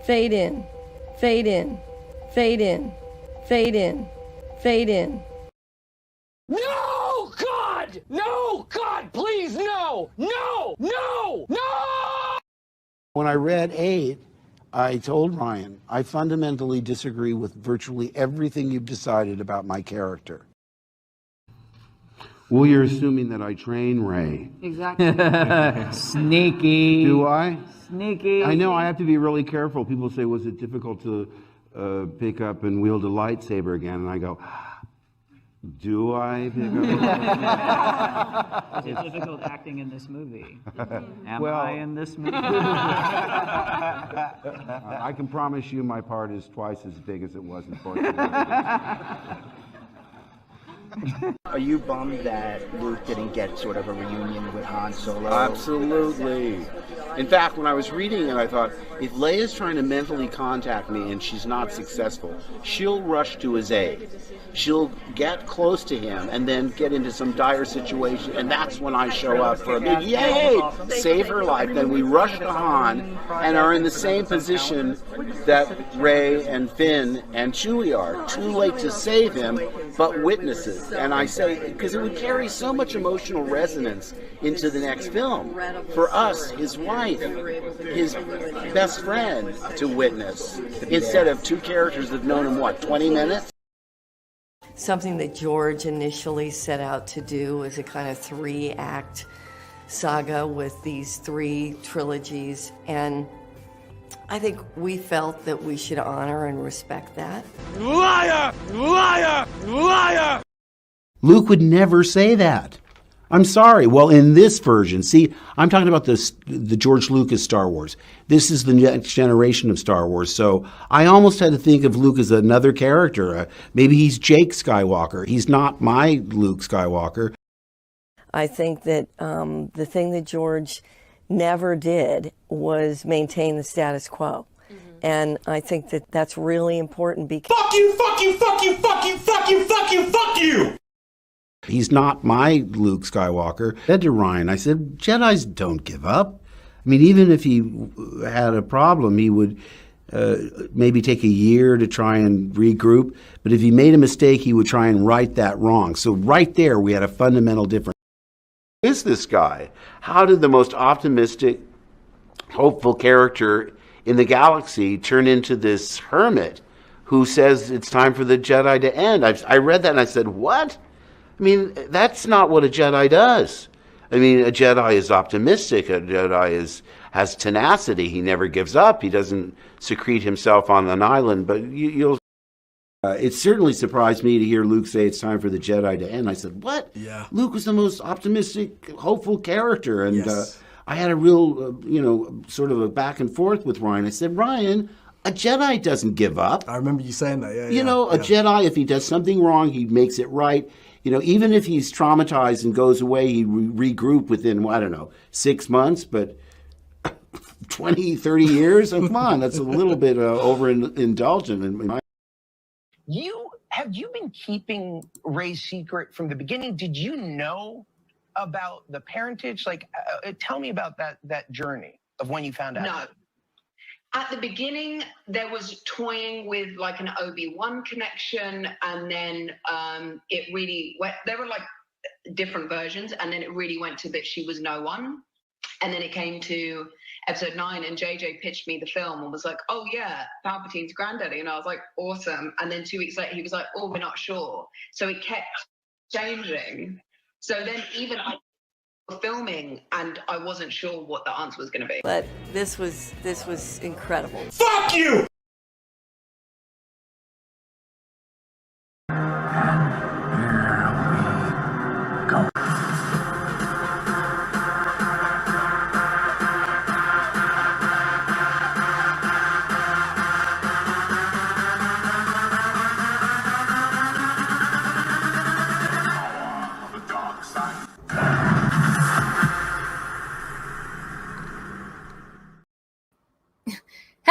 fade in, fade in, fade in, fade in, fade in. No, God! No, God, please, no! No! No! No! When I read 8, I told Ryan, I fundamentally disagree with virtually everything you've decided about my character. Well, you're assuming that I train Ray. Exactly. Sneaky. Do I? Sneaky. I know I have to be really careful. People say, was it difficult to pick up and wield a lightsaber again? And I go, do I pick up? Is it difficult acting in this movie? Am Well- I in this movie? I can promise you my part is twice as big as it was in Force Awakens. Are you bummed that Luke didn't get sort of a reunion with Han Solo? Absolutely. In fact, when I was reading it, I thought, if Leia's trying to mentally contact me and she's not successful, she'll rush to his aid. She'll get close to him and then get into some dire situation, and that's when I show up for a big yay, save her life. Then we rush to Han and are in the same position that Rey and Finn and Chewie are. Too late to save him, but witnesses. And I say, because it would carry so much emotional resonance into the next film. For us, his wife, his best friend to witness, instead of two characters that have known him, what, 20 minutes? Something that George initially set out to do was a kind of 3-act saga with these 3 trilogies, and I think we felt that we should honor and respect that. Liar! Liar! Liar! Luke would never say that. I'm sorry. Well, in this version, see, I'm talking about the George Lucas Star Wars. This is the next generation of Star Wars. So I almost had to think of Luke as another character. Maybe he's Jake Skywalker. He's not my Luke Skywalker. I think that the thing that George never did was maintain the status quo. And I think that that's really important because... Fuck you, fuck you, fuck you, fuck you, fuck you, fuck you, fuck you! He's not my Luke Skywalker. I said to Ryan, I said, Jedis don't give up. I mean, even if he had a problem, he would maybe take a year to try and regroup. But if he made a mistake, he would try and right that wrong. So right there, we had a fundamental difference. Who is this guy? How did the most optimistic, hopeful character in the galaxy turn into this hermit who says it's time for the Jedi to end? I read that and I said, what? I mean, that's not what a Jedi does. I mean, a Jedi is optimistic. A Jedi has tenacity. He never gives up. He doesn't secrete himself on an island. But you'll. It certainly surprised me to hear Luke say it's time for the Jedi to end. I said, what? Yeah. Luke was the most optimistic, hopeful character. And Yes. I had a real, sort of a back and forth with Ryan. I said, Ryan, a Jedi doesn't give up. I remember you saying that. Yeah. A Jedi, if he does something wrong, he makes it right. Even if he's traumatized and goes away, he regroup within, 6 months, but 20, 30 years? Come on, that's a little bit overindulgent. Have you been keeping Ray's secret from the beginning? Did you know about the parentage? Tell me about that journey of when you found out. No. At the beginning, there was toying with like an Obi-Wan connection, and then it really went, there were like different versions, and then it really went to that she was no one. And then it came to episode 9, and JJ pitched me the film and was like, oh yeah, Palpatine's granddaddy. And I was like, awesome. And then 2 weeks later, he was like, oh, we're not sure. So it kept changing. So then even I filming, and I wasn't sure what the answer was going to be. But this was incredible. Fuck you!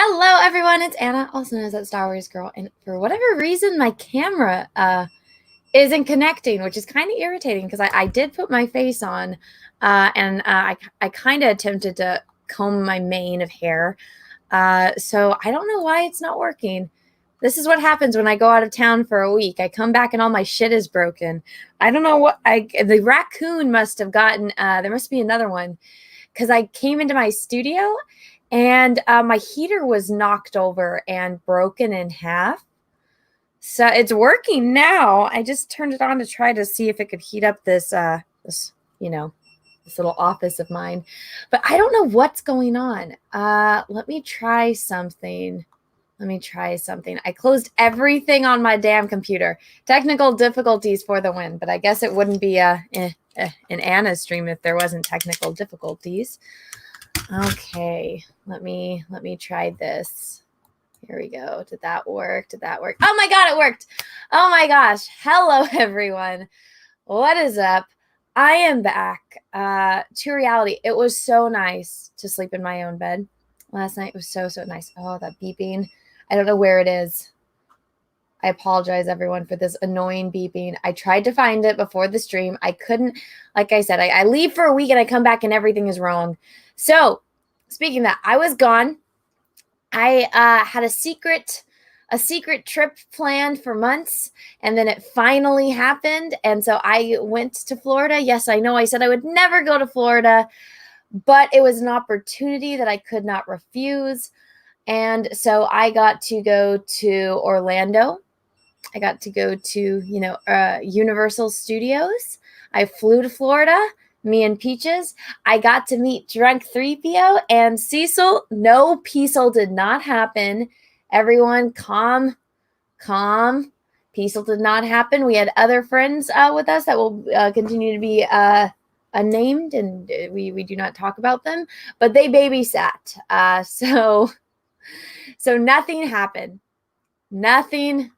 Hello everyone, it's Anna, also known as that Star Wars girl, and for whatever reason my camera isn't connecting, which is kind of irritating because I did put my face on and I kind of attempted to comb my mane of hair, So I don't know why it's not working. This is what happens when I go out of town for a week. I come back and all my shit is broken. I don't know what the raccoon must have gotten. There must be another one, because I came into my studio and my heater was knocked over and broken in half. So it's working now. I just turned it on to try to see if it could heat up this this little office of mine. But I don't know what's going on. Let me try something. I closed everything on my damn computer. Technical difficulties for the win, but I guess it wouldn't be an Anna stream if there wasn't technical difficulties. Okay, let me try this. Here we go. Did that work? Oh my God, it worked. Oh my gosh. Hello, everyone. What is up? I am back to reality. It was so nice to sleep in my own bed last night. It was so nice. Oh, that beeping. I don't know where it is. I apologize, everyone, for this annoying beeping. I tried to find it before the stream. I couldn't. Like I said, I leave for a week and I come back and everything is wrong. So, speaking of that, I was gone. I had a secret trip planned for months, and then it finally happened. And so I went to Florida. Yes, I know I said I would never go to Florida, but it was an opportunity that I could not refuse. And so I got to go to Orlando. I got to go to, Universal Studios. I flew to Florida, me and Peaches. I got to meet Drunk 3PO and Cecil. No, Peacil did not happen. Everyone, calm. Peacil did not happen. We had other friends with us that will continue to be unnamed, and we do not talk about them, but they babysat. So nothing happened. Nothing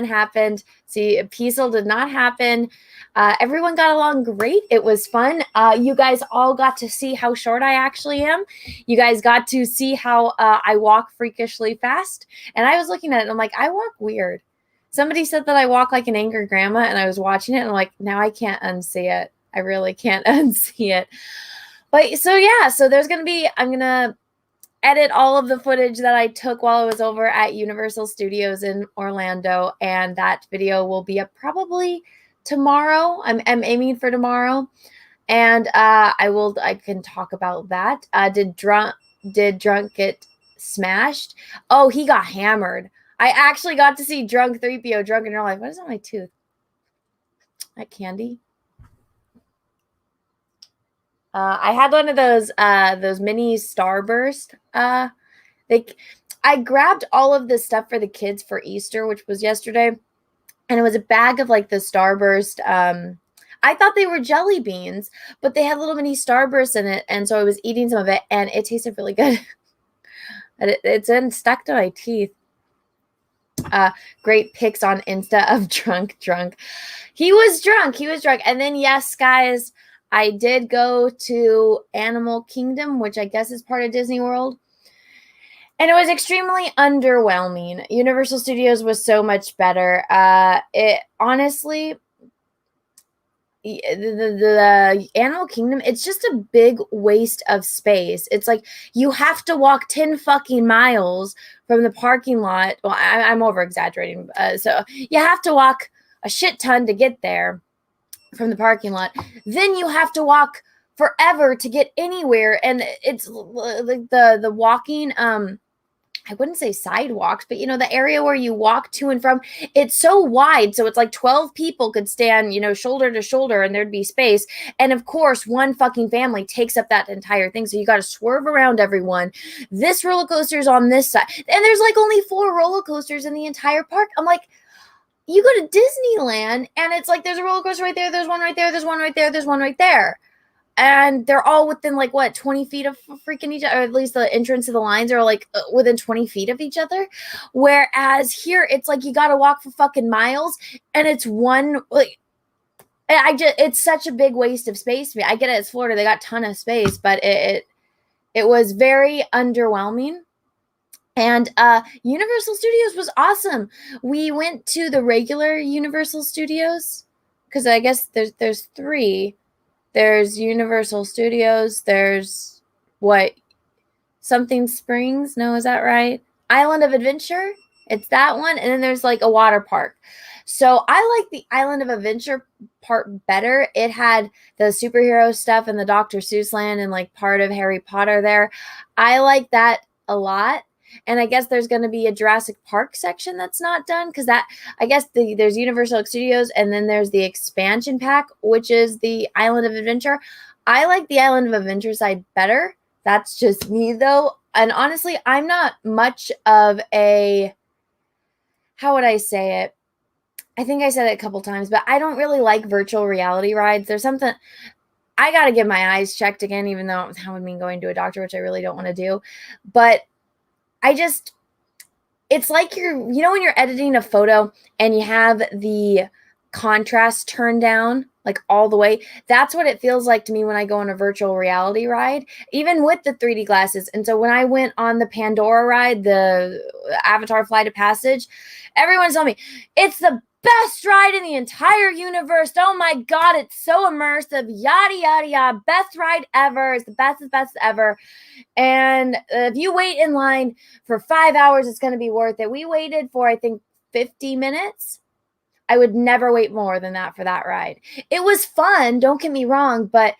happened. See, Peacil did not happen. Everyone got along great. It was fun. You guys all got to see how short I actually am. You guys got to see how I walk freakishly fast. And I was looking at it and I'm like, I walk weird. Somebody said that I walk like an angry grandma, and I was watching it and I'm like, now I can't unsee it. I really can't unsee it. But so yeah, so I'm going to edit all of the footage that I took while I was over at Universal Studios in Orlando, and that video will be up probably tomorrow. I'm aiming for tomorrow, and I can talk about that. Did Drunk get smashed? Oh, he got hammered. I actually got to see Drunk 3PO drunk in real life. What is on my tooth? That candy? I had one of those mini Starburst. I grabbed all of this stuff for the kids for Easter, which was yesterday, and it was a bag of like the Starburst. I thought they were jelly beans, but they had little mini Starbursts in it, and so I was eating some of it, and it tasted really good. It's stuck to my teeth. Great pics on Insta of drunk. He was drunk, and then yes, guys. I did go to Animal Kingdom, which I guess is part of Disney World. And it was extremely underwhelming. Universal Studios was so much better. It honestly, the Animal Kingdom, it's just a big waste of space. It's like you have to walk 10 fucking miles from the parking lot. Well, I'm over exaggerating. So you have to walk a shit ton to get there from the parking lot. Then you have to walk forever to get anywhere, and it's like the walking I wouldn't say sidewalks, but the area where you walk to and from, it's so wide, so it's like 12 people could stand shoulder to shoulder and there'd be space. And of course one fucking family takes up that entire thing, so you got to swerve around everyone. This roller coaster's on this side, and there's like only 4 roller coasters in the entire park. I'm like, you go to Disneyland and it's like there's a roller coaster right there, there's one right there, there's one right there, there's one right there. And they're all within 20 feet of freaking each other, or at least the entrance to the lines are within 20 feet of each other. Whereas here it's like you got to walk for fucking miles, and it's it's such a big waste of space to me. I get it, it's Florida, they got a ton of space, but it was very underwhelming. And Universal Studios was awesome. We went to the regular Universal Studios because I guess there's 3. There's Universal Studios. There's something Springs. No, is that right? Island of Adventure. It's that one. And then there's like a water park. So I like the Island of Adventure part better. It had the superhero stuff and the Dr. Seuss land and like part of Harry Potter there. I like that a lot. And I guess there's going to be a Jurassic Park section that's not done because that, I guess there's Universal Studios and then there's the expansion pack, which is the Island of Adventure. I like the Island of Adventure side better. That's just me though. And honestly, I'm not much of a, how would I say it? I think I said it a couple times, but I don't really like virtual reality rides. There's something, I got to get my eyes checked again, even though that would mean going to a doctor, which I really don't want to do. But it's like when you're editing a photo and you have the contrast turned down, like all the way, that's what it feels like to me when I go on a virtual reality ride, even with the 3D glasses. And so when I went on the Pandora ride, the Avatar Flight of Passage, everyone's telling me it's the best ride in the entire universe. Oh my God, it's so immersive. Yada, yada, yada. Best ride ever. It's the best ever. And if you wait in line for 5 hours, it's going to be worth it. We waited for, I think, 50 minutes. I would never wait more than that for that ride. It was fun. Don't get me wrong. But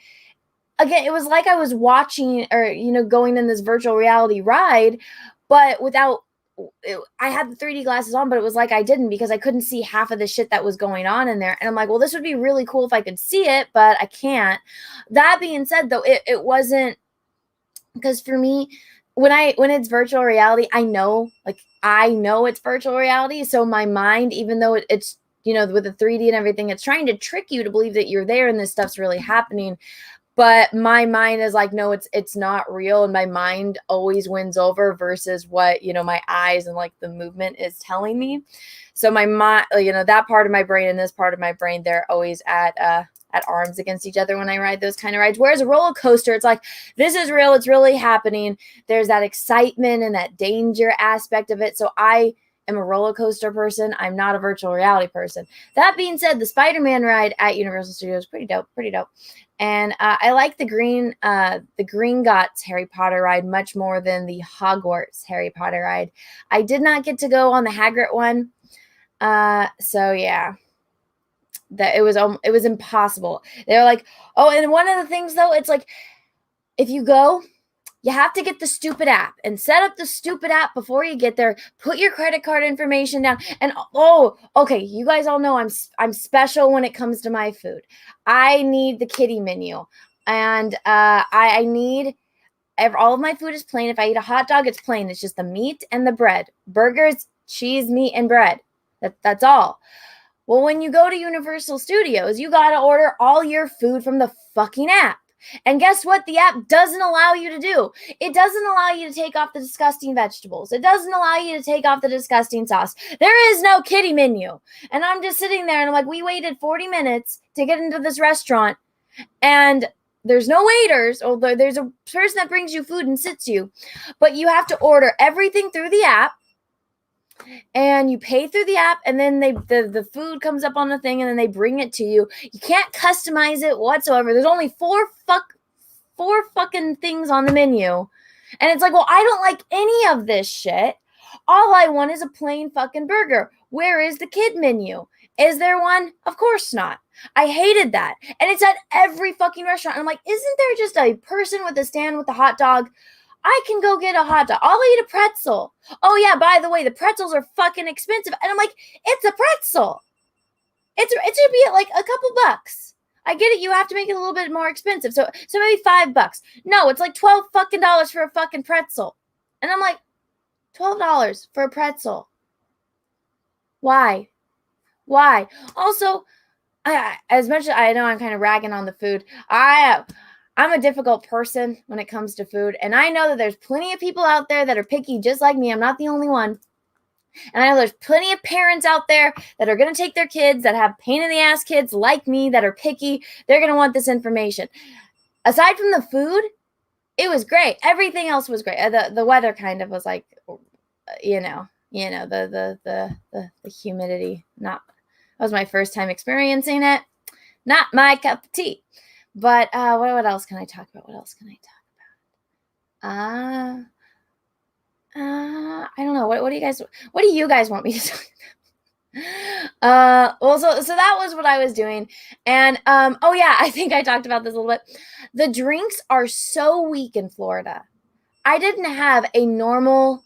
again, it was like I was watching or, going in this virtual reality ride, but without, I had the 3D glasses on, but it was like I didn't because I couldn't see half of the shit that was going on in there. And I'm like, well, this would be really cool if I could see it, but I can't. That being said, though, it wasn't, because for me, when it's virtual reality, I know it's virtual reality. So my mind, even though it's, with the 3D and everything, it's trying to trick you to believe that you're there and this stuff's really happening. But my mind is like, no, it's not real. And my mind always wins over versus what, my eyes and like the movement is telling me. So my mind, that part of my brain and this part of my brain, they're always at arms against each other when I ride those kind of rides. Whereas a roller coaster, it's like, this is real. It's really happening. There's that excitement and that danger aspect of it. So I am a roller coaster person. I'm not a virtual reality person. That being said, the Spider-Man ride at Universal Studios, pretty dope. And I like the Gringotts Harry Potter ride much more than the Hogwarts Harry Potter ride. I did not get to go on the Hagrid one. So yeah, it was impossible. They were like, oh, and one of the things though, it's like, if you go, you have to get the stupid app and set up the stupid app before you get there. Put your credit card information down. And okay, you guys all know I'm special when it comes to my food. I need the kiddie menu, and I need all of my food is plain. If I eat a hot dog, it's plain. It's just the meat and the bread. Burgers, cheese, meat, and bread. That's all. Well, when you go to Universal Studios, you got to order all your food from the fucking app. And guess what? The app doesn't allow you to do. It doesn't allow you to take off the disgusting vegetables. It doesn't allow you to take off the disgusting sauce. There is no kiddie menu. And I'm just sitting there and I'm like, we waited 40 minutes to get into this restaurant and there's no waiters, although there's a person that brings you food and sits you, but you have to order everything through the app. And you pay through the app, and then the food comes up on the thing, and then they bring it to you. You can't customize it whatsoever. There's only four fucking things on the menu. And it's like, well, I don't like any of this shit. All I want is a plain fucking burger. Where is the kid menu? Is there one? Of course not. I hated that. And it's at every fucking restaurant. And I'm like, isn't there just a person with a stand with a hot dog? I can go get a hot dog. I'll eat a pretzel. Oh, yeah, by the way, the pretzels are fucking expensive. And I'm like, it's a pretzel. It's going to be like a couple bucks. I get it. You have to make it a little bit more expensive. So maybe $5. No, it's like $12 fucking dollars for a fucking pretzel. And I'm like, $12 for a pretzel. Why? Also, as much as I know I'm kind of ragging on the food, I'm a difficult person when it comes to food. And I know that there's plenty of people out there that are picky just like me. I'm not the only one. And I know there's plenty of parents out there that are going to take their kids that have pain in the ass kids like me that are picky. They're going to want this information. Aside from the food, it was great. Everything else was great. The weather kind of was like, the humidity. That was my first time experiencing it. Not my cup of tea. But what else can I talk about? I don't know. What do you guys want me to talk well, so that was what I was doing. And oh yeah, I think I talked about this a little bit. The drinks are so weak in Florida. I didn't have a normal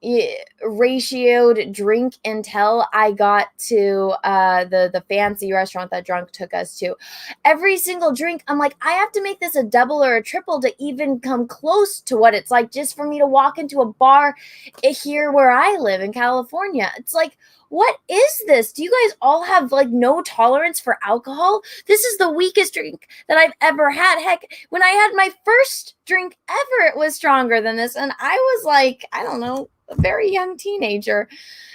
ratioed drink until I got to the fancy restaurant that Drunk took us to. Every single drink, I'm like, I have to make this a double or a triple to even come close to what it's like just for me to walk into a bar here where I live in California. It's like, what is this? Do you guys all have like no tolerance for alcohol? This is the weakest drink that I've ever had. Heck, when I had my first drink ever, it was stronger than this. And I was like, I don't know, a very young teenager.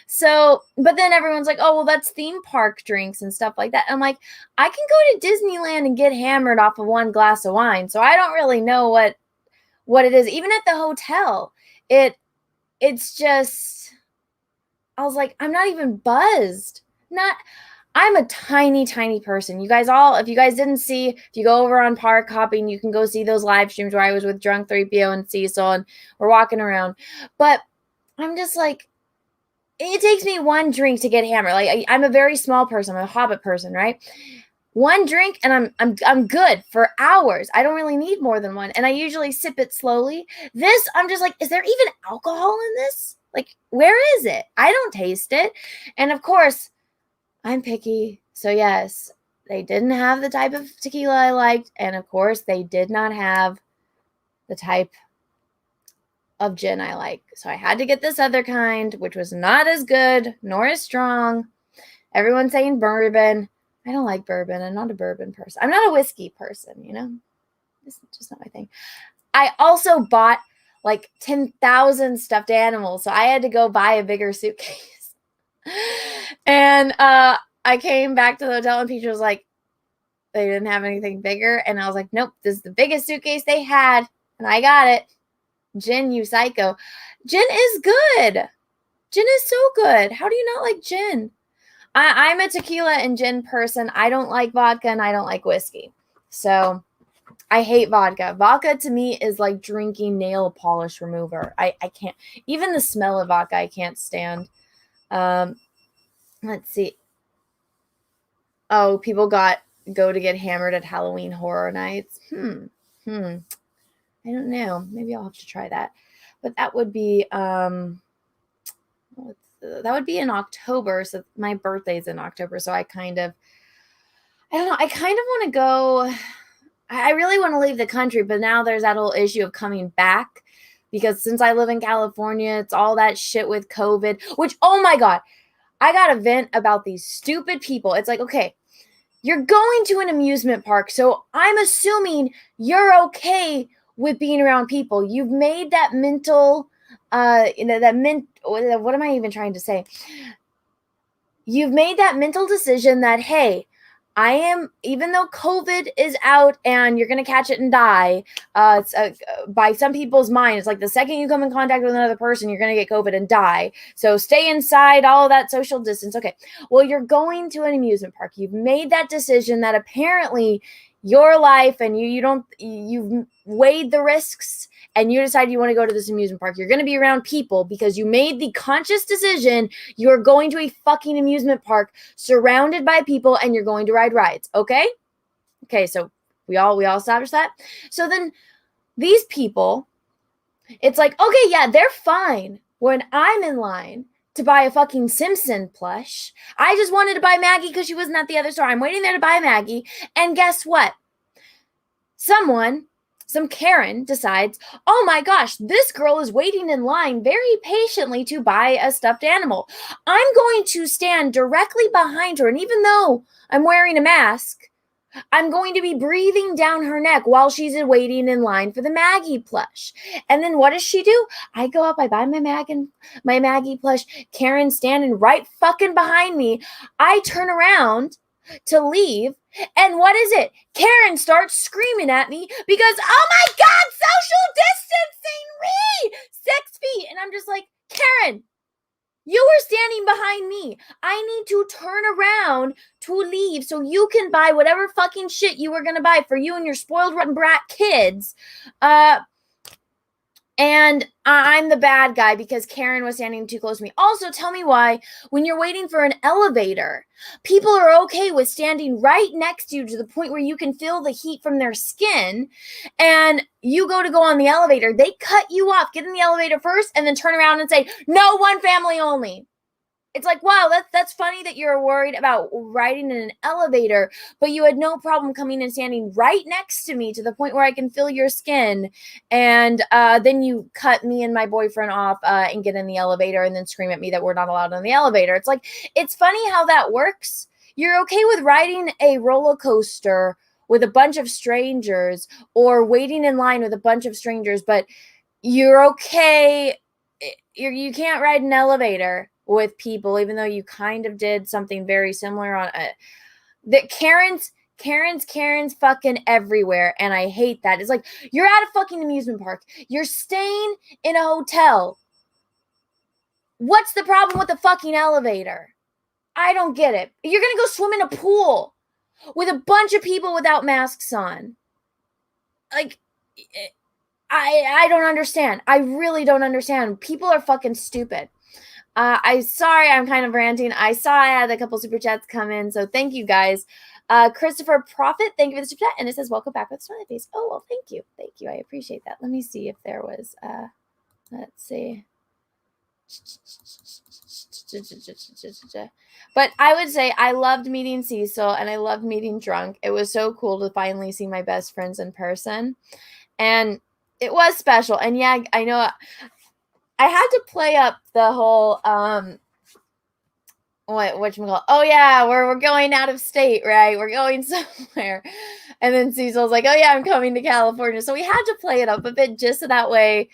So, but then everyone's like, oh, well, that's theme park drinks and stuff like that. I'm like, I can go to Disneyland and get hammered off of one glass of wine. So I don't really know what it is. Even at the hotel, it's just, I was like, I'm not even buzzed. I'm a tiny, tiny person. You guys all, if you guys didn't see, if you go over on Park Hopping, you can go see those live streams where I was with Drunk 3PO and Cecil and we're walking around. But I'm just like, it takes me one drink to get hammered. Like I'm a very small person. I'm a hobbit person, right? One drink and I'm good for hours. I don't really need more than one. And I usually sip it slowly. This, I'm just like, is there even alcohol in this? Like, where is it? I don't taste it. And of course, I'm picky. So yes, they didn't have the type of tequila I liked. And of course, they did not have the type of gin I like. So I had to get this other kind, which was not as good nor as strong. Everyone's saying bourbon. I don't like bourbon. I'm not a bourbon person. I'm not a whiskey person, you know? It's just not my thing. I also bought like 10,000 stuffed animals. So I had to go buy a bigger suitcase. And I came back to the hotel and Peach was like, they didn't have anything bigger. And I was like, nope, this is the biggest suitcase they had. And I got it. Gin, you psycho. Gin is good. Gin is so good. How do you not like gin? I'm a tequila and gin person. I don't like vodka and I don't like whiskey. So I hate vodka. Vodka to me is like drinking nail polish remover. I can't. Even the smell of vodka I can't stand. Let's see. Oh, people go to get hammered at Halloween Horror Nights. I don't know. Maybe I'll have to try that. But that would be in October. So my birthday's in October. So I don't know. I kind of want to go. I really want to leave the country, but now there's that whole issue of coming back because since I live in California, it's all that shit with COVID, which, oh my God, I got to vent about these stupid people. It's like, okay, you're going to an amusement park. So I'm assuming you're okay with being around people. You've made that mental, what am I even trying to say? You've made that mental decision that, hey, I am, even though COVID is out and you're going to catch it and die, by some people's mind, it's like the second you come in contact with another person, you're going to get COVID and die. So stay inside, all of that social distance. Okay. Well, you're going to an amusement park. You've made that decision that apparently your life and you've weighed the risks and you decide you want to go to this amusement park. You're going to be around people because you made the conscious decision you're going to a fucking amusement park surrounded by people and you're going to ride rides. Okay? Okay, so we all established that. So then these people, it's like, okay, yeah, they're fine when I'm in line to buy a fucking Simpson plush. I just wanted to buy Maggie because she wasn't at the other store. I'm waiting there to buy Maggie. And guess what? Some Karen decides, oh my gosh, this girl is waiting in line very patiently to buy a stuffed animal. I'm going to stand directly behind her. And even though I'm wearing a mask, I'm going to be breathing down her neck while she's waiting in line for the Maggie plush. And then what does she do? I go up, I buy my Maggie plush. Karen standing right fucking behind me. I turn around to leave. And what is it? Karen starts screaming at me because, oh my God, social distancing, 6 feet. And I'm just like, Karen, you were standing behind me. I need to turn around to leave so you can buy whatever fucking shit you were going to buy for you and your spoiled rotten brat kids. And I'm the bad guy because Karen was standing too close to me. Also, tell me why, when you're waiting for an elevator, people are okay with standing right next to you to the point where you can feel the heat from their skin, and you go on the elevator, they cut you off, get in the elevator first, and then turn around and say, no, one family only. It's like, wow, that's funny that you're worried about riding in an elevator, but you had no problem coming and standing right next to me to the point where I can feel your skin. And then you cut me and my boyfriend off and get in the elevator and then scream at me that we're not allowed on the elevator. It's like, it's funny how that works. You're okay with riding a roller coaster with a bunch of strangers or waiting in line with a bunch of strangers, but you're okay. You can't ride an elevator with people, even though you kind of did something very similar on that. Karen's fucking everywhere, and I hate that. It's like, you're at a fucking amusement park, you're staying in a hotel. What's the problem with the fucking elevator? I don't get it. You're gonna go swim in a pool with a bunch of people without masks on. Like, I don't understand. I really don't understand. People are fucking stupid. Sorry, I'm kind of ranting. I saw I had a couple super chats come in, so thank you guys. Christopher Prophet, thank you for the super chat, and it says welcome back with a smiley face. Oh, well, thank you. I appreciate that. Let me see if there was let's see. But I would say I loved meeting Cecil and I loved meeting Drunk. It was so cool to finally see my best friends in person, and it was special. And yeah, I know I had to play up the whole whatchamacallit? Oh yeah, we're going out of state, right? We're going somewhere. And then Cecil's like, oh yeah, I'm coming to California. So we had to play it up a bit just so that way,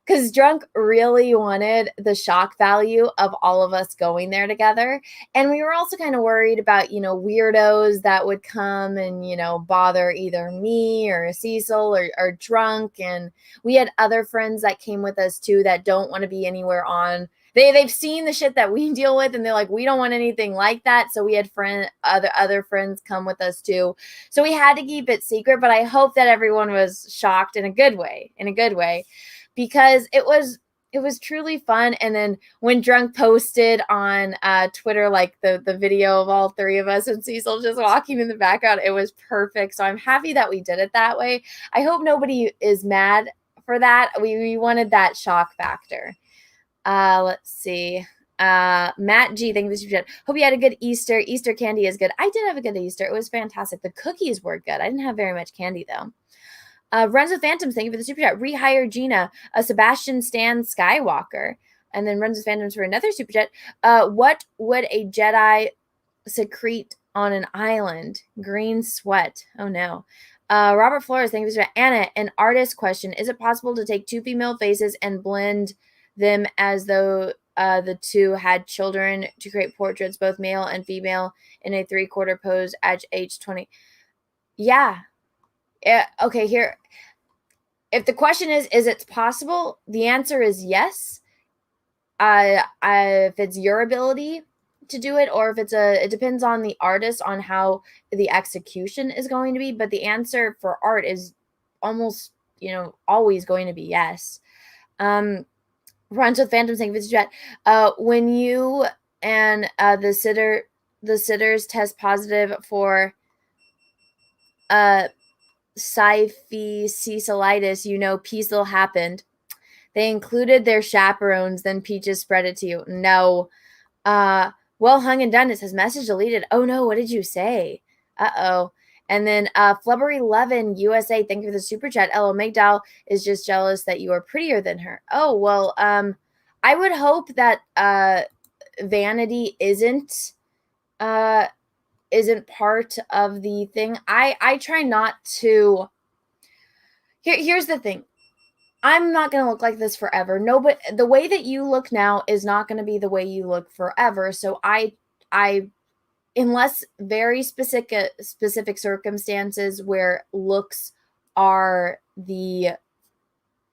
because Drunk really wanted the shock value of all of us going there together. And we were also kind of worried about, weirdos that would come and, bother either me or Cecil or Drunk. And we had other friends that came with us too that don't want to be anywhere on. They've seen the shit that we deal with, and they're like, we don't want anything like that. So we had other friends come with us too. So we had to keep it secret, but I hope that everyone was shocked in a good way, because it was truly fun. And then when Drunk posted on Twitter, like the video of all three of us and Cecil just walking in the background, it was perfect. So I'm happy that we did it that way. I hope nobody is mad for that. We wanted that shock factor. Let's see. Matt G, thank you for the hope you had a good Easter. Easter candy is good. I did have a good Easter. It was fantastic. The cookies were good. I didn't have very much candy though. Runs with Phantoms, thank you for the super chat. Rehire Gina, Sebastian Stan Skywalker. And then Runs with Phantoms for another super chat. What would a Jedi secrete on an island? Green sweat. Oh no. Robert Flores, thank you for the super chat. Anna, an artist question. Is it possible to take two female faces and blend them as though the two had children to create portraits, both male and female, in a 3/4 pose at age 20? Yeah. Okay, here. If the question is it possible? The answer is yes. If it's your ability to do it, or if it depends on the artist on how the execution is going to be. But the answer for art is almost, always going to be yes. Runs with Phantom saying, when you and the sitters test positive for syphilitis, Peaceful happened. They included their chaperones, then Peaches spread it to you. No. Well hung and done. It says message deleted. Oh no, what did you say? Uh-oh. And then Flubber11 USA, thank you for the super chat. LL Migdal is just jealous that you are prettier than her. Oh, well, I would hope that vanity isn't part of the thing. I try not to. Here's the thing. I'm not going to look like this forever. No, but the way that you look now is not going to be the way you look forever. So I unless very specific circumstances where looks are the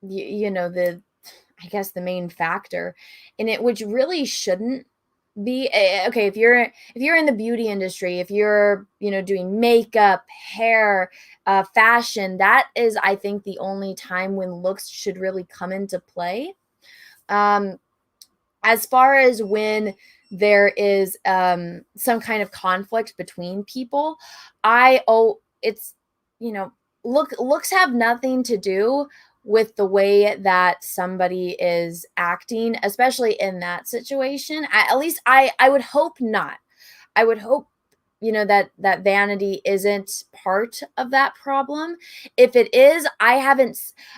I guess the main factor in it, which really shouldn't be okay if you're in the beauty industry, if you're doing makeup, hair, fashion, that is, I think, the only time when looks should really come into play. As far as when there is some kind of conflict between people, it's looks have nothing to do with the way that somebody is acting, especially in that situation. At least I would hope not. I would hope that vanity isn't part of that problem. If it is,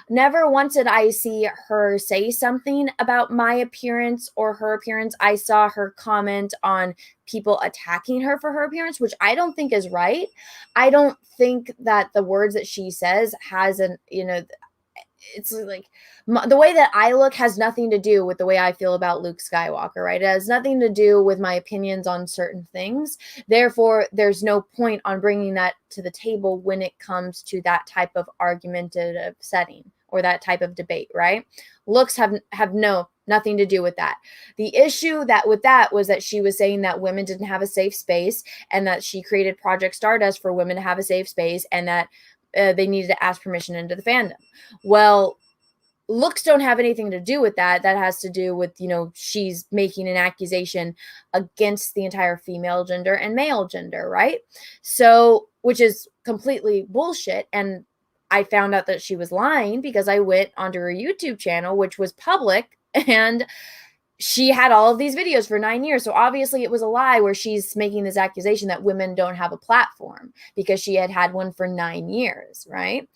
never once did I see her say something about my appearance or her appearance. I saw her comment on people attacking her for her appearance, which I don't think is right. I don't think that the words that she says it's like the way that I look has nothing to do with the way I feel about Luke Skywalker, right? It has nothing to do with my opinions on certain things. Therefore, there's no point on bringing that to the table when it comes to that type of argumentative setting or that type of debate, right? Looks have nothing to do with that. The issue with that was that she was saying that women didn't have a safe space, and that she created Project Stardust for women to have a safe space, and that they needed to ask permission into the fandom. Well, looks don't have anything to do with that. That has to do with, she's making an accusation against the entire female gender and male gender, right? So, which is completely bullshit. And I found out that she was lying because I went onto her YouTube channel, which was public, and she had all of these videos for 9 years. So obviously it was a lie where she's making this accusation that women don't have a platform because she had one for 9 years, right?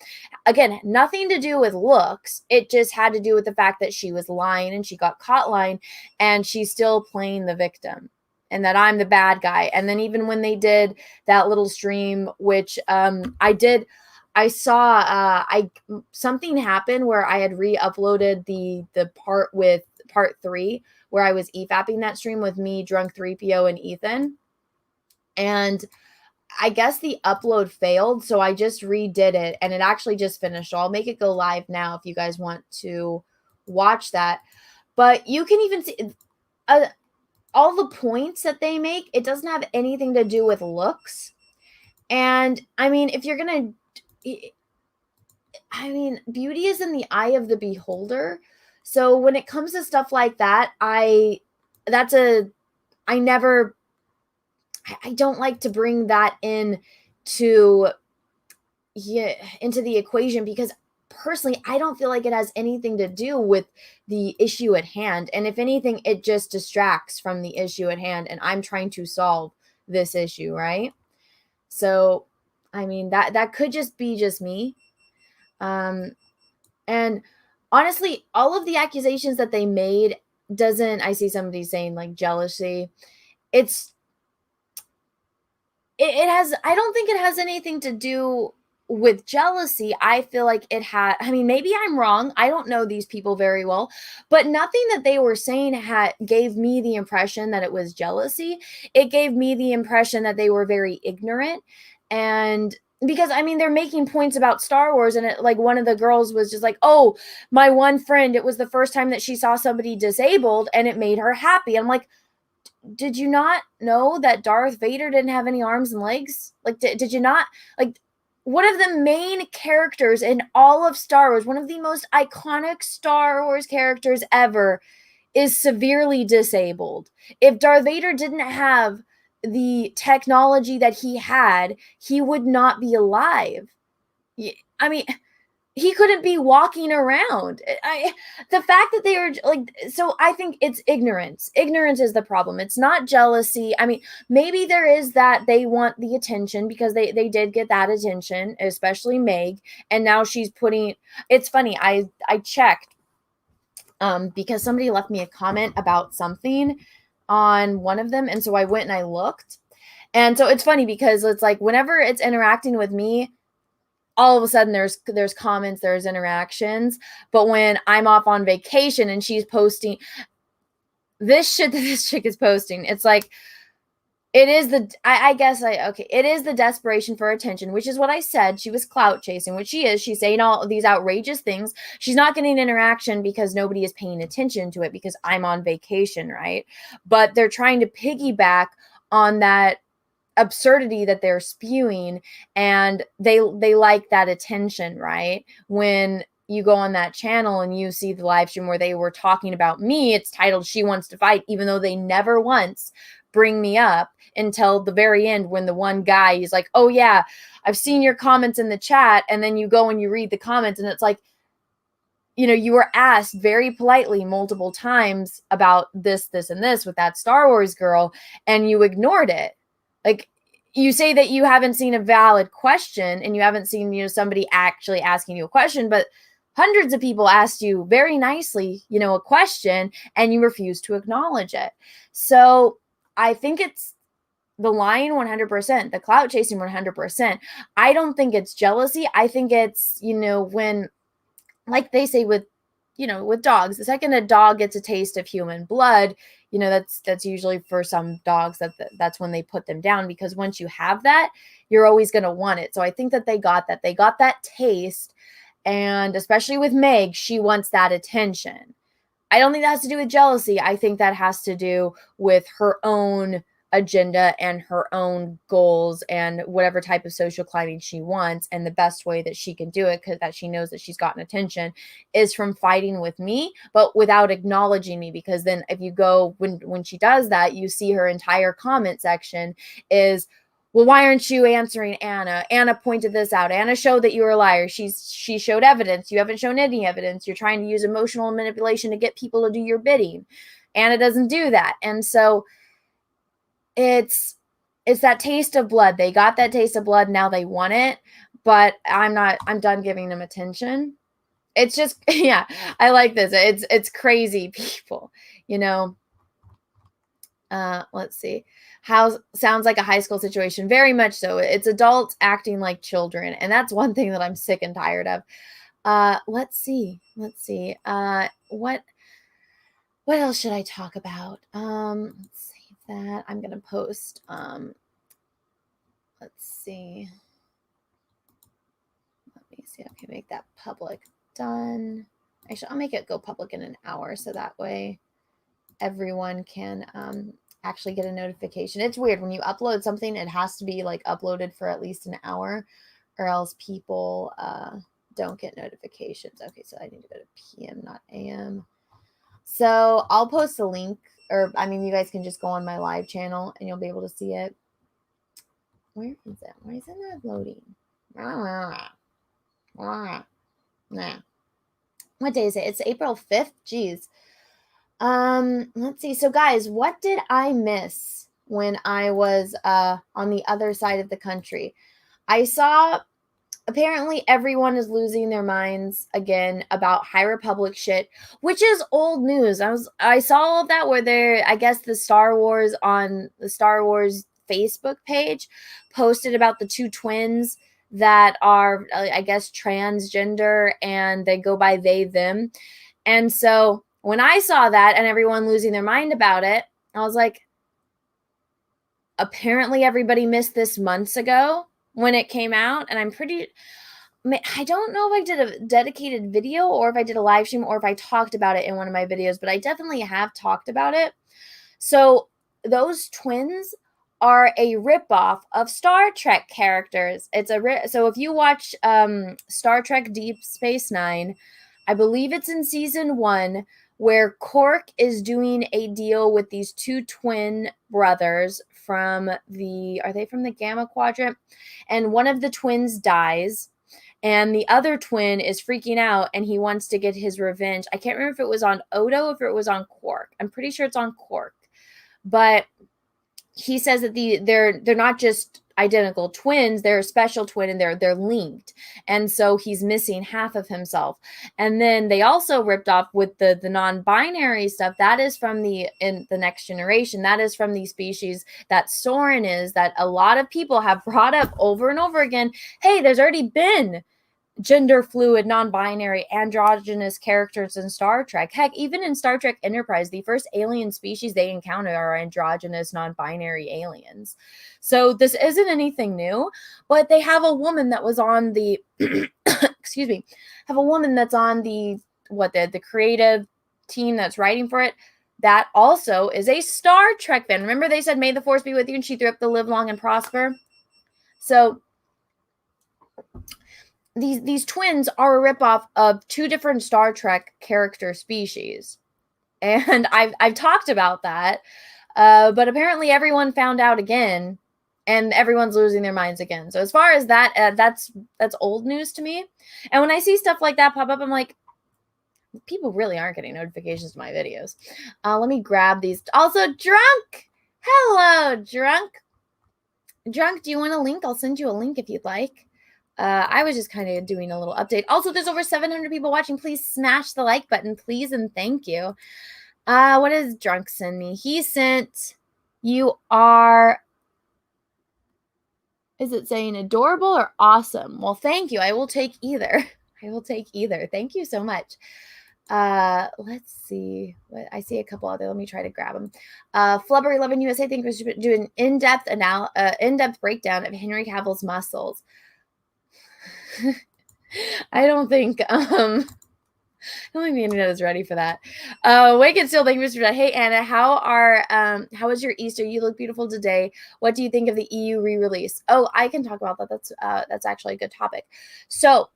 Again, nothing to do with looks. It just had to do with the fact that she was lying and she got caught lying, and she's still playing the victim and that I'm the bad guy. And then even when they did that little stream, which I saw something happened where I had re-uploaded the part with part 3 where I was EFAPing that stream with me, Drunk 3PO, and Ethan. And I guess the upload failed, so I just redid it, and it actually just finished. So I'll make it go live now if you guys want to watch that. But you can even see all the points that they make. It doesn't have anything to do with looks. And I mean, if you're going to... beauty is in the eye of the beholder. So when it comes to stuff like that, I don't like to bring that into the equation, because personally, I don't feel like it has anything to do with the issue at hand. And if anything, it just distracts from the issue at hand. And I'm trying to solve this issue, right? So, that could just be just me. And honestly, all of the accusations that they made I see somebody saying like jealousy. I don't think it has anything to do with jealousy. I feel like it had, maybe I'm wrong. I don't know these people very well, but nothing that they were saying gave me the impression that it was jealousy. It gave me the impression that they were very ignorant. And because they're making points about Star Wars, and one of the girls was just like, oh, my one friend, it was the first time that she saw somebody disabled and it made her happy. I'm like, did you not know that Darth Vader didn't have any arms and legs? Like, did you not? Like, one of the main characters in all of Star Wars, one of the most iconic Star Wars characters ever, is severely disabled. If Darth Vader didn't have the technology that he had, he would not be alive. He couldn't be walking around. The fact that they were so I think it's ignorance. Ignorance is the problem. It's not jealousy. Maybe there is that they want the attention, because they did get that attention, especially Meg. And now she's it's funny. I checked because somebody left me a comment about something on one of them. And so I went and I looked. And so it's funny because it's like whenever it's interacting with me, all of a sudden there's comments, there's interactions. But when I'm off on vacation and she's posting this shit that this chick is posting, it's like, It is I guess it is the desperation for attention, which is what I said. She was clout chasing, which she is. She's saying all these outrageous things. She's not getting interaction because nobody is paying attention to it because I'm on vacation, right? But they're trying to piggyback on that absurdity that they're spewing, and they like that attention, right? When you go on that channel and you see the live stream where they were talking about me, it's titled She Wants to Fight, even though they never once bring me up until the very end when the one guy is like, oh yeah, I've seen your comments in the chat. And then you go and you read the comments and it's like, you were asked very politely multiple times about this, and this with that Star Wars girl, and you ignored it. Like, you say that you haven't seen a valid question and you haven't seen, somebody actually asking you a question, but hundreds of people asked you very nicely, a question, and you refuse to acknowledge it. So I think it's the lying 100%, the clout chasing 100%. I don't think it's jealousy. I think it's, when, like they say with dogs, the second a dog gets a taste of human blood, that's usually for some dogs that's when they put them down, because once you have that, you're always going to want it. So I think that they got that taste. And especially with Meg, she wants that attention. I don't think that has to do with jealousy. I think that has to do with her own agenda and her own goals and whatever type of social climbing she wants. And the best way that she can do it, because that she knows that she's gotten attention, is from fighting with me, but without acknowledging me. Because then if you go, when she does that, you see her entire comment section is, well, why aren't you answering Anna? Anna pointed this out. Anna showed that you were a liar. She showed evidence. You haven't shown any evidence. You're trying to use emotional manipulation to get people to do your bidding. Anna doesn't do that. And so it's that taste of blood. They got that taste of blood. Now they want it, but I'm done giving them attention. It's just, yeah, I like this. It's crazy people, let's see. How sounds like a high school situation. Very much so. It's adults acting like children. And that's one thing that I'm sick and tired of. Let's see. What else should I talk about? Let's save that. I'm going to post, let's see. Let me see. Okay, make that public. Done. Actually, I'll make it go public in an hour. So that way everyone can, actually get a notification. It's weird when you upload something, it has to be like uploaded for at least an hour or else people don't get notifications. Okay, so I need to go to PM, not AM. So I'll post a link, or you guys can just go on my live channel and you'll be able to see it. Where is it? Why is it not loading? Nah. What day is it? It's April 5th. Jeez. Let's see. So guys, what did I miss when I was on the other side of the country? I saw apparently everyone is losing their minds again about High Republic shit, which is old news. I saw all of that where I guess the Star Wars Facebook page posted about the two twins that are, I guess, transgender and they go by they, them. And so when I saw that and everyone losing their mind about it, I was like, apparently everybody missed this months ago when it came out. And I don't know if I did a dedicated video or if I did a live stream or if I talked about it in one of my videos, but I definitely have talked about it. So those twins are a ripoff of Star Trek characters. So if you watch Star Trek Deep Space Nine, I believe it's in season 1, where Quark is doing a deal with these two twin brothers are they from the Gamma Quadrant? And one of the twins dies and the other twin is freaking out and he wants to get his revenge. I can't remember if it was on Odo, if it was on Quark. I'm pretty sure it's on Quark. But he says that they're not just identical twins, they're a special twin and they're linked. And so he's missing half of himself. And then they also ripped off with the non-binary stuff. That is from in the Next Generation. That is from the species that Soren is, that a lot of people have brought up over and over again. Hey, there's already been gender fluid, non-binary, androgynous characters in Star Trek. Heck, even in Star Trek Enterprise, the first alien species they encounter are androgynous, non-binary aliens. So this isn't anything new, but they have a woman that was on the excuse me, have a woman that's on the creative team that's writing for it. That also is a Star Trek fan. Remember they said, "May the Force be with you," and she threw up the "Live long and prosper." So these twins are a ripoff of two different Star Trek character species. And I've talked about that. But apparently everyone found out again, and everyone's losing their minds again. So as far as that, that's old news to me. And when I see stuff like that pop up, I'm like, people really aren't getting notifications to my videos. Let me grab these. Also, Drunk. Hello, Drunk. Drunk, do you want a link? I'll send you a link if you'd like. I was just kind of doing a little update. Also, there's over 700 people watching. Please smash the like button, please, and thank you. What does Drunk send me? He sent, "You are," is it saying adorable or awesome? Well, thank you. I will take either. I will take either. Thank you so much. Let's see. I see a couple other. Let me try to grab them. Flubber11 USA, I think we should do an in-depth breakdown of Henry Cavill's muscles. I don't think the internet is ready for that. Wicked Still, thank you for that. Hey Anna, how was your Easter? You look beautiful today. What do you think of the EU re-release? Oh, I can talk about that. That's actually a good topic. So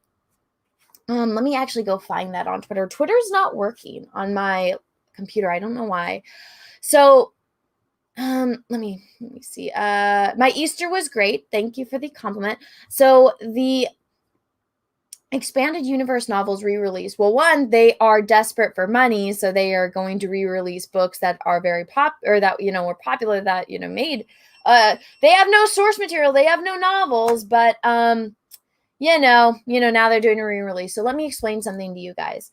let me actually go find that on Twitter. Twitter's not working on my computer. I don't know why. So let me see. My Easter was great. Thank you for the compliment. So the expanded universe novels re-release. Well, one, they are desperate for money, so they are going to re-release books that are very were popular, that made. They have no source material, they have no novels, but now they're doing a re-release. So let me explain something to you guys.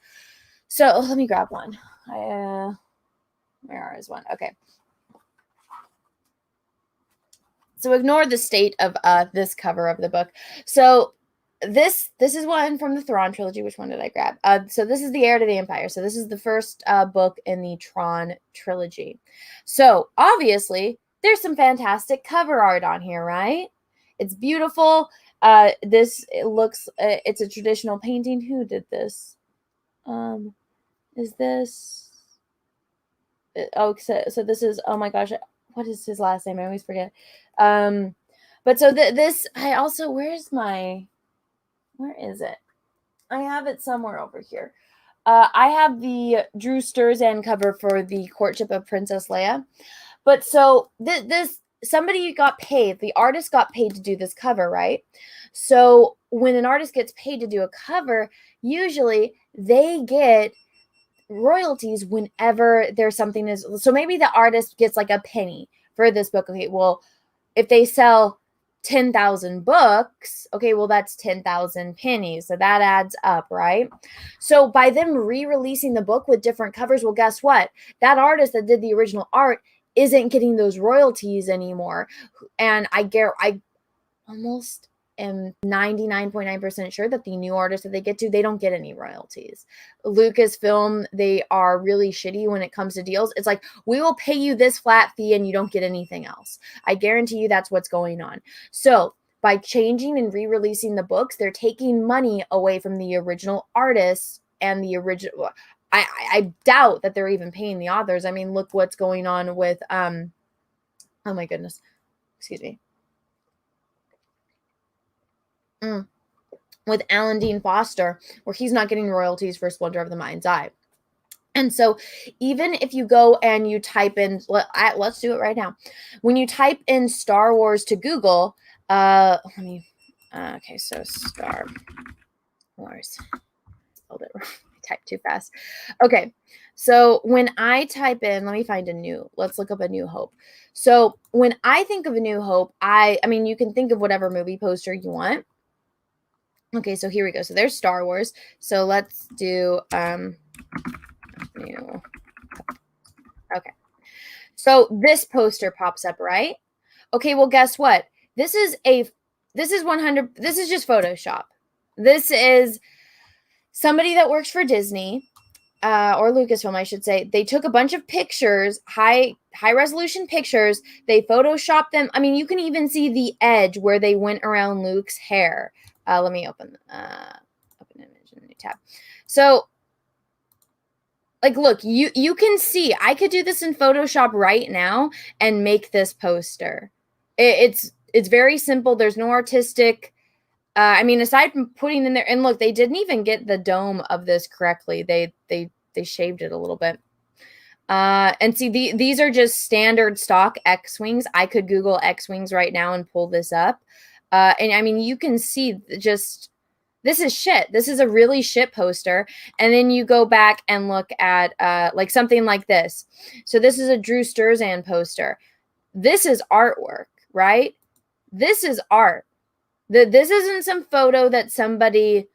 So let me grab one. Where is one? Okay. So ignore the state of this cover of the book. So this is one from the Thrawn trilogy. Which one did I grab? So this is The Heir to the Empire. So this is the first book in the Tron trilogy. So obviously there's some fantastic cover art on here, right? It's beautiful. It's a traditional painting. Who did this? Is this? So this is, oh my gosh, what is his last name? I always forget. But so this, I also, where is it? I have it somewhere over here. I have the Drew Sturzan cover for The Courtship of Princess Leia. But so somebody got paid, the artist got paid to do this cover, right? So when an artist gets paid to do a cover, usually they get royalties whenever there's something so maybe the artist gets like a penny for this book. Okay, well, if they sell 10,000 books, okay, well, that's 10,000 pennies. So that adds up, right? So by them re-releasing the book with different covers, well, guess what? That artist that did the original art isn't getting those royalties anymore. And I almost am 99.9% sure that the new artists that they get to, they don't get any royalties. Lucasfilm, they are really shitty when it comes to deals. It's like, we will pay you this flat fee and you don't get anything else. I guarantee you that's what's going on. So by changing and re-releasing the books, they're taking money away from the original artists and the original. I doubt that they're even paying the authors. I mean, look what's going on with, oh my goodness, excuse me. With Alan Dean Foster, where he's not getting royalties for Splinter of the Mind's Eye. And so even if you go and you type in, let's do it right now. When you type in Star Wars to Google, okay, so Star Wars, spelled it wrong. I typed too fast. Okay, so when I type in, let's look up A New Hope. So when I think of A New Hope, I mean, you can think of whatever movie poster you want. Okay, so here we go. So there's Star Wars. So let's do new. Okay. So this poster pops up, right? Okay, well, guess what? This is just Photoshop. This is somebody that works for Disney, or Lucasfilm, I should say. They took a bunch of pictures, high resolution pictures. They photoshopped them. I mean, you can even see the edge where they went around Luke's hair. Let me open image in a new tab. So, like, look, you can see. I could do this in Photoshop right now and make this poster. It's very simple. There's no artistic. I mean, aside from putting in there, and look, they didn't even get the dome of this correctly. They shaved it a little bit. And see, these are just standard stock X-Wings. I could Google X-Wings right now and pull this up. And I mean, you can see just, this is shit. This is a really shit poster. And then you go back and look at like something like this. So this is a Drew Sturzan poster. This is artwork, right? This is art. This isn't some photo that somebody,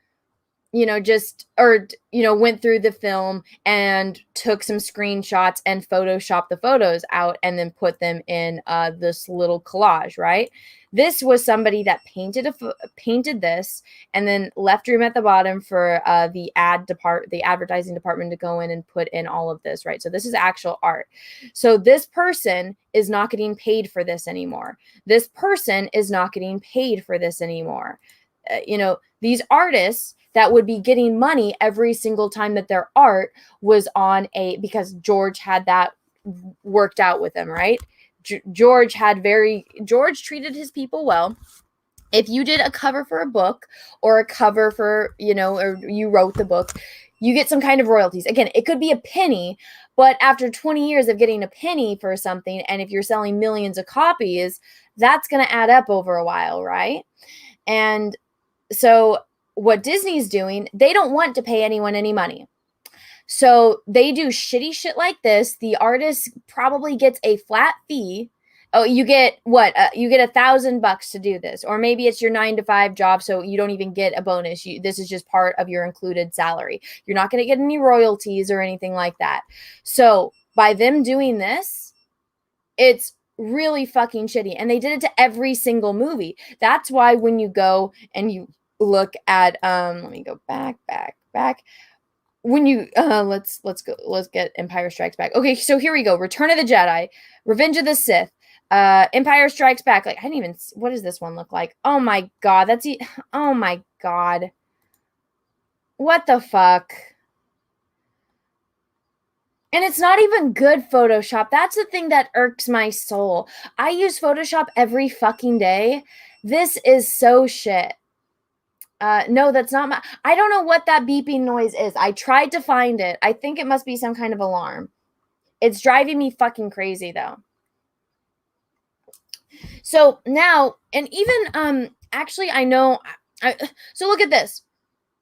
just, or, went through the film and took some screenshots and photoshopped the photos out and then put them in this little collage, right? This was somebody that painted this and then left room at the bottom for the advertising department to go in and put in all of this, right? So this is actual art. So this person is not getting paid for this anymore. This person is not getting paid for this anymore. These artists that would be getting money every single time that their art was on because George had that worked out with him, right? George treated his people well. If you did a cover for a book or a cover for, or you wrote the book, you get some kind of royalties. Again, it could be a penny, but after 20 years of getting a penny for something, and if you're selling millions of copies, that's going to add up over a while, right? And so what Disney's doing, they don't want to pay anyone any money. So they do shitty shit like this. The artist probably gets a flat fee. Oh, you get what? You get $1,000 to do this, or maybe it's your 9-to-5 job, so you don't even get a bonus. This is just part of your included salary. You're not going to get any royalties or anything like that. So by them doing this, it's really fucking shitty, and they did it to every single movie. That's why when you go and you look at, let me go back. When you let's get Empire Strikes Back. Okay, so here we go. Return of the Jedi, Revenge of the Sith, Empire Strikes Back. Like, I didn't even, what does this one look like? Oh my god, oh my god. What the fuck? And it's not even good Photoshop. That's the thing that irks my soul. I use Photoshop every fucking day. This is so shit. No, that's not I don't know what that beeping noise is. I tried to find it. I think it must be some kind of alarm. It's driving me fucking crazy though. So now, and even, actually I know, so look at this.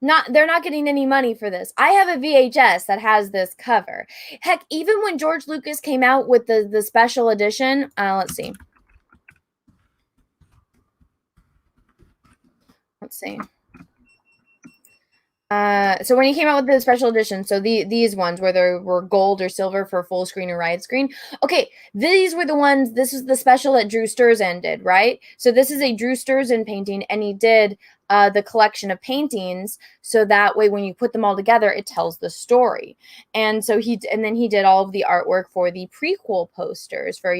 They're not getting any money for this. I have a VHS that has this cover. Heck, even when George Lucas came out with the special edition, let's see. So when he came out with the special edition, so these ones where there were gold or silver for full screen or widescreen. Okay, these were the ones, this is the special that Drew Sturzan did, right? So this is a Drew Sturzan painting, and he did the collection of paintings, so that way when you put them all together, it tells the story. And so then he did all of the artwork for the prequel posters for,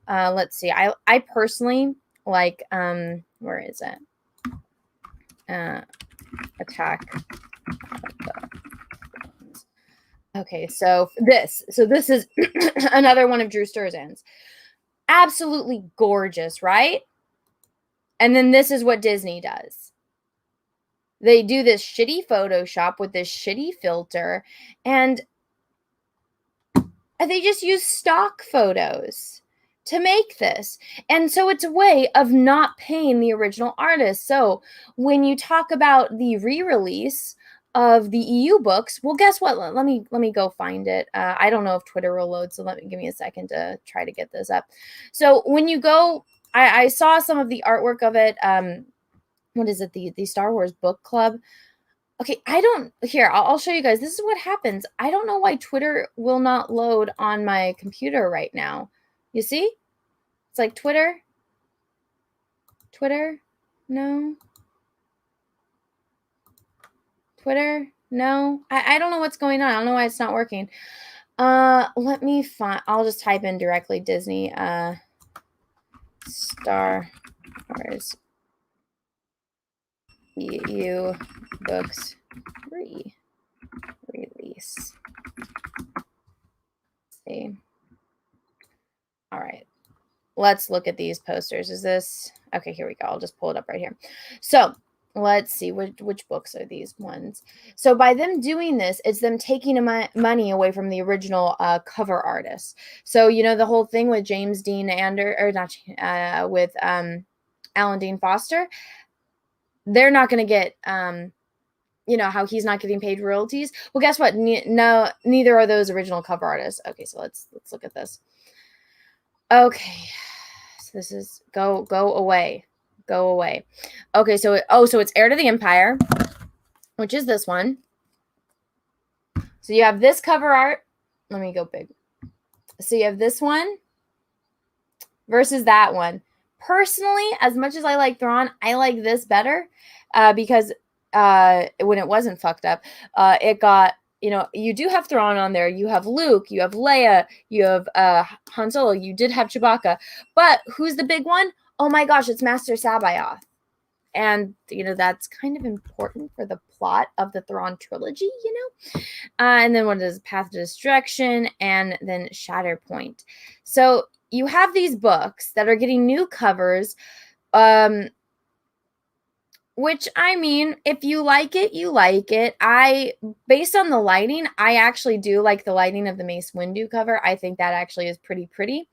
let's see, I personally like, where is it? Attack. Okay, so this is another one of Drew Sturzan's. Absolutely gorgeous, right? And then this is what Disney does. They do this shitty Photoshop with this shitty filter, and they just use stock photos to make this. And so it's a way of not paying the original artist. So when you talk about the re-release of the EU books, well, guess what? Let me go find it. I don't know if Twitter will load, so give me a second to try to get this up. So when you go, I saw some of the artwork of it. What is it? The Star Wars Book Club. Okay, I'll show you guys. This is what happens. I don't know why Twitter will not load on my computer right now. You see? It's like Twitter. No. Twitter? No. I don't know what's going on. I don't know why it's not working. Let me find. I'll just type in directly Disney. Star Wars EU books release. Let's see. All right. Let's look at these posters. Is this okay? Here we go. I'll just pull it up right here. So let's see which books are these ones. So by them doing this, it's them taking money away from the original cover artist. So you know the whole thing with James Dean with Alan Dean Foster. They're not going to get how he's not getting paid royalties. Well, guess what? No, neither are those original cover artists. Okay, so let's look at this. Okay, so this is go away. Go away. Okay, so it's Heir to the Empire, which is this one. So you have this cover art. Let me go big. So you have this one versus that one. Personally, as much as I like Thrawn, I like this better because when it wasn't fucked up, it got, you do have Thrawn on there. You have Luke, you have Leia, you have Han Solo, you did have Chewbacca. But who's the big one? Oh my gosh, it's Master Sabayoth. And, that's kind of important for the plot of the Thrawn trilogy, And then what is Path to Destruction and then Shatterpoint. So you have these books that are getting new covers, which, I mean, if you like it, you like it. Based on the lighting, I actually do like the lighting of the Mace Windu cover. I think that actually is pretty pretty.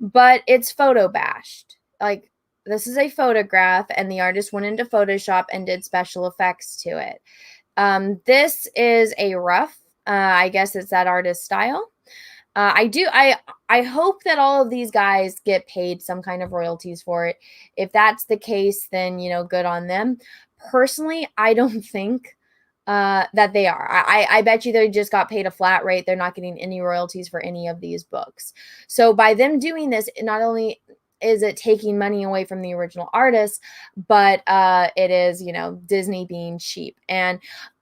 But it's photo bashed. Like, this is a photograph, and the artist went into Photoshop and did special effects to it. This is a rough. I guess it's that artist style. I hope that all of these guys get paid some kind of royalties for it. If that's the case, then, good on them. Personally, I don't think that they are. I bet you they just got paid a flat rate. They're not getting any royalties for any of these books. So by them doing this, not only is it taking money away from the original artist, but it is, Disney being cheap. And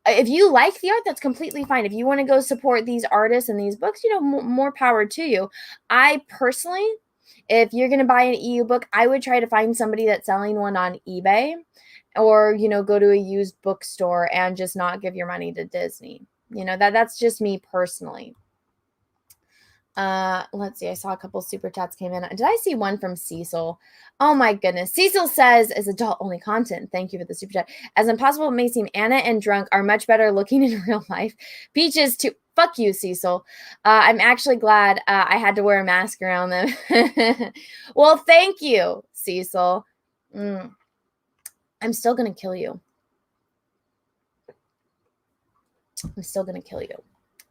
if you like the art, that's completely fine. If you want to go support these artists and these books, more power to you. I personally, if you're going to buy an EU book, I would try to find somebody that's selling one on eBay or, go to a used bookstore and just not give your money to Disney. That's just me personally. Let's see. I saw a couple super chats came in. Did I see one from Cecil? Oh my goodness. Cecil says, is adult only content. Thank you for the super chat. As impossible it may seem, Anna and Drunk are much better looking in real life. Peaches too. Fuck you, Cecil. I'm actually glad I had to wear a mask around them. Well, thank you, Cecil. I'm still going to kill you.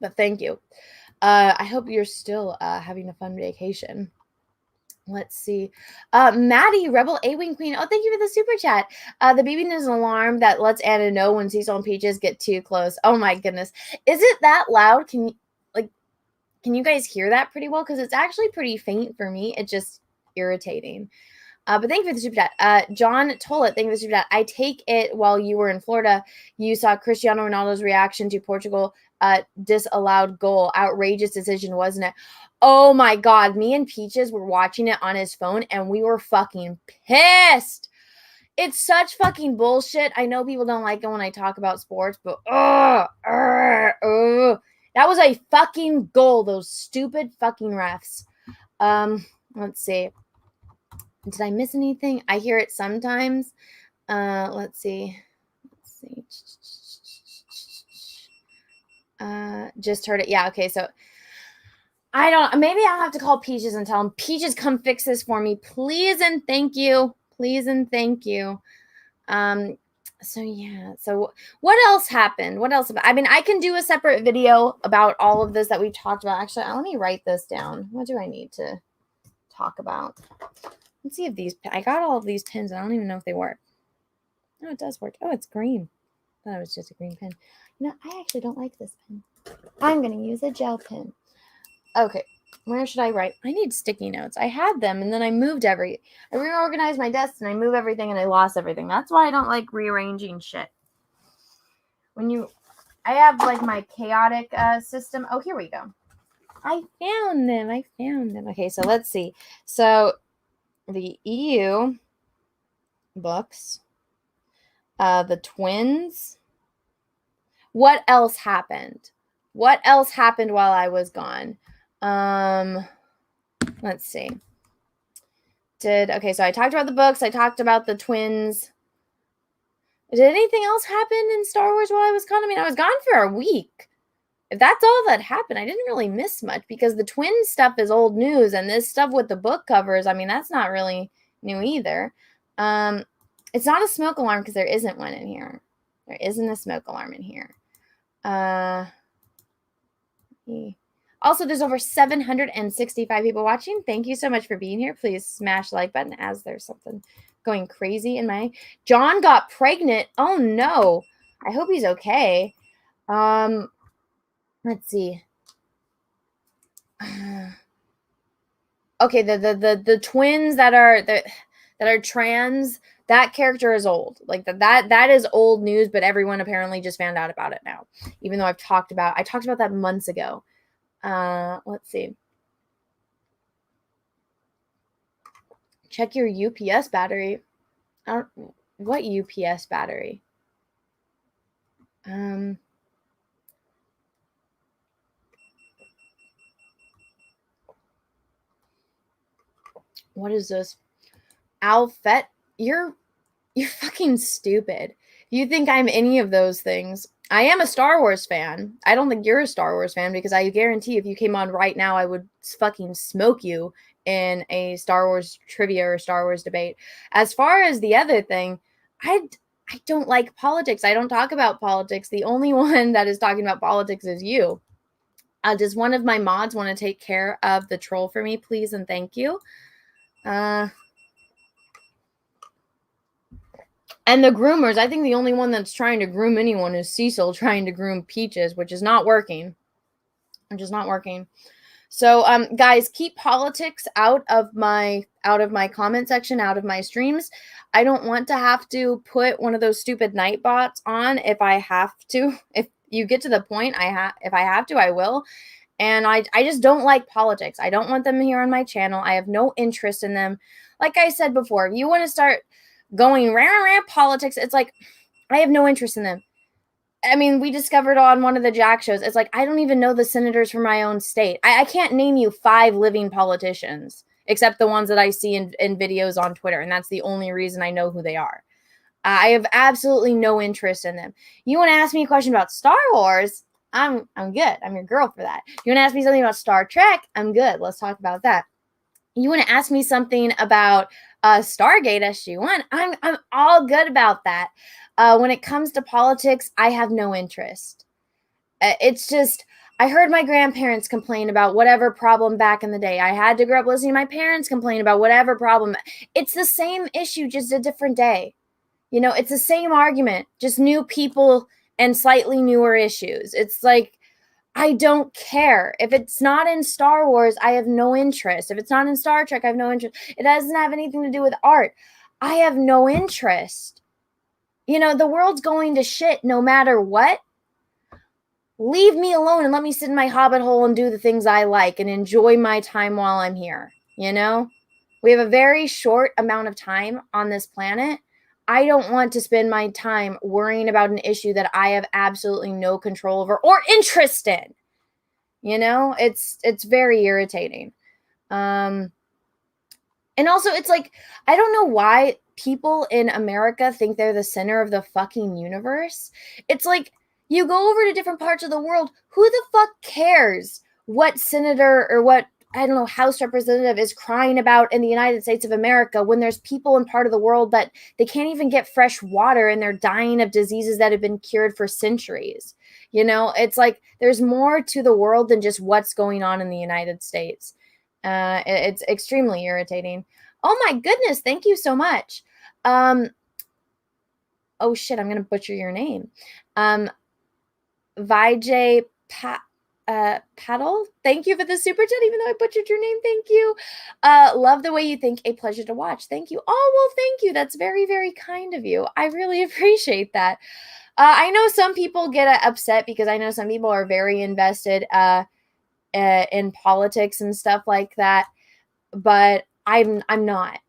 But thank you. I hope you're still having a fun vacation. Let's see. Maddie, Rebel A-Wing Queen. Oh, thank you for the super chat. The beeping is an alarm that lets Anna know when Cecil and Peaches get too close. Oh my goodness. Is it that loud? Can you guys hear that pretty well? Because it's actually pretty faint for me. It's just irritating. But thank you for the super chat. John Tollett, thank you for the super chat. I take it while you were in Florida, you saw Cristiano Ronaldo's reaction to Portugal disallowed goal. Outrageous decision, wasn't it? Oh my God. Me and Peaches were watching it on his phone and we were fucking pissed. It's such fucking bullshit. I know people don't like it when I talk about sports, but that was a fucking goal. Those stupid fucking refs. Let's see. Did I miss anything? I hear it sometimes. Let's see. Just heard it. Yeah, okay. So maybe I'll have to call Peaches and tell him, Peaches, come fix this for me. Please and thank you. Please and thank you. So yeah. So what else happened? I mean, I can do a separate video about all of this that we talked about. Actually, let me write this down. What do I need to talk about? Let's see if I got all of these pins. I don't even know if they work. No, it does work. Oh, it's green. I thought it was just a green pen. I actually don't like this pen. I'm going to use a gel pen. Okay, where should I write? I need sticky notes. I had them, and then I reorganized my desk, and I moved everything, and I lost everything. That's why I don't like rearranging shit. I have like my chaotic system. Oh, here we go. I found them. Okay, so let's see. So the EU books, the twins. What else happened? What else happened while I was gone? Let's see. Okay, so I talked about the books. I talked about the twins. Did anything else happen in Star Wars while I was gone? I mean, I was gone for a week. If that's all that happened, I didn't really miss much because the twin stuff is old news, and this stuff with the book covers, I mean, that's not really new either. It's not a smoke alarm because there isn't one in here. There isn't a smoke alarm in here. Also, there's over 765 people watching. Thank you so much for being here. Please smash the like button as there's something going crazy in my... John got pregnant. Oh, no. I hope he's okay. Let's see. Okay, the twins that are trans, that character is old. Like that is old news, but everyone apparently just found out about it now. Even though I talked about that months ago. Let's see. Check your UPS battery. What UPS battery? What is this? Alfet? You're fucking stupid. You think I'm any of those things. I am a Star Wars fan. I don't think you're a Star Wars fan because I guarantee if you came on right now, I would fucking smoke you in a Star Wars trivia or Star Wars debate. As far as the other thing, I don't like politics. I don't talk about politics. The only one that is talking about politics is you. Does one of my mods want to take care of the troll for me, please and thank you? And the groomers, I think the only one that's trying to groom anyone is Cecil trying to groom Peaches, which is not working. So, guys, keep politics out of my comment section, out of my streams. I don't want to have to put one of those stupid night bots on if I have to. If you get to the point, if I have to, I will. And I just don't like politics. I don't want them here on my channel. I have no interest in them. Like I said before, if you want to start going rah politics, it's like, I have no interest in them. I mean, we discovered on one of the Jack shows, it's like, I don't even know the senators from my own state. I can't name you 5 living politicians, except the ones that I see in videos on Twitter. And that's the only reason I know who they are. I have absolutely no interest in them. You want to ask me a question about Star Wars? I'm good. I'm your girl for that. You want to ask me something about Star Trek? I'm good. Let's talk about that. You want to ask me something about Stargate SG-1? I'm all good about that. When it comes to politics, I have no interest. It's just, I heard my grandparents complain about whatever problem back in the day. I had to grow up listening to my parents complain about whatever problem. It's the same issue, just a different day. You know, it's the same argument, just new people and slightly newer issues. It's like, I don't care. If it's not in Star Wars, I have no interest. If it's not in Star Trek, I have no interest. It doesn't have anything to do with art. I have no interest. You know, the world's going to shit no matter what. Leave me alone and let me sit in my hobbit hole and do the things I like and enjoy my time while I'm here. You know, we have a very short amount of time on this planet. I don't want to spend my time worrying about an issue that I have absolutely no control over or interest in. You know, it's very irritating. And also, it's like, I don't know why people in America think they're the center of the fucking universe. It's like, you go over to different parts of the world, who the fuck cares what senator or what, I don't know, House representative is crying about in the United States of America when there's people in part of the world that they can't even get fresh water and they're dying of diseases that have been cured for centuries. You know, it's like there's more to the world than just what's going on in the United States. It's extremely irritating. Oh my goodness, thank you so much. Oh shit, I'm going to butcher your name. Vijay Paddle, thank you for the super chat, even though I butchered your name. Thank you. Love the way you think. A pleasure to watch. Thank you. Oh, well, thank you. That's very, very kind of you. I really appreciate that. I know some people get upset because I know some people are very invested in politics and stuff like that, but I'm not.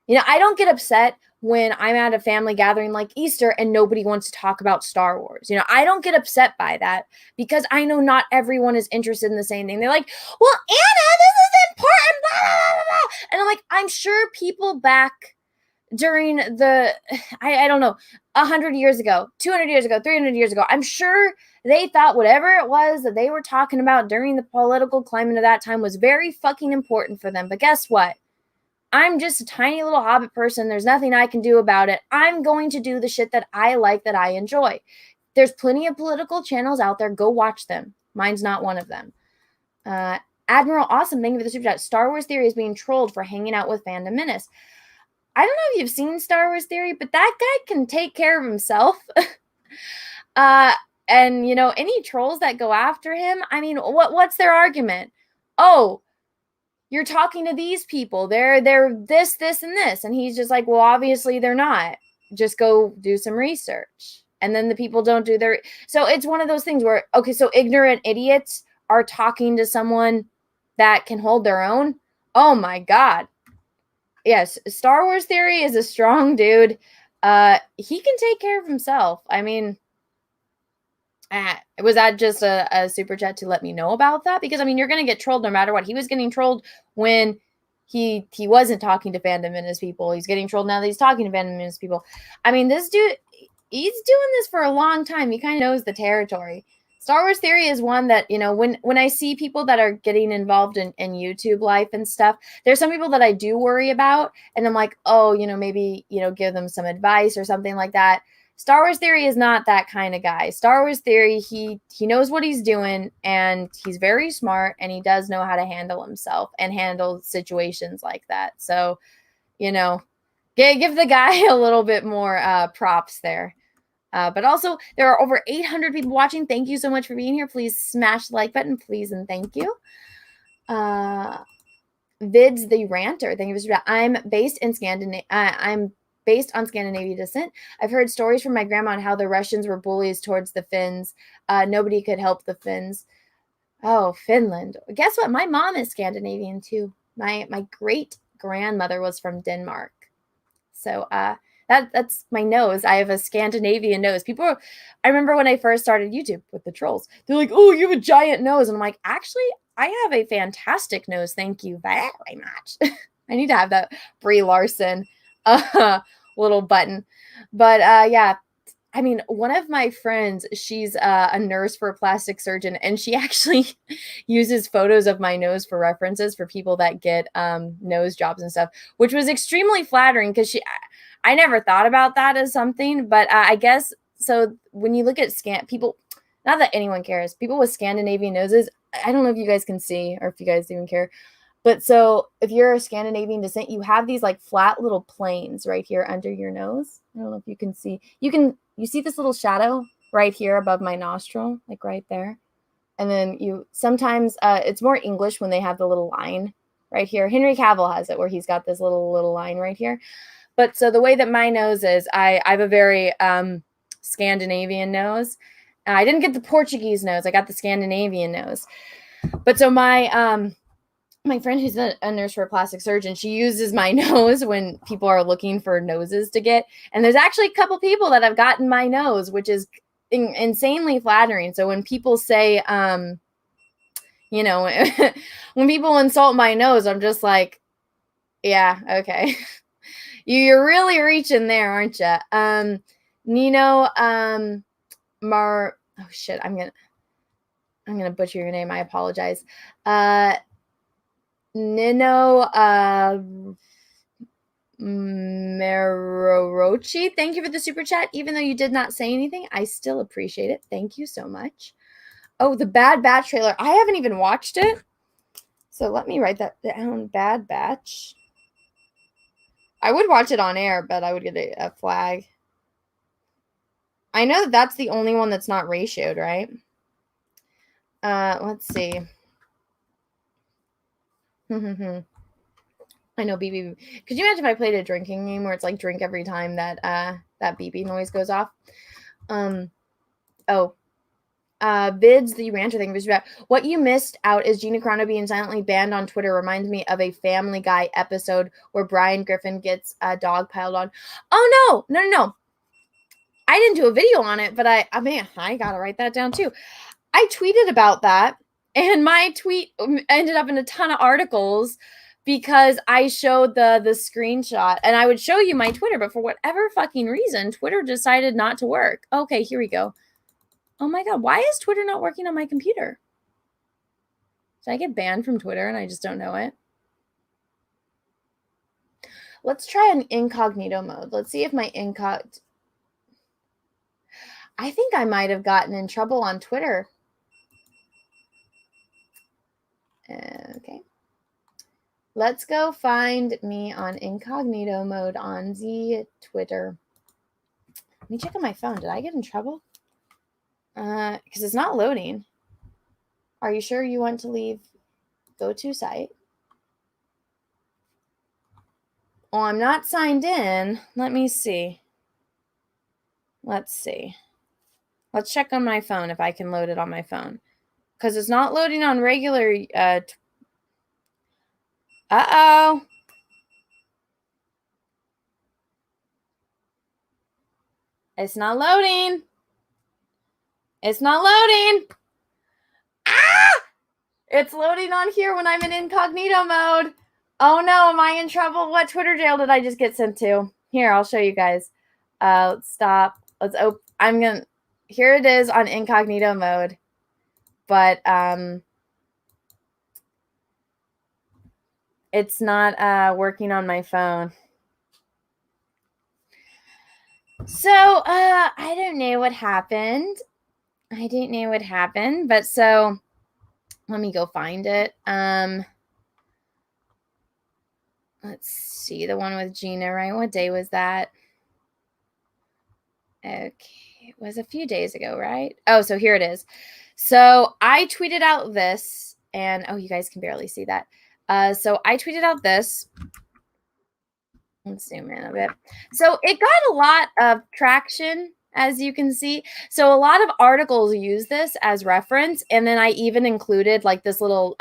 You know, I don't get upset when I'm at a family gathering like Easter and nobody wants to talk about Star Wars. You know, I don't get upset by that because I know not everyone is interested in the same thing. They're like, well, Anna, this is important, blah, blah, blah, blah. And I'm like, I'm sure people back during the, I don't know, 100 years ago, 200 years ago, 300 years ago, I'm sure they thought whatever it was that they were talking about during the political climate of that time was very fucking important for them. But guess what? I'm just a tiny little hobbit person. There's nothing I can do about it. I'm going to do the shit that I like, that I enjoy. There's plenty of political channels out there. Go watch them. Mine's not one of them. Admiral Awesome, thank you for the super chat. Star Wars Theory is being trolled for hanging out with Fandom Menace. I don't know if you've seen Star Wars Theory, but that guy can take care of himself. And, you know, any trolls that go after him, I mean, what's their argument? Oh, you're talking to these people. They're this, and this. And he's just like, well, obviously they're not. Just go do some research. And then the people don't do their... So it's one of those things where, okay, so ignorant idiots are talking to someone that can hold their own. Oh my God. Yes, Star Wars Theory is a strong dude. He can take care of himself. I mean... was that just a super chat to let me know about that? Because, I mean, you're going to get trolled no matter what. He was getting trolled when he wasn't talking to Fandom Menace people. He's getting trolled now that he's talking to Fandom Menace people. I mean, this dude, he's doing this for a long time. He kind of knows the territory. Star Wars Theory is one that, you know, when I see people that are getting involved in YouTube life and stuff, there's some people that I do worry about. And I'm like, oh, you know, maybe, you know, give them some advice or something like that. Star Wars Theory is not that kind of guy. Star Wars Theory, he knows what he's doing, and he's very smart, and he does know how to handle himself and handle situations like that. So, you know, give the guy a little bit more props there. But also, there are over 800 people watching. Thank you so much for being here. Please smash the like button, please, and thank you. Vids the Ranter, thank you for that. I'm based in Scandinavia. I'm based on Scandinavian descent. I've heard stories from my grandma on how the Russians were bullies towards the Finns. Nobody could help the Finns. Oh, Finland. Guess what? My mom is Scandinavian too. My great grandmother was from Denmark. So that's my nose. I have a Scandinavian nose. I remember when I first started YouTube with the trolls, they're like, oh, you have a giant nose. And I'm like, actually, I have a fantastic nose. Thank you very much. I need to have that Brie Larson little button. But yeah, I mean, one of my friends, she's a nurse for a plastic surgeon, and she actually uses photos of my nose for references for people that get nose jobs and stuff, which was extremely flattering because I never thought about that as something, but I guess so. When you look at people, not that anyone cares, people with Scandinavian noses, I don't know if you guys can see or if you guys even care. But so if you're a Scandinavian descent, you have these like flat little planes right here under your nose. I don't know if you can see. You see this little shadow right here above my nostril, like right there. And then sometimes it's more English when they have the little line right here. Henry Cavill has it where he's got this little line right here. But so the way that my nose is, I have a very Scandinavian nose. I didn't get the Portuguese nose. I got the Scandinavian nose. But so my friend who's a nurse for a plastic surgeon, she uses my nose when people are looking for noses to get. And there's actually a couple people that have gotten my nose, which is insanely flattering. So when people say, you know, when people insult my nose, I'm just like, yeah, okay. You're really reaching there, aren't you? Nino, oh shit, I'm gonna butcher your name. I apologize. Nino Merorochi, thank you for the super chat. Even though you did not say anything, I still appreciate it. Thank you so much. Oh, the Bad Batch trailer. I haven't even watched it. So let me write that down. Bad Batch. I would watch it on air, but I would get a flag. I know that's the only one that's not ratioed, right? Let's see. I know BB. Could you imagine if I played a drinking game where it's like drink every time that that beeping noise goes off? Vids, the rancher thing was bad. What you missed out is Gina Carano being silently banned on Twitter reminds me of a Family Guy episode where Brian Griffin gets a dog piled on. Oh no. I didn't do a video on it, but I gotta write that down too. I tweeted about that, and my tweet ended up in a ton of articles because I showed the screenshot, and I would show you my Twitter, but for whatever fucking reason, Twitter decided not to work. Okay, here we go. Oh my God, why is Twitter not working on my computer? Did I get banned from Twitter and I just don't know it? Let's try an incognito mode. Let's see if my I think I might have gotten in trouble on Twitter. Okay. Let's go find me on incognito mode on the Twitter. Let me check on my phone. Did I get in trouble? Because it's not loading. Are you sure you want to leave go to site? Oh, I'm not signed in. Let me see. Let's see. Let's check on my phone if I can load it on my phone. Because it's not loading on regular... Uh-oh. It's not loading. It's not loading. Ah! It's loading on here when I'm in incognito mode. Oh no, am I in trouble? What Twitter jail did I just get sent to? Here, I'll show you guys. Let's stop. Let's open. Here it is on incognito mode. But it's not working on my phone. So I don't know what happened. I didn't know what happened, but so let me go find it. Let's see, the one with Gina, right? What day was that? Okay, it was a few days ago, right? Oh, so here it is. So I tweeted out this, and oh, you guys can barely see that. So I tweeted out this. Let's zoom in a bit. So it got a lot of traction, as you can see. So a lot of articles use this as reference. And then I even included like this little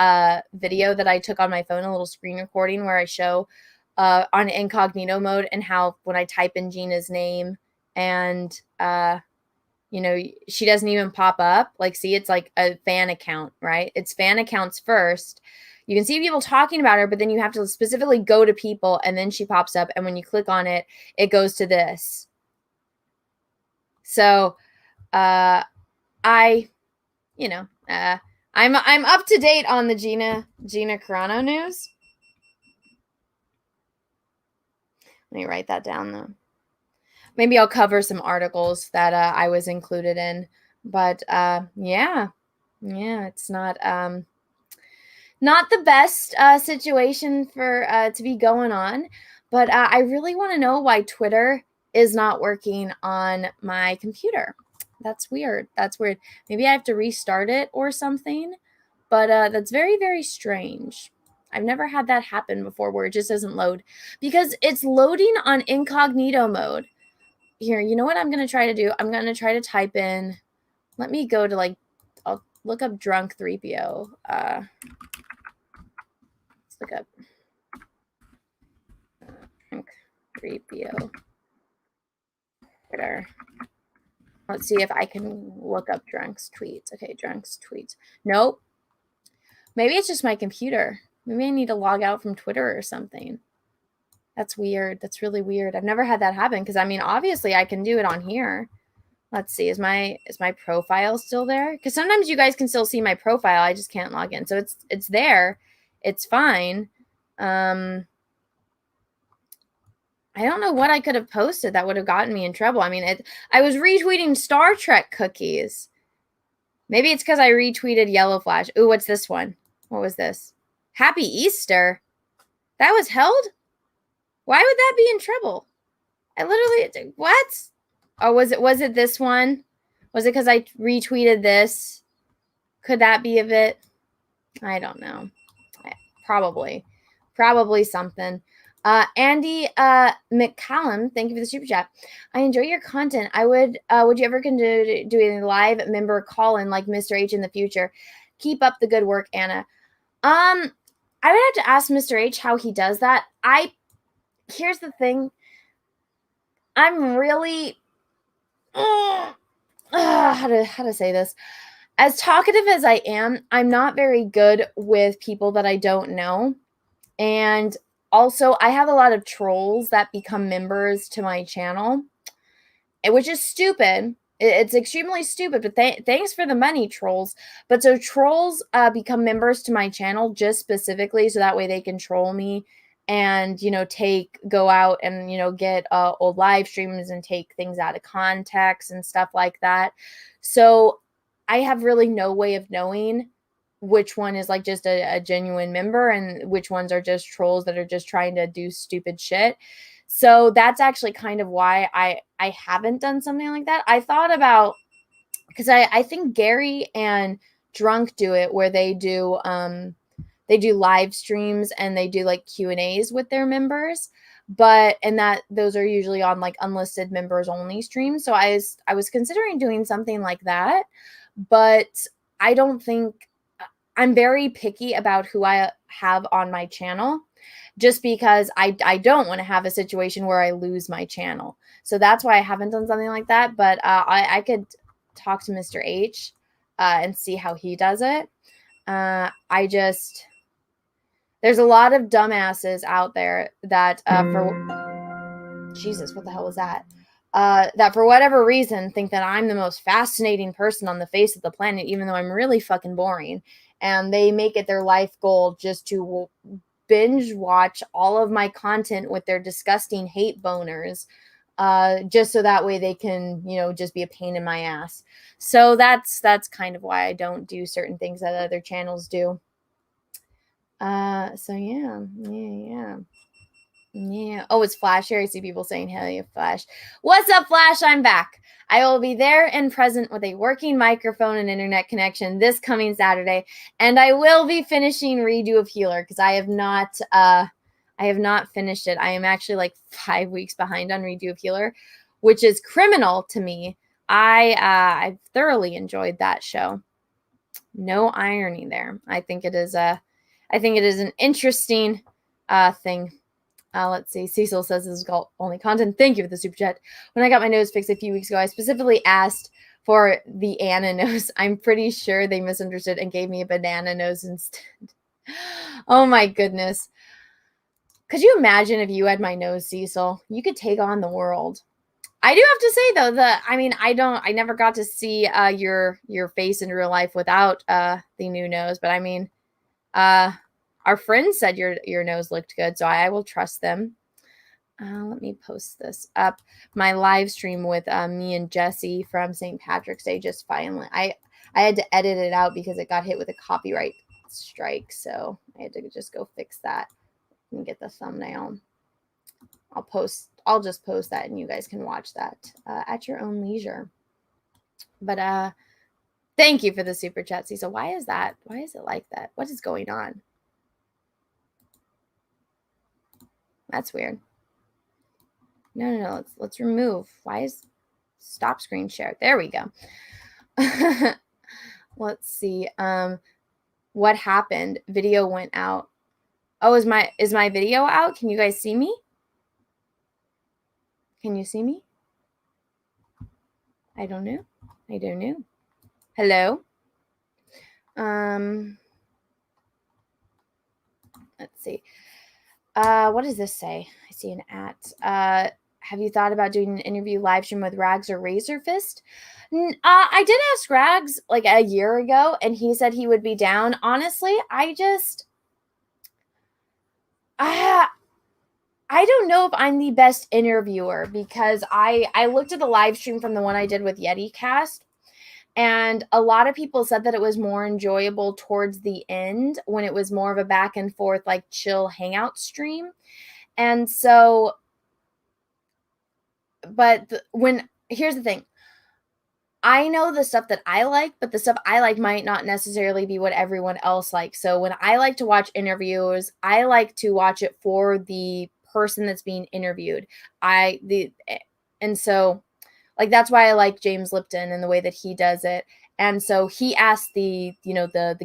video that I took on my phone, a little screen recording where I show on incognito mode and how when I type in Gina's name and, you know, she doesn't even pop up. Like, see, it's like a fan account, right? It's fan accounts first. You can see people talking about her, but then you have to specifically go to people and then she pops up. And when you click on it, it goes to this. So I'm up to date on the Gina Carano news. Let me write that down though. Maybe I'll cover some articles that I was included in. But yeah, it's not the best situation for to be going on. But I really want to know why Twitter is not working on my computer. That's weird. Maybe I have to restart it or something. But that's very, very strange. I've never had that happen before where it just doesn't load. Because it's loading on incognito mode. Here, you know what I'm going to try to do? I'm going to try to type in... Let me go to, like... I'll look up drunk 3PO. Let's look up... drunk 3PO. Twitter. Let's see if I can look up Drunk's tweets. Okay, Drunk's tweets. Nope. Maybe it's just my computer. Maybe I need to log out from Twitter or something. That's weird. That's really weird. I've never had that happen because, I mean, obviously I can do it on here. Let's see. Is my profile still there? Because sometimes you guys can still see my profile. I just can't log in. So it's there. It's fine. I don't know what I could have posted that would have gotten me in trouble. I mean, I was retweeting Star Trek cookies. Maybe it's because I retweeted Yellow Flash. Ooh, what's this one? What was this? Happy Easter. That was held? Why would that be in trouble? I literally, what? Oh, was it this one? Was it because I retweeted this? Could that be of it? I don't know. Probably something. Andy McCallum, thank you for the super chat. I enjoy your content. Would you ever consider doing a live member call-in like Mr. H in the future? Keep up the good work, Anna. I would have to ask Mr. H how he does that. Here's the thing. I'm really how to say this. As talkative as I am, I'm not very good with people that I don't know. And also, I have a lot of trolls that become members to my channel, which is stupid. It's extremely stupid, but thanks for the money, trolls. But so trolls become members to my channel just specifically so that way they can troll me and, go out and, get old live streams and take things out of context and stuff like that. So I have really no way of knowing which one is like just a genuine member and which ones are just trolls that are just trying to do stupid shit. So that's actually kind of why I haven't done something like that. I thought about, because I think Gary and Drunk do it where they do live streams and they do like Q&As with their members, those are usually on like unlisted members only streams. So I was considering doing something like that, but I don't think, I'm very picky about who I have on my channel just because I don't want to have a situation where I lose my channel. So that's why I haven't done something like that. But I could talk to Mr. H and see how he does it. There's a lot of dumbasses out there that Jesus, what the hell was that? That for whatever reason think that I'm the most fascinating person on the face of the planet, even though I'm really fucking boring. And they make it their life goal just to binge watch all of my content with their disgusting hate boners, just so that way they can, just be a pain in my ass. So that's kind of why I don't do certain things that other channels do. So yeah. Oh, it's Flash here. I see people saying, hell yeah, Flash. What's up, Flash? I'm back. I will be there and present with a working microphone and internet connection this coming Saturday. And I will be finishing Redo of Healer because I have not finished it. I am actually like 5 weeks behind on Redo of Healer, which is criminal to me. I thoroughly enjoyed that show. No irony there. I think it is an interesting thing. Let's see. Cecil says this is only content. Thank you for the super chat. When I got my nose fixed a few weeks ago, I specifically asked for the Anna nose. I'm pretty sure they misunderstood and gave me a banana nose instead. Oh my goodness. Could you imagine if you had my nose, Cecil? You could take on the world. I do have to say though, I never got to see your face in real life without the new nose, but our friends said your nose looked good, so I will trust them. Let me post this up. My live stream with me and Jesse from St. Patrick's Day just finally. I had to edit it out because it got hit with a copyright strike, so I had to just go fix that and get the thumbnail. I'll just post that and you guys can watch that at your own leisure. But thank you for the super chat, Cecil. Why is that? Why is it like that? What is going on? That's weird. No. Let's remove. Stop screen share? There we go. Let's see. What happened? Video went out. Oh, is my video out? Can you guys see me? Can you see me? I don't know. Hello? Let's see. What does this say? I see an at. Have you thought about doing an interview live stream with Rags or Razorfist? I did ask Rags like a year ago, and he said he would be down. Honestly, I don't know if I'm the best interviewer because I looked at the live stream from the one I did with YetiCast, and a lot of people said that it was more enjoyable towards the end when it was more of a back and forth, like chill hangout stream. And so, but here's the thing. I know the stuff that I like, but the stuff I like might not necessarily be what everyone else likes. So when I like to watch interviews, I like to watch it for the person that's being interviewed. And so like that's why I like James Lipton and the way that he does it. And so he asks the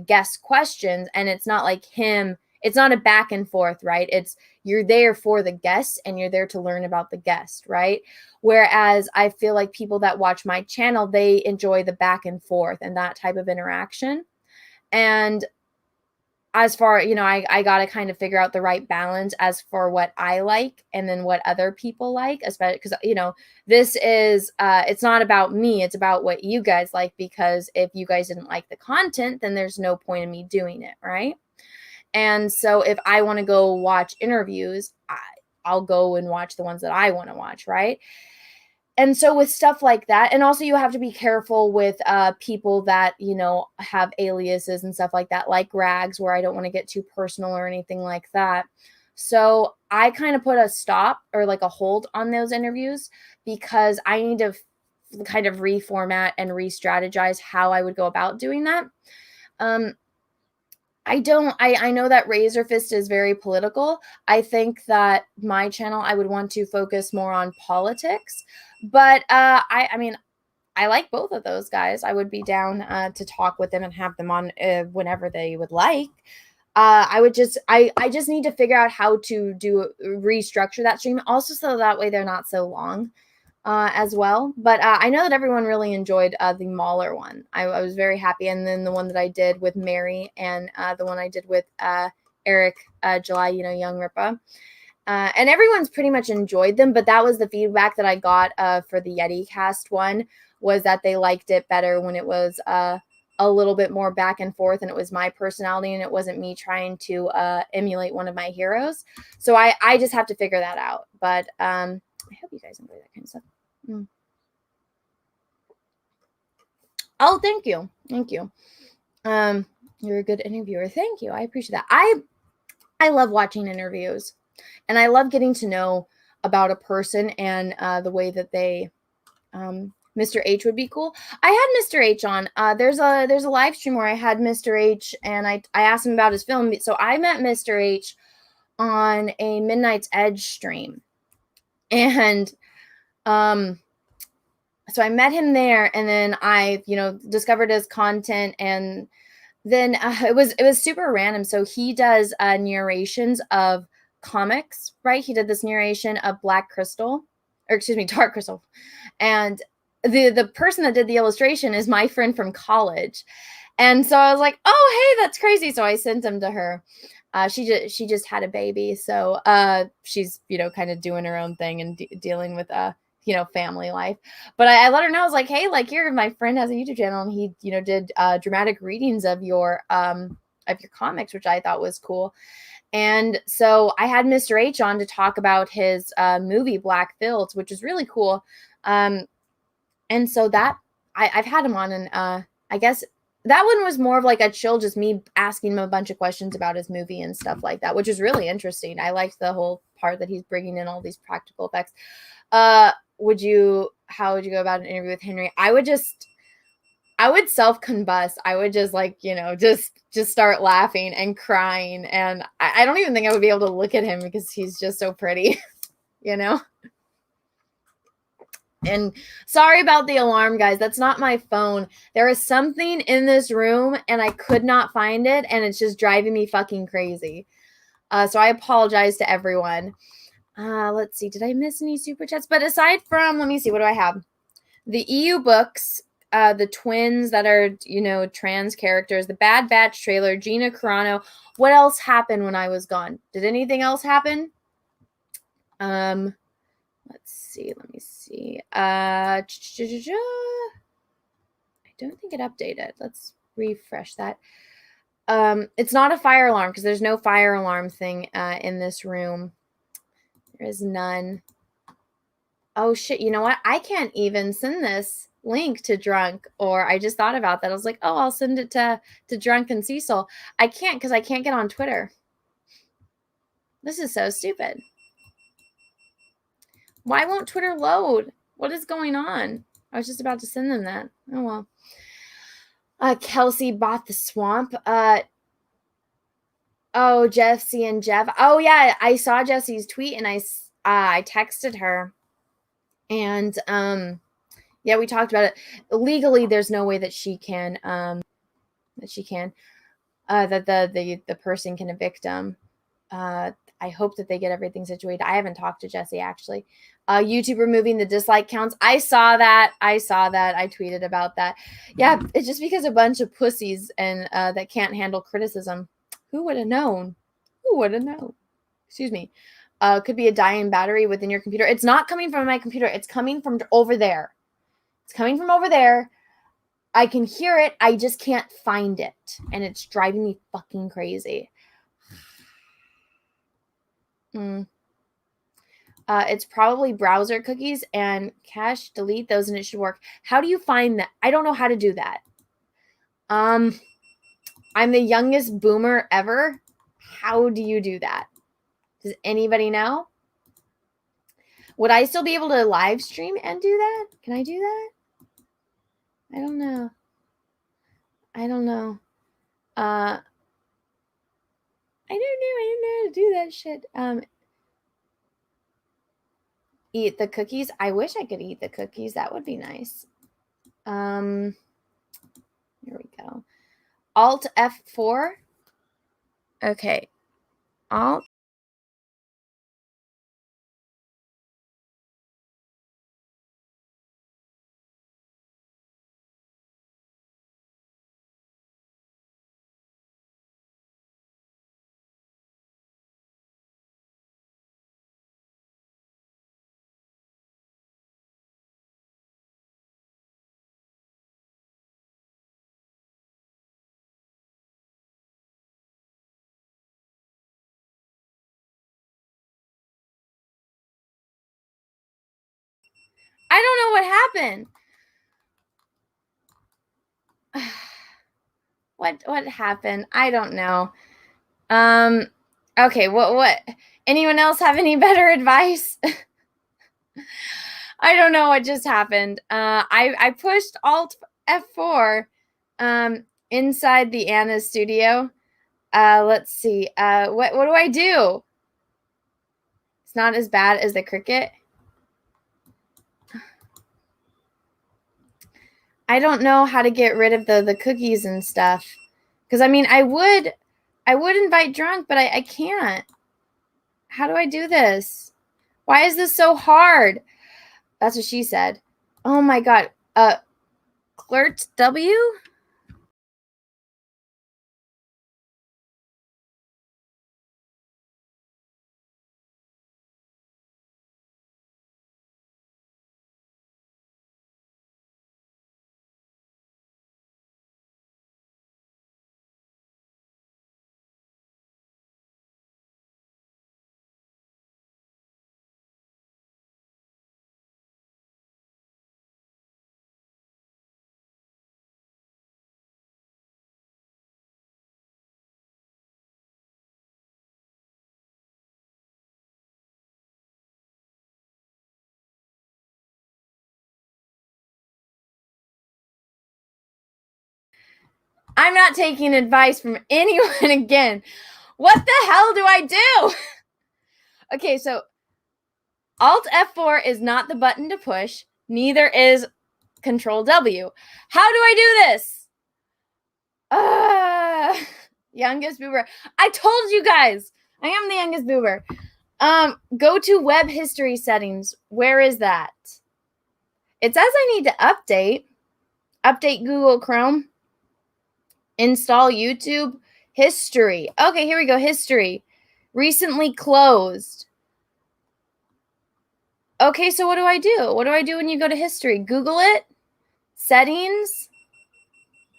guest questions, and it's not like him, it's not a back and forth, right? It's you're there for the guests and you're there to learn about the guest, right? Whereas I feel like people that watch my channel, they enjoy the back and forth and that type of interaction. And as far, I got to kind of figure out the right balance as for what I like and then what other people like, especially because, this is, it's not about me. It's about what you guys like, because if you guys didn't like the content, then there's no point in me doing it. Right. And so if I want to go watch interviews, I'll go and watch the ones that I want to watch. Right. And so with stuff like that, and also you have to be careful with people that, have aliases and stuff like that, like Rags, where I don't want to get too personal or anything like that. So I kind of put a stop or like a hold on those interviews because I need to kind of reformat and re-strategize how I would go about doing that. I know that Razor Fist is very political. I think that my channel, I would want to focus more on politics, but I mean, I like both of those guys. I would be down to talk with them and have them on whenever they would like. I just need to figure out how to restructure that stream also, so that way they're not so long. As well. But I know that everyone really enjoyed the Mahler one. I was very happy. And then the one that I did with Mary and the one I did with Eric July, Young Ripa. And everyone's pretty much enjoyed them. But that was the feedback that I got for the Yeti Cast one, was that they liked it better when it was a little bit more back and forth and it was my personality and it wasn't me trying to emulate one of my heroes. So I just have to figure that out. But I hope you guys enjoy that kind of stuff. Oh, thank you. You're a good interviewer. Thank you. I appreciate that. I love watching interviews, and I love getting to know about a person and the way that they Mr. H would be cool. I had Mr. H on. There's a live stream where I had Mr. H and I asked him about his film. So I met Mr. H on a Midnight's Edge stream. And so I met him there, and then I, discovered his content, and then it was super random. So he does narrations of comics, right? He did this narration of Dark Crystal, and the person that did the illustration is my friend from college, and so I was like, oh, hey, that's crazy. So I sent him to her. She just had a baby, so she's kind of doing her own thing and dealing with family life. But I let her know, I was like, hey, like, my friend has a YouTube channel, and he did dramatic readings of your comics, which I thought was cool. And so I had Mr. H on to talk about his movie Black Fields, which is really cool. And so that I've had him on, and I guess that one was more of like a chill, just me asking him a bunch of questions about his movie and stuff like that, which is really interesting. I liked the whole part that he's bringing in all these practical effects. How would you go about an interview with Henry? I would self-combust. I would just just start laughing and crying. And I don't even think I would be able to look at him because he's just so pretty, And sorry about the alarm, guys. That's not my phone. There is something in this room and I could not find it, and it's just driving me fucking crazy. So I apologize to everyone. Let's see. Did I miss any super chats? But aside from, let me see, what do I have? The EU books, the twins that are, trans characters, the Bad Batch trailer, Gina Carano. What else happened when I was gone? Did anything else happen? Let's see. Let me see. I don't think it updated. Let's refresh that. It's not a fire alarm because there's no fire alarm thing in this room. There is none. Oh shit, you know what? I can't even send this link to Drunk, or I just thought about that. I was like, oh, I'll send it to Drunk and Cecil. I can't because I can't get on Twitter. This is so stupid. Why won't Twitter load? What is going on? I was just about to send them that. Oh well. Kelsey bought the swamp. Oh, Jesse and Jeff. Oh yeah, I saw Jesse's tweet and I texted her, and yeah, we talked about it. Legally, there's no way that she can that the person can evict them. I hope that they get everything situated. I haven't talked to Jesse actually. YouTube removing the dislike counts. I saw that. I tweeted about that. Yeah, it's just because a bunch of pussies and that can't handle criticism. Who would have known? Who would have known? Excuse me. Could be a dying battery within your computer. It's not coming from my computer. It's coming from over there. It's coming from over there. I can hear it. I just can't find it. And it's driving me fucking crazy. It's probably browser cookies and cache, delete those, and it should work. How do you find that? I don't know how to do that. I'm the youngest boomer ever. How do you do that? Does anybody know? Would I still be able to live stream and do that? Can I do that? I don't know. I don't know. I don't know how to do that shit. Eat the cookies. I wish I could eat the cookies. That would be nice. Here we go. Alt F4. Okay. Alt. I don't know what happened. What happened? I don't know. Okay, what anyone else have any better advice? I don't know what just happened. I pushed Alt F4 inside the Anna studio. Let's see. What do I do? It's not as bad as the Cricket. I don't know how to get rid of the cookies and stuff. Because I mean, I would invite drunk, but I can't. How do I do this? Why is this so hard? That's what she said. Oh my god. Clert W? I'm not taking advice from anyone again. What the hell do I do? Okay, so Alt F4 is not the button to push. Neither is Control W. How do I do this? Youngest boober. I told you guys. I am the youngest boober. Go to web history settings. Where is that? It says I need to update. Update Google Chrome. Install YouTube. History. Okay, here we go. History. Recently closed. Okay, so what do I do? What do I do when you go to history? Google it. Settings.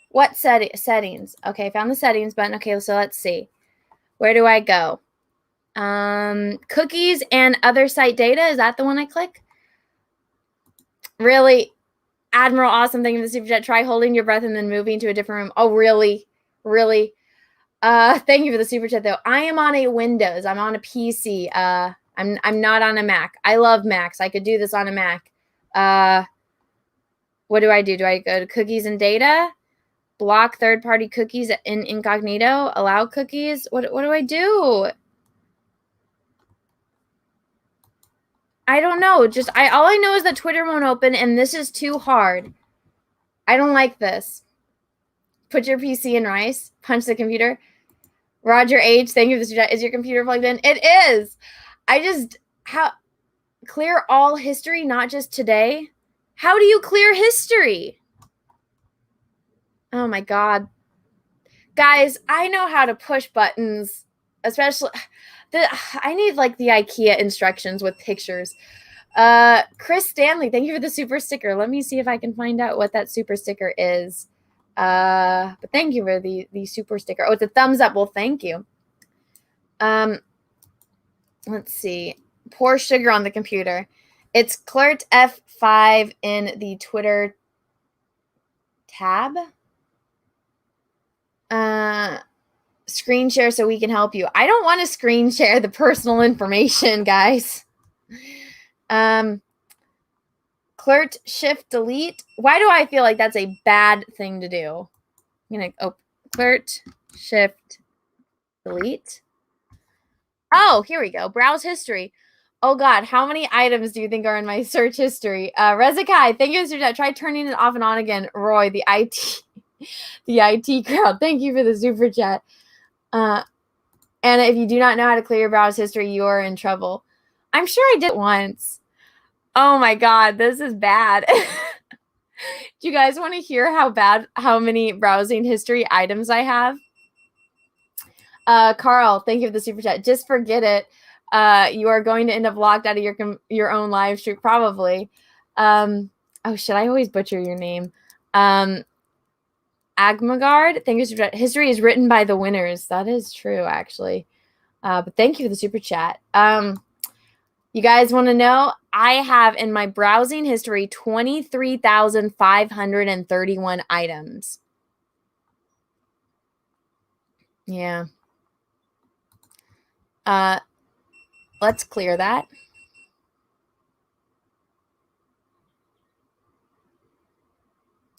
What settings? Okay, I found the settings button. Okay, so let's see. Where do I go? Cookies and other site data. Is that the one I click? Really? Admiral Awesome, thank you for the super chat. Try holding your breath and then moving to a different room. Oh, really? Really? Thank you for the super chat, though. I am on a Windows. I'm on a PC. I'm not on a Mac. I love Macs. I could do this on a Mac. What do? Do I go to cookies and data? Block third-party cookies in incognito? Allow cookies? What do I do? I don't know. All I know is that Twitter won't open, and this is too hard. I don't like this. Put your PC in rice. Punch the computer. Roger H, thank you for the chat. Is your computer plugged in? It is. Clear all history, not just today. How do you clear history? Oh my God. Guys, I know how to push buttons, especially I need like the IKEA instructions with pictures. Chris Stanley, thank you for the super sticker. Let me see if I can find out what that super sticker is. But thank you for the super sticker. Oh, it's a thumbs up. Well, thank you. Let's see. Pour sugar on the computer. It's Clert F5 in the Twitter tab. Screen share so we can help you. I don't want to screen share the personal information, guys. Clert Shift Delete. Why do I feel like that's a bad thing to do? I'm gonna Clert Shift Delete. Oh, here we go. Browse history. Oh God, how many items do you think are in my search history? Rezakai, thank you for that. Try turning it off and on again. Roy, the IT crowd. Thank you for the super chat. And if you do not know how to clear your browse history, you are in trouble. I'm sure I did it once. Oh my God, this is bad. Do you guys want to hear how many browsing history items I have? Carl, thank you for the super chat. Just forget it. You are going to end up locked out of your own live stream, probably. Oh shit, I always butcher your name. Agmagard, thank you for the super chat. History is written by the winners. That is true, actually. But thank you for the super chat. You guys want to know? I have in my browsing history 23,531 items. Yeah. Let's clear that.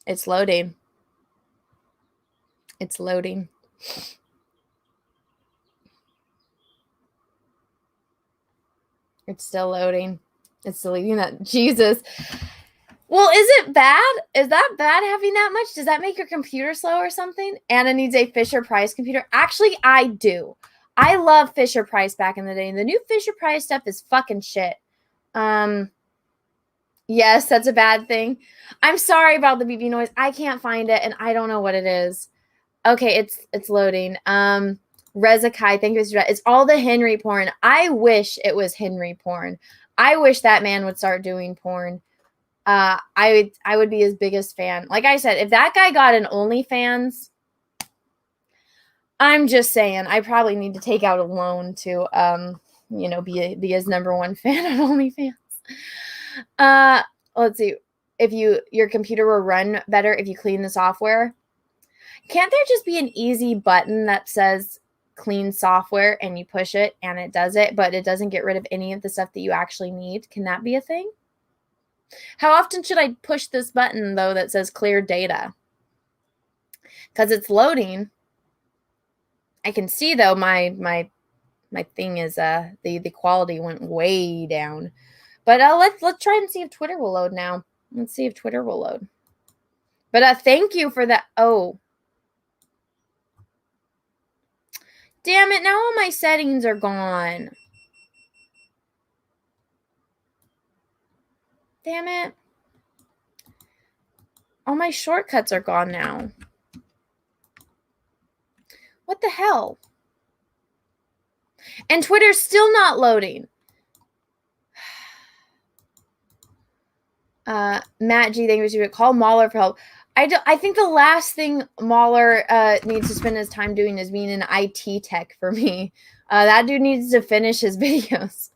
It's loading. It's loading. It's still loading. It's deleting that. Jesus. Well, is it bad? Is that bad having that much? Does that make your computer slow or something? Anna needs a Fisher-Price computer. Actually, I do. I love Fisher-Price back in the day. And the new Fisher-Price stuff is fucking shit. Yes, that's a bad thing. I'm sorry about the BB noise. I can't find it, and I don't know what it is. Okay, it's loading. Rezakai, thank you. It's all the Henry porn. I wish it was Henry porn. I wish that man would start doing porn. I would be his biggest fan. Like I said, if that guy got an OnlyFans, I'm just saying, I probably need to take out a loan to, be his number one fan on OnlyFans. Let's see. If your computer will run better if you clean the software. Can't there just be an easy button that says clean software and you push it and it does it, but it doesn't get rid of any of the stuff that you actually need? Can that be a thing? How often should I push this button though that says clear data? Because it's loading. I can see though my thing is the quality went way down. But let's try and see if Twitter will load now. Let's see if Twitter will load. But thank you for that. Oh. Damn it, now all my settings are gone. Damn it. All my shortcuts are gone now. What the hell? And Twitter's still not loading. Matt G, thank you. Call Mahler for help. I think the last thing Mahler needs to spend his time doing is being an IT tech for me. That dude needs to finish his videos.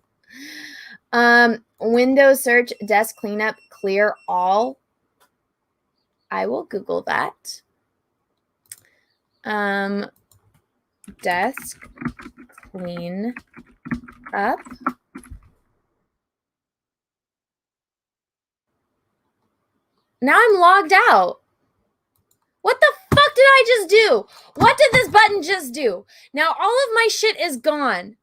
Windows search, desk cleanup, clear all. I will Google that. Desk clean up. Now I'm logged out. What the fuck did I just do? What did this button just do? Now all of my shit is gone.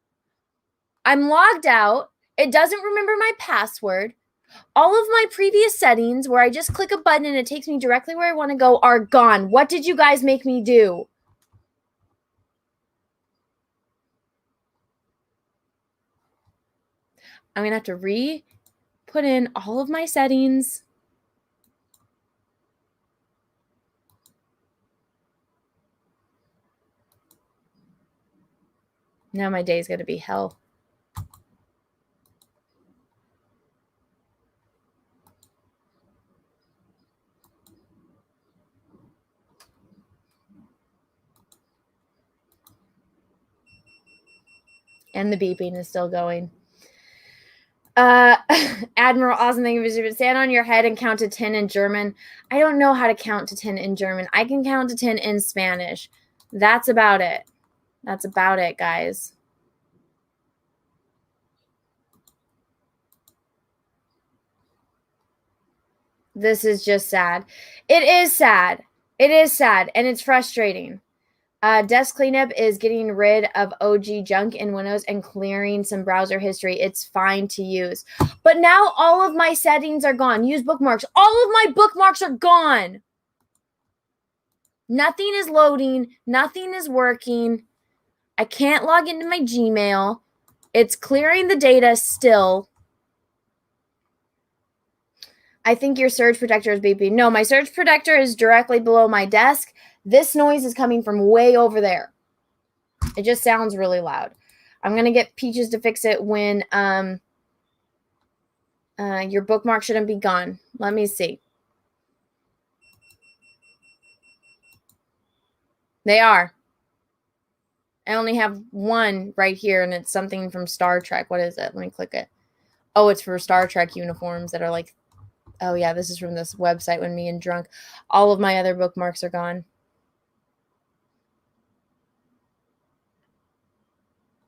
I'm logged out. It doesn't remember my password. All of my previous settings where I just click a button and it takes me directly where I want to go are gone. What did you guys make me do? I'm going to have to re-put in all of my settings. Now my day is going to be hell. And the beeping is still going. Admiral Awesome, thank you for visiting. Stand on your head and count to 10 in German. I don't know how to count to 10 in German. I can count to 10 in Spanish. That's about it. That's about it, guys. This is just sad. It is sad. It is sad, and it's frustrating. Desk Cleanup is getting rid of OG junk in Windows and clearing some browser history. It's fine to use. But now all of my settings are gone. Use bookmarks. All of my bookmarks are gone. Nothing is loading. Nothing is working. I can't log into my Gmail. It's clearing the data still. I think your surge protector is beeping. No, my surge protector is directly below my desk. This noise is coming from way over there. It just sounds really loud. I'm going to get Peaches to fix it when your bookmark shouldn't be gone. Let me see. They are. I only have one right here, and it's something from Star Trek. What is it? Let me click it. Oh, it's for Star Trek uniforms that are like, oh yeah, this is from this website when me and drunk. All of my other bookmarks are gone.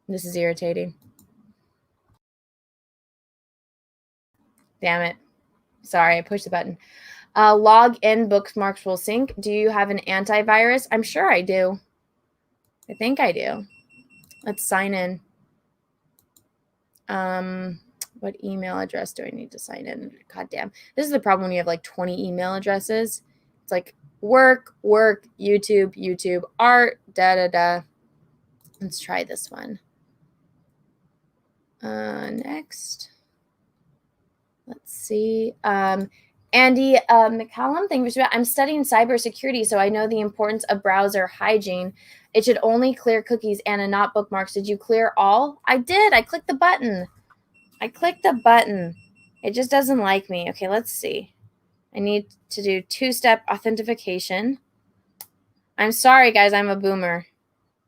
This is irritating. Damn it. Sorry, I pushed the button. Log in, bookmarks will sync. Do you have an antivirus? I'm sure I do. I think I do. Let's sign in. What email address do I need to sign in? God damn. This is the problem when you have like 20 email addresses. It's like work, YouTube, art, da-da-da. Let's try this one. Next. Let's see. Andy McCallum, thank you for I'm studying cybersecurity, so I know the importance of browser hygiene. It should only clear cookies and not bookmarks. Did you clear all? I did. I clicked the button. It just doesn't like me. Okay, let's see. I need to do two-step authentication. I'm sorry, guys. I'm a boomer.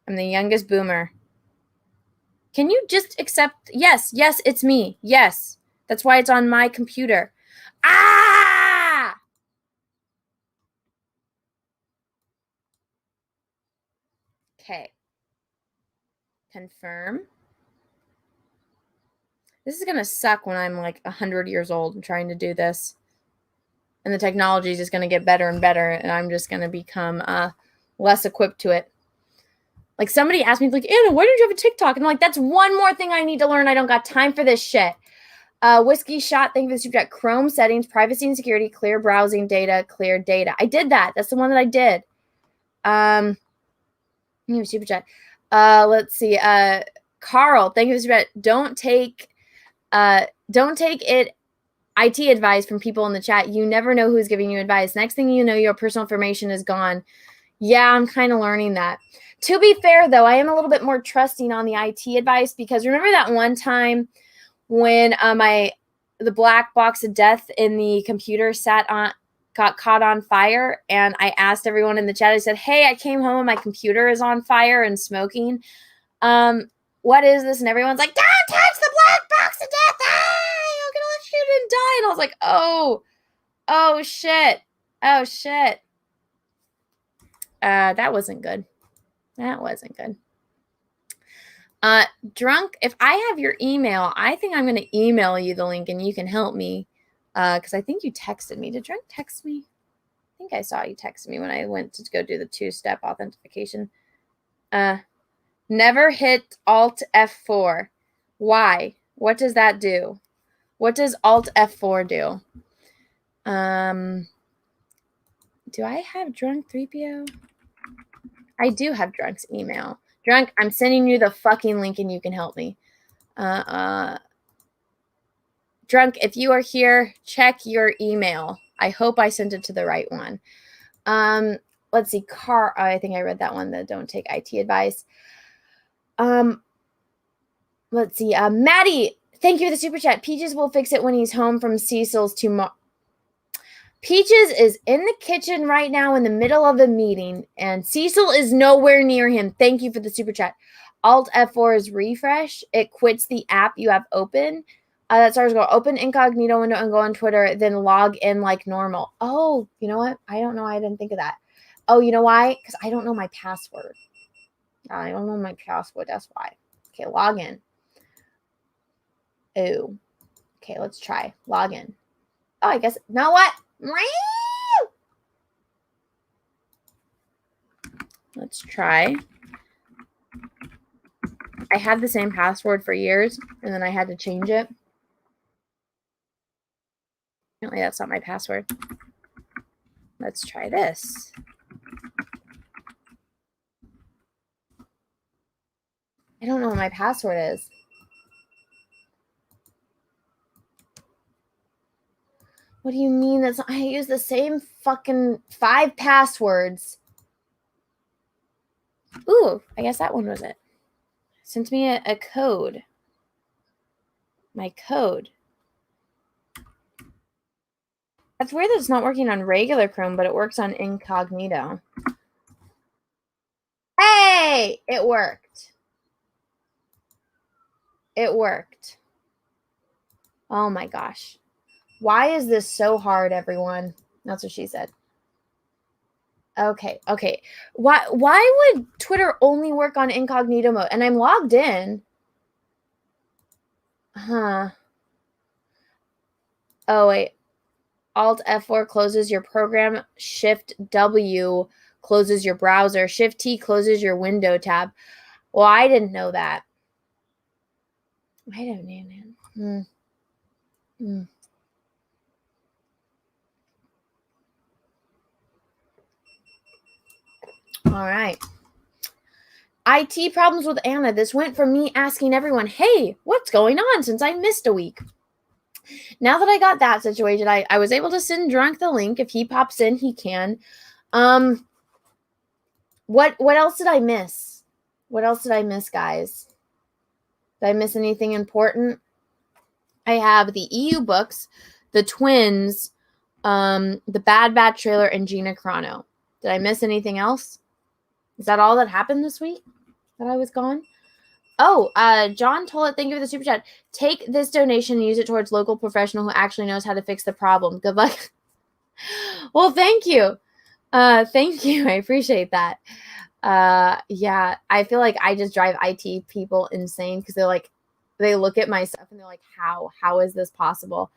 I'm the youngest boomer. Can you just accept? Yes, it's me. Yes. That's why it's on my computer. Ah! Okay. Confirm. This is going to suck when I'm like 100 years old and trying to do this. And the technology is just going to get better and better, and I'm just going to become less equipped to it. Like somebody asked me, like, Anna, why don't you have a TikTok? And I'm like, that's one more thing I need to learn. I don't got time for this shit. Whiskey Shot, thank you for the got Chrome settings, privacy and security, clear browsing data, clear data. I did that. That's the one that I did. Super chat. Let's see. Carl, thank you for the chat. Don't take it IT advice from people in the chat. You never know who's giving you advice. Next thing you know, your personal information is gone. Yeah, I'm kind of learning that. To be fair, though, I am a little bit more trusting on the IT advice because remember that one time when the black box of death in the computer got caught on fire, and I asked everyone in the chat, I said, hey, I came home and my computer is on fire and smoking. What is this? And everyone's like, don't touch the black box of death. Ah, you're going to electrocute and die. And I was like, oh, shit. That wasn't good. Drunk, if I have your email, I think I'm going to email you the link and you can help me Because I think you texted me. Did Drunk text me? I think I saw you text me when I went to go do the 2-step authentication. Never hit Alt F4. Why? What does that do? What does Alt F4 do? Do I have Drunk 3PO? I do have Drunk's email. Drunk, I'm sending you the fucking link and you can help me. Drunk, if you are here, check your email. I hope I sent it to the right one. Let's see. I think I read that one, the don't take IT advice. Let's see. Maddie, thank you for the super chat. Peaches will fix it when he's home from Cecil's tomorrow. Peaches is in the kitchen right now in the middle of a meeting, and Cecil is nowhere near him. Thank you for the super chat. Alt F4 is refresh. It quits the app you have open. That starts go open incognito window and go on Twitter, then log in like normal. Oh, you know what? I don't know. I didn't think of that. Oh, you know why? Because I don't know my password. I don't know my password. That's why. Okay, log in. Oh. Okay, let's try. Log in. Oh, I guess. You know what? Let's try. I had the same password for years, and then I had to change it. Apparently, that's not my password. Let's try this. I don't know what my password is. What do you mean? I use the same fucking 5 passwords. Ooh, I guess that one was it. Sent me a code. My code. That's weird that it's not working on regular Chrome, but it works on incognito. Hey! It worked. It worked. Oh my gosh. Why is this so hard, everyone? That's what she said. Okay. Why would Twitter only work on incognito mode? And I'm logged in. Huh. Oh, wait. Alt F4 closes your program. Shift W closes your browser. Shift T closes your window tab. Well, I didn't know that. I don't know, man. All right. IT problems with Anna. This went from me asking everyone, hey, what's going on since I missed a week? Now that I got that situated, I was able to send Drunk the link. If he pops in, he can. What else did I miss? What else did I miss, guys? Did I miss anything important? I have the EU books, the twins, the Bad Batch trailer, and Gina Carano. Did I miss anything else? Is that all that happened this week that I was gone? Oh, John Tollett, thank you for the super chat. Take this donation and use it towards local professional who actually knows how to fix the problem. Good luck. Well, thank you. Thank you. I appreciate that. Yeah, I feel like I just drive IT people insane because they look at my stuff and they're like, how is this possible?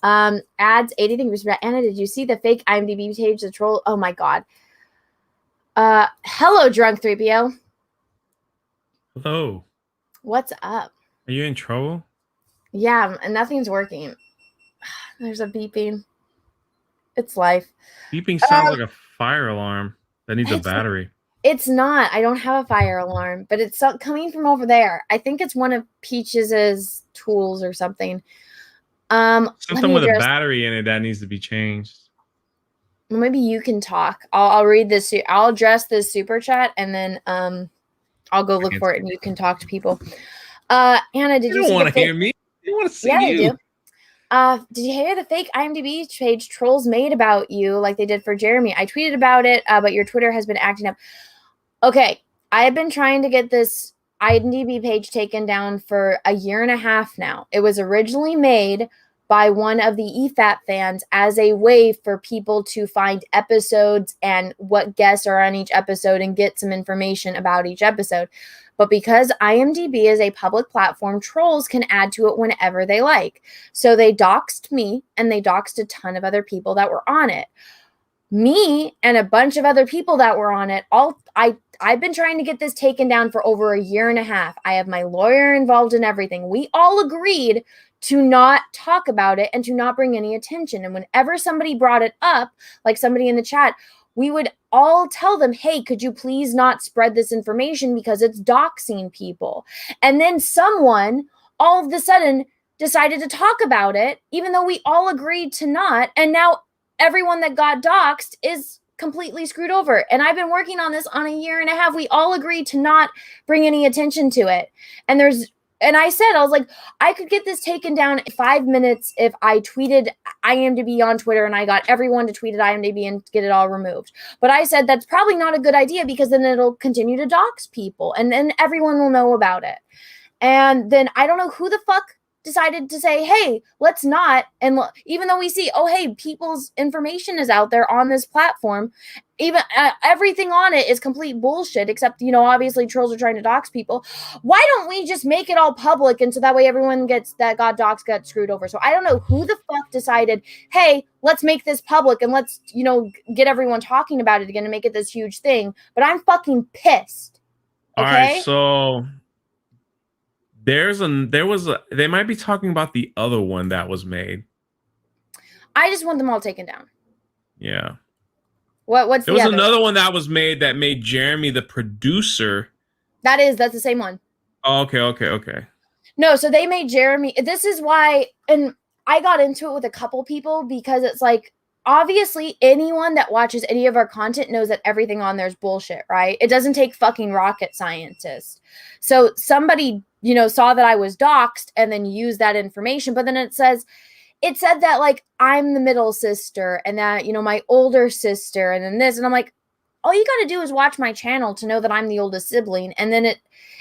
Ads 80 things. Anna, did you see the fake IMDb page, the troll? Oh my God. Hello, Drunk 3PO. Hello. What's up? Are you in trouble? Yeah, and nothing's working. There's a beeping. It's life. Beeping sounds like a fire alarm that needs a battery. It's not. I don't have a fire alarm, but it's coming from over there. I think it's one of Peach's tools or something. Something with a battery in it that needs to be changed. Well, maybe you can talk. I'll read this. I'll address this super chat and then I'll go look for it and you can talk to people. Anna, did you don't want to hear me? You want to see you? you? Did you hear the fake IMDb page trolls made about you like they did for Jeremy? I tweeted about it, but your Twitter has been acting up. Okay, I have been trying to get this IMDb page taken down for 1.5 years now. It was originally made by one of the EFAT fans as a way for people to find episodes and what guests are on each episode and get some information about each episode. But because IMDb is a public platform, trolls can add to it whenever they like. So they doxed me and they doxed a ton of other people that were on it. Me and a bunch of other people that were on it, I've been trying to get this taken down for over a year and a half. I have my lawyer involved in everything. We all agreed to not talk about it and to not bring any attention. And whenever somebody brought it up, like somebody in the chat, we would all tell them, hey, could you please not spread this information because it's doxing people? And then someone all of a sudden decided to talk about it, even though we all agreed to not. And now everyone that got doxed is completely screwed over. And I've been working on this on a year and a half. We all agreed to not bring any attention to it. And I said, I was like, I could get this taken down in 5 minutes if I tweeted IMDb on Twitter and I got everyone to tweet at IMDb and get it all removed. But I said that's probably not a good idea because then it'll continue to dox people and then everyone will know about it. And then I don't know who the fuck decided to say, hey, let's not. And even though we see, oh, hey, people's information is out there on this platform, even everything on it is complete bullshit, except, obviously trolls are trying to dox people. Why don't we just make it all public? And so that way everyone that got doxed got screwed over. So I don't know who the fuck decided, hey, let's make this public and let's, get everyone talking about it again and make it this huge thing. But I'm fucking pissed. Okay? All right, so they might be talking about the other one that was made. I just want them all taken down. Yeah. What's there was another one that was made that made Jeremy the producer. That's the same one. Oh, okay. No, so they made Jeremy. This is why, and I got into it with a couple people because it's like, obviously anyone that watches any of our content knows that everything on there is bullshit, right? It doesn't take fucking rocket scientists. So somebody, saw that I was doxxed and then used that information, but then it said that like I'm the middle sister and that, my older sister and then this, and I'm like, all you got to do is watch my channel to know that I'm the oldest sibling. And then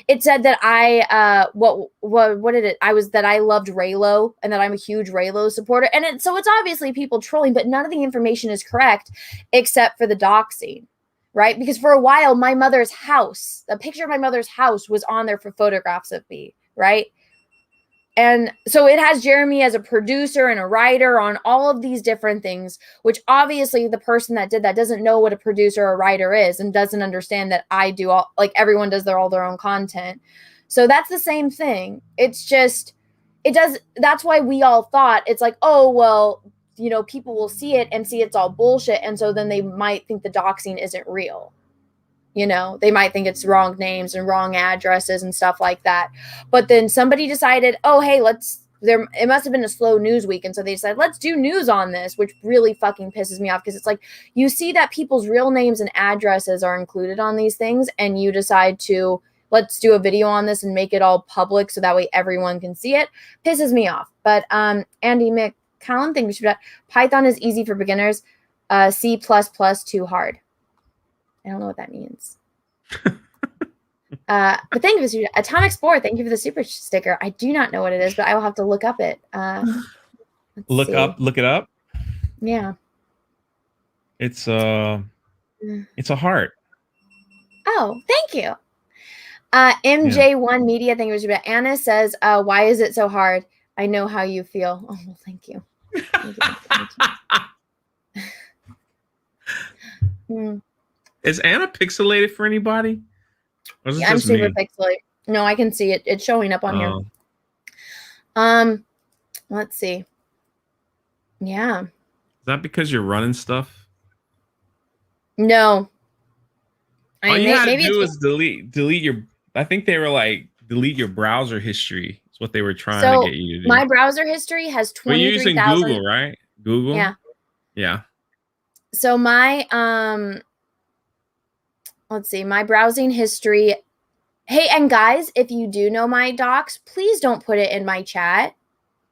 it said that I that I loved Raylo and that I'm a huge Raylo supporter. And so it's obviously people trolling, but none of the information is correct except for the doxing, right? Because for a while, my mother's house, a picture of my mother's house was on there for photographs of me, right? And so it has Jeremy as a producer and a writer on all of these different things, which obviously the person that did that doesn't know what a producer or a writer is and doesn't understand that I do all, like everyone does all their own content. So that's the same thing. It's just, that's why we all thought it's like, oh, well, people will see it and see it's all bullshit. And so then they might think the doxing isn't real. They might think it's wrong names and wrong addresses and stuff like that. But then somebody decided, oh, hey, it must have been a slow news week. And so they decided, let's do news on this, which really fucking pisses me off because it's like, you see that people's real names and addresses are included on these things and you decide to, let's do a video on this and make it all public so that way everyone can see it. Pisses me off. But Andy McCallum, thank you for that. Python is easy for beginners. C++ too hard. I don't know what that means. But thank you for the Atomic Spore. Thank you for the super sticker. I do not know what it is, but I will have to look up it. Look it up. Yeah. It's a heart. Oh, thank you. MJ1 Media, thank you for that. Anna says, why is it so hard? I know how you feel. Oh, well, thank you. Is Anna pixelated for anybody? Yeah, I'm super pixelated. No, I can see it. It's showing up on here. Let's see. Yeah. Is that because you're running stuff? No. All you had to do is delete your. I think they were like delete your browser history. Is what they were trying to get you to do. My browser history has 23,000. You're using Google, right? Google. Yeah. Yeah. So my let's see, my browsing history. Hey, and guys, if you do know my docs, please don't put it in my chat.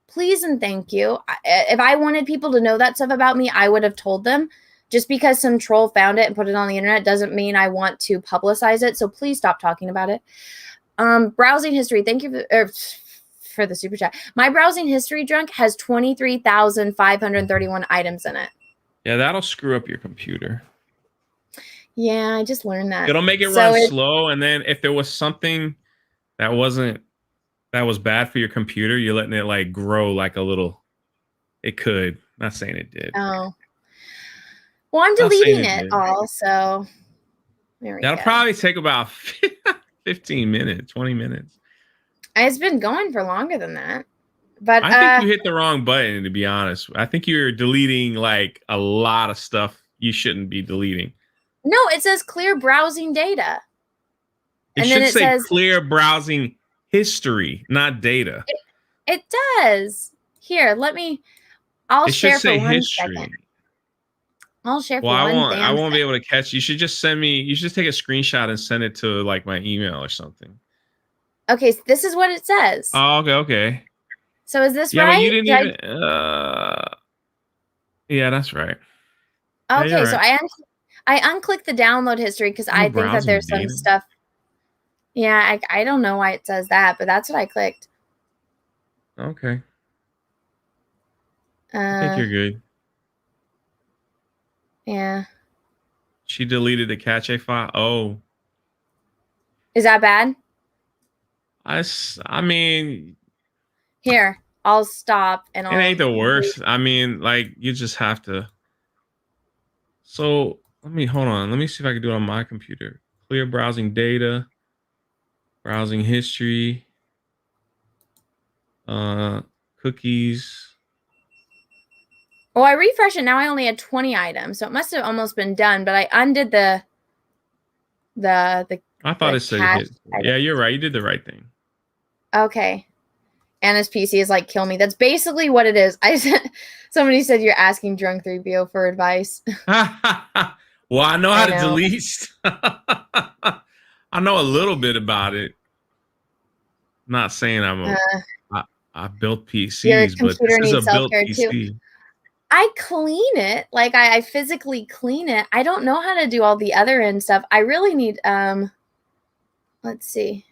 Please and thank you. If I wanted people to know that stuff about me, I would have told them. Just because some troll found it and put it on the internet doesn't mean I want to publicize it. So please stop talking about it. Browsing history. Thank you for the super chat. My browsing history drunk has 23,531 items in it. Yeah, that'll screw up your computer. Yeah, I just learned that. It'll make it So run it- slow, and then if there was something that was bad for your computer, you're letting it like grow like a little. It could. Not saying it did. Oh. Well, I'm Not saying deleting it it did. all, so there we That'll go. probably take about 15 minutes, 20 minutes. It's been going for longer than that. But I think you hit the wrong button, to be honest. I think you're deleting like a lot of stuff you shouldn't be deleting. no, it says clear browsing data. It And should then it say says clear browsing history, not data. it does. Here, I'll It share should say for 1 history. second. I'll share for Well, I 1 won't. I damn won't be second. able to catch. You should just send me. You should just take a screenshot and send it to like my email or something. Okay, so this is what it says. Oh, okay. So is this Yeah, right? but you didn't Did even. Yeah, that's right. okay, you're so right. I unclicked the download history because I think that browsing there's some data? stuff. Yeah, I don't know why it says that, but that's what I clicked. Okay, I think you're good. Yeah. She deleted the cache file. Oh, Is that bad? I mean, Here, I'll stop and it I'll. ain't the worst. I mean, like you just have to. So hold on. Let me see if I can do it on my computer. Clear browsing data, browsing history, cookies. Oh, I refreshed it. Now I only had 20 items, so it must have almost been done. But I undid the. I thought the it said cache hit. item. Yeah, you're right. You did the right thing. Okay. Anna's PC is like, kill me. That's basically what it is. Somebody said you're asking Drunk 3PO for advice. Well, I know how to know. delete. I know a little bit about it. Not saying I built PCs, but computer this is a needs built self-care too. PC. I clean it. Like I physically clean it. I don't know how to do all the other end stuff. I really need let's see.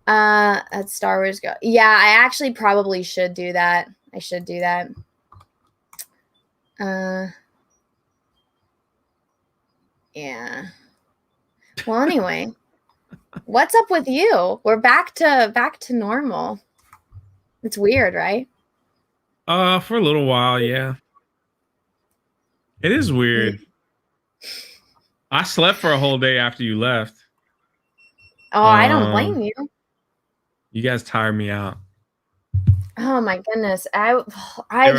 That's Star Wars Go. Yeah, I actually probably should do that. I should do that. Yeah. Well, anyway, what's up with you? We're back to normal. It's weird, right? For a little while, yeah. It is weird. I slept for a whole day after you left. Oh, I don't blame you. You guys tired me out. Oh my goodness. They were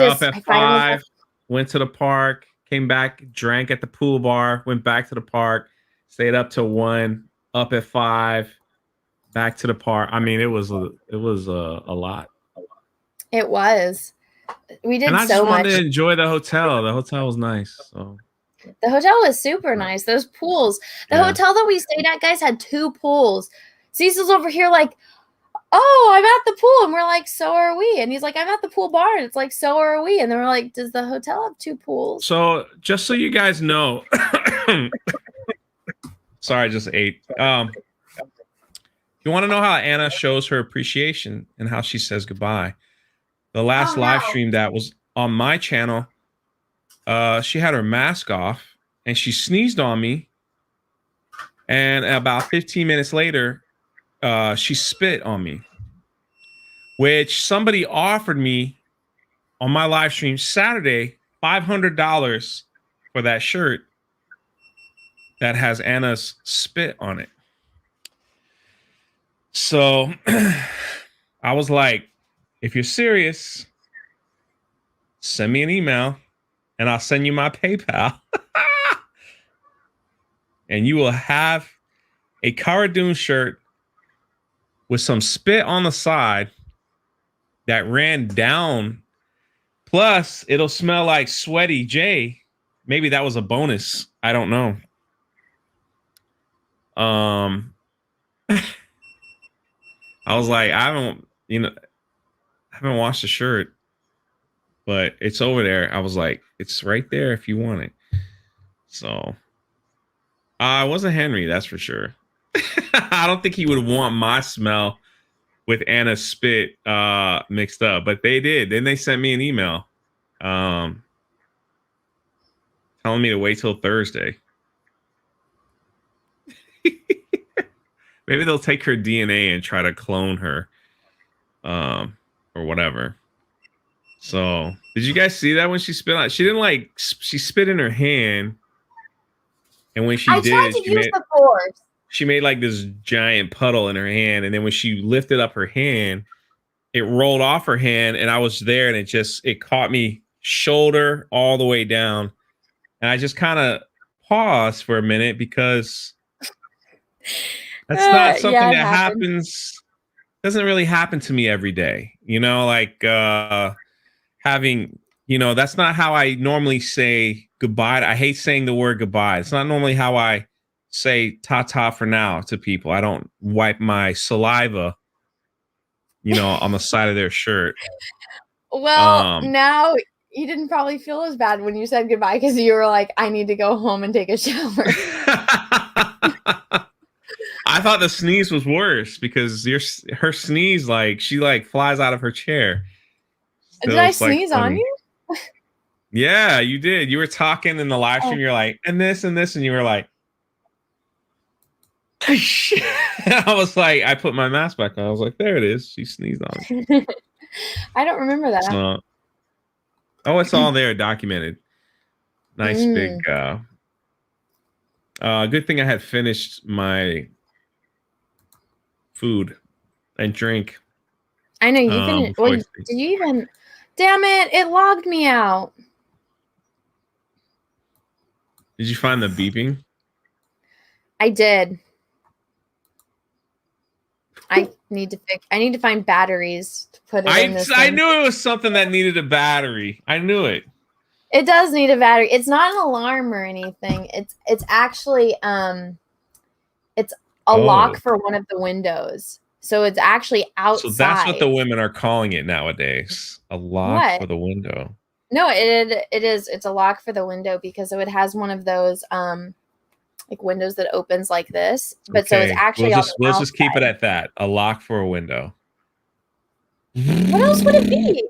up at 5, went to the park, came back, drank at the pool bar, went back to the park, stayed up till 1, up at 5, back to the park. I mean, it was a lot. It was. We did And I so just much. wanted to enjoy the hotel. The hotel was nice. So The hotel was super nice. Those pools. The Yeah. hotel that we stayed at, guys, had 2 pools. Cecil's over here like, oh, I'm at the pool. And we're like, so are we. And he's like, I'm at the pool bar. And it's like, so are we. And then we're like, does the hotel have 2 pools? So just so you guys know, sorry, I just ate. You want to know how Anna shows her appreciation and how she says goodbye? The last live stream that was on my channel, she had her mask off and she sneezed on me. And about 15 minutes later, she spit on me, which somebody offered me on my live stream Saturday $500 for that shirt that has Anna's spit on it. So I was like, if you're serious, send me an email and I'll send you my PayPal. And you will have a Cara Dune shirt with some spit on the side that ran down. Plus, it'll smell like Sweaty J. Maybe that was a bonus. I don't know. I was like, I haven't washed the shirt, but it's over there. I was like, it's right there if you want it. So it wasn't Henry, that's for sure. I don't think he would want my smell with Anna's spit mixed up, but they did. Then they sent me an email telling me to wait till Thursday. Maybe they'll take her DNA and try to clone her, or whatever. So, did you guys see that when she spit out? She didn't like. She spit in her hand, and when she I did, tried to use the force. she made like this giant puddle in her hand, and then when she lifted up her hand, it rolled off her hand, and I was there, and it caught me shoulder all the way down, and I just kind of paused for a minute because that's not something Yeah, it that happened. happens. Doesn't really happen to me every day, like having, that's not how I normally say goodbye. I hate saying the word goodbye. It's not normally how I say ta-ta for now to people. I don't wipe my saliva, on the side of their shirt. Well, now you didn't probably feel as bad when you said goodbye because you were like, I need to go home and take a shower. I thought the sneeze was worse because her sneeze, like she like flies out of her chair. So Did I it's, like, sneeze on funny. you? Yeah, you did. You were talking in the live stream. You're like, and this, and you were like, I was like, I put my mask back on. I was like, there it is. She sneezed on it. I don't remember that. So, it's all there documented. Nice big. Good thing I had finished my food and drink. I know you finished. before I Did sleep. you even? Damn it! It logged me out. Did you find the beeping? I did. I need to find batteries to put it in this I thing. knew it was something that needed a battery. I knew it. It does need a battery. It's not an alarm or anything. It's actually it's a lock for one of the windows. So it's actually outside. So that's what the women are calling it nowadays. A lock for the window. No, it is. It's a lock for the window because it has one of those like windows that opens like this. But so it's actually we'll just keep it at that. A lock for a window. What else would it be?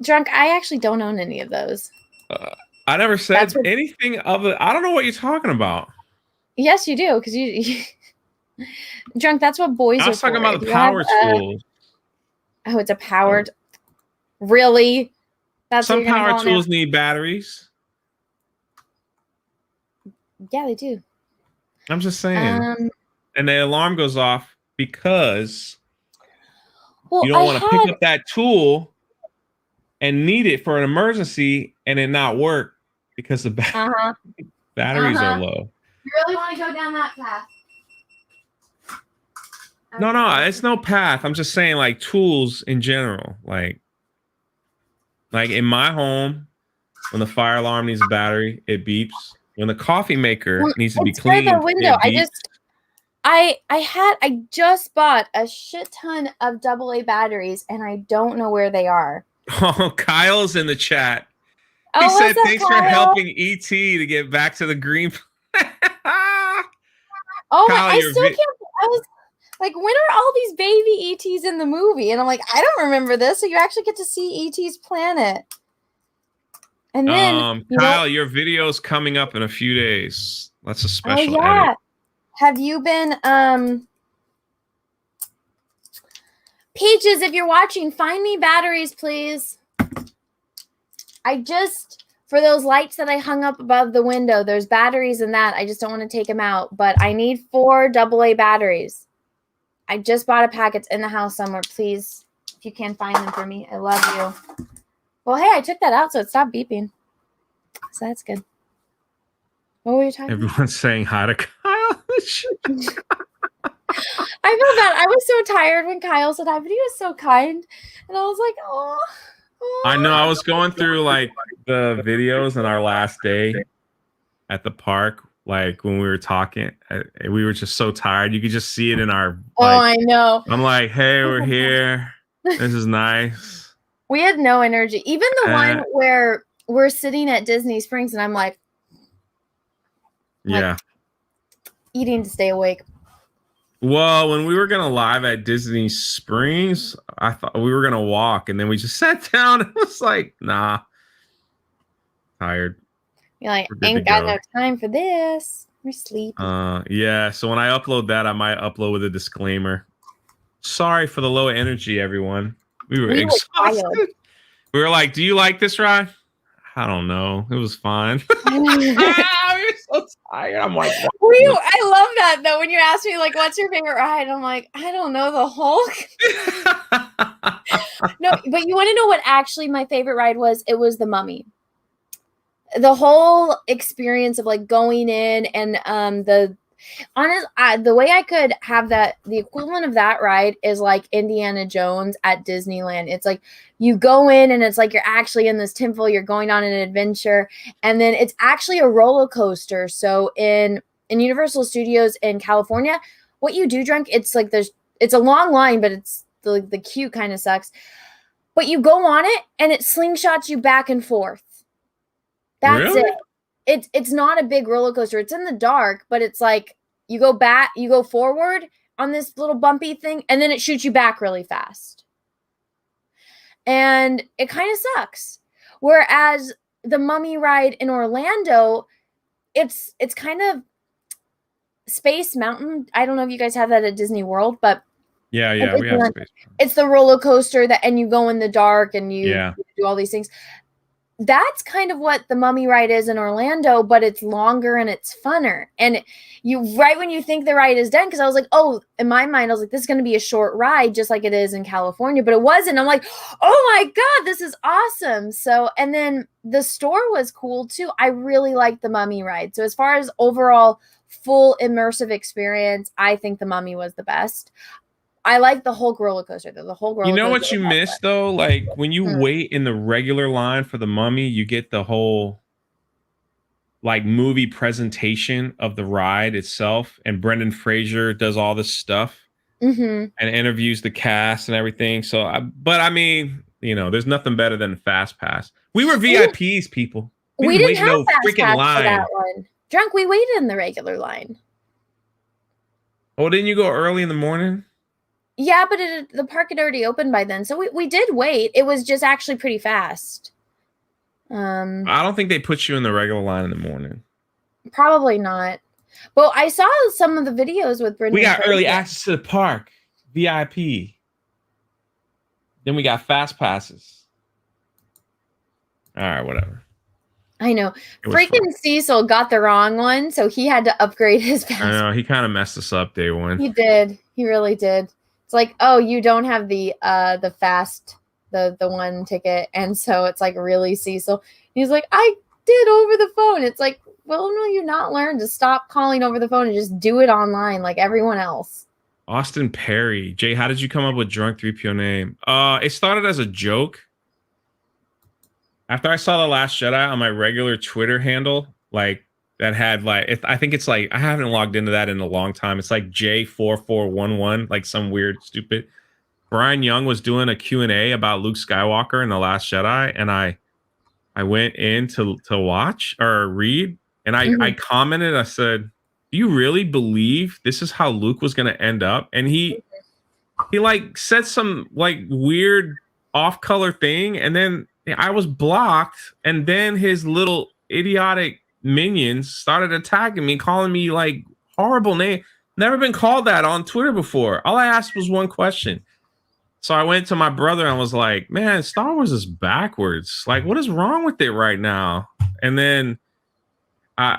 Drunk, I actually don't own any of those. I never said anything of it. I don't know what you're talking about. Yes, you do, because you Drunk, that's what boys are. I was talking for. about the power tools. Oh, it's a powered. Really? That's some power tools need batteries. Yeah, they do. I'm just saying. And the alarm goes off because you don't want to pick up that tool and need it for an emergency and it not work because the batteries are low. You really want to go down that path? No, it's no path. I'm just saying like tools in general. Like in my home, when the fire alarm needs a battery, it beeps. When the coffee maker needs to be cleaned, the window. I just bought a shit ton of AA batteries and I don't know where they are. Oh, Kyle's in the chat. He said, thanks for helping ET to get back to the green. I still can't. I was like, when are all these baby ETs in the movie? And I'm like, I don't remember this. So you actually get to see ET's planet. And then, Kyle, your video's coming up in a few days. That's a special edit. Have you been, Peaches, if you're watching, find me batteries, please. For those lights that I hung up above the window, there's batteries in that. I just don't want to take them out, but I need 4 AA batteries. I just bought a pack. It's in the house somewhere. Please, if you can find them for me. I love you. Well, hey, I took that out, so it stopped beeping. So that's good. What were you talking about? Everyone's saying hi to Kyle. I feel bad. I was so tired when Kyle said hi, but he was so kind. And I was like, oh. I know. I was going through like the videos in our last day at the park, like when we were talking. We were just so tired. You could just see it in our. I know. I'm like, hey, we're here. This is nice. We had no energy. Even the one where we're sitting at Disney Springs and I'm like, yeah, eating to stay awake. Well, when we were going to live at Disney Springs, I thought we were going to walk and then we just sat down and it was like, nah, tired. You're like, ain't got no time for this. We're sleepy. Yeah. So when I upload that, I might upload with a disclaimer. Sorry for the low energy, everyone. We were exhausted. tired. We were like, "Do you like this ride?" I don't know. It was fine. We were so tired. I'm like, I love that though. When you ask me like, "What's your favorite ride?" I'm like, I don't know, the Hulk. No, but you want to know what actually my favorite ride was? It was the Mummy. The whole experience of like going in and the way I could have that, the equivalent of that ride is like Indiana Jones at Disneyland. It's like you go in and it's like you're actually in this temple, you're going on an adventure, and then it's actually a roller coaster. So in Universal Studios in California, what you do, Drunk, it's like it's a long line, but it's the queue kind of sucks. But you go on it and it slingshots you back and forth. That's Really? it. It's not a big roller coaster. It's in the dark, but it's like you go back, you go forward on this little bumpy thing, and then it shoots you back really fast. And it kind of sucks. Whereas the Mummy ride in Orlando, it's kind of Space Mountain. I don't know if you guys have that at Disney World, but yeah, we have space. it's the roller coaster and you go in the dark and you do all these things. That's kind of what the Mummy ride is in Orlando, but it's longer and it's funner. And you, right when you think the ride is done, because I was like, oh, in my mind, I was like, this is going to be a short ride, just like it is in California, but it wasn't. I'm like, oh my God, this is awesome. So, and then the store was cool too. I really liked the Mummy ride. So as far as overall full immersive experience, I think the Mummy was the best. I like the Hulk roller coaster though. The Hulk roller coaster. You know what you miss though? Like when you wait in the regular line for the Mummy, you get the whole like movie presentation of the ride itself, and Brendan Fraser does all this stuff and interviews the cast and everything. So, but I mean, you know, there's nothing better than Fast Pass. We were VIPs, people. We didn't have no Fast freaking Pass line. for that one. Drunk, we waited in the regular line. Oh, didn't you go early in the morning? Yeah, but the park had already opened by then, so we did wait. It was just actually pretty fast. I don't think they put you in the regular line in the morning. Probably not. But I saw some of the videos with Brendan. We got Fraser. early access to the park, VIP. Then we got fast passes. All right, whatever. I know. Freaking Cecil got the wrong one, so he had to upgrade his pass. I know, he kind of messed us up day one. He did. He really did. It's like, oh, you don't have the fast, the one ticket, and so it's like, really, Cecil? He's like, I did over the phone. It's like, well, no, you're not learned to stop calling over the phone and just do it online like everyone else. Austin Perry. Jay, how did you come up with Drunk 3PO name? It started as a joke. After I saw The Last Jedi on my regular Twitter handle, like that had like, I think it's like, I haven't logged into that in a long time. It's like J4411, like some weird, stupid. Brian Young was doing a Q&A about Luke Skywalker in The Last Jedi, and I went in to watch or read, and I commented, I said, do you really believe this is how Luke was going to end up? And he like said some like weird off-color thing, and then I was blocked, and then his little idiotic minions started attacking me, calling me like horrible name. Never been called that on Twitter before. All I asked was one question. So I went to my brother and was like, man, Star Wars is backwards. Like, what is wrong with it right now? And then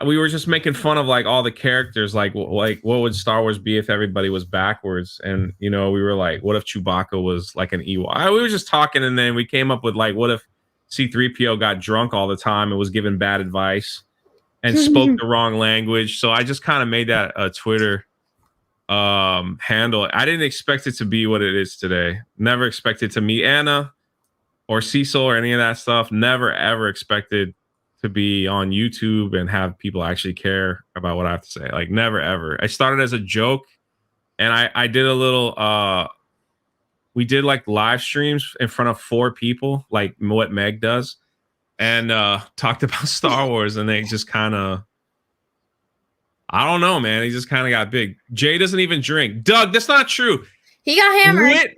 we were just making fun of like all the characters, like what would Star Wars be if everybody was backwards? And, you know, we were like, what if Chewbacca was like an Ewok? We were just talking, and then we came up with like, what if C-3PO got drunk all the time and was giving bad advice and spoke the wrong language? So I just kind of made that a Twitter handle. I didn't expect it to be what it is today. Never expected to meet Anna or Cecil or any of that stuff. Never ever expected to be on YouTube and have people actually care about what I have to say. Like, never ever. I started as a joke, and I did a little we did like live streams in front of 4 people, like what Meg does, and talked about Star Wars, and they just kind of, I don't know, man. He just kind of got big. Jay doesn't even drink. Doug, that's not true. He got hammered.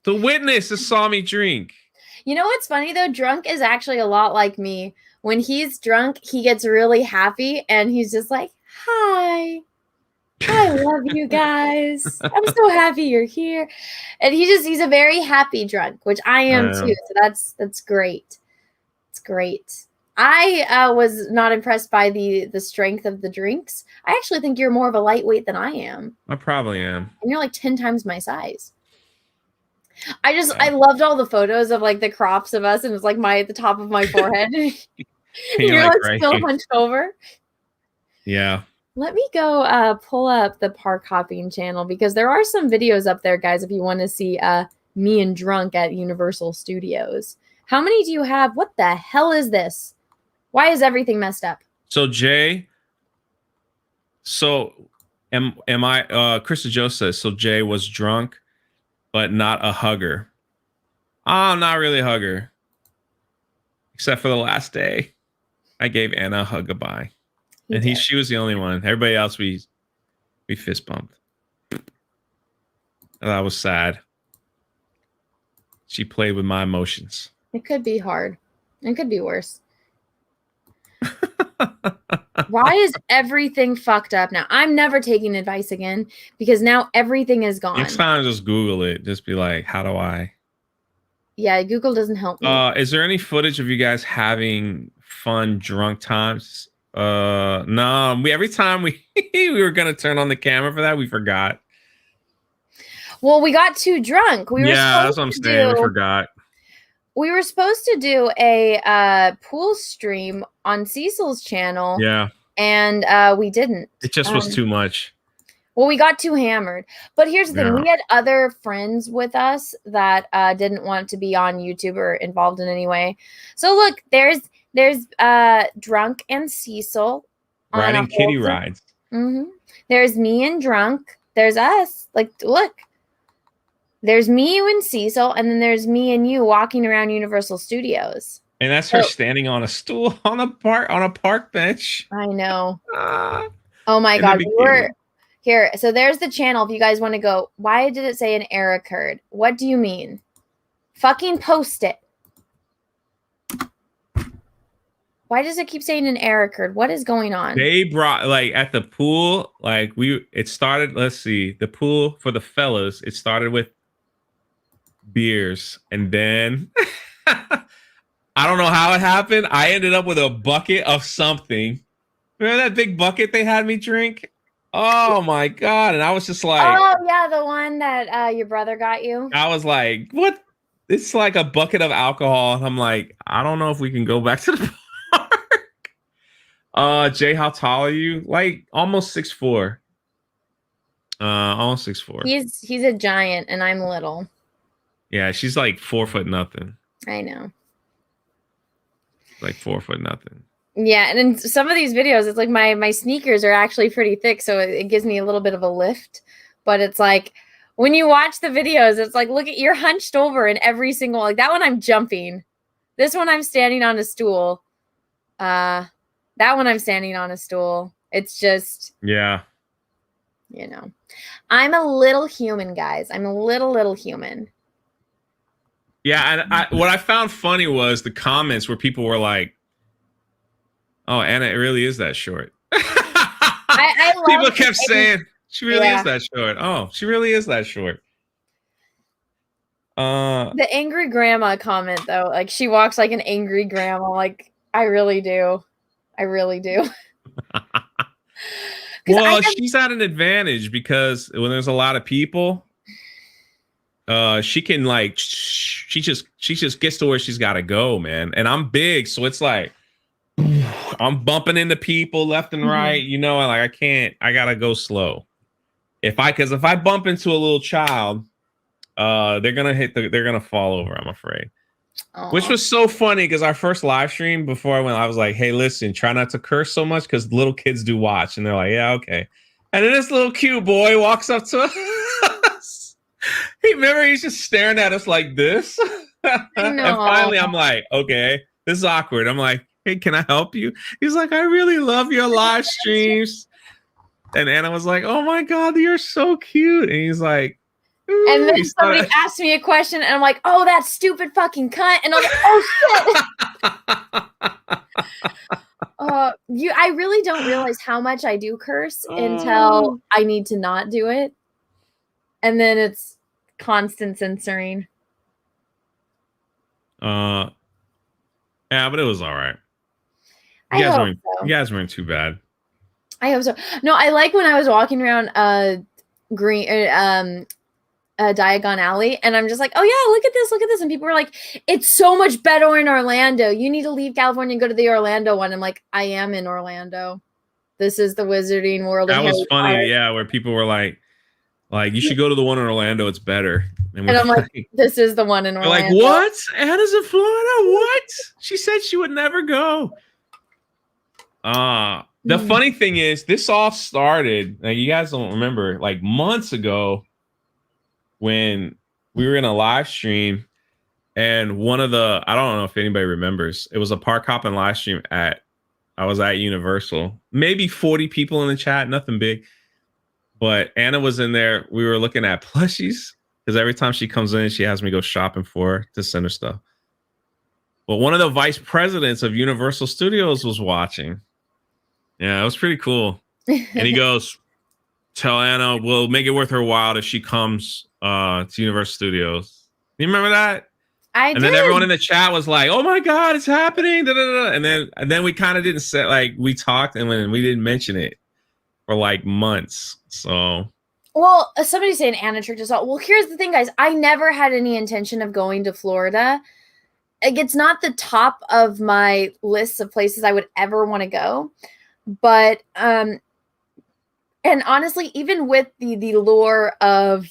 The witness saw me drink. You know what's funny though? Drunk is actually a lot like me. when he's drunk, he gets really happy and he's just like, hi. I love you guys. I'm so happy you're here. And he's a very happy drunk, which I am too. So that's great. It's great. I was not impressed by the strength of the drinks. I actually think you're more of a lightweight than I am. I probably am. And you're like 10 times my size. I loved all the photos of like the crops of us, and it's like the top of my forehead. You're like right still here. hunched over. Yeah. Let me go pull up the park hopping channel because there are some videos up there, guys, if you want to see me and drunk at Universal Studios. How many do you have? What the hell is this? Why is everything messed up? So Jay, am I Krista Joe says so Jay was drunk, but not a hugger. I'm not really a hugger. Except for the last day. I gave Anna a hug goodbye. And she was the only one. Everybody else we fist bumped. That was sad. She played with my emotions. It could be hard. It could be worse. Why is everything fucked up now? I'm never taking advice again because now everything is gone. Next time, just Google it. Just be like, how do I? Yeah, Google doesn't help me. Is there any footage of you guys having fun drunk times? No. Every time we were gonna turn on the camera for that, we forgot. Well, we got too drunk. That's what I'm saying. We forgot. We were supposed to do a pool stream on Cecil's channel. Yeah. And we didn't. It just was too much. Well, we got too hammered. But here's the thing. Yeah. We had other friends with us that didn't want to be on YouTube or involved in any way. So look, there's Drunk and Cecil. Riding kitty rides. Mm-hmm. There's me and Drunk. There's us. Like, look. There's me, you, and Cecil, and then there's me and you walking around Universal Studios. And that's her standing on a stool on a park bench. I know. Oh my God. We were here. So there's the channel. If you guys want to go, why did it say an error occurred? What do you mean? Fucking post it. Why does it keep saying an error occurred? What is going on? They brought at the pool, it started, let's see, the pool for the fellas, it started with beers, and then I don't know how it happened. I ended up with a bucket of something. Remember that big bucket they had me drink? Oh my God. And I was just like, oh yeah, the one that your brother got you. I was like, what? It's like a bucket of alcohol. And I'm like, I don't know if we can go back to the park. Jay, how tall are you? Like almost 6'4". Almost 6'4". He's a giant and I'm little. Yeah, she's like 4 foot nothing. I know. Like 4 foot nothing. Yeah, and in some of these videos, it's like my sneakers are actually pretty thick, so it gives me a little bit of a lift. But it's like when you watch the videos, it's like, look at, you're hunched over in every single, like that one I'm jumping. This one I'm standing on a stool. That one I'm standing on a stool. It's just, yeah. You know, I'm a little human, guys. I'm a little human. Yeah, and what I found funny was the comments where people were like, "Oh, Anna, it really is that short." I love people kept saying, "She really is that short." Oh, she really is that short. The angry grandma comment though, like she walks like an angry grandma. Like I really do. Well, she's at an advantage because when there's a lot of people, she can like she just gets to where she's got to go, man. And I'm big, so it's like I'm bumping into people left and right, you know, and like I gotta go slow. If I bump into a little child, they're gonna fall over, I'm afraid. Aww. Which was so funny because our first live stream before I went, I was like, hey, listen, try not to curse so much because little kids do watch. And they're like, yeah, okay. And then this little cute boy walks up to us. He's just staring at us like this. And finally I'm like, okay, this is awkward. I'm like, hey, can I help you? He's like, I really love your live streams. And Anna was like, oh my God, you're so cute. And he's like, and then somebody asked me a question, and I'm like, "Oh, that stupid fucking cunt!" And I'm like, "Oh shit!" I really don't realize how much I do curse until I need to not do it. And then it's constant censoring. Yeah, but it was all right. I hope so. You guys weren't too bad. I hope so. No, I like when I was walking around Diagon Alley, and I'm just like, oh yeah, look at this, and people were like, it's so much better in Orlando. You need to leave California and go to the Orlando one. I'm like, I am in Orlando. This is the Wizarding World. That was funny, yeah, where people were like you should go to the one in Orlando. It's better. And I'm like, this is the one in Orlando. Like, what? Anna's in Florida? What? She said she would never go. The funny thing is, this all started, like, you guys don't remember, like months ago when we were in a live stream, and one of the, I don't know if anybody remembers, it was a Park Hoppin' live stream I was at Universal. Maybe 40 people in the chat, nothing big. But Anna was in there. We were looking at plushies, because every time she comes in, she has me go shopping for her to send her stuff. But one of the vice presidents of Universal Studios was watching. Yeah, it was pretty cool. And he goes, tell Anna we'll make it worth her while if she comes to Universal Studios. You remember that? I did. And then everyone in the chat was like, oh my God, it's happening. Da, da, da. And then we kind of didn't say, like, we talked and we didn't mention it for like months. So, well, somebody's saying Anna Church is all. Well, here's the thing, guys. I never had any intention of going to Florida. Like, it's not the top of my list of places I would ever want to go. But and honestly, even with the lure of,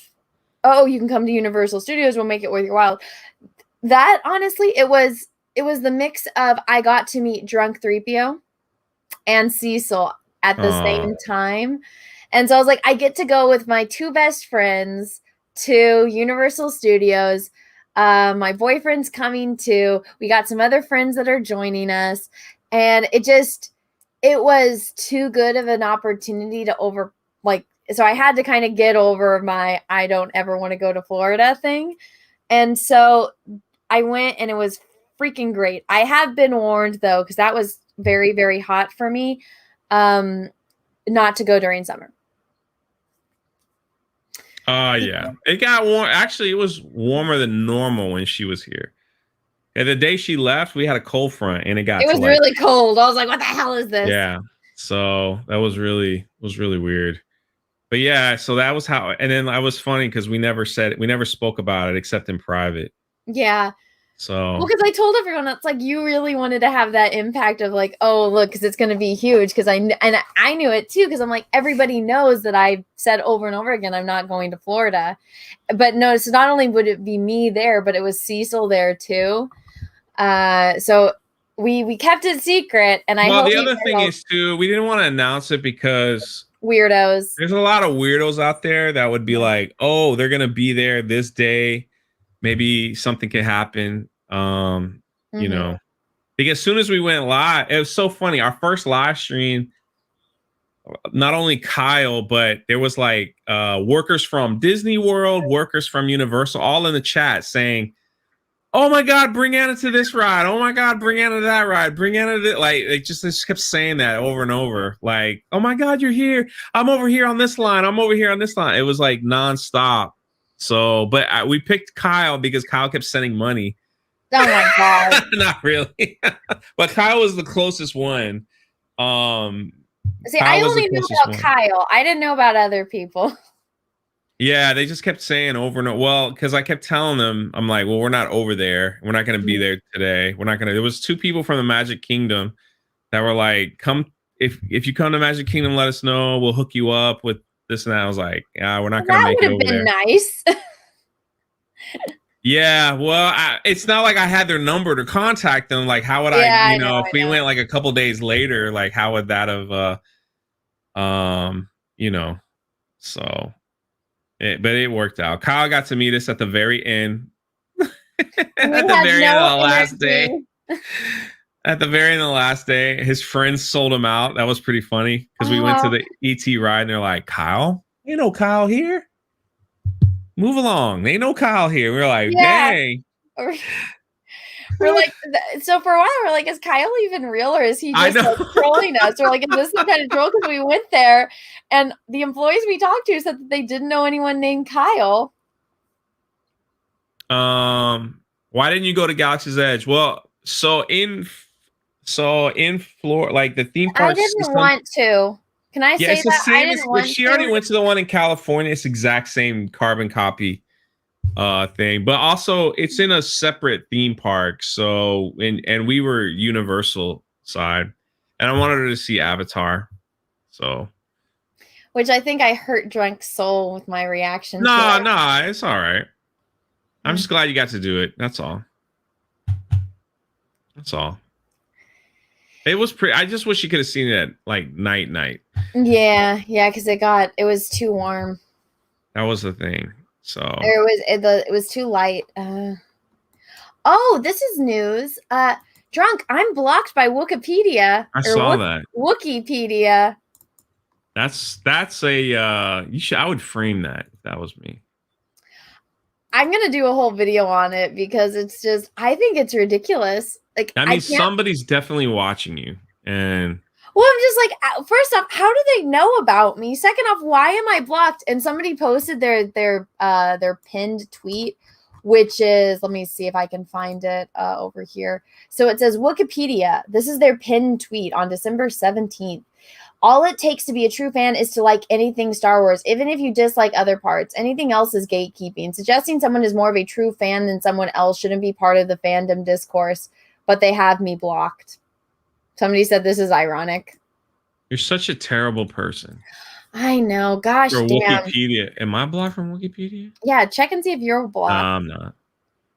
oh, you can come to Universal Studios, we'll make it worth your while. That honestly, it was the mix of, I got to meet Drunk 3PO and Cecil at the same time. And so I was like, I get to go with my two best friends to Universal Studios. My boyfriend's coming too. We got some other friends that are joining us. And it was too good of an opportunity to so I had to kind of get over my, I don't ever want to go to Florida thing. And so I went, and it was freaking great. I have been warned though, because that was very, very hot for me, not to go during summer. Yeah, it got warm. Actually, it was warmer than normal when she was here. And the day she left, we had a cold front, and it was really cold. I was like, what the hell is this? Yeah. So that was really weird. But yeah, so that was how, and then I was funny because we never spoke about it except in private. Yeah. So, well, because I told everyone, it's like, you really wanted to have that impact of like, oh, look, because it's going to be huge. Because I knew it too, because I'm like, everybody knows that I said over and over again, I'm not going to Florida. But no, so not only would it be me there, but it was Cecil there too. So we kept it secret, and I hope the other thing is too, we didn't want to announce it because weirdos. There's a lot of weirdos out there that would be like, oh, they're gonna be there this day. Maybe something could happen. You know, because as soon as we went live, it was so funny. Our first live stream, not only Kyle, but there was like workers from Disney World, workers from Universal, all in the chat saying, oh my God, bring Anna to this ride. Oh my God, bring Anna to that ride. Bring Anna to this. Like, they just kept saying that over and over. Like, oh my God, you're here. I'm over here on this line. I'm over here on this line. It was like nonstop. So, but we picked Kyle because Kyle kept sending money. Oh my God. Not really. But Kyle was the closest one. See, I only knew about Kyle. I didn't know about other people. Yeah, they just kept saying over and over. Well, because I kept telling them, I'm like, well, we're not over there. We're not going to be there today. We're not going to. There was two people from the Magic Kingdom that were like, come, if you come to Magic Kingdom, let us know. We'll hook you up with this and that. I was like, yeah, we're not going to make it over there. That would have been nice. Yeah, well, it's not like I had their number to contact them. Like, how would I, if we went like a couple days later, like, how would that have, so. But it worked out. Kyle got to meet us at the very end. At the very end of the last day. At the very end of the last day, his friends sold him out. That was pretty funny because we went to the ET ride and they're like, Kyle? Ain't no Kyle here. Move along. Ain't no Kyle here. We were like, dang. We're like, so for a while, we're like, is Kyle even real or is he I just like know. trolling us? We're like, is this some kind of troll? Because we went there and the employees we talked to said that they didn't know anyone named Kyle. Why didn't you go to Galaxy's Edge? Well, so in Florida, like the theme I park didn't system, want to. Can I yeah, say it's the that? I same as didn't want she already to. went to the one in California. It's the exact same carbon copy thing, but also it's in a separate theme park. So and we were Universal side, and I wanted her to see Avatar. So Which I think I hurt Drunk's soul with my reaction to no, it. it's all right. I'm just glad you got to do it. That's all. That's all. It was pretty. I just wish you could have seen it at like night. Yeah, because it was too warm. That was the thing. So It was too light. Oh, this is news. Drunk, I'm blocked by Wikipedia. I saw that. Wikipedia. That's a you should. I would frame that if that was me. I'm gonna do a whole video on it because it's just I think it's ridiculous. Like That means somebody's definitely watching you. And well, I'm just like, first off, how do they know about me? Second off, why am I blocked? And somebody posted their pinned tweet, which is, let me see if I can find it over here. So it says Wikipedia. This is their pinned tweet on December 17th. All it takes to be a true fan is to like anything Star Wars, even if you dislike other parts. Anything else is gatekeeping. Suggesting someone is more of a true fan than someone else shouldn't be part of the fandom discourse, but they have me blocked. Somebody said this is ironic. you're such a terrible person. I know. Gosh, You're damn. Wikipedia. Am I blocked from Wikipedia? Yeah, check and see if you're blocked. I'm not.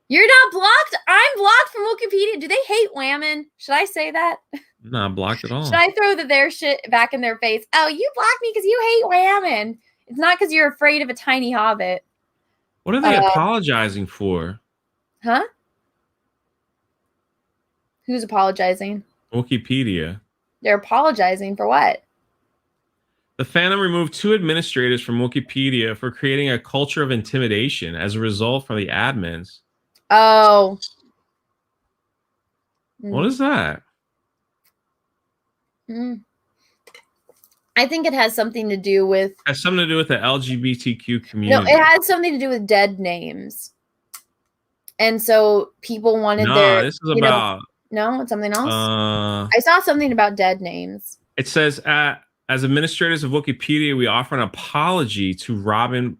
You're not blocked? I'm blocked from Wikipedia. Do they hate Whammon? Should I say that? I'm not blocked at all. Should I throw their shit back in their face? Oh, you blocked me because you hate Whammon. It's not because you're afraid of a tiny hobbit. What are they apologizing for? Huh? Who's apologizing? Wikipedia. They're apologizing for what? The fandom removed 2 administrators from Wikipedia for creating a culture of intimidation as a result from the admins. Oh. What is that? I think it has something to do with... It has something to do with the LGBTQ No, community. it has something to do with dead names. And so people wanted their... This is about... No, it's something else? I saw something about dead names. It says, as administrators of Wikipedia, we offer an apology to Robin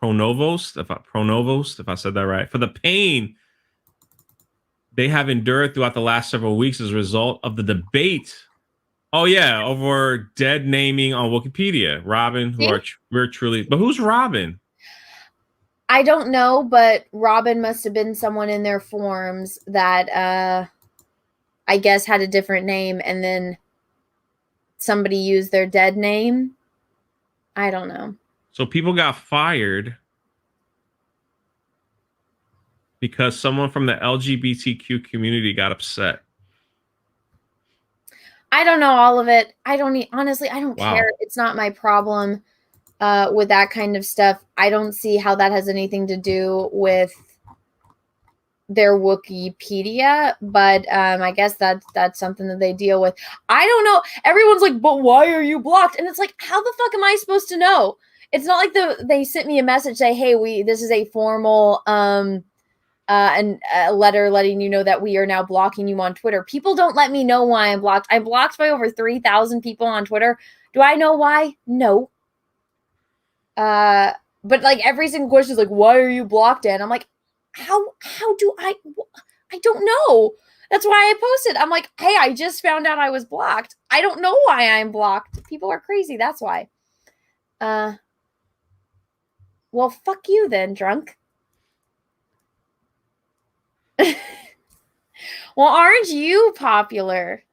Pronovost, if I said that right, for the pain they have endured throughout the last several weeks as a result of the debate. Oh, yeah, over dead naming on Wikipedia. Robin, we're truly... But who's Robin? I don't know, but Robin must have been someone in their forums that I guess had a different name and then somebody used their dead name. I don't know. So people got fired because someone from the LGBTQ community got upset. I don't know all of it. Honestly, I don't care. It's not my problem. With that kind of stuff, I don't see how that has anything to do with their Wikipedia, but I guess that's something that they deal with. I don't know. Everyone's like, but why are you blocked? And it's like, how the fuck am I supposed to know? It's not like they sent me a message say, hey, this is a formal and a letter letting you know that we are now blocking you on Twitter. People don't let me know why I'm blocked. I'm blocked by over 3,000 people on Twitter. Do I know why? No. But like every single question is like, why are you blocked? And I'm like, how do I don't know. That's why I posted. I'm like, hey, I just found out I was blocked. I don't know why I'm blocked. People are crazy. That's why. Well, fuck you then, drunk. Well, aren't you popular?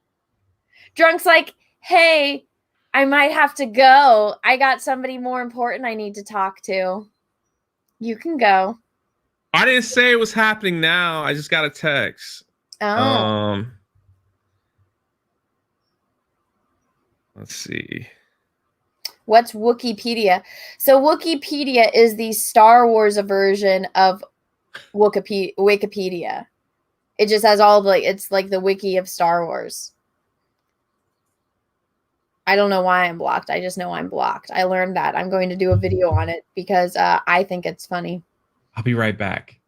Drunk's like, hey, I might have to go. I got somebody more important I need to talk to. You can go. I didn't say it was happening now. I just got a text. Oh. Let's see. What's Wikipedia? So Wikipedia is the Star Wars version of Wikipedia. It just has all the, it's like the wiki of Star Wars. I don't know why I'm blocked. I just know I'm blocked. I learned that. I'm going to do a video on it because I think it's funny. I'll be right back.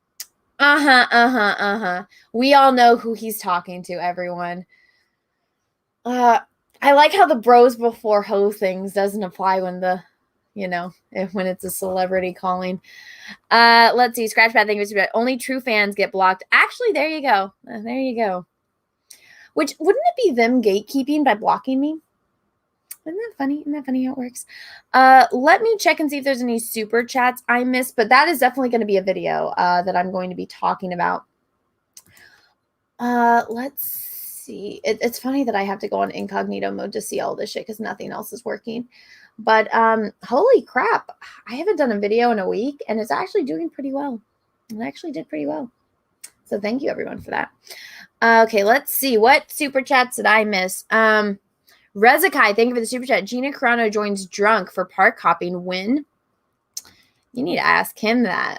We all know who he's talking to, everyone. I like how the bros before hoe things doesn't apply when the, when it's a celebrity calling. Let's see. Scratchpad thing was about only true fans get blocked. Actually, there you go. There you go. Which, wouldn't it be them gatekeeping by blocking me? Isn't that funny? Isn't that funny how it works? Let me check and see if there's any super chats I missed, but that is definitely going to be a video that I'm going to be talking about. Let's see. It's funny that I have to go on incognito mode to see all this shit because nothing else is working. But holy crap, I haven't done a video in a week, and it's actually doing pretty well. It actually did pretty well. So thank you, everyone, for that. Okay, let's see. What super chats did I miss? Rezakai, thank you for the super chat. Gina Carano joins drunk for park hopping. When? You need to ask him that.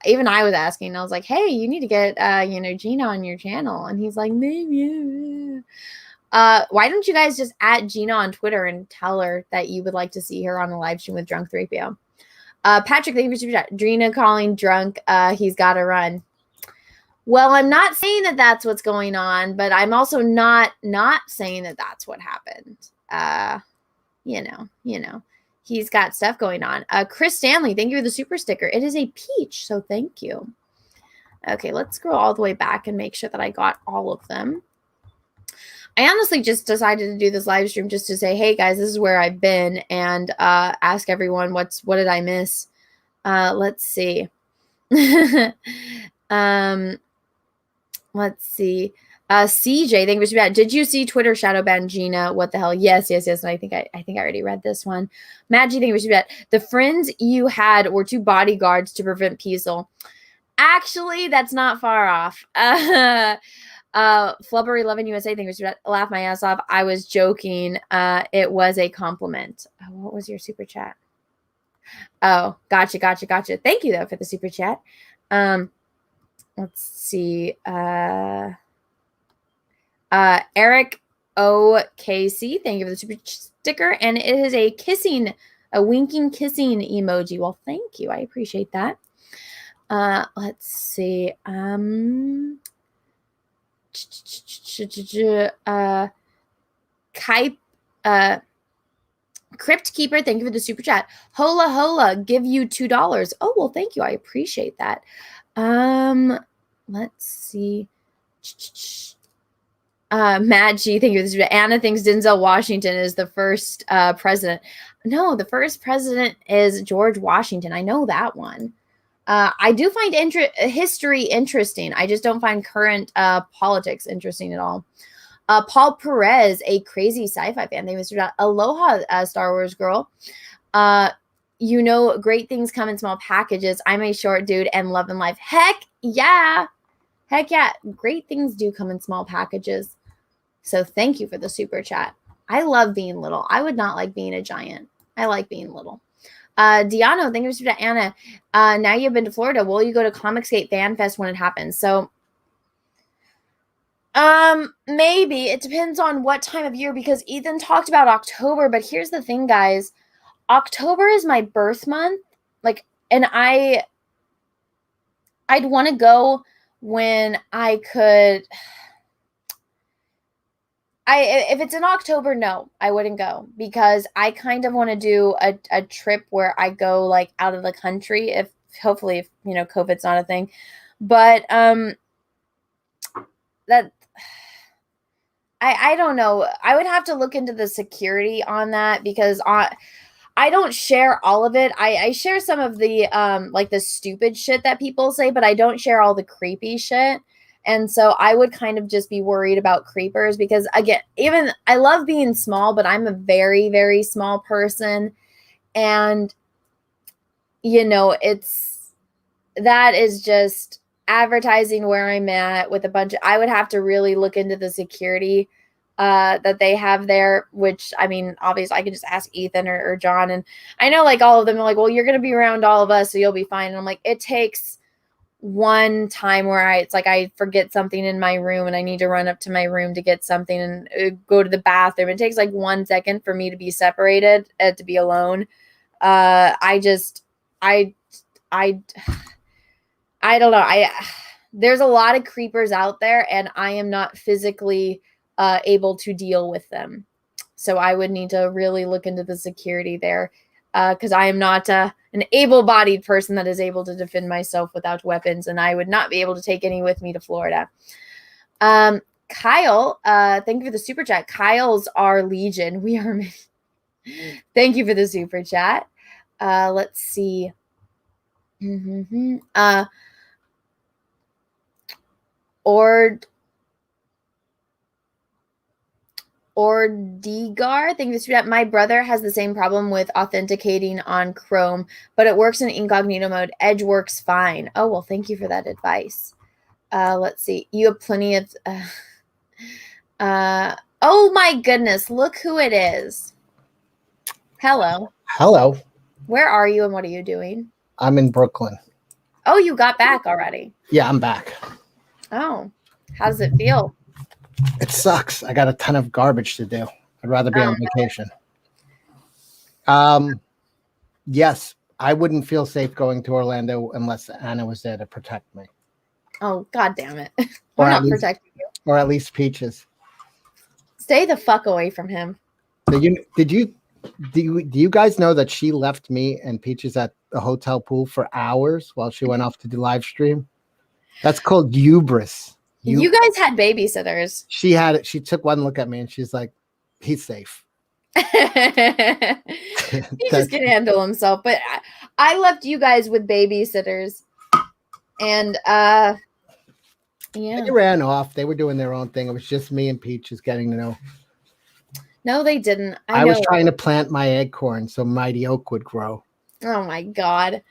Even I was asking. I was like, hey, you need to get Gina on your channel. And he's like, maybe. Why don't you guys just @ Gina on Twitter and tell her that you would like to see her on a live stream with Drunk 3PO? Patrick, thank you for the super chat. Gina calling drunk. He's got to run. Well, I'm not saying that that's what's going on, but I'm also not saying that that's what happened. He's got stuff going on. Chris Stanley, thank you for the super sticker. It is a peach, so thank you. Okay, let's scroll all the way back and make sure that I got all of them. I honestly just decided to do this live stream just to say, hey guys, this is where I've been, and ask everyone what did I miss. Let's see. Let's see. CJ, thank you for that. Did you see Twitter shadow ban Gina? What the hell? Yes. And I think I already read this one. Maggie, thank you for that. The friends you had were 2 bodyguards to prevent Peasel. Actually, that's not far off. Flubber11 USA, thank you for that. Laugh my ass off. I was joking. It was a compliment. What was your super chat? Oh, gotcha. Thank you though for the super chat. Let's see. Eric OKC, thank you for the super sticker. And it is a winking kissing emoji. Well, thank you. I appreciate that. Let's see. Crypt Keeper, thank you for the super chat. Hola, give you $2. Oh, well, thank you. I appreciate that. Let's see. Matt G, thank you. Anna thinks Denzel Washington is the first president. No, the first president is George Washington. I know that one. I do find history interesting. I just don't find current politics interesting at all. Paul Perez, a crazy sci-fi fan. Thank you, Mr. Aloha, Star Wars girl. Great things come in small packages. I'm a short dude and love and life. Heck yeah. Great things do come in small packages. So thank you for the super chat. I love being little. I would not like being a giant. I like being little. Diano, thank you for that. Anna, now you've been to Florida. Will you go to Comicsgate Fan Fest when it happens? So maybe. It depends on what time of year, because Ethan talked about October, but here's the thing, guys. October is my birth month. And I'd want to go when I could. If it's in October, no, I wouldn't go, because I kind of want to do a trip where I go out of the country, if COVID's not a thing. But that I don't know. I would have to look into the security on that, because I don't share all of it. I share some of the the stupid shit that people say, but I don't share all the creepy shit. And so I would kind of just be worried about creepers, because again, even I love being small, but I'm a very, very small person. And that is just advertising where I'm at with a bunch of, I would have to really look into the security that they have there, which, I mean, obviously I could just ask Ethan or John. And I know all of them are like, well, you're going to be around all of us, so you'll be fine. And I'm like, it takes one time where it's like I forget something in my room and I need to run up to my room to get something and go to the bathroom. It takes like 1 second for me to be separated, to be alone. I don't know. There's a lot of creepers out there, and I am not physically able to deal with them. So I would need to really look into the security there, because I am not an able-bodied person that is able to defend myself without weapons, and I would not be able to take any with me to Florida. Kyle, thank you for the super chat. Kyle's our legion. We are. Thank you for the super chat. Let's see. Or Degar, thank you for that. My brother has the same problem with authenticating on Chrome, but it works in incognito mode. Edge works fine. Oh, well, thank you for that advice. Let's see. You have plenty of... oh, my goodness. Look who it is. Hello. Hello. Where are you and what are you doing? I'm in Brooklyn. Oh, you got back already. Yeah, I'm back. Oh, how does it feel? It sucks. I got a ton of garbage to do. I'd rather be on vacation. Yes, I wouldn't feel safe going to Orlando unless Anna was there to protect me. Oh, God damn it. Or We're at not least- protecting you. Or at least Peaches. Stay the fuck away from him. Do you guys know that she left me and Peaches at the hotel pool for hours while she went off to do live stream? That's called hubris. You guys had babysitters. She had it. She took one look at me and she's like, he's safe. He just can handle himself. But I left you guys with babysitters. And yeah. They ran off. They were doing their own thing. It was just me and Peaches getting to know. No, they didn't. I was trying to plant my acorn so Mighty Oak would grow. Oh my God.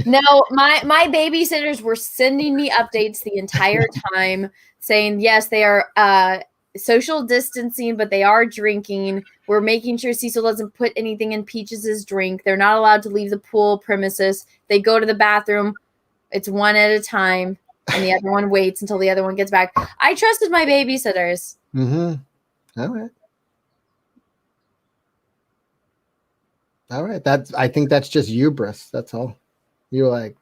No, my babysitters were sending me updates the entire time saying, yes, they are social distancing, but they are drinking. We're making sure Cecil doesn't put anything in Peaches' drink. They're not allowed to leave the pool premises. They go to the bathroom. It's one at a time, and the other one waits until the other one gets back. I trusted my babysitters. Mm-hmm. All right. All right. I think that's just hubris. That's all. You're like,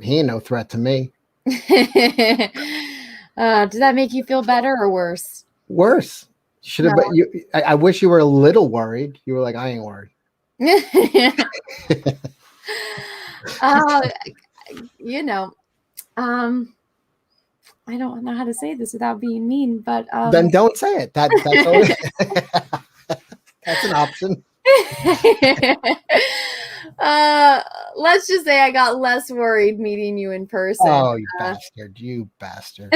he ain't no threat to me. Did that make you feel better or worse? Worse. Should have. No. I wish you were a little worried. You were like, I ain't worried. You know, I don't know how to say this without being mean, but then don't say it. That's always, that's an option. Let's just say I got less worried meeting you in person. Oh, you bastard! You bastard!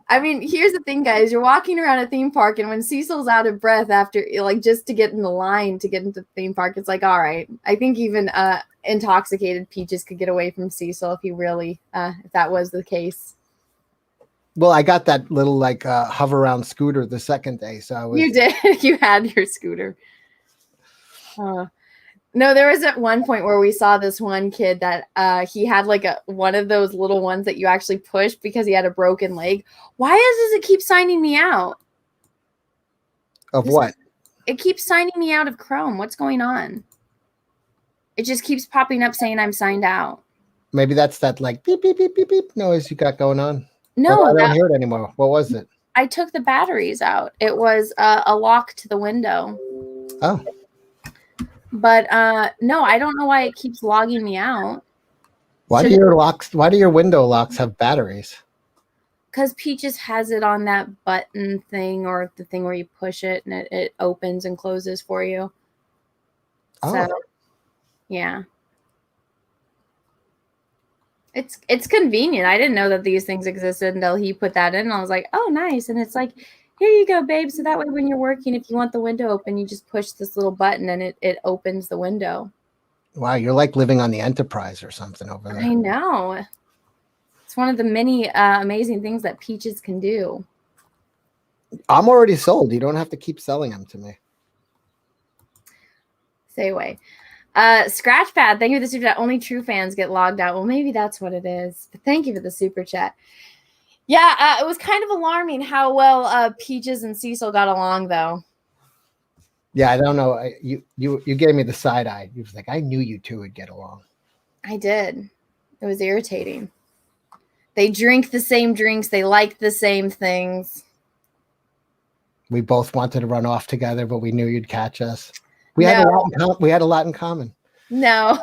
I mean, here's the thing, guys. You're walking around a theme park, and when Cecil's out of breath after, like, just to get in the line to get into the theme park, it's like, all right. I think even intoxicated Peaches could get away from Cecil if he really, if that was the case. Well, I got that little hover around scooter the second day, so I was. You did. You had your scooter. No, there was at one point where we saw this one kid that he had like one of those little ones that you actually push because he had a broken leg. Why does it keep signing me out? Of what? It keeps signing me out of Chrome. What's going on? It just keeps popping up saying I'm signed out. Maybe that's that like beep beep beep beep beep noise you got going on. No, I don't hear it anymore. What was it? I took the batteries out. It was a lock to the window. Oh. But no, I don't know why it keeps logging me out. Why do your window locks have batteries? Because Peaches has it on that button thing or the thing where you push it and it opens and closes for you. Oh. So, yeah. It's convenient. I didn't know that these things existed until he put that in. And I was like, oh, nice. And it's like, here you go, babe. So that way when you're working, if you want the window open, you just push this little button and it opens the window. Wow, you're like living on the Enterprise or something over there. I know. It's one of the many amazing things that Peaches can do. I'm already sold. You don't have to keep selling them to me. Stay away. Scratchpad, thank you for the super chat. Only true fans get logged out. Well, maybe that's what it is. But thank you for the super chat. Yeah, it was kind of alarming how well Peaches and Cecil got along, though. Yeah, I don't know. You gave me the side eye. You was like, I knew you two would get along. I did. It was irritating. They drink the same drinks. They like the same things. We both wanted to run off together, but we knew you'd catch us. We had a lot in common. No,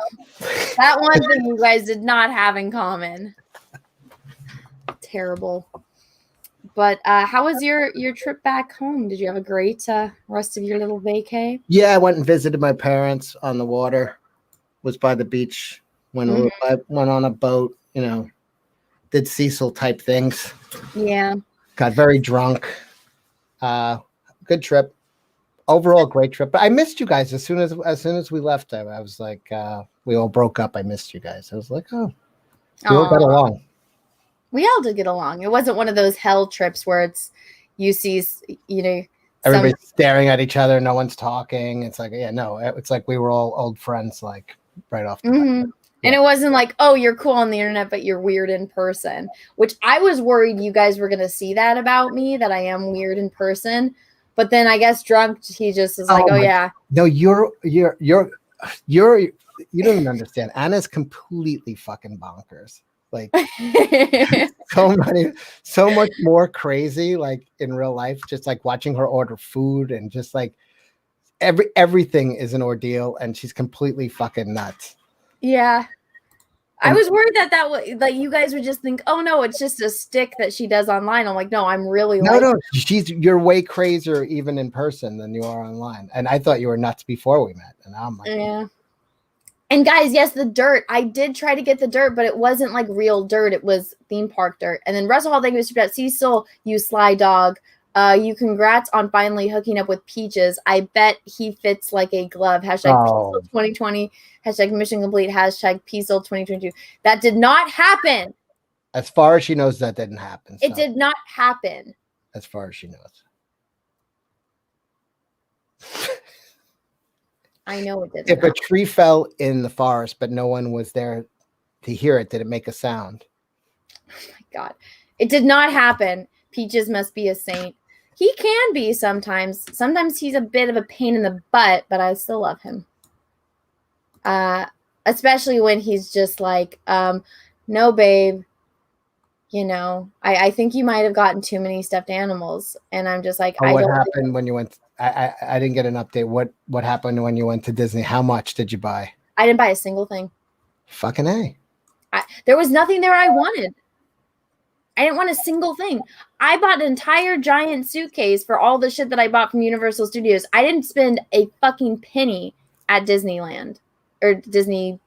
that one thing you guys did not have in common. Terrible. But how was your trip back home? Did you have a great rest of your little vacay? Yeah, I went and visited my parents on the water. Was by the beach. Went on a boat. Did Cecil type things. Yeah. Got very drunk. Good trip. Overall, great trip. But I missed you guys as soon as we left. I was like, we all broke up. I missed you guys. I was like, oh, we all got along. We all did get along. It wasn't one of those hell trips where it's you see, everybody's staring at each other. No one's talking. It's like, yeah, no. It's like we were all old friends, like right off the bat. Yeah. And it wasn't like, oh, you're cool on the internet, but you're weird in person, which I was worried you guys were going to see that about me, that I am weird in person. But then I guess drunk, he just is like, yeah. No, you don't even understand. Anna's completely fucking bonkers. Like so much more crazy, like in real life, just like watching her order food and just like everything is an ordeal and she's completely fucking nuts. Yeah. I was worried that you guys would just think, oh no, it's just a stick that she does online. I'm like, no, I'm really no. You're way crazier even in person than you are online. And I thought you were nuts before we met. And now I'm like, yeah. And guys, yes, the dirt. I did try to get the dirt, but it wasn't like real dirt. It was theme park dirt. And then Russell Hall, thank you for Cecil, you sly dog. You congrats on finally hooking up with Peaches. I bet he fits like a glove. Hashtag Peaceful 2020. Hashtag mission complete. Hashtag Peaceful 2022. That did not happen. As far as she knows, that didn't happen. It did not happen. As far as she knows. I know it didn't. If a tree fell in the forest, but no one was there to hear it, did it make a sound? Oh my God. It did not happen. Peaches must be a saint. He can be sometimes. Sometimes he's a bit of a pain in the butt, but I still love him. Especially when he's just like, no, babe, I think you might have gotten too many stuffed animals. And I'm just like, what happened when you went? I didn't get an update. What happened when you went to Disney? How much did you buy? I didn't buy a single thing. Fucking A. There was nothing there I wanted. I didn't want a single thing. I bought an entire giant suitcase for all the shit that I bought from Universal Studios. I didn't spend a fucking penny at Disneyland or Disney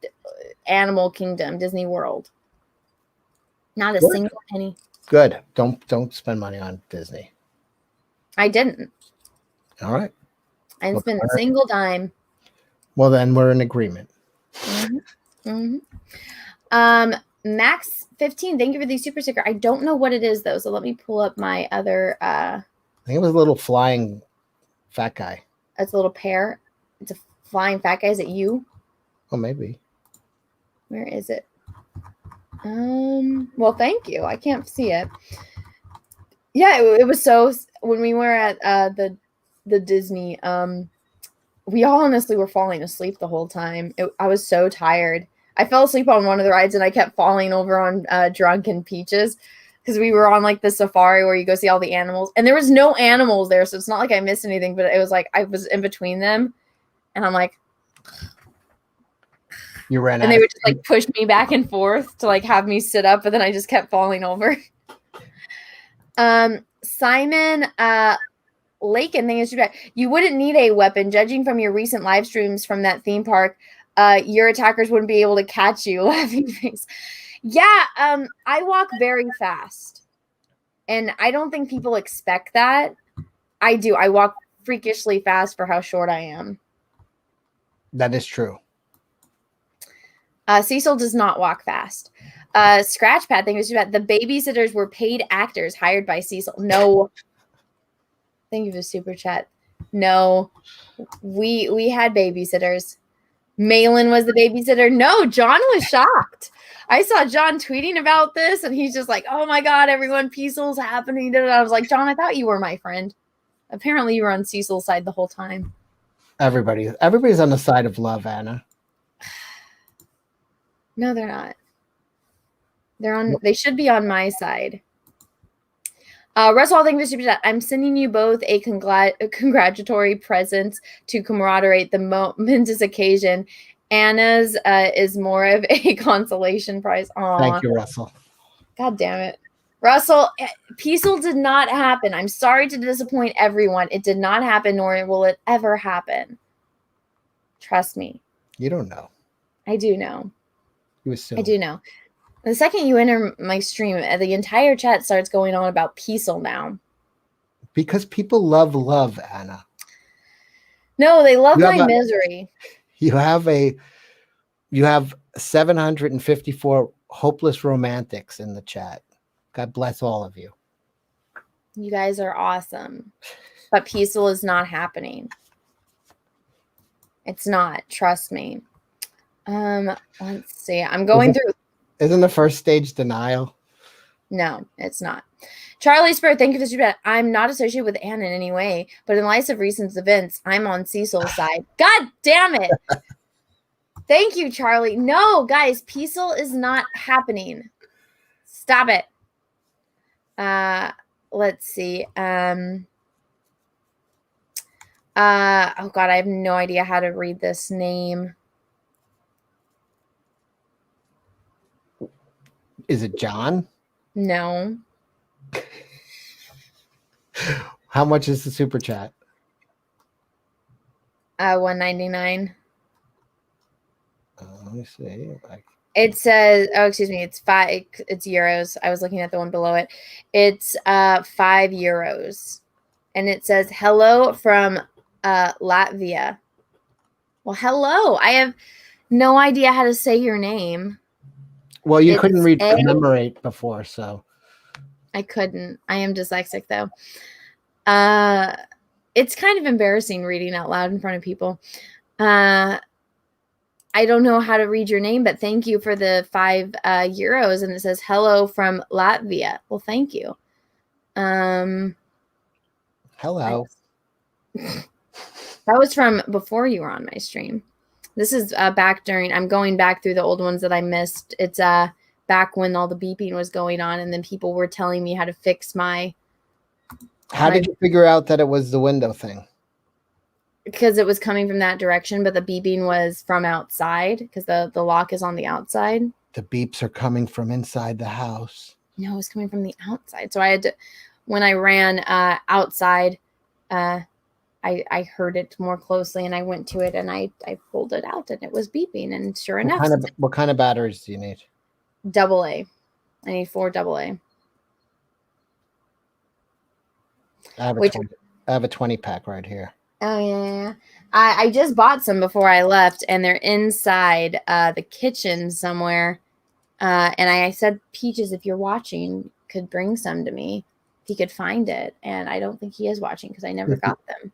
Animal Kingdom, Disney World. Not a single penny. Good. Don't spend money on Disney. I didn't. All right. I didn't spend a single dime. Well, then we're in agreement. Mm-hmm. Mm-hmm. Max 15, thank you for the super sticker. I don't know what it is though, so let me pull up my other. I think it was a little flying fat guy. It's a little pear. It's a flying fat guy. Is it you? Oh, maybe. Where is it? Well, thank you. I can't see it. Yeah, it was so. When we were at the Disney, we all honestly were falling asleep the whole time. I was so tired. I fell asleep on one of the rides and I kept falling over on Drunken Peaches because we were on like the safari where you go see all the animals and there was no animals there. So it's not like I missed anything, but it was like I was in between them and I'm like, you ran and they would just like push me back and forth to like have me sit up, but then I just kept falling over. Simon Lakin, thank you. You wouldn't need a weapon, judging from your recent live streams from that theme park. Your attackers wouldn't be able to catch you. Laughing face. Yeah, I walk very fast. And I don't think people expect that. I do. I walk freakishly fast for how short I am. That is true. Cecil does not walk fast. Scratchpad, thank you. The babysitters were paid actors hired by Cecil. No. Thank you for the super chat. No. We had babysitters. Malin was the babysitter. No, John was shocked. I saw John tweeting about this, and he's just like, "Oh my god, everyone, Cecil's happening." I was like, "John, I thought you were my friend. Apparently, you were on Cecil's side the whole time." Everybody's on the side of love, Anna. No, they're not. They should be on my side. Russell, thank you for super chat. I'm sending you both a congratulatory present to commemorate the momentous occasion. Anna's is more of a consolation prize. Aww. Thank you, Russell. God damn it. Russell, Peaceful did not happen. I'm sorry to disappoint everyone. It did not happen, nor will it ever happen. Trust me. You don't know. I do know. You assume. I do know. The second you enter my stream, the entire chat starts going on about Peaceful now. Because people love, Anna. No, they love my misery. You have 754 hopeless romantics in the chat. God bless all of you. You guys are awesome. But Peaceful is not happening. It's not. Trust me. Let's see. I'm going through. Isn't the first stage denial? No, it's not. Charlie Spirit, thank you for the super chat. I'm not associated with Anna in any way, but in light of recent events, I'm on Cecil's side. God damn it. Thank you, Charlie. No, guys, Peaceful is not happening. Stop it. Let's see. Oh God, I have no idea how to read this name. Is it John? No. How much is the super chat? $1.99. Let me see. It says, oh, excuse me, it's euros. I was looking at the one below it. It's €5. And it says, hello from Latvia. Well, hello. I have no idea how to say your name. Well, you couldn't read commemorate before, so. I couldn't. I am dyslexic, though. It's kind of embarrassing reading out loud in front of people. I don't know how to read your name, but thank you for the €5. And it says, hello from Latvia. Well, thank you. Hello. That was from before you were on my stream. This is back during, I'm going back through the old ones that I missed. It's back when all the beeping was going on, and then people were telling me how to fix my. How did you figure out that it was the window thing? Because it was coming from that direction, but the beeping was from outside because the lock is on the outside. The beeps are coming from inside the house. No, it was coming from the outside. So I had to, when I ran outside, I heard it more closely, and I went to it and I pulled it out, and it was beeping. And sure enough, what kind of batteries do you need? AA. I need 4 AA. I have a 20 pack right here. Oh yeah. I just bought some before I left, and they're inside the kitchen somewhere. And I said, Peaches, if you're watching, could bring some to me. He could find it, and I don't think he is watching because I never got them.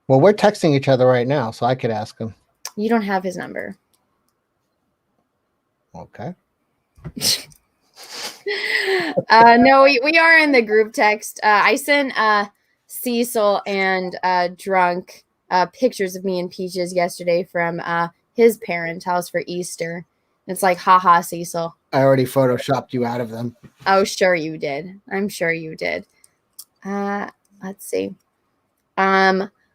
Well, we're texting each other right now, so I could ask him. You don't have his number. Okay. No, we are in the group text. I sent Cecil and Drunk pictures of me and Peaches yesterday from his parents' house for Easter. It's like, haha, Cecil. I already photoshopped you out of them. Oh, sure you did. I'm sure you did. Let's see.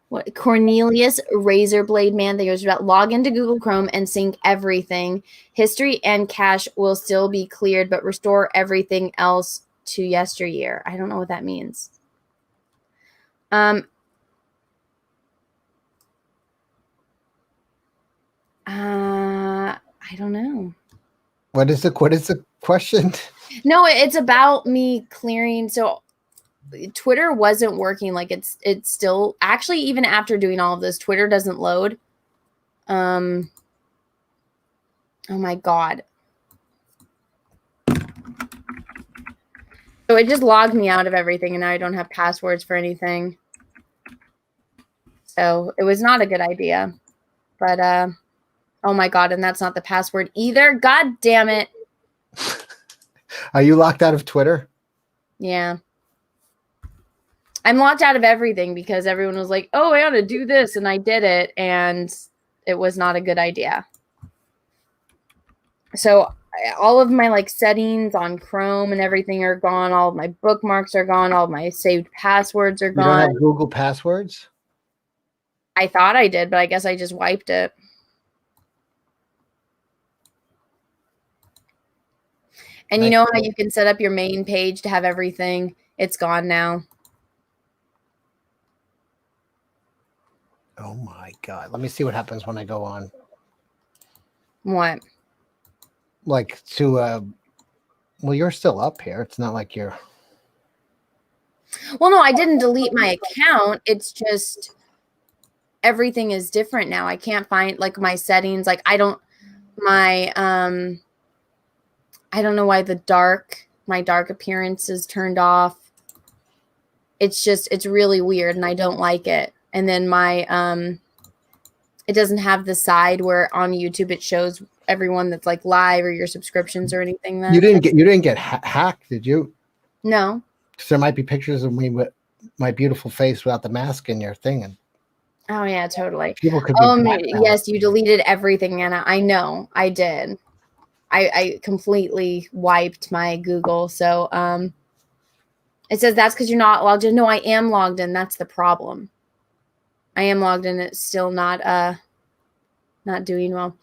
What Cornelius Razorblade Man that goes about log into Google Chrome and sync everything. History and cache will still be cleared, but restore everything else to yesteryear. I don't know what that means. I don't know. What is the question? No, it's about me clearing. So Twitter wasn't working. Like it's still actually, even after doing all of this, Twitter doesn't load. Oh my God. So it just logged me out of everything, and now I don't have passwords for anything. So it was not a good idea. But oh my god, and that's not the password either. God damn it. Are you locked out of Twitter? Yeah. I'm locked out of everything because everyone was like, "Oh, I ought to do this," and I did it, and it was not a good idea. So all of my like settings on Chrome and everything are gone. All of my bookmarks are gone. All of my saved passwords are You don't gone. have Google passwords? I thought I did, but I guess I just wiped it. And you know how you can set up your main page to have everything? It's gone now. Oh my god. Let me see what happens when I go on. What? Like to well, you're still up here. It's not like you're Well, no, I didn't delete my account. It's just everything is different now. I can't find like my settings. Like I don't know why my dark appearance is turned off. It's really weird and I don't like it. And then my it doesn't have the side where on YouTube it shows everyone that's like live or your subscriptions or anything. you didn't get hacked, did you? No. Because there might be pictures of me with my beautiful face without the mask in your thing, and Oh yeah, totally. people could be Yes, you deleted everything, Anna. I know, I did. I completely wiped my Google. So it says that's because you're not logged in. No, I am logged in. That's the problem. I am logged in. It's still not doing well.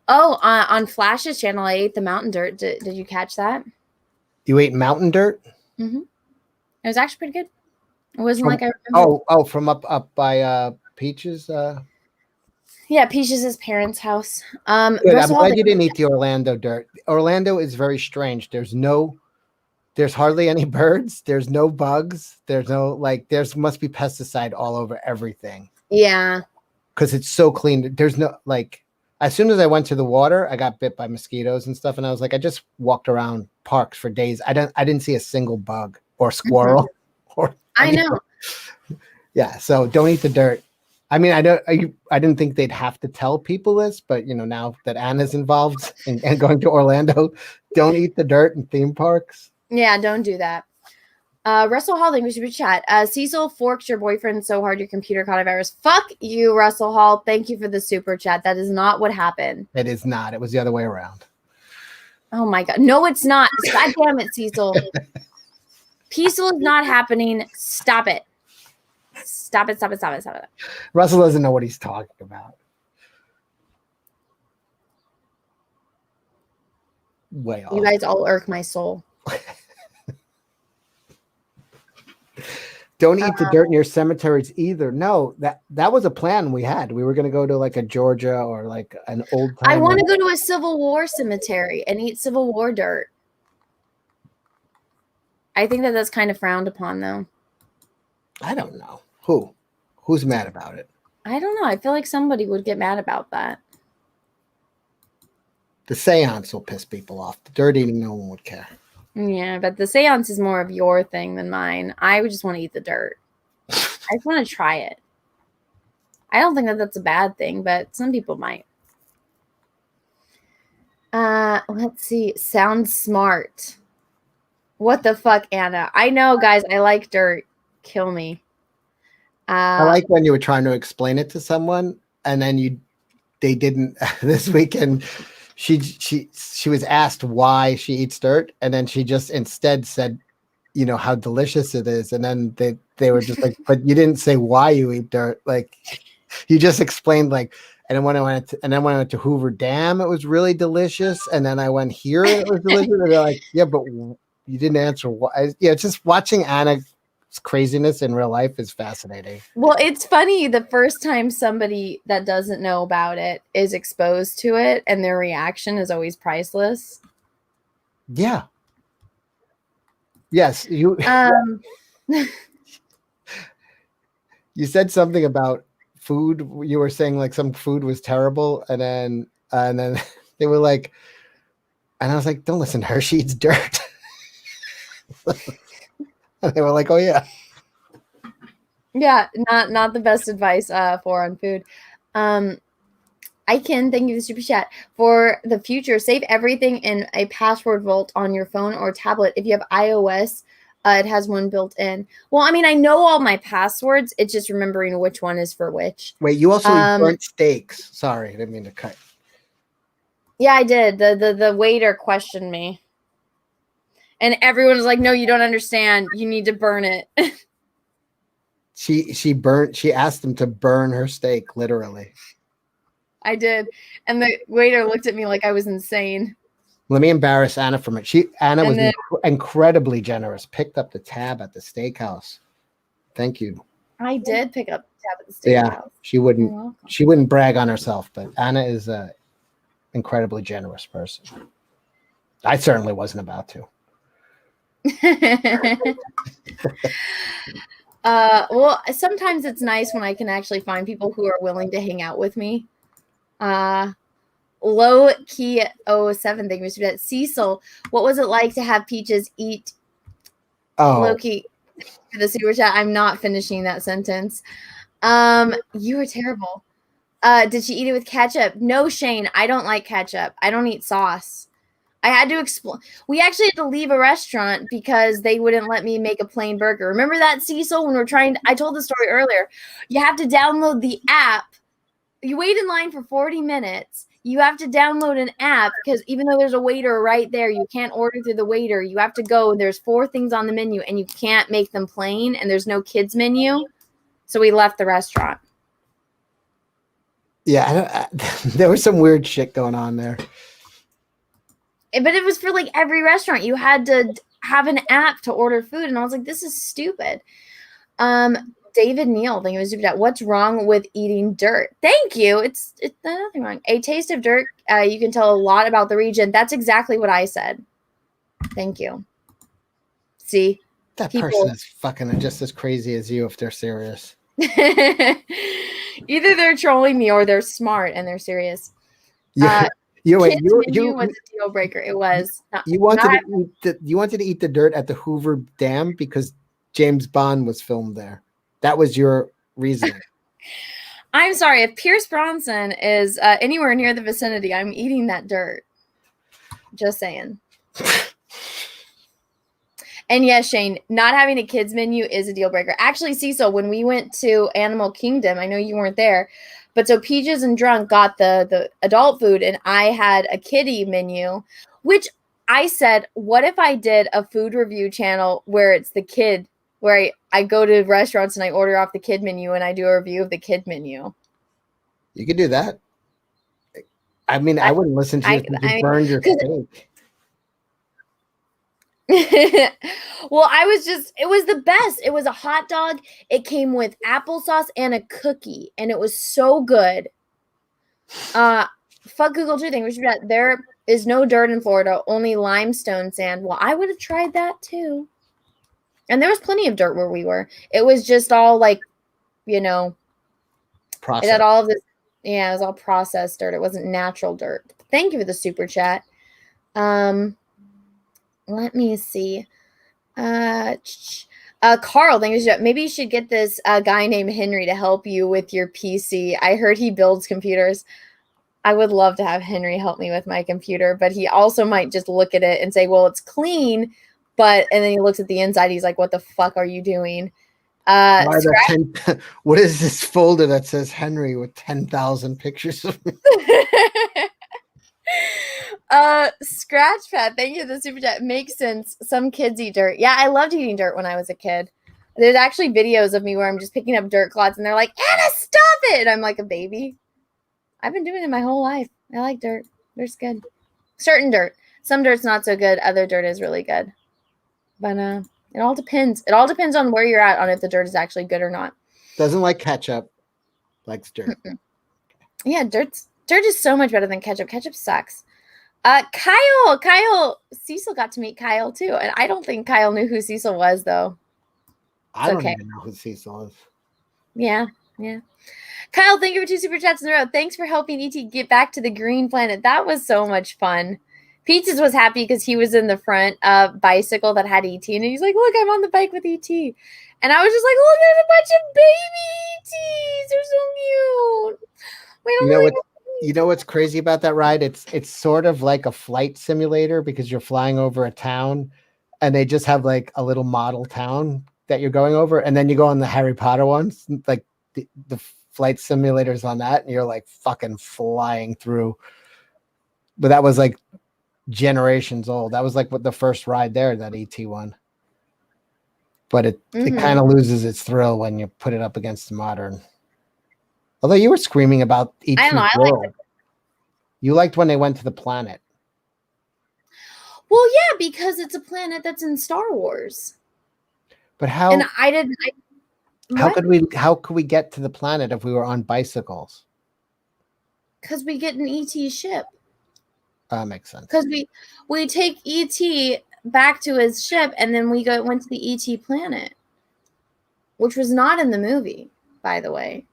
Oh, on Flash's channel, I ate the mountain dirt. Did you catch that? You ate mountain dirt? Mm-hmm. It was actually pretty good. It wasn't like I remember. Oh, from up by Peaches. Yeah, Peaches' parents' house. Good. I'm Russell glad Hall- you didn't eat the Orlando dirt. Orlando is very strange. There's hardly any birds. There's no bugs. There must be pesticide all over everything. Yeah. Because it's so clean. There's no as soon as I went to the water, I got bit by mosquitoes and stuff. And I was like, I just walked around parks for days. I didn't see a single bug or squirrel or I know. Yeah. So don't eat the dirt. I mean, I didn't think they'd have to tell people this, but now that Anna's involved and going to Orlando, don't eat the dirt in theme parks. Yeah, don't do that. Russell Hall, thank you for chat. Cecil forks your boyfriend so hard your computer caught a virus. Fuck you, Russell Hall. Thank you for the super chat. That is not what happened. It is not. It was the other way around. Oh my god. No, it's not. God damn it, Cecil. Peaceful is not happening. Stop it. Stop it. Russell doesn't know what he's talking about. Way off. You guys all irk my soul. Don't eat the dirt near cemeteries either. No, that was a plan we had. We were going to go to like a Georgia or like an old time. I want to go to a Civil War cemetery and eat Civil War dirt. I think that's kind of frowned upon, though. I don't know. Who's mad about it? I don't know. I feel like somebody would get mad about that. The seance will piss people off. The dirt eating, no one would care. Yeah, but the seance is more of your thing than mine. I would just want to eat the dirt. I just want to try it. I don't think that's a bad thing, but some people might. Let's see. Sounds smart. What the fuck, Anna? I know, guys. I like dirt. Kill me. I like when you were trying to explain it to someone, and then they didn't. This weekend, she was asked why she eats dirt, and then she just instead said, how delicious it is, and then they were just like, but you didn't say why you eat dirt. Like, you just explained like. And then when I went to Hoover Dam, it was really delicious, and then I went here, and it was delicious. And they're like, yeah, but you didn't answer why. Yeah, just watching Anna's craziness in real life is fascinating. Well, it's funny the first time somebody that doesn't know about it is exposed to it, and their reaction is always priceless. Yeah. Yes, you. You said something about food. You were saying like some food was terrible, and then they were like, and I was like, don't listen to her. She eats dirt. And they were like, oh yeah. Yeah, not the best advice for on food. I can. Thank you for the super chat. For the future, save everything in a password vault on your phone or tablet. If you have iOS, it has one built in. Well, I mean, I know all my passwords. It's just remembering which one is for which. Wait, you also eat burnt steaks. Sorry, I didn't mean to cut. Yeah, I did. The waiter questioned me. And everyone was like, no, you don't understand. You need to burn it. She asked them to burn her steak, literally. I did. And the waiter looked at me like I was insane. Let me embarrass Anna from it. Anna was incredibly generous. Picked up the tab at the steakhouse. Thank you. I did pick up the tab at the steakhouse. Yeah, she wouldn't brag on herself, but Anna is a incredibly generous person. I certainly wasn't about to. Well, sometimes it's nice when I can actually find people who are willing to hang out with me. Low key 07, thank you, Mr. Bet. Cecil, what was it like to have Peaches eat? Low key for the super chat. I'm not finishing that sentence. You were terrible. Did she eat it with ketchup? No, Shane, I don't like ketchup. I don't eat sauce. I had to explain. We actually had to leave a restaurant because they wouldn't let me make a plain burger. Remember that, Cecil, when we're trying to, I told the story earlier. You have to download the app. You wait in line for 40 minutes. You have to download an app because even though there's a waiter right there, you can't order through the waiter. You have to go. There's 4 things on the menu and you can't make them plain and there's no kids menu. So we left the restaurant. Yeah, there was some weird shit going on there. But it was for like every restaurant. You had to have an app to order food. And I was like, this is stupid. David Neal, thank you, super chat. What's wrong with eating dirt? Thank you. It's nothing wrong. A taste of dirt. You can tell a lot about the region. That's exactly what I said. Thank you. See, that person is fucking just as crazy as you if they're serious. Either they're trolling me or they're smart and they're serious. Yeah. You was a deal breaker. It was. You wanted to eat the dirt at the Hoover Dam because James Bond was filmed there. That was your reason. I'm sorry. If Pierce Bronson is anywhere near the vicinity, I'm eating that dirt. Just saying. And yes, Shane, not having a kids menu is a deal breaker. Actually, Cecil, when we went to Animal Kingdom, I know you weren't there, but so Peaches and Drunk got the adult food and I had a kiddie menu, which I said, what if I did a food review channel where it's the kid, where I go to restaurants and I order off the kid menu and I do a review of the kid menu. You could do that. I mean, I wouldn't listen to you if you burned your steak. Well, it was the best. It was a hot dog. It came with applesauce and a cookie, and it was so good. Fuck Google too. Thing. There is no dirt in Florida, only limestone sand. Well, I would have tried that too. And there was plenty of dirt where we were. It was just all like, processed. It had all of this. Yeah, it was all processed dirt. It wasn't natural dirt. Thank you for the super chat. Let me see. Carl, maybe you should get this guy named Henry to help you with your PC. I heard he builds computers. I would love to have Henry help me with my computer, but he also might just look at it and say, well, it's clean, and then he looks at the inside. He's like, what the fuck are you doing? What is this folder that says Henry with 10,000 pictures of me? Scratchpad, thank you for the super chat. Makes sense. Some kids eat dirt. Yeah, I loved eating dirt when I was a kid. There's actually videos of me where I'm just picking up dirt clods and they're like, Anna, stop it! And I'm like a baby. I've been doing it my whole life. I like dirt. Dirt's good. Certain dirt. Some dirt's not so good. Other dirt is really good. But it all depends. It all depends on where you're at on if the dirt is actually good or not. Doesn't like ketchup. Likes dirt. Yeah, dirt is so much better than ketchup. Ketchup sucks. Kyle, Cecil got to meet Kyle too. And I don't think Kyle knew who Cecil was though. I don't even know who Cecil is. Yeah. Kyle, thank you for 2 super chats in a row. Thanks for helping E.T. get back to the green planet. That was so much fun. Peaches was happy because he was in the front bicycle that had E.T. and he's like, look, I'm on the bike with E.T. And I was just like, look at a bunch of baby E.T.s. They're so cute. We don't really You know what's crazy about that ride? It's sort of like a flight simulator because you're flying over a town, and they just have like a little model town that you're going over, and then you go on the Harry Potter ones, like the flight simulators on that, and you're like fucking flying through. But that was like generations old. That was like what the first ride there, that ET one. But it kind of loses its thrill when you put it up against the modern. Although you were screaming about ET I don't know. I World. like it. You liked when they went to the planet. Well, yeah, because it's a planet that's in Star Wars. But how And I didn't. how could we get to the planet if we were on bicycles? Because we get an ET ship. That makes sense. Because we take ET back to his ship, and then went to the ET planet, which was not in the movie, by the way.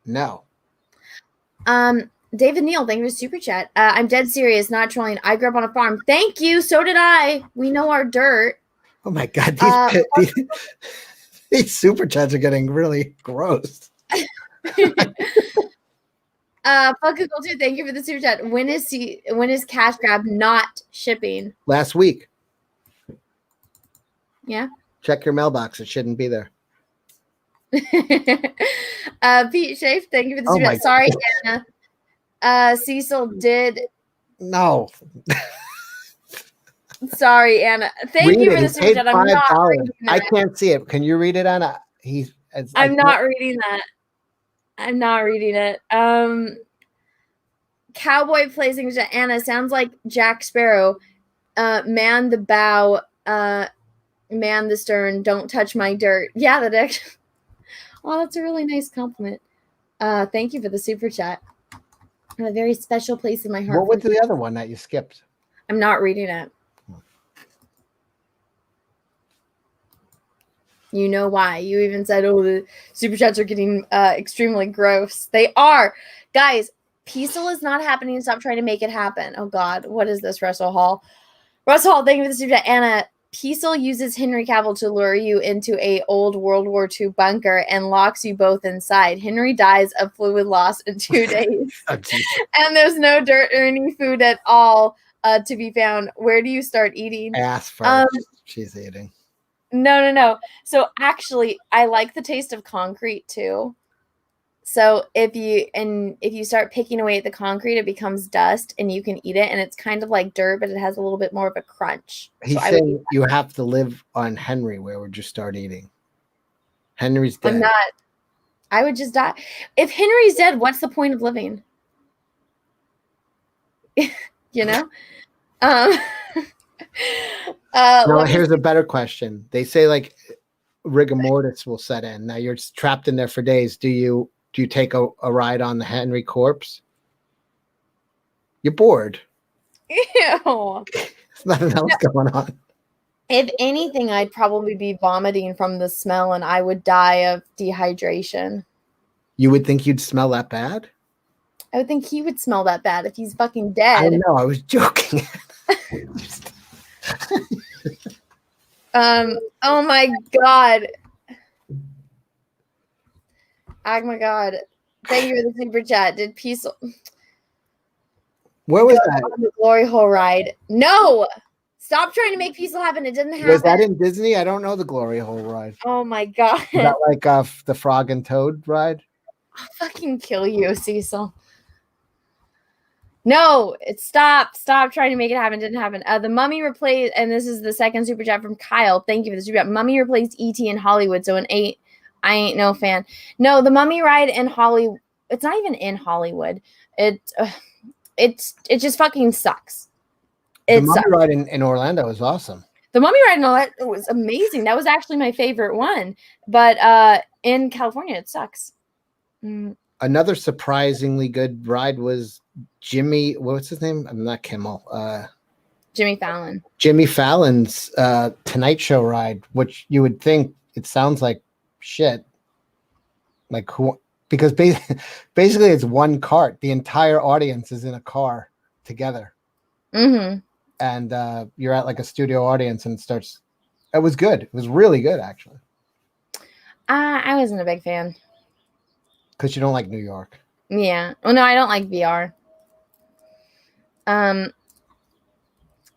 No. David Neal, thank you for super chat. I'm dead serious, not trolling. I grew up on a farm. Thank you. So did I. We know our dirt. Oh my god, these super chats are getting really gross. Fuck Google too. Thank you for the super chat. When is Cash Grab not shipping? Last week. Yeah. Check your mailbox. It shouldn't be there. Pete Schaaf, thank you for the Oh super my chat. Sorry, Anna. Cecil did. No. Sorry, Anna. Thank you for the super chat. I'm not reading I that. can't see it. Can you read it, Anna? I'm not reading that. I'm not reading it. Cowboy placing Anna sounds like Jack Sparrow. Man the bow, man the stern. Don't touch my dirt. Yeah, that actually. Oh, that's a really nice compliment. Thank you for the super chat. A very special place in my heart. What was the other one that you skipped? I'm not reading it. You know why. You even said, oh, the super chats are getting extremely gross. They are. Guys, Peaceful is not happening. Stop trying to make it happen. Oh, God. What is this, Russell Hall? Russell Hall, thank you for the super chat. Anna, Peaceful uses Henry Cavill to lure you into a old World War II bunker and locks you both inside. Henry dies of fluid loss in 2 days. And there's no dirt or any food at all to be found. Where do you start eating? Ass first. She's eating. No. So actually, I like the taste of concrete too. So if you start picking away at the concrete, it becomes dust, and you can eat it, and it's kind of like dirt, but it has a little bit more of a crunch. He's saying you have to live on Henry. Where would you start eating? Henry's dead. I'm not. I would just die. If Henry's dead, what's the point of living? You know. No, here's a better question. They say like rigor mortis will set in. Now you're trapped in there for days. Do you take a ride on the Henry corpse? You're bored. Ew. There's nothing else going on. If anything, I'd probably be vomiting from the smell, and I would die of dehydration. You would think you'd smell that bad? I would think he would smell that bad if he's fucking dead. I know. I was joking. Oh my god. Oh my god. Thank you for the super chat. Did Peace Where was that? on the glory hole ride? No. Stop trying to make Peaceful happen. It didn't happen. Was that in Disney? I don't know the glory hole ride. Oh my god. Is that like the Frog and Toad ride? I'll fucking kill you, Cecil. No, stop trying to make it happen. It didn't happen. The Mummy replaced, and this is the second super chat from Kyle. Thank you for the super chat. Mummy replaced E.T. in Hollywood, so I ain't no fan. No, the Mummy ride in Hollywood. It's not even in Hollywood. It just fucking sucks. The Mummy ride in Orlando is awesome. The Mummy ride in Orlando was amazing. That was actually my favorite one. But in California, it sucks. Another surprisingly good ride was Jimmy. What's his name? I'm not Kimmel. Jimmy Fallon. Jimmy Fallon's Tonight Show ride, which you would think it sounds like shit. Like who? Because basically it's one cart. The entire audience is in a car together. Mm-hmm. And you're at like a studio audience, and it was good. It was really good, actually. I wasn't a big fan. Because you don't like New York. Yeah. Oh no, I don't like VR.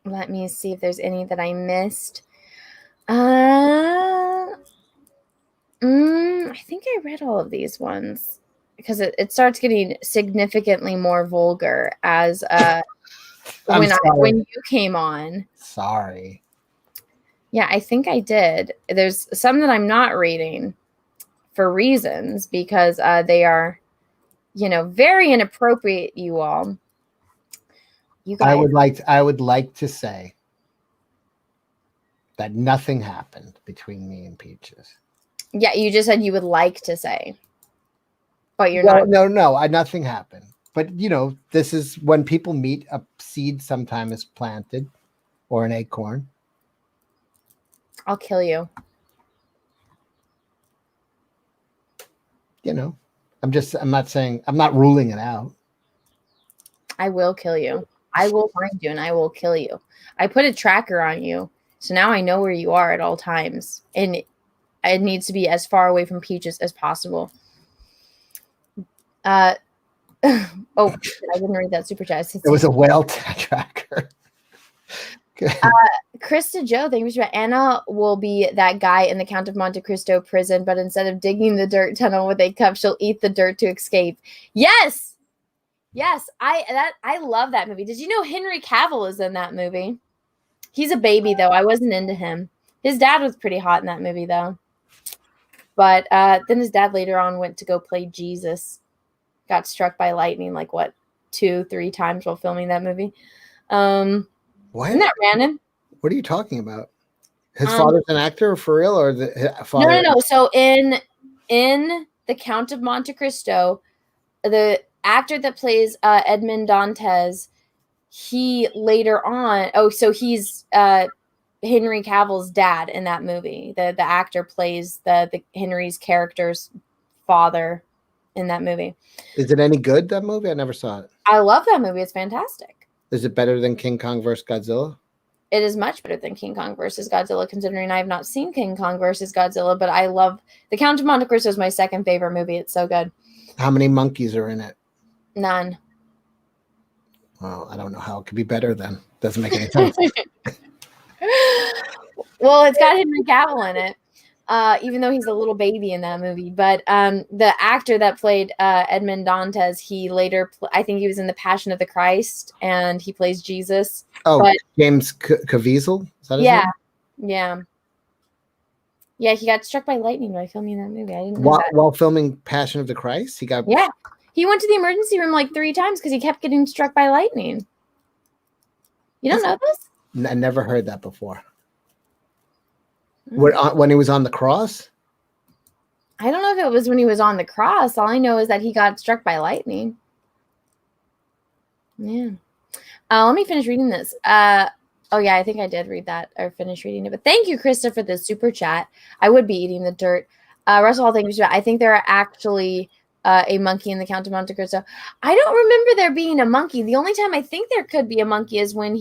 Let me see if there's any that I missed. I think I read all of these ones because it starts getting significantly more vulgar as when you came on. Sorry. Yeah, I think I did. There's some that I'm not reading for reasons because they are, very inappropriate. You all. You guys. I would like to say that nothing happened between me and Peaches. Yeah, you just said you would like to say, but you're not. No, nothing happened. But this is when people meet. A seed sometime is planted, or an acorn. I'll kill you. I'm not ruling it out. I will kill you. I will find you and I will kill you. I put a tracker on you. So now I know where you are at all times. And it needs to be as far away from Peaches as possible. Oh, I didn't read that super chat. It was a whale tracker. Krista Joe, thank you so much. Anna will be that guy in the Count of Monte Cristo prison, but instead of digging the dirt tunnel with a cup, she'll eat the dirt to escape. Yes, I love that movie. Did you know Henry Cavill is in that movie? He's a baby though. I wasn't into him. His dad was pretty hot in that movie though. But then his dad later on went to go play Jesus. Got struck by lightning 2-3 times while filming that movie. What? Isn't that random? What are you talking about? His father's an actor for real, or the father? No. So in the Count of Monte Cristo, the actor that plays Edmond Dantes, he later on. Oh, so he's Henry Cavill's dad in that movie. The actor plays the Henry's character's father in that movie. Is it any good, that movie? I never saw it. I love that movie. It's fantastic. Is it better than King Kong vs. Godzilla? It is much better than King Kong versus Godzilla, considering I have not seen King Kong versus Godzilla, but I love The Count of Monte Cristo is my second favorite movie. It's so good. How many monkeys are in it? None. Well, I don't know how it could be better then. Doesn't make any sense. Well, it's got Henry Cavill in it, even though he's a little baby in that movie. But the actor that played Edmond Dantes, he later, I think he was in The Passion of the Christ, and he plays Jesus. Oh, but, James Caviezel? Is that his name? Yeah, he got struck by lightning while filming that movie. I didn't know that. While filming Passion of the Christ? Yeah. He went to the emergency room 3 times because he kept getting struck by lightning. You don't know this? I never heard that before. When he was on the cross? I don't know if it was when he was on the cross. All I know is that he got struck by lightning. Yeah. Let me finish reading this. Oh, yeah, I think I did read that or finish reading it. But thank you, Krista, for the super chat. I would be eating the dirt. Russell Hall, thank you. I think there are actually a monkey in the Count of Monte Cristo. I don't remember there being a monkey. The only time I think there could be a monkey is when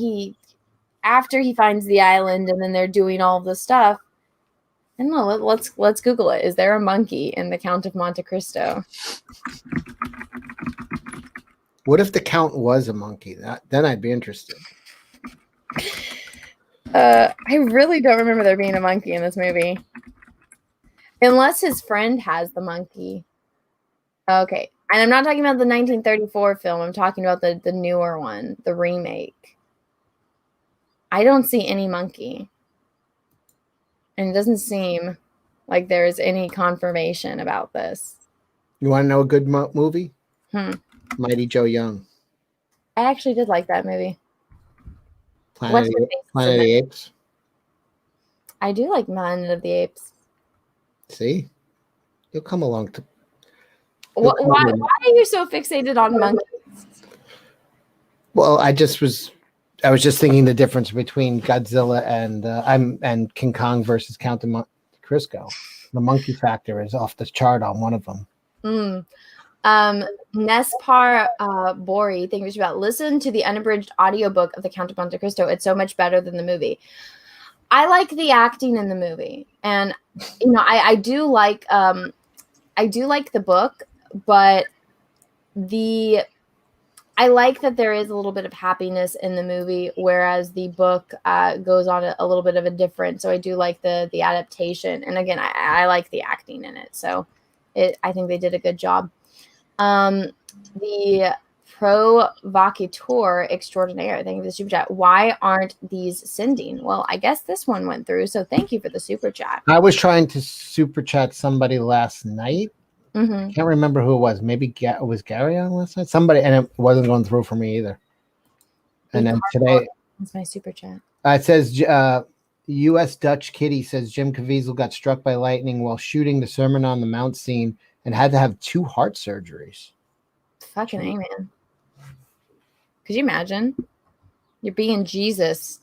after he finds the island and then they're doing all the stuff. I don't know. Let's Google it. Is there a monkey in the Count of Monte Cristo? What if the Count was a monkey? Then I'd be interested. I really don't remember there being a monkey in this movie. Unless his friend has the monkey. Okay. And I'm not talking about the 1934 film. I'm talking about the newer one, the remake. I don't see any monkey. And it doesn't seem like there's any confirmation about this. You want to know a good movie? Mighty Joe Young. I actually did like that movie. Planet of the Apes. I do like Planet of the Apes. See? You'll come along to... Why are you so fixated on monkeys? Well, I was just thinking the difference between Godzilla and King Kong versus Count of Monte Cristo. The monkey factor is off the chart on one of them. Nespar Bori, thank you about listen to the unabridged audiobook of the Count of Monte Cristo. It's so much better than the movie. I like the acting in the movie, and I do like the book, but I like that there is a little bit of happiness in the movie, whereas the book goes on a little bit of a different. So I do like the adaptation, and again, I like the acting in it. So I think they did a good job. The provocateur extraordinaire. Thank you for the super chat. Why aren't these sending? Well, I guess this one went through. So thank you for the super chat. I was trying to super chat somebody last night. Mm-hmm. Can't remember who it was. Maybe was Gary on last night? Somebody, and it wasn't going through for me either. And then today, that's my super chat. it says U.S. Dutch Kitty says Jim Caviezel got struck by lightning while shooting the Sermon on the Mount scene and had to have 2 heart surgeries. Fucking A, man. Could you imagine? You're being Jesus.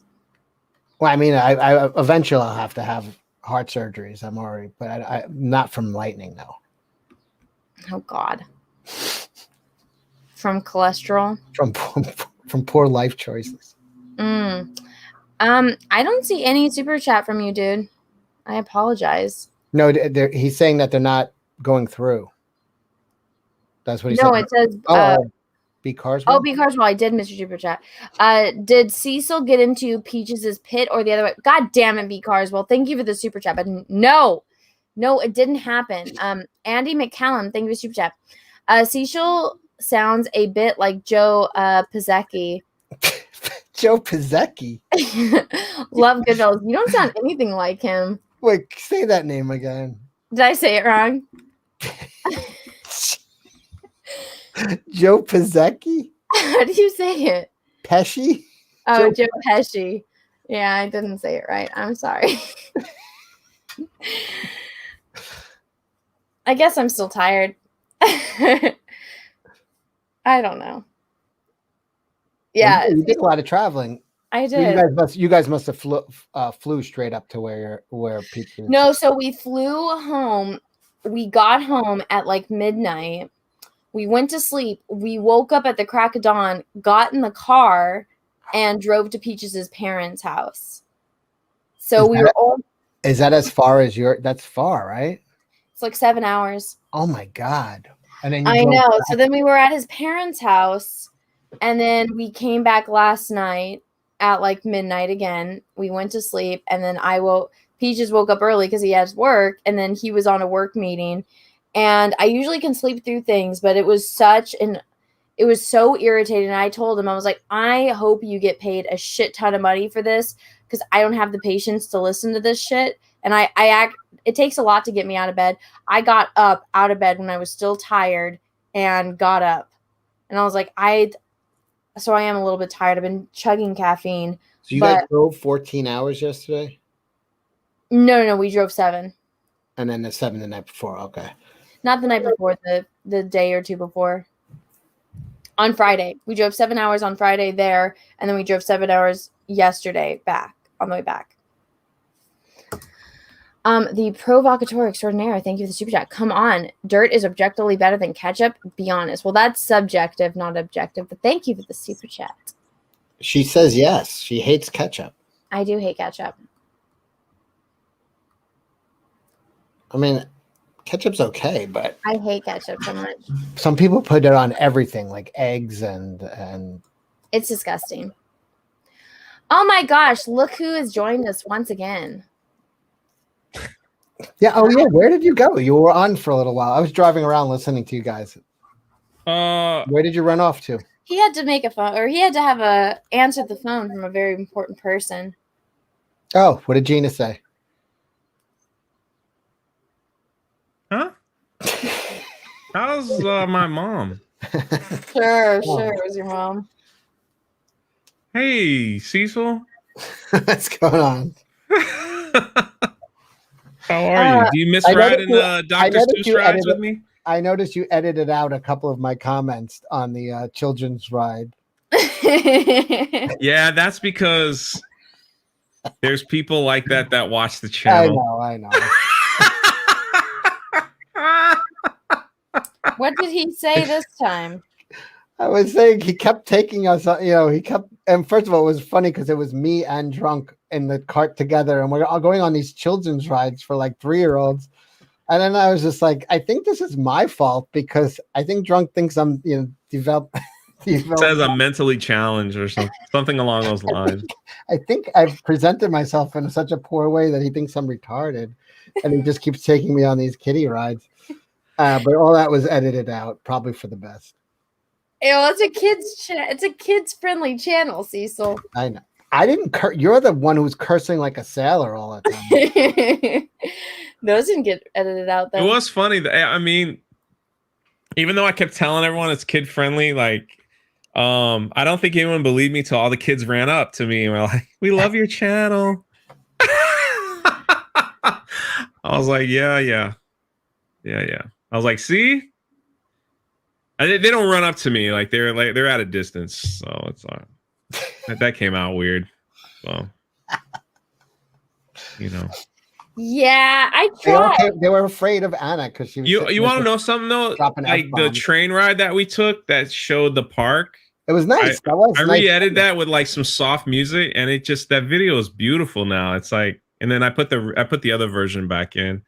Well, I mean, I eventually I'll have to have heart surgeries. I'm already, but I not from lightning though. Oh God. From cholesterol. From poor life choices. I don't see any super chat from you, dude. I apologize. No, he's saying that they're not going through. That's what he said. No, it says. B. Carswell? Oh, B. Carswell. I did, Mr. Super Chat. Did Cecil get into Peaches' pit or the other way? God damn it, B. Carswell. Thank you for the super chat. But no, it didn't happen. Andy McCallum, thank you for the super chat. Cecil sounds a bit like Joe Pizzecki. Joe Pizzecki? Love Goodfellas. You don't sound anything like him. Wait, say that name again. Did I say it wrong? Joe Pizzecki? How do you say it? Pesci? Oh, Joe Pesci. Yeah, I didn't say it right. I'm sorry. I guess I'm still tired. I don't know. Yeah. You did a lot of traveling. I did. You guys must have flew straight up to where Pete. No, so we flew home. We got home at like midnight. We went to sleep. We woke up at the crack of dawn, got in the car, and drove to Peaches' parents' house. So we were all. Is that as far as that's far, right? It's like 7 hours. Oh my God. And then I know. Back. So then we were at his parents' house, and then we came back last night at like midnight again. We went to sleep, and then Peaches woke up early because he has work, and then he was on a work meeting. And I usually can sleep through things, but it was so irritating. And I told him, I was like, I hope you get paid a shit ton of money for this because I don't have the patience to listen to this shit. And it takes a lot to get me out of bed. I got up out of bed when I was still tired and got up. And I was like, so I am a little bit tired. I've been chugging caffeine. So you guys drove 14 hours yesterday? No, we drove 7. And then the 7 the night before. Okay. Not the night before, the day or two before. On Friday. We drove 7 hours on Friday there, and then we drove 7 hours yesterday back, on the way back. The provocateur extraordinaire, thank you for the super chat. Come on. Dirt is objectively better than ketchup. Be honest. Well, that's subjective, not objective, but thank you for the super chat. She says yes. She hates ketchup. I do hate ketchup. I mean, ketchup's okay, but I hate ketchup so much. Some people put it on everything, like eggs and it's disgusting. Oh my gosh, look who has joined us once again. Yeah, oh yeah, where did you go? You were on for a little while. I was driving around listening to you guys. Where did you run off to? He had to make a phone, or he had to have answer the phone from a very important person. Oh, what did Gina say? Huh? How's my mom? Sure, it was your mom. Hey, Cecil. What's going on? How are you? Do you miss riding Dr. Seuss rides with me? I noticed you edited out a couple of my comments on the children's ride. Yeah, that's because there's people like that watch the channel. I know. What did he say this time? I was saying he kept taking us, and first of all, it was funny because it was me and Drunk in the cart together, and we're all going on these children's rides for like 3-year-olds. And then I was just like, I think this is my fault because I think Drunk thinks I'm, develop. Says I'm mentally challenged or something along those lines. I think I've presented myself in such a poor way that he thinks I'm retarded, and he just keeps taking me on these kiddie rides. But all that was edited out, probably for the best. It's a it's a kids friendly channel, Cecil. I know. I didn't. You're the one who was cursing like a sailor all the time. Those didn't get edited out though. It was funny. I mean, even though I kept telling everyone it's kid friendly, like, I don't think anyone believed me till all the kids ran up to me and were like, "We love your channel." I was like, yeah. I was like, see, they don't run up to me, like they're at a distance, so it's that came out weird. So, Yeah, I tried. They were afraid of Anna because she was. You want to know something though? Like the train ride that we took that showed the park. It was nice. I re-edited that with like some soft music, and that video is beautiful now. It's like, and then I put the other version back in.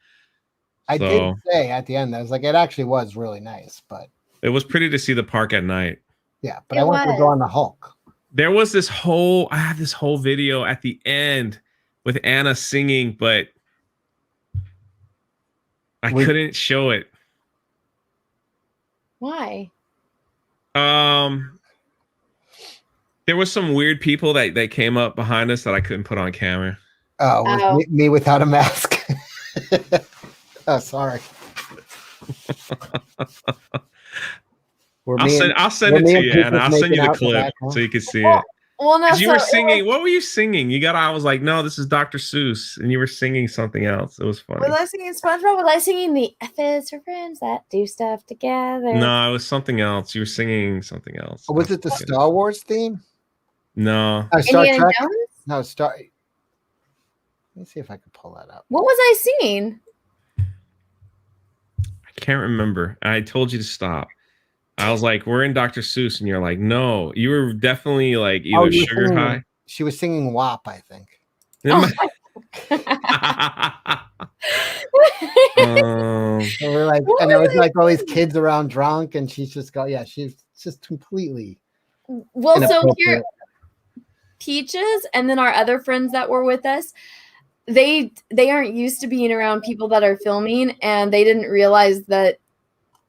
I did say at the end, I was like, it actually was really nice, but it was pretty to see the park at night. Yeah, but I wanted to go on the Hulk. There was I have this whole video at the end with Anna singing, but I couldn't show it. Why? There was some weird people that came up behind us that I couldn't put on camera. Oh, was me without a mask. Oh, sorry. I'll send it to you, and I'll send you the clip so you can see it. Well, no, you were singing. What were you singing? I was like, no, this is Dr. Seuss, and you were singing something else. It was funny. Was I singing SpongeBob? Was I singing the F is for friends that do stuff together? No, it was something else. You were singing something else. Was it the Star Wars theme? No. Star Indiana Trek? Jones? No, Let me see if I can pull that up. What was I singing? I can't remember. I told you to stop. I was like, we're in Dr. Seuss, and you're like, no. You were definitely like either Sugar High. She was singing WAP, I think. So we're like, and there was like all these kids around drunk, and she's just she's just completely. Well, so here, Peaches, and then our other friends that were with us, they aren't used to being around people that are filming, and they didn't realize that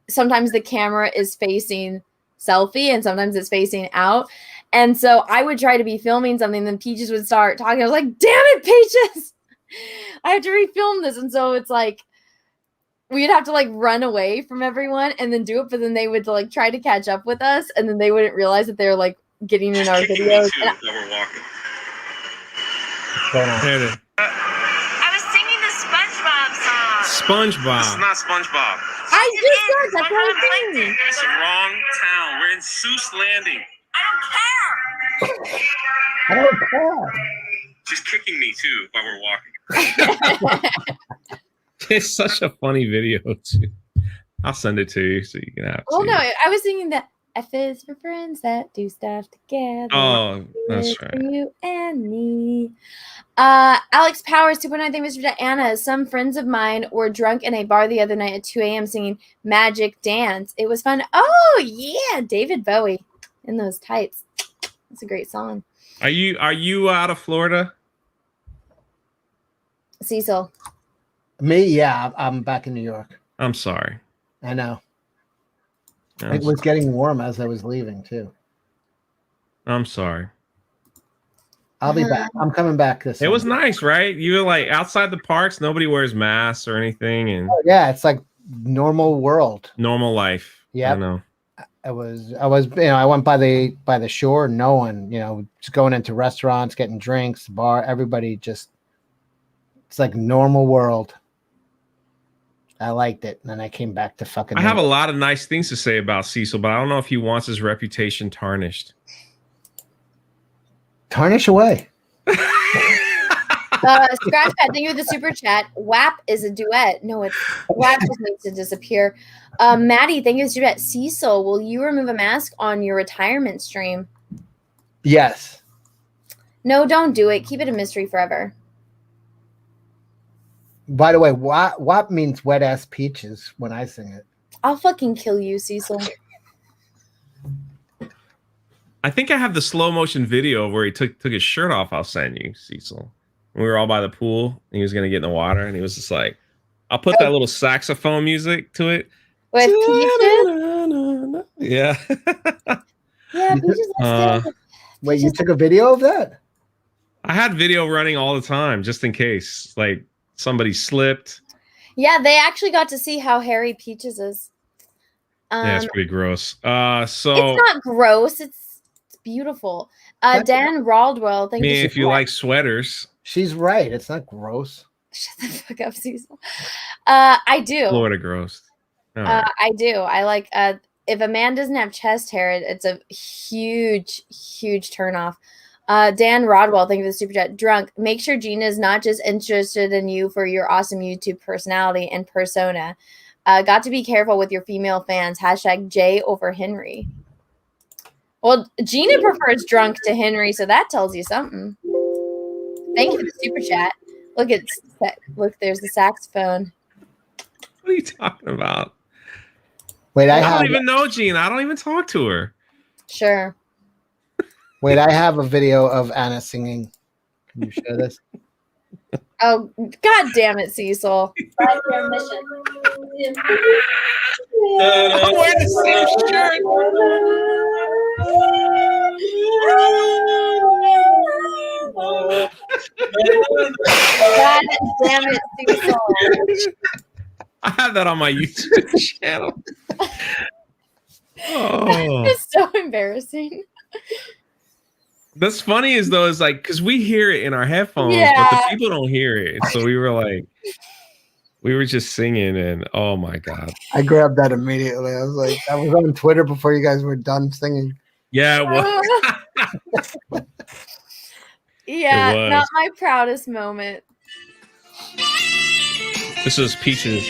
sometimes the camera is facing selfie and sometimes it's facing out. And so I would try to be filming something, then Peaches would start talking. I was like, damn it, Peaches, I have to refilm this. And so it's like we'd have to like run away from everyone and then do it, but then they would like try to catch up with us, and then they wouldn't realize that they're like getting in our videos. While we're walking. I was singing the SpongeBob song. SpongeBob. This is not SpongeBob. I just said that's what I'm saying. It's the wrong town. We're in Seuss Landing. I don't care. She's kicking me too while we're walking. It's such a funny video too. I'll send it to you so you can have it. Well, no, I was thinking that F is for friends that do stuff together. Oh, that's For right. you and me. Alex Powers 2.9. Thank you, Mr. Anna. Some friends of mine were drunk in a bar the other night at 2 a.m. singing Magic Dance. It was fun. Oh yeah, David Bowie in those tights. It's a great song. Are you out of Florida? Cecil. Me, yeah, I'm back in New York. I'm sorry. I know. I'm It was getting warm as I was leaving too. I'm sorry. I'll be back. I'm coming back this. It was summer. nice, right? You were like outside the parks, nobody wears masks or anything, and Yeah, it's like normal world. normal life. Yep. I know. I was, I went by the shore. No one, just going into restaurants, getting drinks, bar. Everybody just, it's like normal world. I liked it, and then I came back to fucking. I have a lot of nice things to say about Cecil, but I don't know if he wants his reputation tarnished. Tarnish away. Scratchpad, thank you for the super chat. WAP is a duet. No, it's WAP just needs to disappear. Maddie, thank you for the super chat. Cecil, will you remove a mask on your retirement stream? Yes. No, don't do it. Keep it a mystery forever. By the way, WAP means wet ass peaches when I sing it. I'll fucking kill you, Cecil. I think I have the slow motion video where he took his shirt off. I'll send you, Cecil. We were all by the pool and he was gonna get in the water and he was just like, I'll put that little saxophone music to it. With peaches? Yeah. Yeah, peaches. Wait, you took a video of that? I had video running all the time just in case, like somebody slipped. Yeah, they actually got to see how hairy Peaches is. Yeah, it's pretty gross. So it's not gross. It's beautiful. Dan Raldwell, thank I mean, you. if you like sweaters, she's right. It's not gross. Shut the fuck up, Cecil. I do. Florida gross. All right. I do. I like. If a man doesn't have chest hair, it's a huge turnoff. Dan Rodwell, thank you for the super chat. Drunk. Make sure Gina is not just interested in you for your awesome YouTube personality and persona. Got to be careful with your female fans. # J over Henry. Well, Gina prefers drunk to Henry, so that tells you something. Thank you for the super chat. Look, there's the saxophone. What are you talking about? Wait, I don't even know Gina. I don't even talk to her. Sure. Wait, I have a video of Anna singing. Can you share this? Oh, god damn it, Cecil. I'm wearing the same shirt. God damn it, Cecil. I have that on my YouTube channel. Oh. It's so embarrassing. That's funny is though, is like because we hear it in our headphones, Yeah. but the people don't hear it. So we were just singing, and oh my god, I grabbed that immediately. I was like, that was on Twitter before you guys were done singing. yeah, it was. Yeah, It was. not my proudest moment. This was Peaches.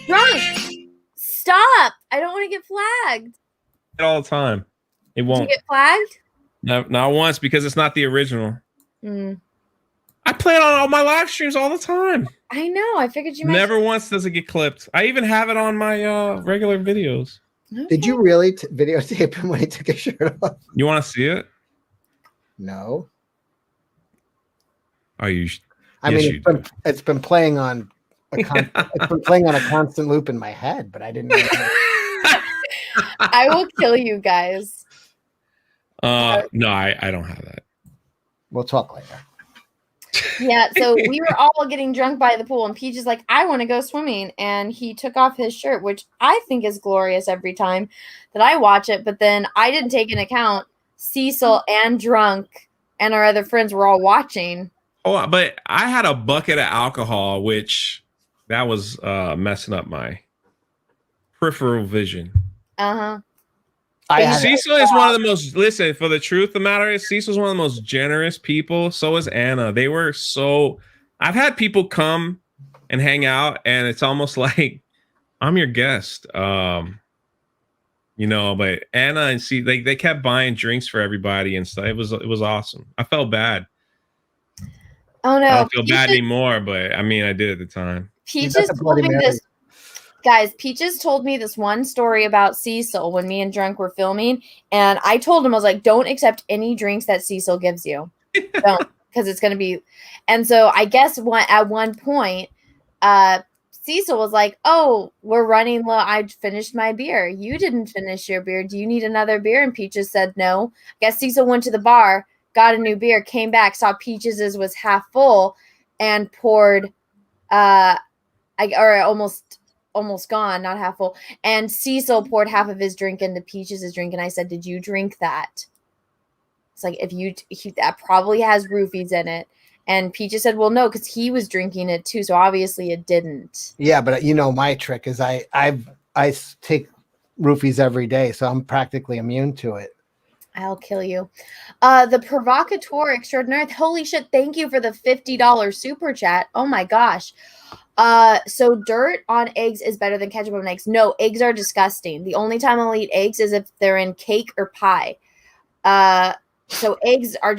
Drunk! Stop! I don't want to get flagged. All the time. It Did won't. you get flagged? No, not once because it's not the original. Mm. I play it on all my live streams all the time. I know. I figured you might. Never once does it get clipped. I even have it on my regular videos. Did you really videotape him when he took his shirt off? You want to see it? No. Are you? I Yes, mean, you it's been playing on it's been playing on a constant loop in my head, but I didn't know. I will kill you guys. No, I don't have that. We'll talk later. Yeah, so we were all getting drunk by the pool, and Peach is like, I want to go swimming. And he took off his shirt, which I think is glorious every time that I watch it. But then I didn't take into account Cecil and Drunk and our other friends were all watching. Oh, but I had a bucket of alcohol, which that was messing up my peripheral vision. Uh-huh. Cecil is one of the most, listen, for the truth of the matter is Cecil's one of the most generous people. So is Anna. They were so, I've had people come and hang out and it's almost like I'm your guest. But Anna and they kept buying drinks for everybody and stuff. It was awesome. I felt bad. Oh no. I don't feel bad anymore, but I mean I did at the time. Peaches told me this. Guys, Peaches told me this one story about Cecil when me and Drunk were filming, and I told him, I was like, don't accept any drinks that Cecil gives you. Don't, because it's going to be... And so I guess at one point, Cecil was like, oh, we're running low. I finished my beer. You didn't finish your beer. Do you need another beer? And Peaches said no. I guess Cecil went to the bar, got a new beer, came back, saw Peaches' was half full, and poured... almost gone, not half full. And Cecil poured half of his drink into Peaches' drink, and I said, "Did you drink that?" It's like if that probably has roofies in it. And Peaches said, "Well, no, because he was drinking it too, so obviously it didn't." Yeah, but my trick is I take roofies every day, so I'm practically immune to it. I'll kill you. The provocateur extraordinaire. Holy shit! Thank you for the $50 super chat. Oh my gosh. So dirt on eggs is better than ketchup on eggs. No, eggs are disgusting. The only time I'll eat eggs is if they're in cake or pie. So eggs are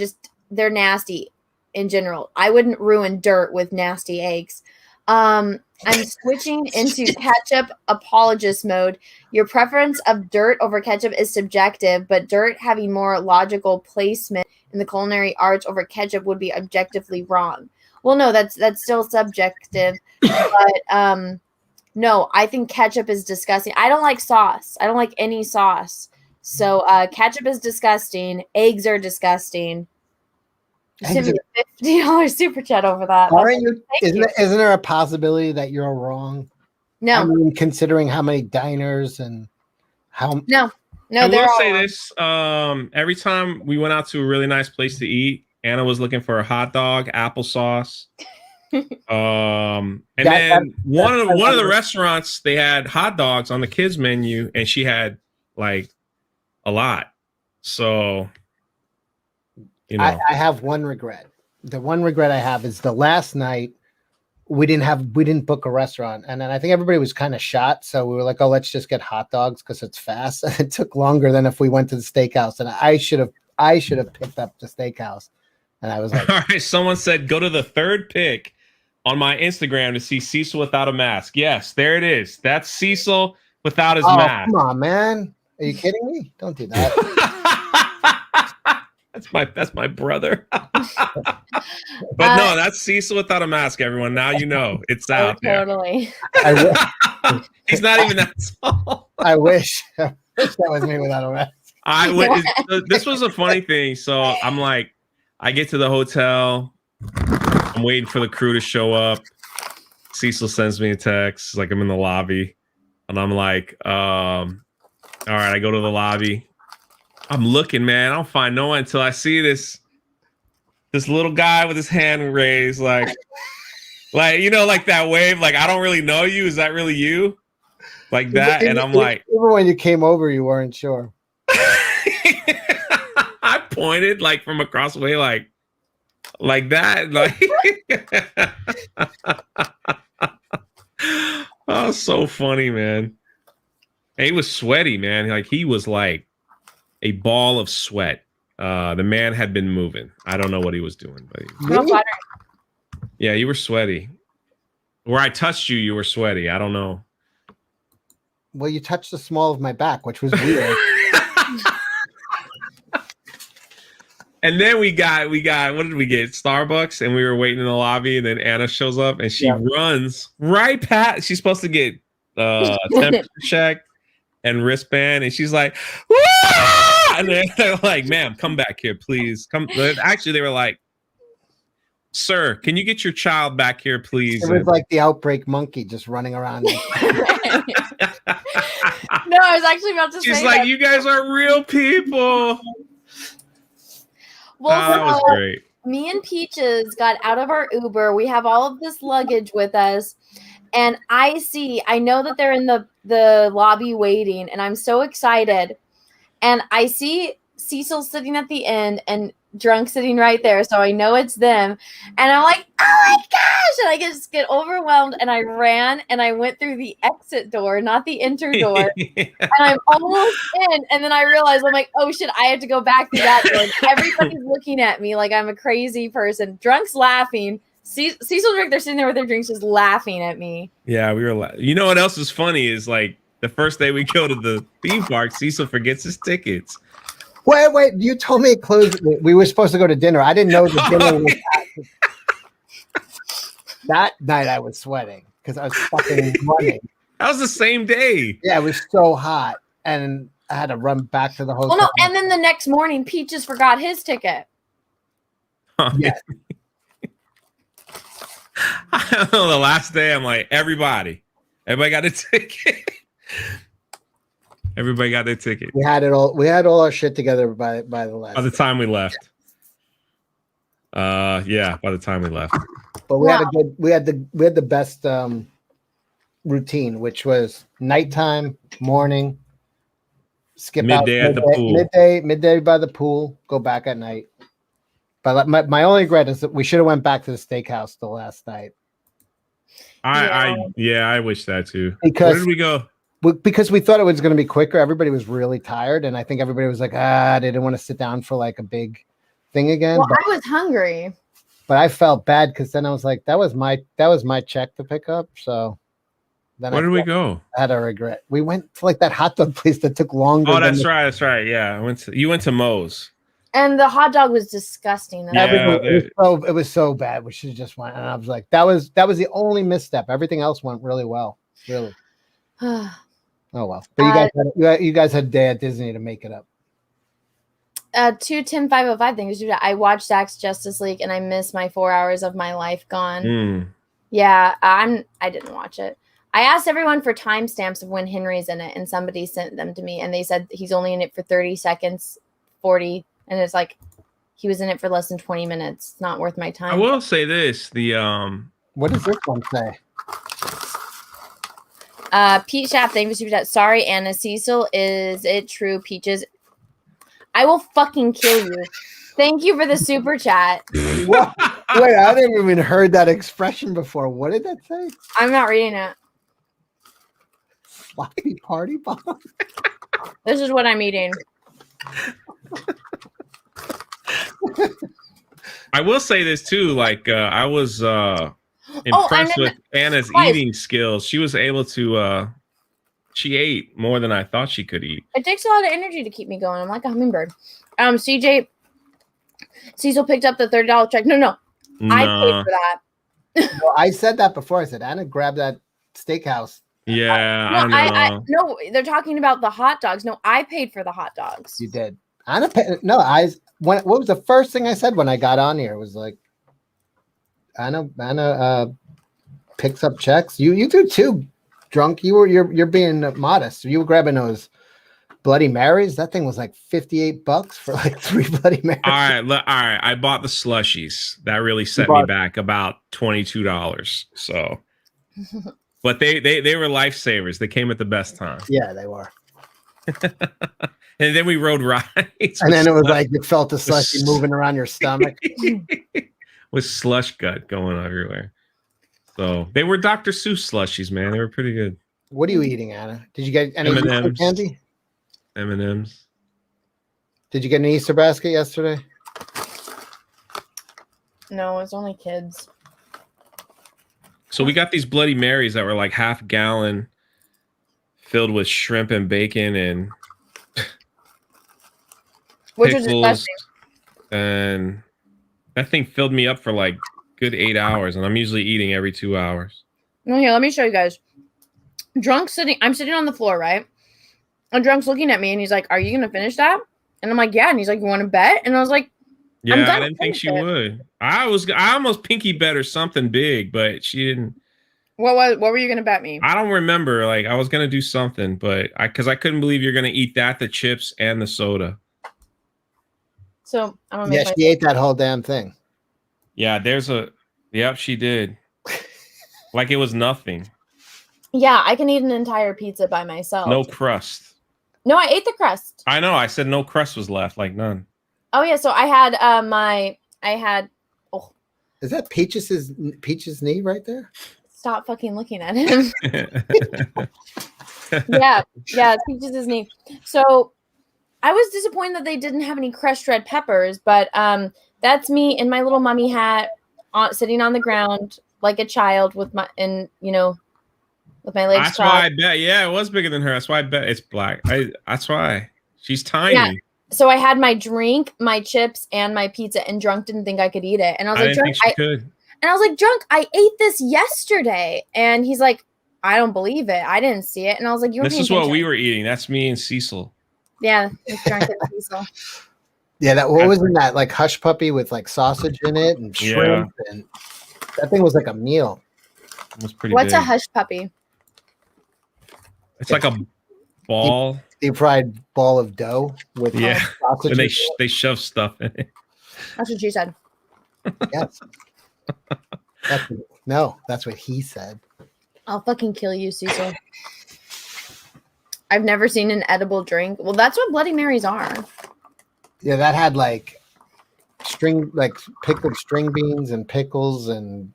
they're nasty. in general. I wouldn't ruin dirt with nasty eggs. I'm switching into ketchup apologist mode. Your preference of dirt over ketchup is subjective, but dirt having more logical placement in the culinary arts over ketchup would be objectively wrong. Well, no, that's still subjective. But no, I think ketchup is disgusting. I don't like sauce. I don't like any sauce. So ketchup is disgusting. Eggs are disgusting. Send me a $50 super chat over that. Aren't you? Isn't there a possibility that you're wrong? No. I mean, considering how many diners and how. No. I they're will all say wrong. this: every time we went out to a really nice place to eat, Anna was looking for a hot dog, applesauce. And then one of the restaurants, they had hot dogs on the kids menu, and she had like a lot. So, you know, I have one regret. The one regret I have is the last night we didn't book a restaurant, and then I think everybody was kind of shot, so we were like, oh, let's just get hot dogs because it's fast. And it took longer than if we went to the steakhouse, and I should have picked up the steakhouse. And I was like, all right, someone said go to the third pick on my Instagram to see Cecil without a mask. Yes, there it is. That's Cecil without his mask. Come on, man. Are you kidding me? Don't do that. That's my brother. But no, that's Cecil without a mask, everyone. Now you know. It's out there. Totally. He's not even that tall. I wish that was me without a mask. This was a funny thing. So I'm like, I get to the hotel. I'm waiting for the crew to show up. Cecil sends me a text, like I'm in the lobby. And I'm like, all right, I go to the lobby. I'm looking, man. I don't find no one until I see this little guy with his hand raised, like you know, like that wave, like I don't really know you. Is that really you? Like that? And I'm like, even when you came over, you weren't sure. I pointed like from across the way, like that, like oh, so funny, man. And he was sweaty, man. Like he was like a ball of sweat. The man had been moving. I don't know what he was doing, but yeah, you were sweaty. Where I touched you, you were sweaty. I don't know. Well, you touched the small of my back, which was weird. And then we got what did we get? Starbucks, and we were waiting in the lobby, and then Anna shows up and she runs right past. She's supposed to get temperature check and wristband, and she's like, wah! And they're like, ma'am, come back here, please. Come. Actually, they were like, sir, can you get your child back here, please? It was like the outbreak monkey just running around. No, I was actually about to say she's like, you guys are real people. Well, that was great. Me and Peaches got out of our Uber. We have all of this luggage with us. And I know that they're in the lobby waiting, and I'm so excited. And I see Cecil sitting at the end and Drunk sitting right there. So I know it's them. And I'm like, oh my gosh. And I just get overwhelmed. And I ran and I went through the exit door, not the enter door. And I'm almost in. And then I realized, I'm like, oh shit, I have to go back through that door. Everybody's looking at me like I'm a crazy person. Drunk's laughing. Cecil Drink, they're sitting there with their drinks just laughing at me. Yeah, we were. You know what else is funny is like the first day we go to the theme park, Cecil forgets his tickets. Wait! You told me it closed. We were supposed to go to dinner. I didn't know the dinner was. That night I was sweating because I was fucking running. That was the same day. Yeah, it was so hot, and I had to run back to the hotel. Well, no, and then the next morning, Peaches forgot his ticket. Yeah. I don't know. The last day, I'm like, everybody got a ticket. Everybody got their ticket. We had it all. We had all our shit together by the last. By the time we left. Yeah, by the time we left. But we had a good. We had the best routine, which was nighttime, morning, skip midday out at the pool. Midday by the pool. Go back at night. But my only regret is that we should have went back to the steakhouse the last night. I wish that too. Because where did we go? Because we thought it was going to be quicker. Everybody was really tired, and I think everybody was like, they didn't want to sit down for like a big thing again. Well, but I was hungry. But I felt bad because then I was like, that was my check to pick up. So then Where did we go? I had a regret. We went to like that hot dog place that took longer. Oh, that's right. That's right. Yeah, you went to Moe's. And the hot dog was disgusting. It was so bad. We should have just went. And I was like, that was the only misstep. Everything else went really well. Really. Oh well. But you guys had a day at Disney to make it up. 2 Tim 505 things. I watched Zack's Justice League and I missed my 4 hours of my life gone. Yeah, I didn't watch it. I asked everyone for timestamps of when Henry's in it, and somebody sent them to me, and they said he's only in it for 30 seconds, 40, and it's like he was in it for less than 20 minutes. It's not worth my time. I will say this: what does this one say? Pete Shaft, thank you for super chat. Sorry, Anna Cecil. Is it true, Peaches? I will fucking kill you. Thank you for the super chat. What? Wait, I didn't even heard that expression before. What did that say? I'm not reading it. Sloppy party bomb. This is what I'm eating. I will say this too. Like I was impressed with Anna's eating skills. She was able to. She ate more than I thought she could eat. It takes a lot of energy to keep me going. I'm like a hummingbird. Cecil picked up the $30 check. No. I paid for that. No, I said that before. I said Anna grabbed that steakhouse. Yeah, no, they're talking about the hot dogs. No, I paid for the hot dogs. You did. Anna paid. No, what was the first thing I said when I got on here? It was like Anna picks up checks. You do too, drunk. You're being modest. You were grabbing those Bloody Marys. That thing was like $58 for like 3 Bloody Marys. All right. I bought the slushies. That really set me back about $22. So, but they were lifesavers. They came at the best time. Yeah, they were. And then we rode rides. And then it was like you felt the slushy moving around your stomach. With slush gut going everywhere. So they were Dr. Seuss slushies, man. They were pretty good. What are you eating, Anna? Did you get any M&Ms. candy? M&Ms. Did you get an Easter basket yesterday? No, it's only kids. So we got these Bloody Marys that were like half gallon, filled with shrimp and bacon and which was pickles, disgusting. and that thing filled me up for like good 8 hours, and I'm usually eating every 2 hours. Well, here, let me show you guys. I'm sitting on the floor, right? And Drunk's looking at me, and he's like, "Are you gonna finish that?" And I'm like, "Yeah." And he's like, "You want to bet?" And I was like, "Yeah, I didn't think she would." I almost pinky bet or something big, but she didn't. What were you gonna bet me? I don't remember. Like I was gonna do something, but because I couldn't believe you're gonna eat that, the chips and the soda. So I'm gonna make she ate that whole damn thing. Yeah, yep, she did. Like it was nothing. Yeah, I can eat an entire pizza by myself. No crust. No, I ate the crust. I know. I said no crust was left, like none. Oh yeah, so I had Is that Peach's knee right there? Stop fucking looking at him. yeah, it's Peach's knee. So I was disappointed that they didn't have any crushed red peppers, but that's me in my little mummy hat, sitting on the ground like a child with my with my legs. That's why I bet. Yeah, it was bigger than her. That's why I bet it's black. That's why she's tiny. Yeah. So I had my drink, my chips, and my pizza, and Drunk didn't think I could eat it. And I was like, Drunk, think she could. And I was like, Drunk, I ate this yesterday. And he's like, I don't believe it. I didn't see it. And I was like, this is what we were eating. That's me and Cecil. Yeah, it's Drunk and Cecil. Yeah, what was in that? Like hush puppy with like sausage in it and shrimp, and that thing was like a meal. It was pretty. What's big. a hush puppy? It's like a ball. Deep fried ball of dough with sausage. And they shove stuff in it. That's what you said. Yes. That's what he said. I'll fucking kill you, Cecil. I've never seen an edible drink. Well, that's what Bloody Marys are. Yeah, that had like pickled string beans and pickles, and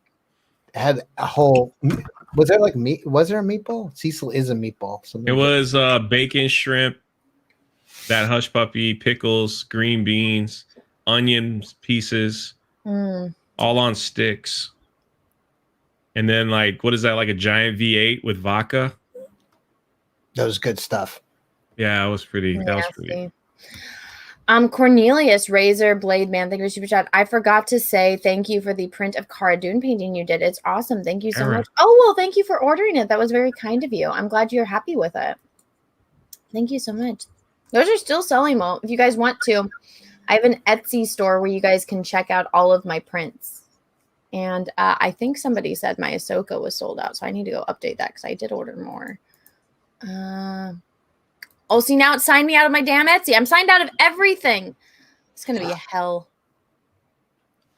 had a whole. Was there like meat? Was there a meatball? Cecil is a meatball. It was bacon, shrimp, that hush puppy, pickles, green beans, onions pieces. all on sticks. And then like, what is that? Like a giant V8 with vodka? That was good stuff. Yeah, that was pretty. That was pretty. Nasty. Cornelius Razor Blade Man, thank you for super chat. I forgot to say thank you for the print of Cara Dune painting you did. It's awesome. Thank you so Aaron. much. Oh well, thank you for ordering it. That was very kind of you. I'm glad you're happy with it. Thank you so much. Those are still selling well. If you guys want to, I have an Etsy store where you guys can check out all of my prints. And I think somebody said my Ahsoka was sold out, so I need to go update that because I did order more. Oh, see, now it's signed me out of my damn Etsy. I'm signed out of everything. It's going to be a hell.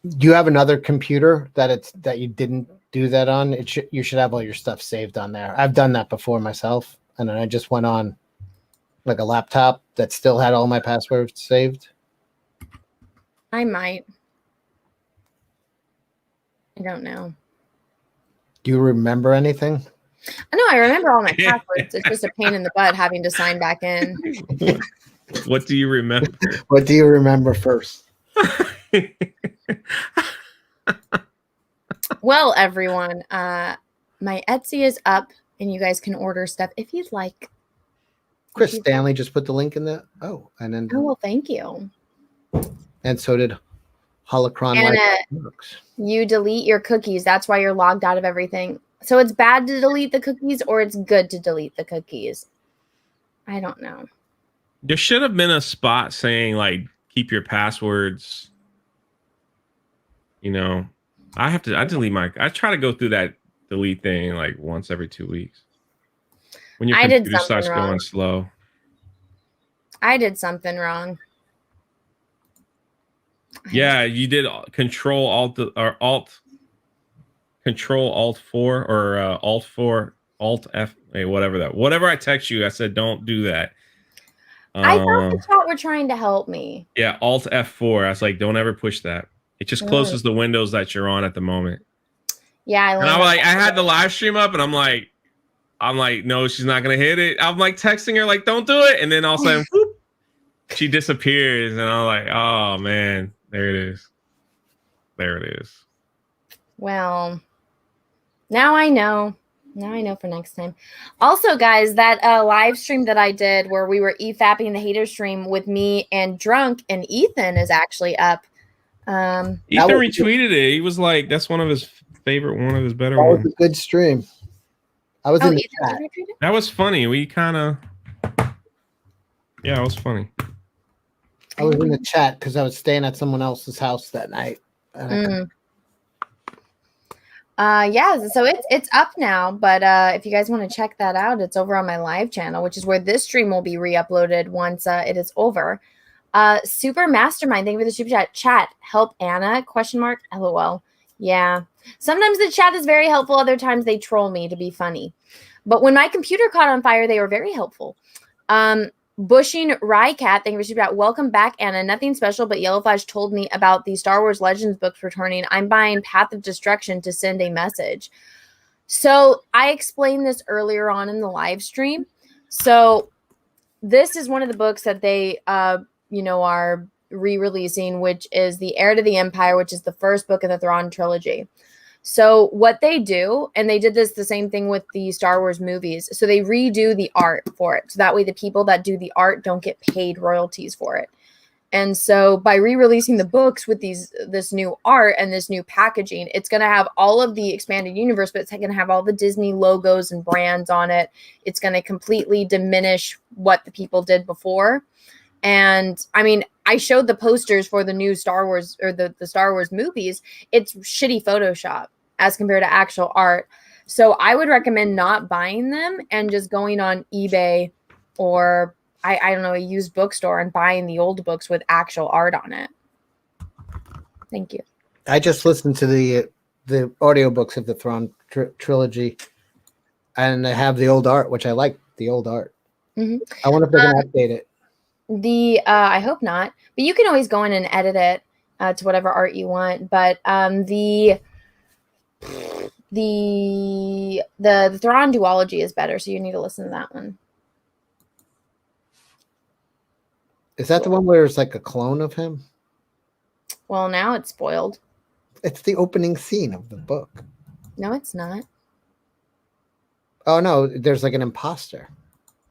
Do you have another computer that you didn't do that on? You should have all your stuff saved on there. I've done that before myself, and then I just went on like a laptop that still had all my passwords saved. I might. I don't know. Do you remember anything? I know I remember all my passwords. It's just a pain in the butt having to sign back in. What do you remember? What do you remember first? Well, everyone, my Etsy is up, and you guys can order stuff if you'd like. Chris Stanley just put the link in there. Oh, and then Oh, well, thank you. and so did Holocron. And Live. you delete your cookies. That's why you're logged out of everything. So it's bad to delete the cookies, or it's good to delete the cookies. I don't know. There should have been a spot saying like keep your passwords. You know, I try to go through that delete thing like once every 2 weeks. When your I did computer starts something wrong. going slow. I did something wrong. Yeah, you did Control Alt 4 or Alt 4 Alt F, whatever I text you, I said don't do that. I thought the chat were trying to help me. Yeah, Alt F4. I was like, don't ever push that. It just closes the windows that you're on at the moment. Yeah, And I had the live stream up, and I'm like, no, she's not gonna hit it. I'm like texting her, like, don't do it. And then all of a sudden, whoop, she disappears, and I'm like, oh man, there it is. There it is. Well, now I know. Now I know for next time. Also, guys, that live stream that I did where we were EFAPing the hater stream with me and Drunk and Ethan is actually up. Ethan retweeted it. He was like, that's one of his better That was ones. a good stream. I was in the chat. That was funny. We kind of, yeah, it was funny. I was in the chat because I was staying at someone else's house that night. And I couldn't- Yeah, so it's up now, but if you guys want to check that out, it's over on my live channel, which is where this stream will be re-uploaded once it is over. Super Mastermind, thank you for the super chat. Help Anna? ? LOL. Yeah. Sometimes the chat is very helpful. Other times they troll me to be funny. But when my computer caught on fire, they were very helpful. Bushing Rycat, thank you for super chat. Welcome back, Anna. Nothing special, but Yellow Flash told me about the Star Wars Legends books returning. I'm buying Path of Destruction to send a message. So I explained this earlier on in the live stream. So this is one of the books that they, are re-releasing, which is The Heir to the Empire, which is the first book of the Thrawn trilogy. So what they do, and they did this the same thing with the Star Wars movies. So they redo the art for it. So that way the people that do the art don't get paid royalties for it. And so by re-releasing the books with this new art and this new packaging, it's going to have all of the expanded universe, but it's going to have all the Disney logos and brands on it. It's going to completely diminish what the people did before. And I mean, I showed the posters for the new Star Wars or the Star Wars movies. It's shitty Photoshop as compared to actual art. So I would recommend not buying them and just going on eBay or I don't know, a used bookstore and buying the old books with actual art on it. Thank you. I just listened to the audiobooks of the Thrawn trilogy, and they have the old art, which I like the old art. Mm-hmm. I wonder if they're going to update it. I hope not, but you can always go in and edit it to whatever art you want. But the Thrawn duology is better, so you need to listen to that one. Is that the one where it's like a clone of him? Well, now it's spoiled. It's the opening scene of the book. No, it's not. Oh no, there's like an imposter,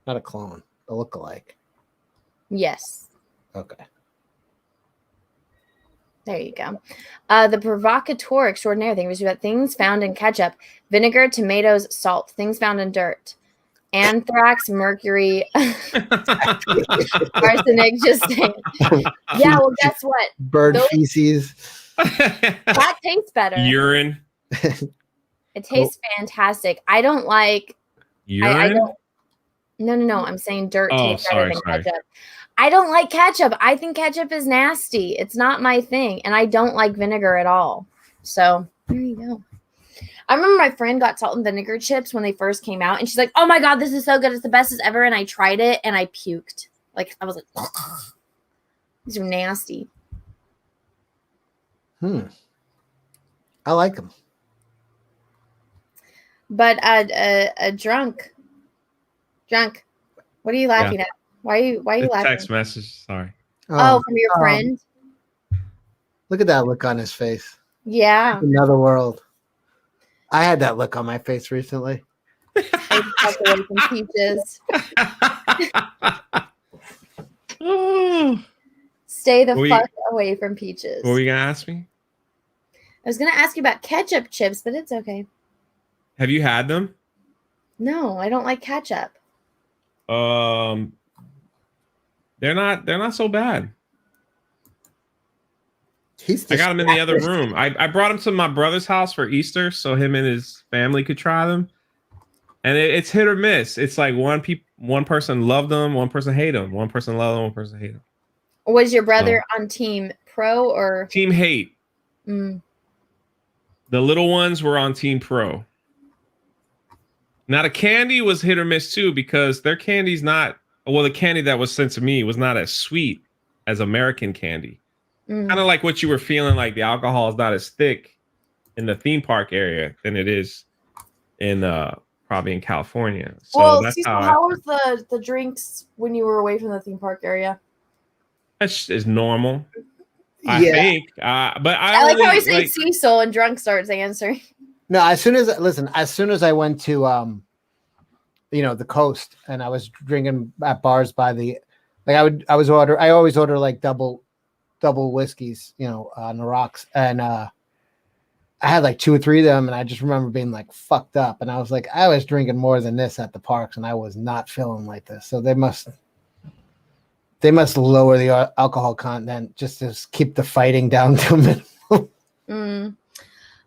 not a clone, a lookalike. Yes. Okay. There you go. The provocateur extraordinaire thing was about things found in ketchup, vinegar, tomatoes, salt, things found in dirt, anthrax, mercury, arsenic. Just saying. Yeah. Well, guess what? Bird Those- feces. That tastes better. Urine. It tastes fantastic. I don't like. Urine. I don't. No. I'm saying dirt Oh, tastes better sorry. than ketchup. I don't like ketchup. I think ketchup is nasty. It's not my thing, and I don't like vinegar at all. So there you go. I remember my friend got salt and vinegar chips when they first came out, and she's like, "Oh my god, this is so good! It's the best as ever!" And I tried it, and I puked. Like I was like, "These are nasty." I like them. But a drunk. What are you laughing at? Why are you The laughing? text message. Sorry. Oh, from your friend? Look at that look on his face. Yeah. Another world. I had that look on my face recently. I walked away from Peaches. Stay the What were fuck away from Peaches. What were you gonna ask me? I was gonna ask you about ketchup chips, but it's okay. Have you had them? No, I don't like ketchup. They're not so bad. I got them in the other room. I brought them to my brother's house for Easter so him and his family could try them. And it's hit or miss. It's like one person loved them, one person hate them, one person loved them, one person hate them. Was your brother on team pro or Team hate. Mm. The little ones were on team pro. Now the candy was hit or miss too because their candy's not. Well, the candy that was sent to me was not as sweet as American candy. Mm. Kind of like what you were feeling, like the alcohol is not as thick in the theme park area than it is in probably in California. So well, that's Cecil, how how was the drinks when you were away from the theme park area? that's is normal. I Yeah. think. But I like how only, he say Cecil and drunk starts answering. No, as soon as I went to the coast and I was drinking at bars by the I always order like double whiskeys, on the rocks. And I had like 2 or 3 of them, and I just remember being like fucked up. And I was like, I was drinking more than this at the parks, and I was not feeling like this. So they must lower the alcohol content just to keep the fighting down to a minimum.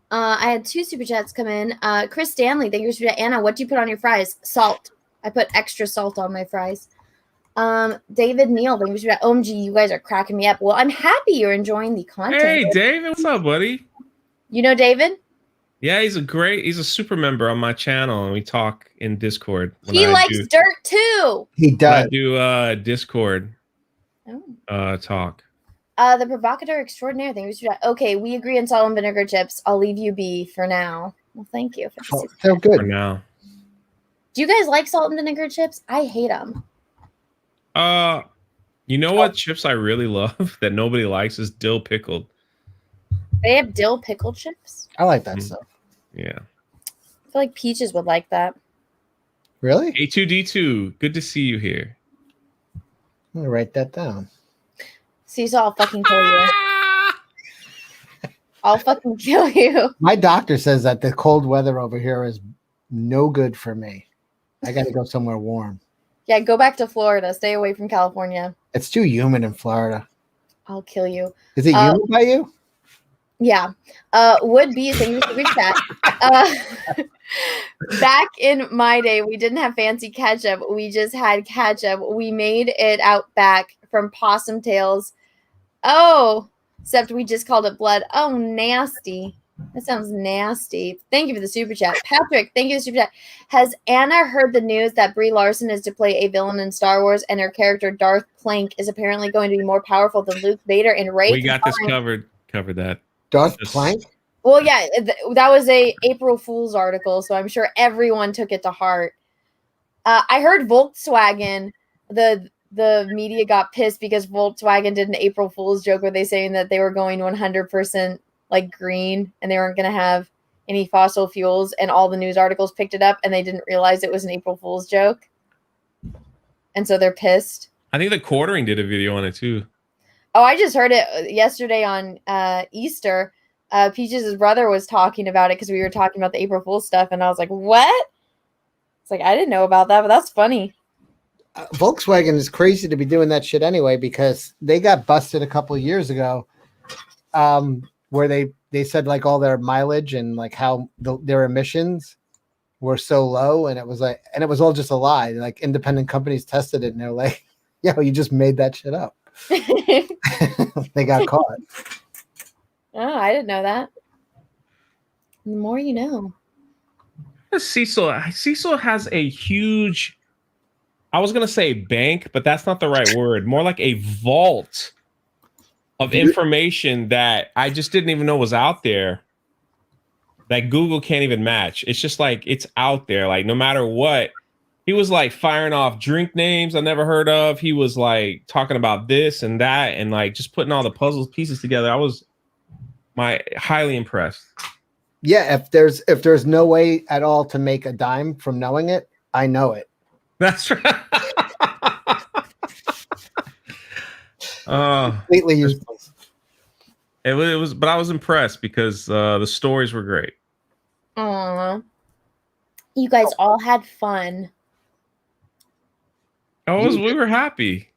I had 2 super chats come in. Chris Stanley, thank you for super chat. Anna, what do you put on your fries? Salt. I put extra salt on my fries. David Neal, thank you for super chat. OMG, you guys are cracking me up. Well, I'm happy you're enjoying the content. Hey, David, what's up, buddy? You know David? Yeah, he's a super member on my channel, and we talk in Discord. He likes dirt too. He does. I do Discord Oh. talk. The provocateur extraordinaire thing. Okay, we agree on salt and vinegar chips. I'll leave you be for now. Well, thank you. For the super So chat. good. For now. Do you guys like salt and vinegar chips? I hate them. You know what chips I really love that nobody likes is dill pickled. They have dill pickle chips. I like that stuff. Yeah. I feel like Peaches would like that. Really? A2D2, good to see you here. I'm gonna write that down. Cecil, I'll fucking kill you. I'll fucking kill you. My doctor says that the cold weather over here is no good for me. I got to go somewhere warm. Yeah, go back to Florida. Stay away from California. It's too humid in Florida. I'll kill you. Is it humid by you? Yeah. Would be thing to chat. Back in my day, we didn't have fancy ketchup. We just had ketchup. We made it out back from Possum Tails. Oh, except we just called it blood. Oh, nasty. That sounds nasty. Thank you for the super chat. Patrick, thank you for the super chat. Has Anna heard the news that Brie Larson is to play a villain in Star Wars and her character Darth Plank is apparently going to be more powerful than Luke, Vader, and Rey? We got this covered that. Darth Plank? Well, yeah, that was a April Fool's article, so I'm sure everyone took it to heart. I heard Volkswagen, the media got pissed because Volkswagen did an April Fool's joke where they saying that they were going 100% like green, and they weren't going to have any fossil fuels, and all the news articles picked it up and they didn't realize it was an April Fool's joke. And so they're pissed. I think the Quartering did a video on it too. Oh, I just heard it yesterday on Easter. Peaches' brother was talking about it because we were talking about the April Fool's stuff, and I was like, what? It's like, I didn't know about that, but that's funny. Volkswagen is crazy to be doing that shit anyway, because they got busted a couple of years ago, where they said like all their mileage and like how their emissions were so low, and it was all just a lie. Like independent companies tested it, and they're like, "Yo, you just made that shit up." They got caught. Oh, I didn't know that. The more you know. Cecil has a huge, I was gonna say bank, but that's not the right word. More like a vault of information that I just didn't even know was out there, that Google can't even match. It's just like, it's out there. Like no matter what, he was like firing off drink names I never heard of. He was like talking about this and that, and like just putting all the puzzle pieces together. I was highly impressed. Yeah, if there's no way at all to make a dime from knowing it, I know it. That's right. Completely useless. It was, but I was impressed because the stories were great. Aww. You guys all had fun. We were happy.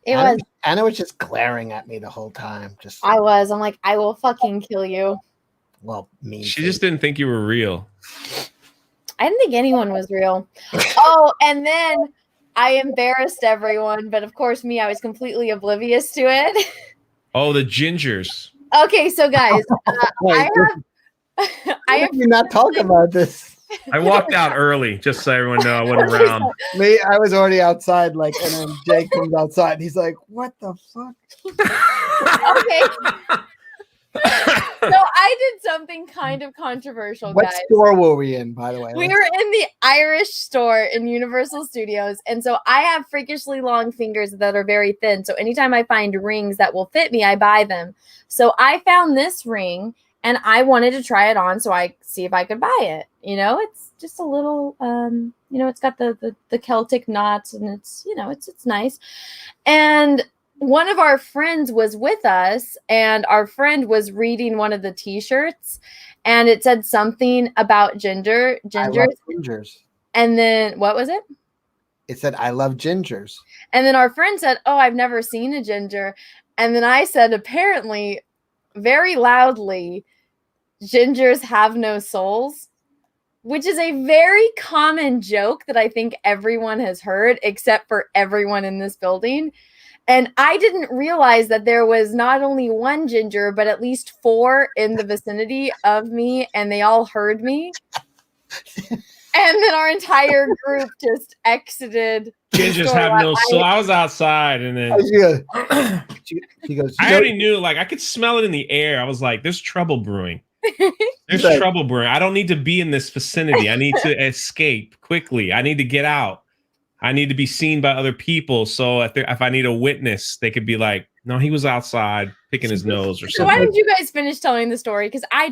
Anna was just glaring at me the whole time. I'm like, I will fucking kill you. Well, me. She just didn't think you were real. I didn't think anyone was real. Oh, and then I embarrassed everyone, but of course I was completely oblivious to it. Oh, the gingers. Okay, so guys, I have you not talk about this. I walked out early just so everyone know I wasn't around. Me, I was already outside, like, and then Jake comes outside and he's like, "What the fuck?" Okay. So I did something kind of controversial, What guys. store were we in, by the way? We were in the Irish store in Universal Studios, and so I have freakishly long fingers that are very thin. So anytime I find rings that will fit me, I buy them. So I found this ring, and I wanted to try it on, so I see if I could buy it. You know, it's just a little, it's got the Celtic knots, and it's nice. And one of our friends was with us, and our friend was reading one of the T-shirts, and it said something about gingers. Gingers. And then what was it? It said, "I love gingers." And then our friend said, "Oh, I've never seen a ginger." And then I said, apparently, very loudly, "Gingers have no souls," which is a very common joke that I think everyone has heard, except for everyone in this building. And I didn't realize that there was not only one ginger, but at least 4 in the vicinity of me, and they all heard me. And then our entire group just exited. Gingers have no soul. I was outside, and then she goes, I already knew, like, I could smell it in the air. I was like, there's trouble brewing. There's trouble brewing. I don't need to be in this vicinity. I need to escape quickly. I need to get out. I need to be seen by other people. So if I need a witness, they could be like, "No, he was outside picking his nose or So something." why did you guys finish telling the story? Because I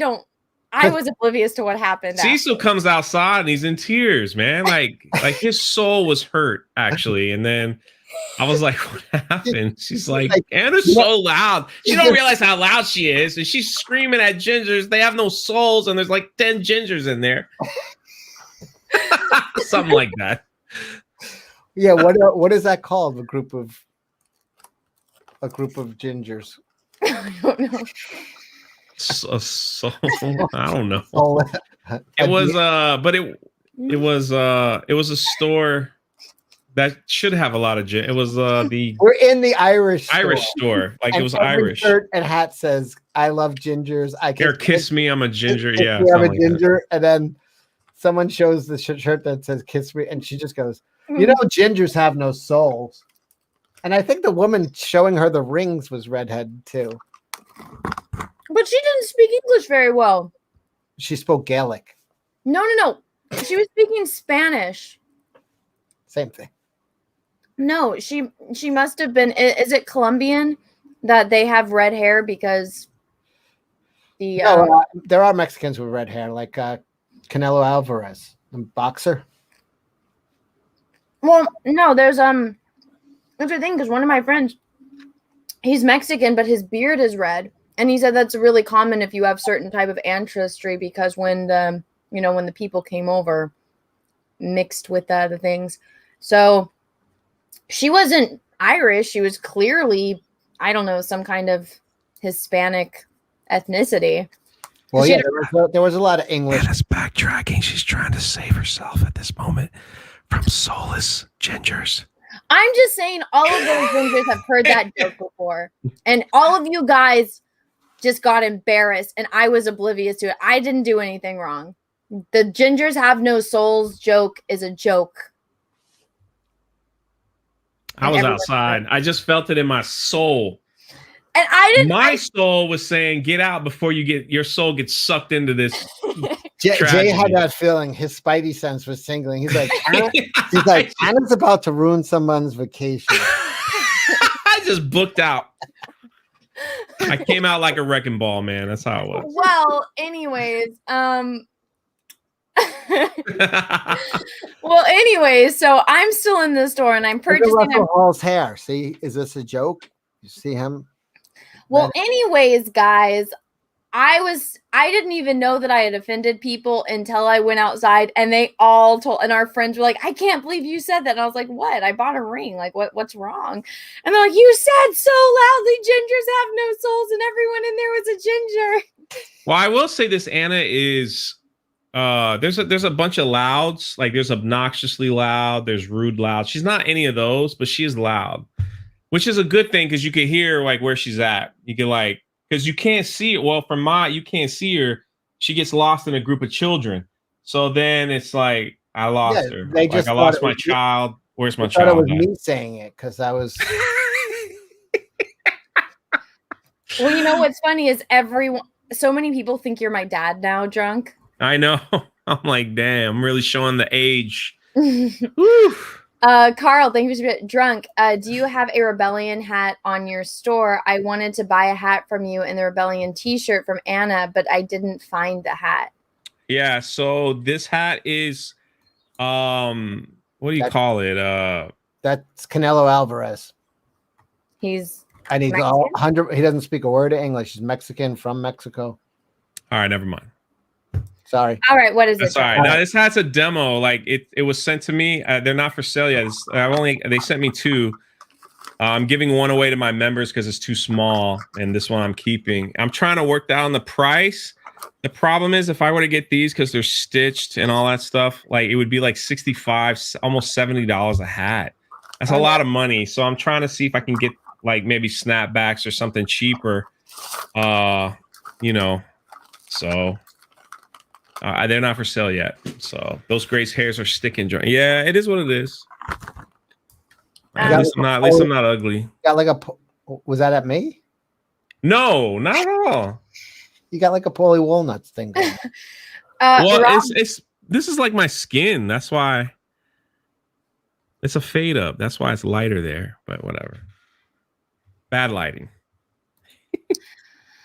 was oblivious to what happened. Cecil comes outside and he's in tears, man. Like his soul was hurt, actually. And then I was like, "What happened?" She's like, "Anna's so loud. She don't realize how loud she is. And she's screaming at gingers. They have no souls. And there's like 10 gingers in there." Something like that. Yeah, what is that called? A group of gingers. I don't know. So I don't know. It was a store that should have a lot of gin. It was the We're in the Irish store. Like, and it was every Irish. Shirt and hat says, "I love gingers." Kiss me, I'm a ginger. Yeah, we have a something like ginger, and then someone shows the shirt that says "Kiss me," and she just goes, "You know, gingers have no souls." And I think the woman showing her the rings was redhead too. But she didn't speak English very well. She spoke Gaelic. No. She was speaking Spanish. Same thing. No, she must have been. Is it Colombian that they have red hair because The No, there are Mexicans with red hair, like Canelo Alvarez, the boxer. well, no, there's that's the thing because one of my friends, he's Mexican, but his beard is red, and he said that's really common if you have certain type of ancestry because when the people came over, mixed with the things, so she wasn't Irish. She was clearly, I don't know, some kind of Hispanic ethnicity. Well, yeah, there was a lot of English. Anna's backtracking. She's trying to save herself at this moment from soulless gingers. I'm just saying all of those gingers have heard that joke before. And all of you guys just got embarrassed and I was oblivious to it. I didn't do anything wrong. The gingers have no souls joke is a joke. I was outside. I just felt it in my soul. And My soul was saying, get out before your soul gets sucked into this. Jay had that feeling. His spidey sense was tingling. He's like, Anna's about to ruin someone's vacation. I just booked out. I came out like a wrecking ball, man. That's how it was. Well, anyways, so I'm still in the store and I'm purchasing Russell Hall's hair. See, is this a joke? You see him? Well, anyways, guys, I didn't even know that I had offended people until I went outside and they all told, and our friends were like, I can't believe you said that. And I was like, what? I bought a ring. Like, what's wrong? And they're like, you said so loudly, gingers have no souls, and everyone in there was a ginger. Well, I will say this, Anna is there's a bunch of louds. Like there's obnoxiously loud, there's rude loud. She's not any of those, but she is loud, which is a good thing because you can hear like where she's at. You can like, because you can't see it. Well, you can't see her. She gets lost in a group of children. So then it's like, I lost her. Like I lost my child. Where's my child? I thought it was me saying it because I was. Well, you know what's funny is so many people think you're my dad now, Drunk. I know. I'm like, damn, I'm really showing the age. Carl, thank you for Drunk. Do you have a Rebellion hat on your store? I wanted to buy a hat from you and the Rebellion t-shirt from Anna, but I didn't find the hat. Yeah, so this hat is what do you call it? That's Canelo Alvarez. He's 100. He doesn't speak a word of English. He's Mexican from Mexico. All right, never mind. Sorry. All right, what is it? Sorry. Now this hat's a demo. Like it was sent to me. They're not for sale yet. They sent me 2. I'm giving one away to my members because it's too small, and this one I'm keeping. I'm trying to work down the price. The problem is if I were to get these because they're stitched and all that stuff, like it would be like $65, almost $70 a hat. That's a lot of money. So I'm trying to see if I can get like maybe snapbacks or something cheaper. So. They're not for sale yet. So those Grace hairs are sticking. Yeah, it is what it is. At least I'm not ugly. Got like was that at me? No, not at all. You got like a Paulie Walnuts thing going. Well, this is like my skin. That's why it's a fade up. That's why it's lighter there, but whatever. Bad lighting.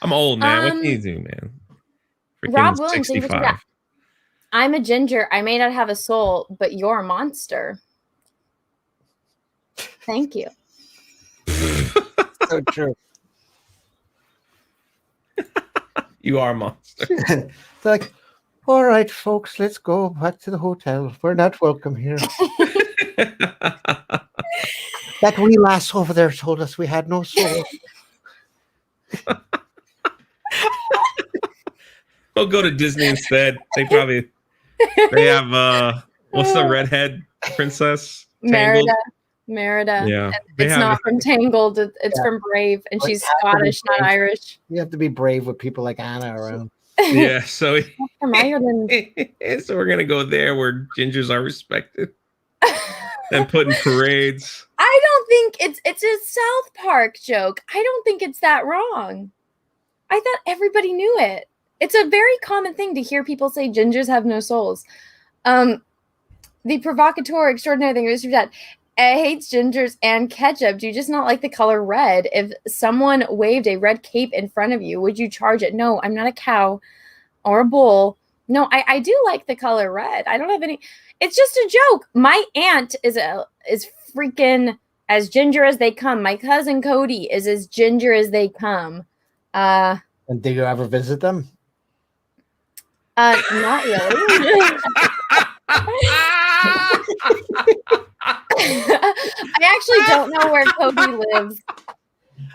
I'm old, man. What can you do, man? Freaking Rob Williams, 65. I'm a ginger. I may not have a soul, but you're a monster. Thank you. So true. You are a monster. It's like, all right, folks, let's go back to the hotel. We're not welcome here. That wee lass over there told us we had no soul. We'll go to Disney instead. They have what's the redhead princess? Merida. Yeah. It's not from Tangled. It's from Brave, and she's Scottish, not Irish. You have to be brave with people like Anna around. Yeah, so From Ireland. So we're gonna go there where gingers are respected and put in parades. I don't think it's a South Park joke. I don't think it's that wrong. I thought everybody knew it. It's a very common thing to hear people say gingers have no souls. The provocateur extraordinary thing is that hates gingers and ketchup. Do you just not like the color red? If someone waved a red cape in front of you, would you charge it? No, I'm not a cow or a bull. No, I do like the color red. I don't have any. It's just a joke. My aunt is freaking as ginger as they come. My cousin Cody is as ginger as they come. And do you ever visit them? Not really. I actually don't know where Cody lives.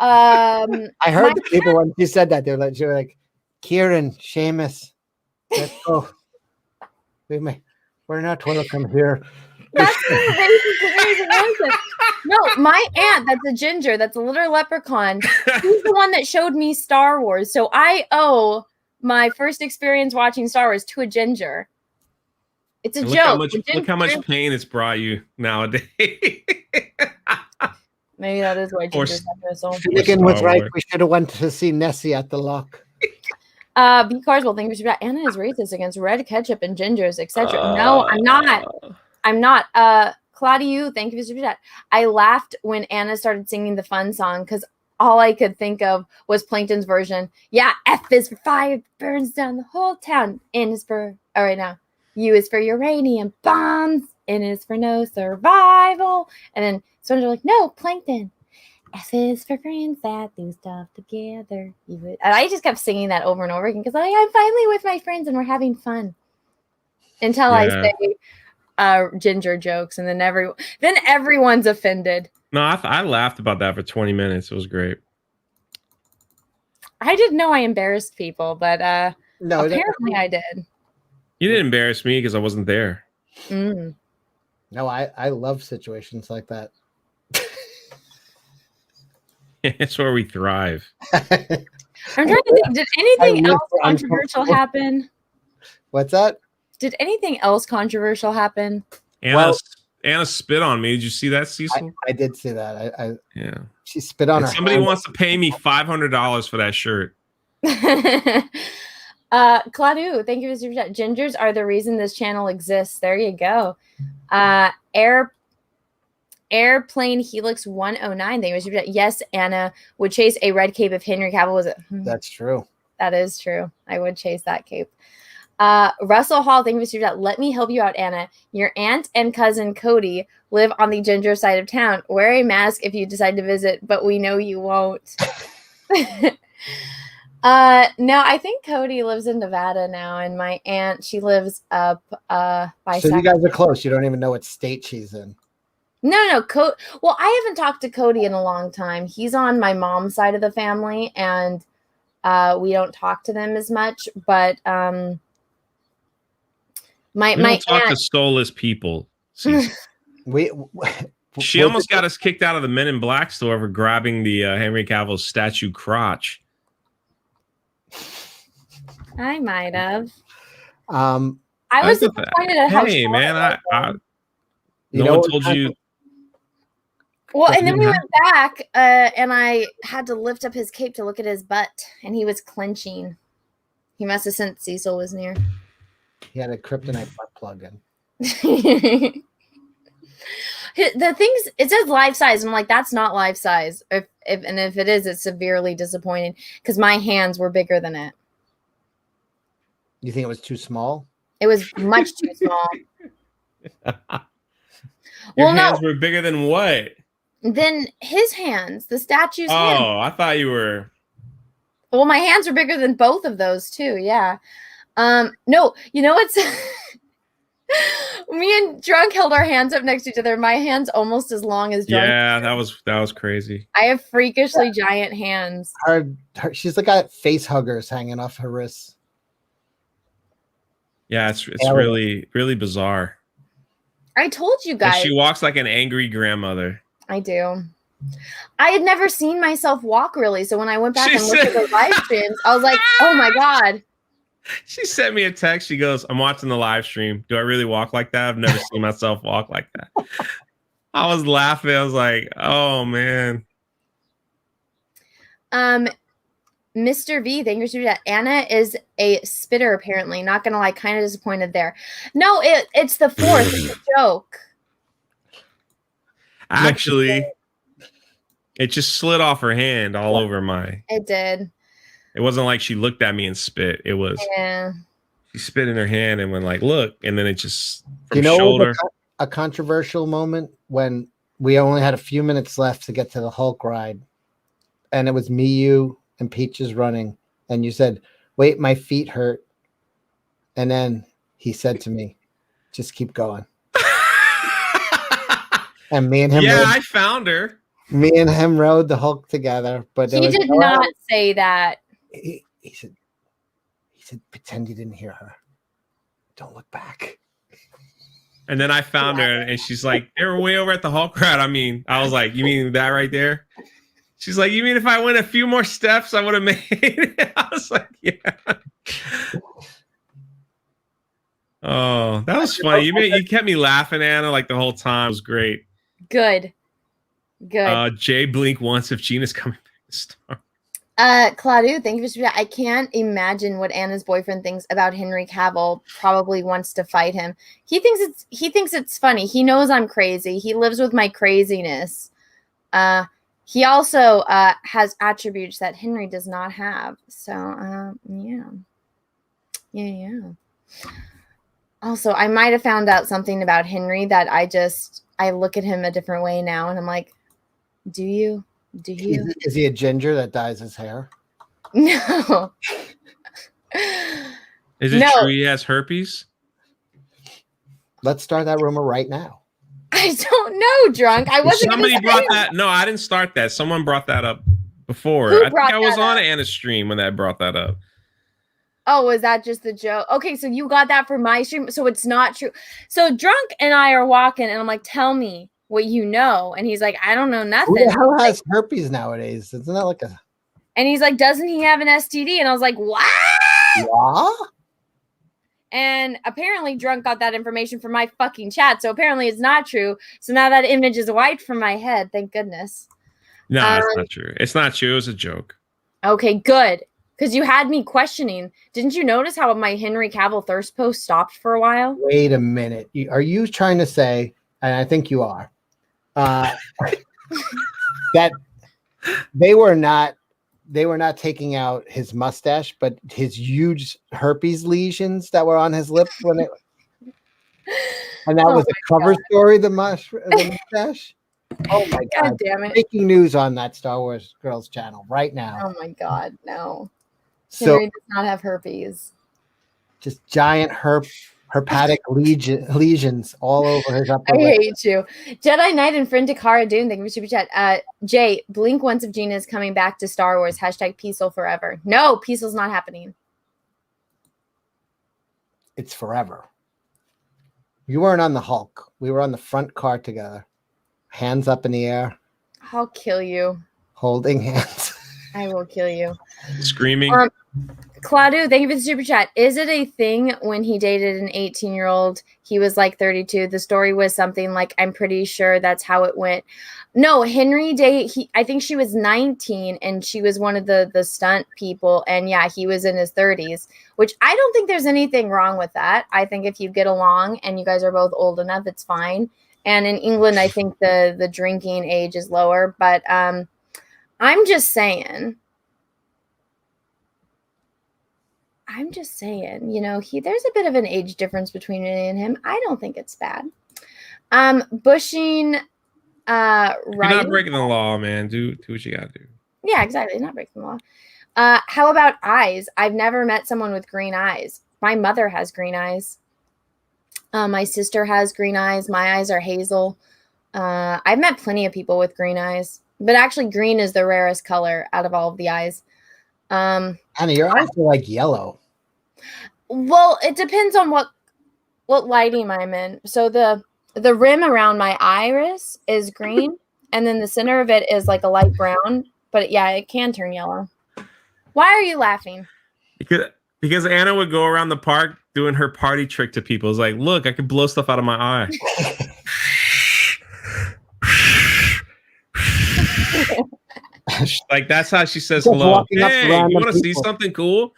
I heard the people when she said that they were like, Kieran, Seamus, let's go. We're not welcome here. That's so racist. No, my aunt, that's a ginger, that's a little leprechaun. She's the one that showed me Star Wars. So I owe my first experience watching Star Wars to a ginger. It's a And joke. Look how much pain it's brought you nowadays. Maybe that is why gingers have no soul. Finnegan was right. We should have went to see Nessie at the lock. B. Carswell, thank you for that. Anna is racist against red ketchup and gingers, etc. No, I'm not. I'm not. Claudio, thank you for that. I laughed when Anna started singing the fun song because all I could think of was Plankton's version. Yeah, F is for fire, burns down the whole town. N is for, all right now. U is for uranium bombs. N is for no survival. And then someone's like, no, Plankton. F is for friends that do stuff together. And I just kept singing that over and over again because I'm finally with my friends and we're having fun. Until I say ginger jokes, and then everyone's offended. No, I laughed about that for 20 minutes. It was great. I didn't know I embarrassed people, but no, apparently I did. You didn't embarrass me because I wasn't there. No, I love situations like that. It's where we thrive. I'm trying to think. Did anything else controversial happen? What's that? Did anything else controversial happen? Anna spit on me. Did you see that, Cecil? I did see that. Yeah. She spit on her. Somebody wants to pay me $500 for that shirt. Claudio, thank you for super chat. Gingers are the reason this channel exists. There you go. Airplane Helix 109. Thank you for super chat. Yes, Anna would chase a red cape if Henry Cavill was it. That's true. That is true. I would chase that cape. Russell Hall, thank you for super chat. Let me help you out, Anna. Your aunt and cousin Cody live on the ginger side of town. Wear a mask if you decide to visit, but we know you won't. No, I think Cody lives in Nevada now, and my aunt, she lives up by So you guys are close. You don't even know what state she's in. No. Well, I haven't talked to Cody in a long time. He's on my mom's side of the family, and we don't talk to them as much. But We don't talk to soulless people. Cecil. She almost got us kicked out of the Men in Black store for grabbing the Henry Cavill statue crotch. I might have. I was disappointed at how Hey, short man, it was. no one told you. Well, and then we went back, and I had to lift up his cape to look at his butt, and he was clenching. He must have sensed Cecil was near. He had a kryptonite butt plug in. The things, it says life size. I'm like, that's not life size. If it is, it's severely disappointing because my hands were bigger than it. You think it was too small? It was much too small. Your hands were bigger than what? Then his hands, the statue's hands. Oh, I thought you were. Well, my hands are bigger than both of those too. Yeah. No, you know what's me and Drunk held our hands up next to each other. My hands almost as long as Drunk. Yeah, that was crazy. I have freakishly giant hands. She's like got face huggers hanging off her wrists. Yeah, it's really, really bizarre. I told you guys. And she walks like an angry grandmother. I do. I had never seen myself walk really, so when I went back and looked at the live streams, I was like, "Oh my god!" She sent me a text. She goes, "I'm watching the live stream. Do I really walk like that? I've never seen myself walk like that." I was laughing. I was like, "Oh man." Mr. V, thank you for that. Anna is a spitter, apparently. Not gonna lie, kind of disappointed there. No, it's the fourth. It's a joke. Actually, it just slid off her hand all over my. It did. It wasn't like she looked at me and spit. It was. Yeah. She spit in her hand and went like, "Look," and then it just from You know, shoulder. a controversial moment when we only had a few minutes left to get to the Hulk ride, and it was me, you, and Peaches running, and you said, "Wait, my feet hurt," and then he said to me, "Just keep going." And me and him, Yeah, I found her. me and him rode the Hulk together, but there He was did no- not say that. He said, pretend you didn't hear her. Don't look back. And then I found her, and she's like, "They were way over at the Hulk ride." I mean, I was like, "You mean that right there?" She's like, "You mean if I went a few more steps, I would have made it?" I was like, "Yeah." Oh, that was funny. You kept me laughing, Anna, like the whole time. It was great. Good. Good. Jay Blink wants if Gina's coming back to Star. Claudio, thank you for that. I can't imagine what Anna's boyfriend thinks about Henry Cavill. Probably wants to fight him. He thinks it's funny. He knows I'm crazy. He lives with my craziness. He also has attributes that Henry does not have. So yeah. Also, I might have found out something about Henry that I look at him a different way now, and I'm like, do you? Is he a ginger that dyes his hair? No. Is it true he has herpes? Let's start that rumor right now. I don't know, drunk. I wasn't. Somebody brought that. No, I didn't start that. Someone brought that up before. Who I think brought I was that on up? Anna's stream when that brought that up. Oh, was that just the joke? Okay, so you got that from my stream. So it's not true. So drunk and I are walking, and I'm like, "Tell me what you know." And he's like, "I don't know nothing." Who the hell has herpes nowadays? Isn't that like a And he's like, "Doesn't he have an STD?" And I was like, "What?" what? And apparently drunk got that information from my fucking chat. So apparently it's not true. So now that image is wiped from my head. Thank goodness. No, it's not true. It's not true. It was a joke. Okay, good. Because you had me questioning. Didn't you notice how my Henry Cavill thirst post stopped for a while? Wait a minute. Are you trying to say, and I think you are, that they were not taking out his mustache, but his huge herpes lesions that were on his lips and that was a cover story, the mustache. Oh my god. God damn it. Breaking news on that Star Wars Girls channel right now. Oh my god, no. So Henry does not have herpes. just giant herpetic lesions all over his upper I lip. hate you. Jedi Knight and friend Takara Dune, thank you for super chat. Jay, blink once if Gina is coming back to Star Wars. Hashtag Peaceful forever. No, Peaceful's not happening. It's forever. You weren't on the Hulk. We were on the front car together. Hands up in the air, I'll kill you. holding hands. I will kill you. Screaming. Claudio, thank you for the super chat. Is it a thing when he dated an 18-year-old? He was like 32. The story was something like, I'm pretty sure that's how it went. No, Henry I think she was 19 and she was one of the stunt people. And yeah, he was in his 30s, which I don't think there's anything wrong with that. I think if you get along and you guys are both old enough, it's fine. And in England, I think the drinking age is lower. But I'm just saying, you know, there's a bit of an age difference between me and him. I don't think it's bad. Bushing, You're right? not breaking the law, man. Do what you gotta do. Yeah, exactly. Not breaking the law. How about eyes? I've never met someone with green eyes. My mother has green eyes. My sister has green eyes. My eyes are hazel. I've met plenty of people with green eyes, but actually green is the rarest color out of all of the eyes. Anna, your eyes are like yellow. Well, it depends on what lighting I'm in. So the rim around my iris is green, and then the center of it is like a light brown. But yeah, it can turn yellow. Why are you laughing? Because Anna would go around the park doing her party trick to people. It's like, look, I could blow stuff out of my eye. Like that's how she says Just hello. walking up to Hey, random you want to see people. something cool?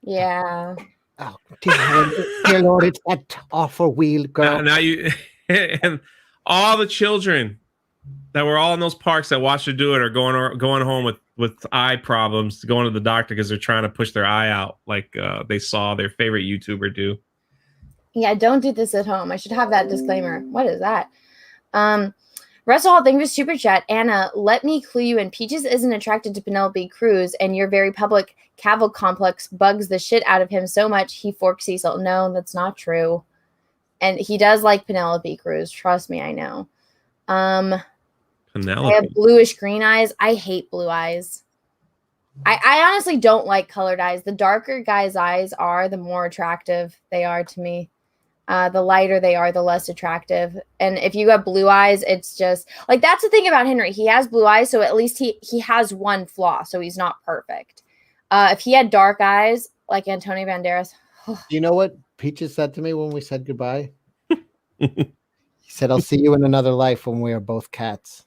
Yeah. Oh, dear Lord, it's that awful wheel girl. Now you and all the children that were all in those parks that watched her do it are going home with eye problems, going to the doctor because they're trying to push their eye out, like they saw their favorite YouTuber do. Yeah, don't do this at home. I should have that disclaimer. What is that? Russell Hall, thank you for super chat. Anna, let me clue you in. Peaches isn't attracted to Penelope Cruz, and your very public Cavill complex bugs the shit out of him so much he forks Cecil. No, that's not true. And he does like Penelope Cruz. Trust me, I know. Penelope. I have bluish green eyes. I hate blue eyes. I honestly don't like colored eyes. The darker guys' eyes are, the more attractive they are to me. The lighter they are, the less attractive. And if you have blue eyes, it's just like, that's the thing about Henry. He has blue eyes, so at least he has one flaw, so he's not perfect. If he had dark eyes like Antonio Banderas, Do you know what Peaches said to me when we said goodbye? He said, "I'll see you in another life when we are both cats."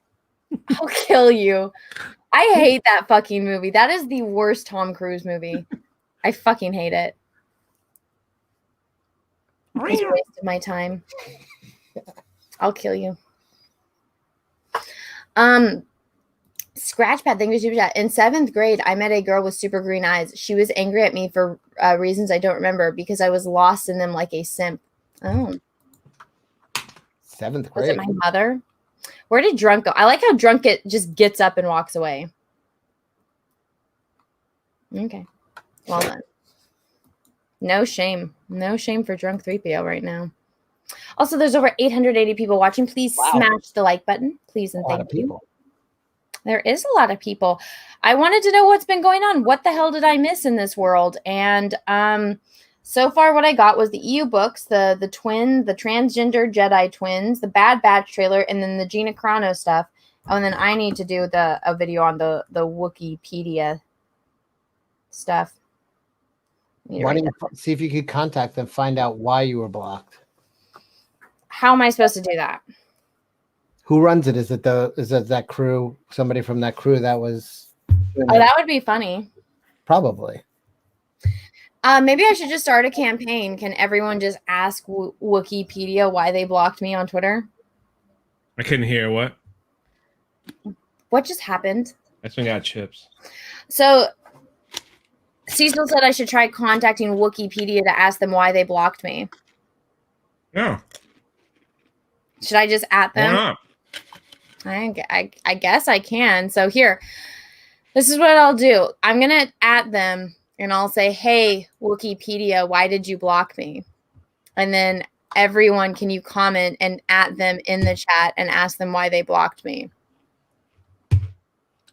I'll kill you. I hate that fucking movie. That is the worst Tom Cruise movie. I fucking hate it. It's a waste of my time. I'll kill you. Scratchpad, thank you, super chat. In 7th grade, I met a girl with super green eyes. She was angry at me for reasons I don't remember because I was lost in them like a simp. Oh. 7th grade. Was it my mother? Where did Drunk go? I like how Drunk just gets up and walks away. Okay. Well done. No shame. No shame for Drunk 3PO right now. Also, there's over 880 people watching. Please smash the like button. Please and thank you. There is a lot of people. I wanted to know what's been going on. What the hell did I miss in this world? And so far what I got was the EU books, the transgender Jedi twins, the Bad Batch trailer, and then the Gina Carano stuff. Oh, and then I need to do a video on the Wikipedia stuff. Why don't you see if you could contact them, find out why you were blocked? How am I supposed to do that? Who runs it? Is it that crew? Somebody from that crew that was? Oh, that would be funny. Probably. Maybe I should just start a campaign. Can everyone just ask Wikipedia why they blocked me on Twitter? I couldn't hear what. What just happened? That's when I got chips. So Cecil said I should try contacting Wikipedia to ask them why they blocked me. No. Should I just at them? Why not? I guess I can. So here, this is what I'll do. I'm going to at them and I'll say, hey, Wikipedia, why did you block me? And then everyone, can you comment and at them in the chat and ask them why they blocked me?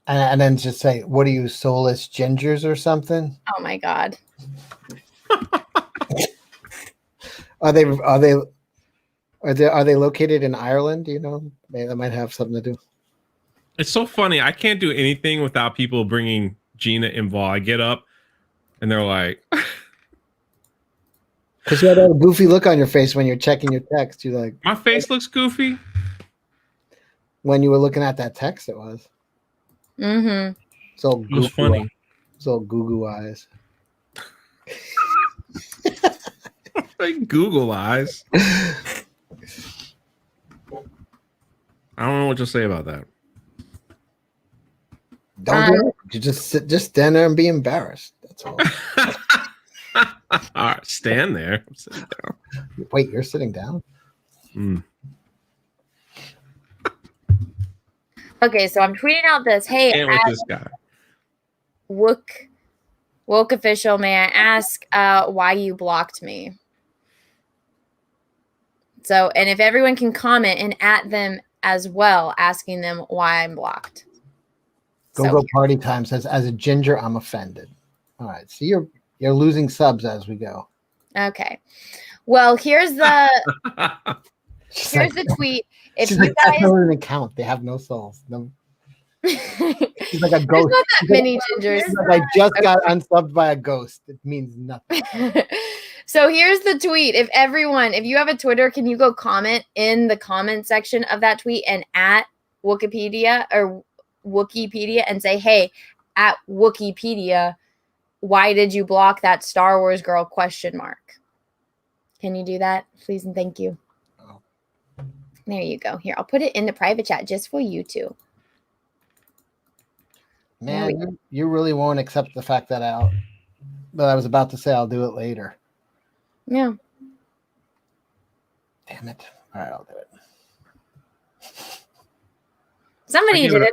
And then just say, what are you, soulless gingers or something? Oh my God. Are they located in Ireland? Do you know? Maybe that might have something to do. It's so funny. I can't do anything without people bringing Gina involved. I get up and they're like, because you had a goofy look on your face when you're checking your text. You're like, my face looks goofy. When you were looking at that text, it was. Mm-hmm. So it was funny. So Google eyes. Like Google eyes. I don't know what to say about that. Don't do it. You just stand there and be embarrassed. That's all. All right, stand there. I'm sitting down. Wait, you're sitting down? Mm. Okay, so I'm tweeting out this. Hey, Can't with this guy. Woke official, may I ask why you blocked me? So, and if everyone can comment and at them as well, asking them why I'm blocked. Go Party Time says, as a ginger, I'm offended. All right, so you're losing subs as we go. Okay. Well, here's the tweet. If you guys guys don't even count, they have no souls. No. She's like a ghost. There's not that many gingers. She's like, I just got unsubbed by a ghost. It means nothing. So here's the tweet. If you have a Twitter, can you go comment in the comment section of that tweet and at Wikipedia and say, hey, at Wikipedia, why did you block that Star Wars girl ? Can you do that, please and thank you? Oh. There you go. Here, I'll put it in the private chat just for you two. Man, you really won't accept the fact that I was about to say I'll do it later. Yeah. Damn it. All right, I'll do it. Somebody did it.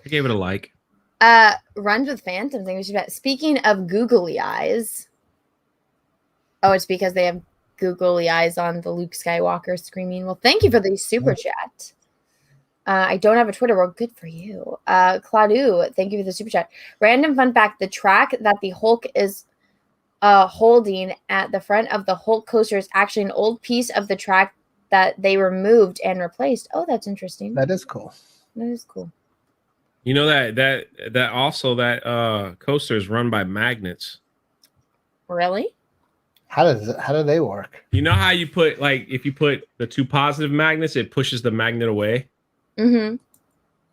I gave it a like. Runs with Phantoms. Think we should bet. Speaking of googly eyes. Oh, it's because they have googly eyes on the Luke Skywalker screaming. Well, thank you for the super chat. I don't have a Twitter. Well, good for you. Claudu, thank you for the super chat. Random fun fact: the track that the Hulk is holding at the front of the Hulk coaster is actually an old piece of the track that they removed and replaced. Oh, that's interesting. That is cool. That is cool. You know that also that coaster is run by magnets. Really? How do they work? You know how you put, like, if you put the two positive magnets, it pushes the magnet away. Mm-hmm.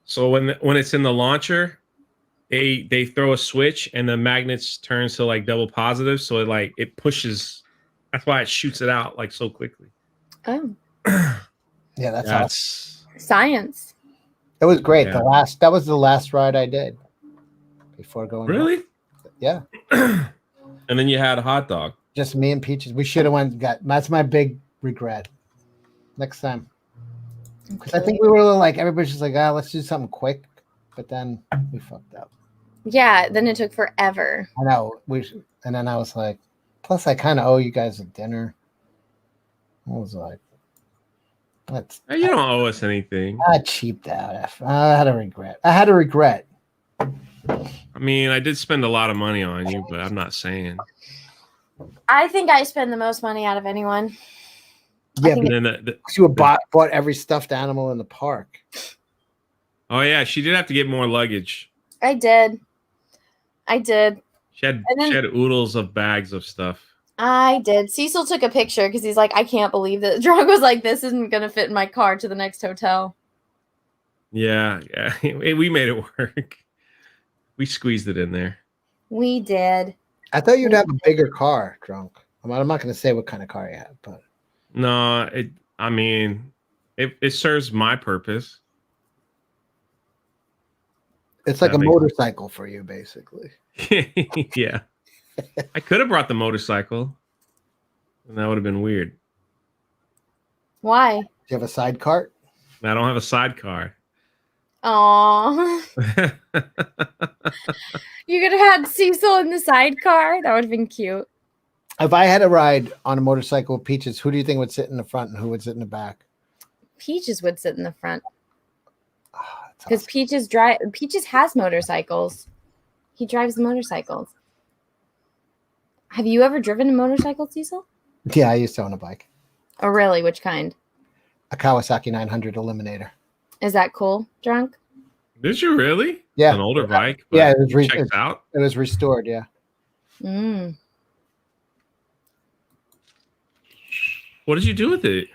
So when it's in the launcher, they throw a switch and the magnets turns to like double positive, so it pushes. That's why it shoots it out like so quickly. Oh. Yeah, that's awesome. Science. It was great. Yeah. That was the last ride I did before going. Really? Home. Yeah. And then you had a hot dog. Just me and Peaches. We should have that's my big regret. Next time. Because I think we were like, everybody's just like, let's do something quick. But then we fucked up. Yeah, then it took forever. I know. And then I was like, plus I kind of owe you guys a dinner. I was like, You don't owe us anything. I cheaped out. I had a regret. I mean, I did spend a lot of money on you, but I'm not saying. I think I spend the most money out of anyone. Yeah, but you bought every stuffed animal in the park. Oh yeah, she did have to get more luggage. I did. She had oodles of bags of stuff. I did. Cecil took a picture because he's like, I can't believe that. Drunk was like, this isn't going to fit in my car to the next hotel. Yeah. We made it work. We squeezed it in there. We did. I thought you'd have a bigger car, Drunk. I'm not going to say what kind of car you have, but no, it serves my purpose. It's like a motorcycle for you, basically. Yeah. I could have brought the motorcycle, and that would have been weird. Why? Do you have a sidecar? I don't have a sidecar. Aww. You could have had Cecil in the sidecar. That would have been cute. If I had a ride on a motorcycle with Peaches, who do you think would sit in the front and who would sit in the back? Peaches would sit in the front. Because awesome. Peaches has motorcycles. He drives the motorcycles. Have you ever driven a motorcycle, Cecil? Yeah, I used to own a bike. Oh, really? Which kind? A Kawasaki 900 Eliminator. Is that cool, Drunk? Did you really? Yeah. It's an older bike. Yeah, it was checked out. It was restored, yeah. Mm. What did you do with it?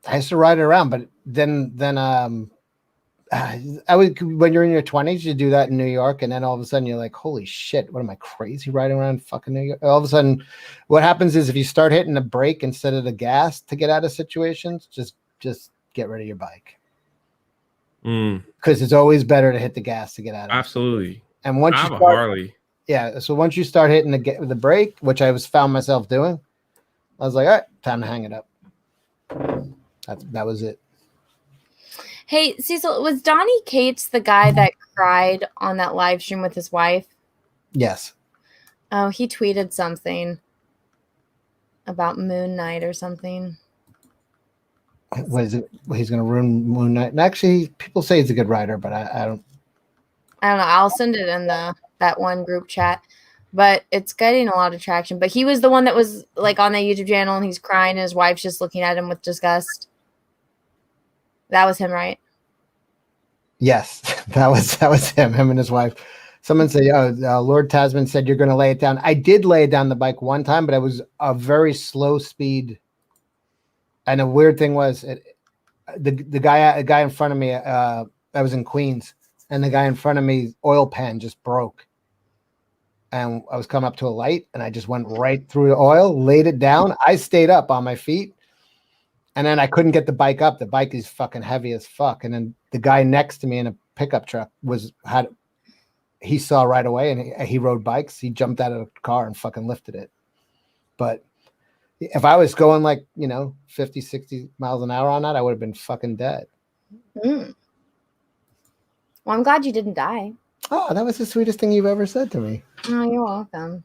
I used to ride it around, but then I would, when you're in your 20s, you do that in New York, and then all of a sudden you're like, holy shit, what am I, crazy riding around fucking New York? All of a sudden, what happens is if you start hitting the brake instead of the gas to get out of situations, just get rid of your bike. Because it's always better to hit the gas to get out of it. Absolutely. And once I you have start, a Harley. Yeah, so once you start hitting the brake, which I found myself doing, I was like, all right, time to hang it up. That was it. Hey, Cecil, was Donnie Cates the guy that cried on that live stream with his wife? Yes. Oh, he tweeted something about Moon Knight or something. What is it? He's going to ruin Moon Knight. And actually, people say he's a good writer, but I don't. I don't know. I'll send it in that one group chat. But it's getting a lot of traction. But he was the one that was like on the YouTube channel and he's crying and his wife's just looking at him with disgust. That was him, right? Yes, that was him and his wife. Someone said, Lord Tasman said you're going to lay it down. I did lay it down the bike one time, but it was a very slow speed. And the weird thing was the guy in front of me, I was in Queens, and the guy in front of me, oil pan just broke. And I was coming up to a light, and I just went right through the oil, laid it down. I stayed up on my feet. And then I couldn't get the bike up. The bike is fucking heavy as fuck. And then the guy next to me in a pickup truck he saw right away, and he rode bikes. He jumped out of the car and fucking lifted it. But if I was going like, 50, 60 miles an hour on that, I would have been fucking dead. Well, I'm glad you didn't die. Oh, that was the sweetest thing you've ever said to me. Oh, you're welcome.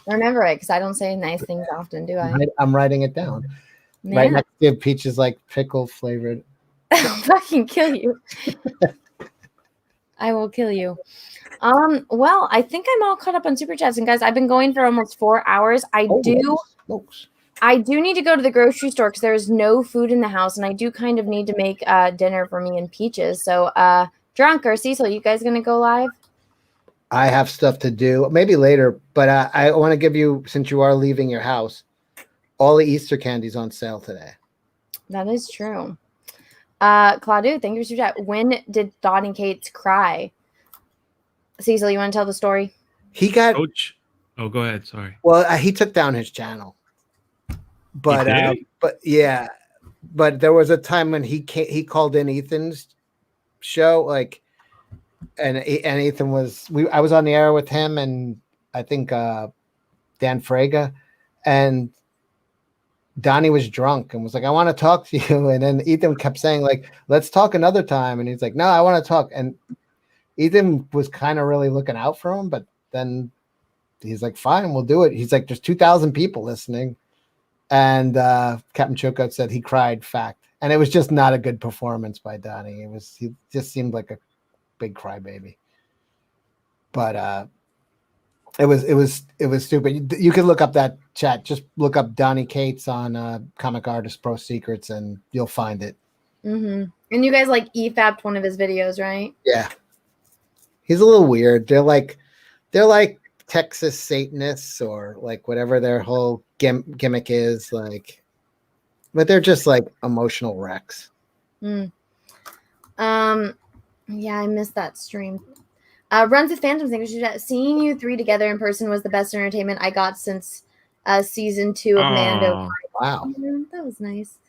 Remember it, because I don't say nice things often, do I? I'm writing it down. Man. Right next to peaches like pickle flavored. I'll fucking kill you. I will kill you. Well, I think I'm all caught up on super chats, and guys, I've been going for almost 4 hours. I do need to go to the grocery store because there's no food in the house, and I do kind of need to make dinner for me and Peaches. So, Drunk or Cecil, you guys gonna go live? I have stuff to do, maybe later, but I want to give you, since you are leaving your house, all the Easter candies on sale today. That is true. Claudio, thank you for super chat. When did Donnie Cates cry? Cecil, you want to tell the story? He got Coach. Oh, go ahead. Sorry. Well, he took down his channel, but but there was a time when he called in Ethan's show, and Ethan was I was on the air with him and I think Dan Fraga, and Donnie was drunk and was like, I want to talk to you. And then Ethan kept saying, like, let's talk another time. And he's like, no, I want to talk. And Ethan was kind of really looking out for him, but then he's like, fine, we'll do it. He's like, there's 2,000 people listening. And Captain Choco said he cried, fact. And it was just not a good performance by Donnie. He just seemed like a big crybaby. But it was stupid. You can look up that chat. Just look up Donnie Cates on Comic Artist Pro Secrets, and you'll find it. Mm-hmm. And you guys EFAP'd one of his videos, right? Yeah, he's a little weird. They're like Texas Satanists or like whatever their whole gimmick is. But they're just like emotional wrecks. Yeah, I missed that stream. Runs with Phantoms. Seeing you three together in person was the best entertainment I got since season 2 of Mando. Wow, that was nice.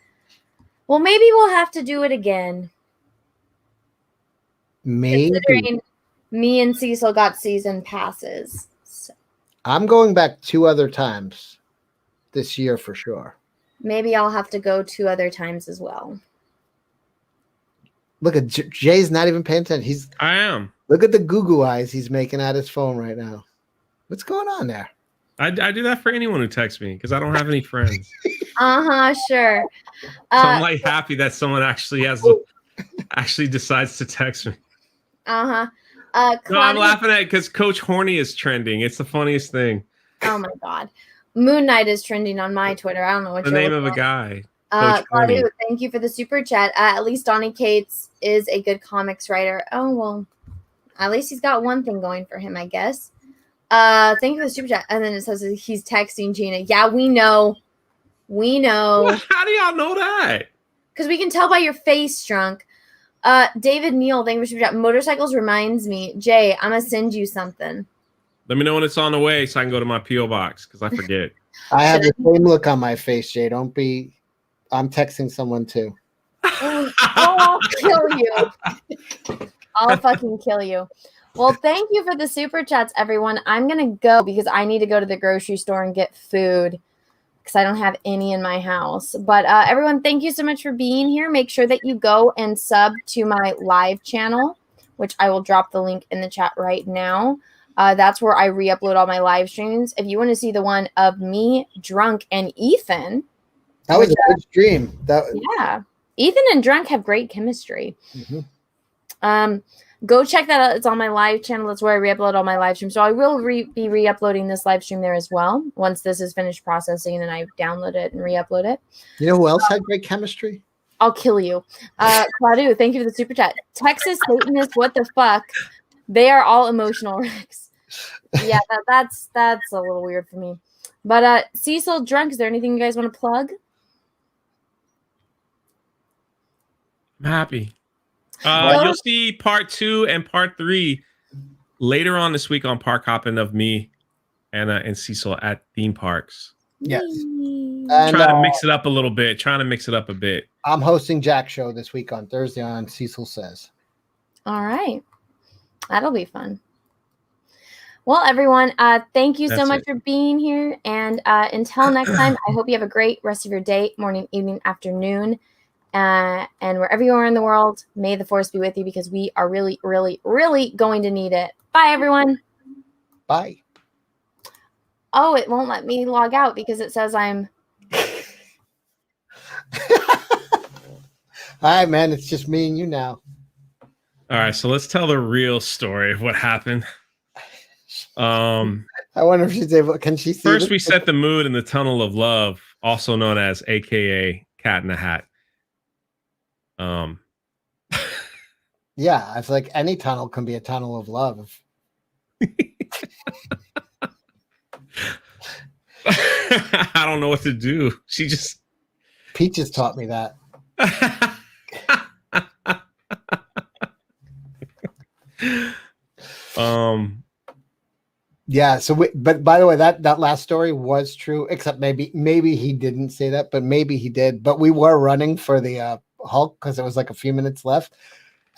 Well, maybe we'll have to do it again. Maybe. Considering me and Cecil got season passes. So. I'm going back 2 other times this year for sure. Maybe I'll have to go 2 other times as well. Look at Jay's not even paying attention. I am. Look at the goo eyes he's making at his phone right now. What's going on there? I do that for anyone who texts me because I don't have any friends. Sure. So I'm happy that someone actually decides to text me. No, I'm laughing at it because Coach Horny is trending. It's the funniest thing. Oh my God. Moon Knight is trending on my Twitter. I don't know what the name of a guy. Claudio, thank you for the super chat. At least Donnie Cates is a good comics writer. Oh, well, at least he's got one thing going for him, I guess. Thank you for the super chat. And then it says he's texting Gina. Yeah, we know. We know. Well, how do y'all know that? Because we can tell by your face, Drunk. David Neal, thank you for the super chat. Motorcycles reminds me. Jay, I'm going to send you something. Let me know when it's on the way so I can go to my P.O. box because I forget. I have the same look on my face, Jay. Don't be... I'm texting someone too. I'll kill you. I'll fucking kill you. Well, thank you for the super chats, everyone. I'm going to go because I need to go to the grocery store and get food because I don't have any in my house. But everyone, thank you so much for being here. Make sure that you go and sub to my live channel, which I will drop the link in the chat right now. That's where I re-upload all my live streams. If you want to see the one of me, Drunk, and Ethan... That was a good stream. Yeah. Ethan and Drunk have great chemistry. Mm-hmm. Go check that out. It's on my live channel. That's where I re-upload all my live streams. So I will be re-uploading this live stream there as well once this is finished processing and I download it and re-upload it. You know who else had great chemistry? I'll kill you. Claudio, thank you for the super chat. Texas Satanists, what the fuck? They are all emotional wrecks. Yeah, that's a little weird for me. But Cecil, Drunk, is there anything you guys want to plug? I'm happy. You'll see part 2 and part 3 later on this week on Park Hopping of me and Cecil at theme parks. Yes. And Trying to mix it up a little bit. Trying to mix it up a bit. I'm hosting Jack's show this week on Thursday on Cecil Says. All right. That'll be fun. Well, everyone, thank you so That's much it. for being here. And until next time, I hope you have a great rest of your day, morning, evening, afternoon. And wherever you are in the world, may the force be with you because we are really, really, really going to need it. Bye, everyone. Bye. Oh, it won't let me log out because it says I'm... All right, man. It's just me and you now. All right, so let's tell the real story of what happened. I wonder if she's able. Can she see? First, this? we set the mood in the tunnel of love, also known as AKA Cat in the Hat. Yeah, I feel like any tunnel can be a tunnel of love. I don't know what to do. She just Peaches taught me that. Yeah. So, but by the way, that last story was true, except maybe he didn't say that, but maybe he did. But we were running for the Hulk because it was like a few minutes left,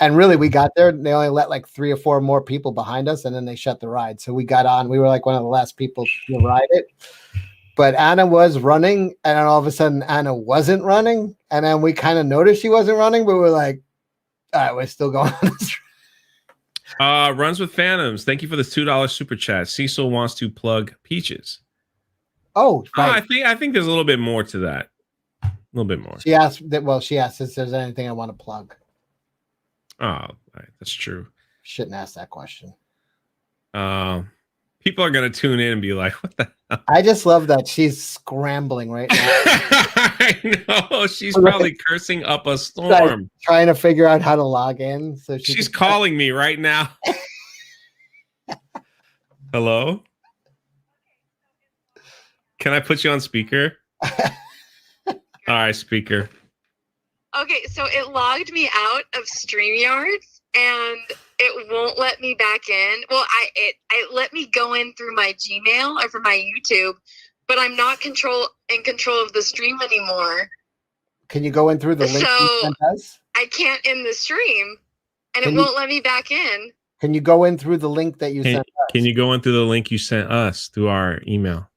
and really we got there. They only let like 3 or 4 more people behind us, and then they shut the ride. So we got on. We were like one of the last people to ride it. But Anna was running, and then all of a sudden Anna wasn't running, and then we kind of noticed she wasn't running, but we were like, all right, we're still going on this. Runs with Phantoms. Thank you for the $2 super chat. Cecil wants to plug Peaches. Oh, right. I think there's a little bit more to that. A little bit more. She asked that. Well, she asked if there's anything I want to plug. Oh, right, that's true. Shouldn't ask that question. People are gonna tune in and be like, "What the hell?" I just love that she's scrambling right now. I know she's probably cursing up a storm, trying to figure out how to log in. So she's calling me right now. Hello? Can I put you on speaker? All right, speaker. Okay, so it logged me out of StreamYard and it won't let me back in. Well, it let me go in through my Gmail or from my YouTube, but I'm not in control of the stream anymore. Can you go in through the link you sent us? I can't end the stream, and Can it you- won't let me back in. Can you go in through the link that you sent us? Can you go in through the link you sent us through our email?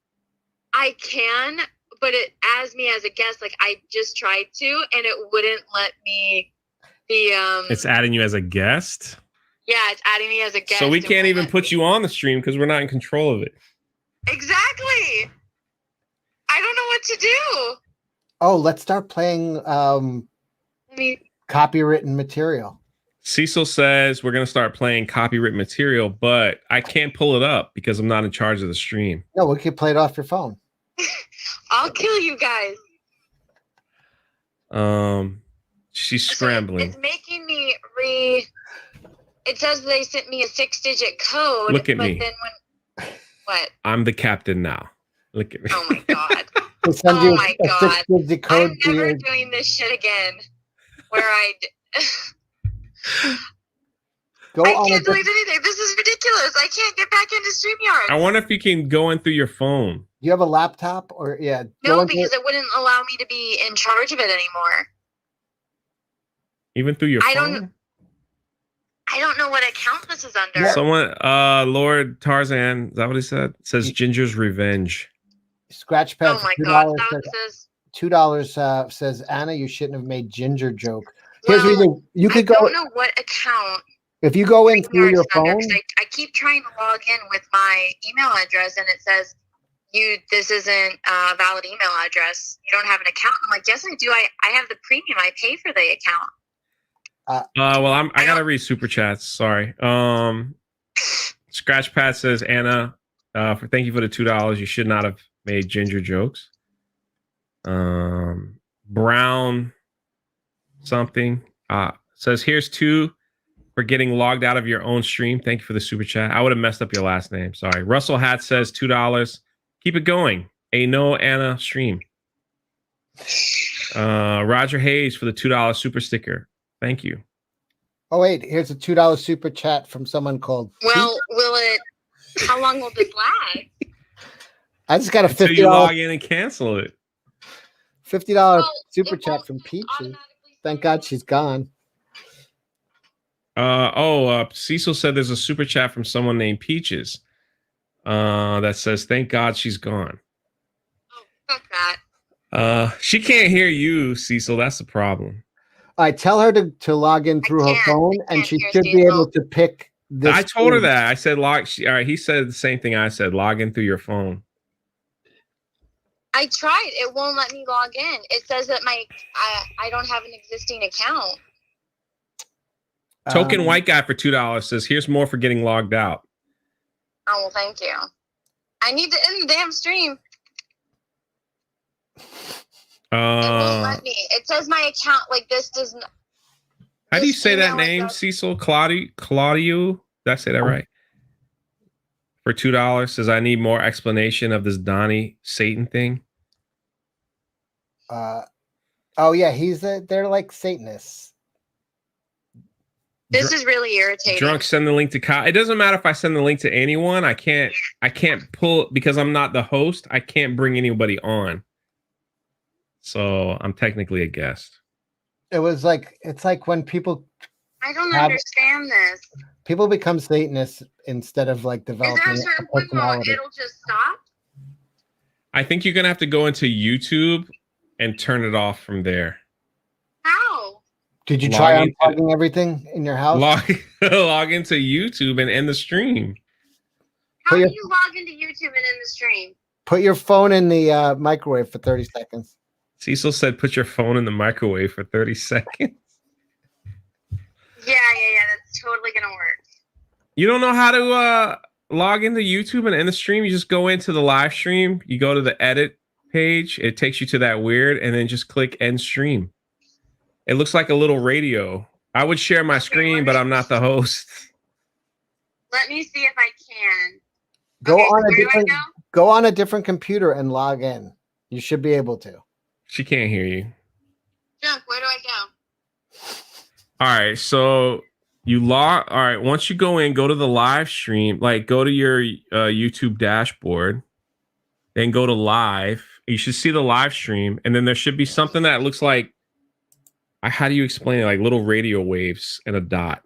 I can, but it adds me as a guest. Like I just tried to, and it wouldn't let me. It's adding you as a guest. Yeah, it's adding me as a guest. So we It can't won't even let put me. you on the stream because we're not in control of it. Exactly. I don't know what to do. Oh, let's start playing I mean, copywritten material. Cecil says we're going to start playing copyright material, but I can't pull it up because I'm not in charge of the stream. No, we could play it off your phone. I'll kill you guys. She's scrambling. It's making me It says they sent me a 6-digit code. Look at but me. Then what? I'm the captain now. Look at me. Oh my god. We'll send Oh you my a god. 6-digit code I'm to never your- doing this shit again. Where I Go I on a can't delete diff- anything. This is ridiculous. I can't get back into StreamYard. I wonder if you can go in through your phone. Do you have a laptop or go No, into because it wouldn't allow me to be in charge of it anymore. Even through your I phone? don't know what account this is under. Someone, Lord Tarzan, is that what he said? Says Ginger's Revenge. Scratch pad? Oh my $2 god, that says- says $2 says Anna, you shouldn't have made Ginger joke. Here's what you I could go don't know what account if you go in through your it's under, phone. 'cause I keep trying to log in with my email address and it says this isn't a valid email address. You don't have an account. I'm like, yes, I do. I have the premium. I pay for the account. Well, I gotta read super chats. Sorry. Scratchpad says Anna, thank you for the $2. You should not have made Ginger jokes. Brown something says here's 2 for getting logged out of your own stream. Thank you for the super chat. I would have messed up your last name. Sorry. Russell Hat says $2. Keep it going. A no Anna stream. Roger Hayes for the $2 super sticker. Thank you. Oh wait, here's a $2 super chat from someone called. Well, how long will this last? I just got a Until $50. you log in and cancel it. $50 super chat from Peaches. Thank God she's gone. Cecil said there's a super chat from someone named Peaches that says, thank God she's gone. Oh, fuck that. She can't hear you, Cecil. That's the problem. All right, tell her to log in through her phone, and she should be able to pick this. I told her that. I said log. All right, he said the same thing I said. Log in through your phone. I tried. It won't let me log in. It says that I don't have an existing account. Token white guy for $2 says, here's more for getting logged out. Oh, well, thank you. I need to end the damn stream. It won't let me. It says my account, like, this does not. How do you say that name, Cecil? Claudio? Did I say that right? For $2 says, I need more explanation of this Donnie Satan thing. Oh yeah, they're like Satanists. This is really irritating. Drunk, send the link to Kyle. It doesn't matter if I send the link to anyone. I can't pull, because I'm not the host. I can't bring anybody on. So I'm technically a guest. It's like when people. I don't understand this. People become Satanists instead of like Is developing there a certain a point where personality. it'll just stop? I think you're going to have to go into YouTube and turn it off from there. How? Did you try unplugging everything in your house? Log into YouTube and end the stream. How do you log into YouTube and end the stream? Put your phone in the microwave for 30 seconds. Cecil said, put your phone in the microwave for 30 seconds. Yeah, that's totally gonna work. You don't know how to log into YouTube and end the stream? You just go into the live stream, you go to the edit page, it takes you to that weird, and then just click end stream. It looks like a little radio. I would share my screen, but I'm not the host. Let me see if I can. Go on a different computer and log in. You should be able to. She can't hear you. Junk, where do I go? All right, so all right, once you go in, go to the live stream, like go to your YouTube dashboard, then go to live. You should see the live stream, and then there should be something that looks like, how do you explain it? Like little radio waves and a dot.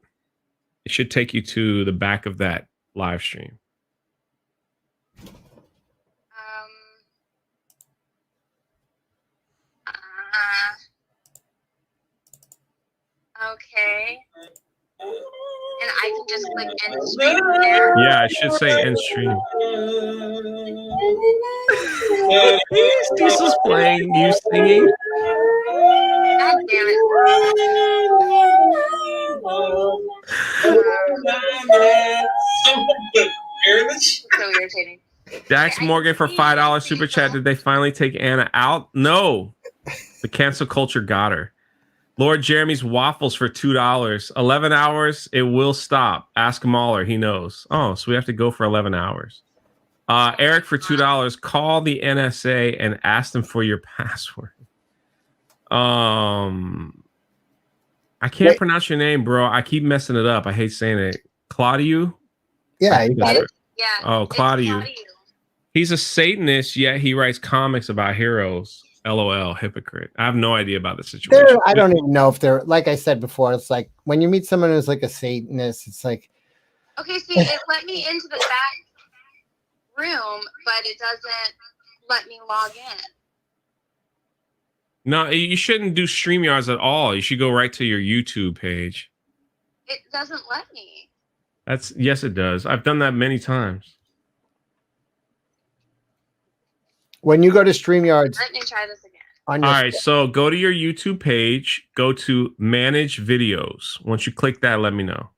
It should take you to the back of that live stream. Okay. And I can just click end stream there. Yeah, it should say end stream. This is playing, you singing. God damn it. So irritating. Dax Morgan for $5 super chat. Did they finally take Anna out? No. The cancel culture got her. Lord Jeremy's waffles for $2. 11 hours, it will stop. Ask Mahler, he knows. Oh, so we have to go for 11 hours. Eric for $2. Call the NSA and ask them for your password. I can't pronounce your name, bro. I keep messing it up. I hate saying it. Claudio? Yeah, you got it. Yeah. Oh, Claudio. He's a Satanist, yet he writes comics about heroes. LOL, hypocrite. I have no idea about the situation. I don't even know if they're, like I said before, it's like when you meet someone who's like a Satanist, it's like. Okay, see, it let me into that room, but it doesn't let me log in. No, you shouldn't do StreamYards at all. You should go right to your YouTube page. It doesn't let me. Yes, it does. I've done that many times. When you go to StreamYards. Let me try this again. All right, so go to your YouTube page, go to Manage Videos. Once you click that, let me know.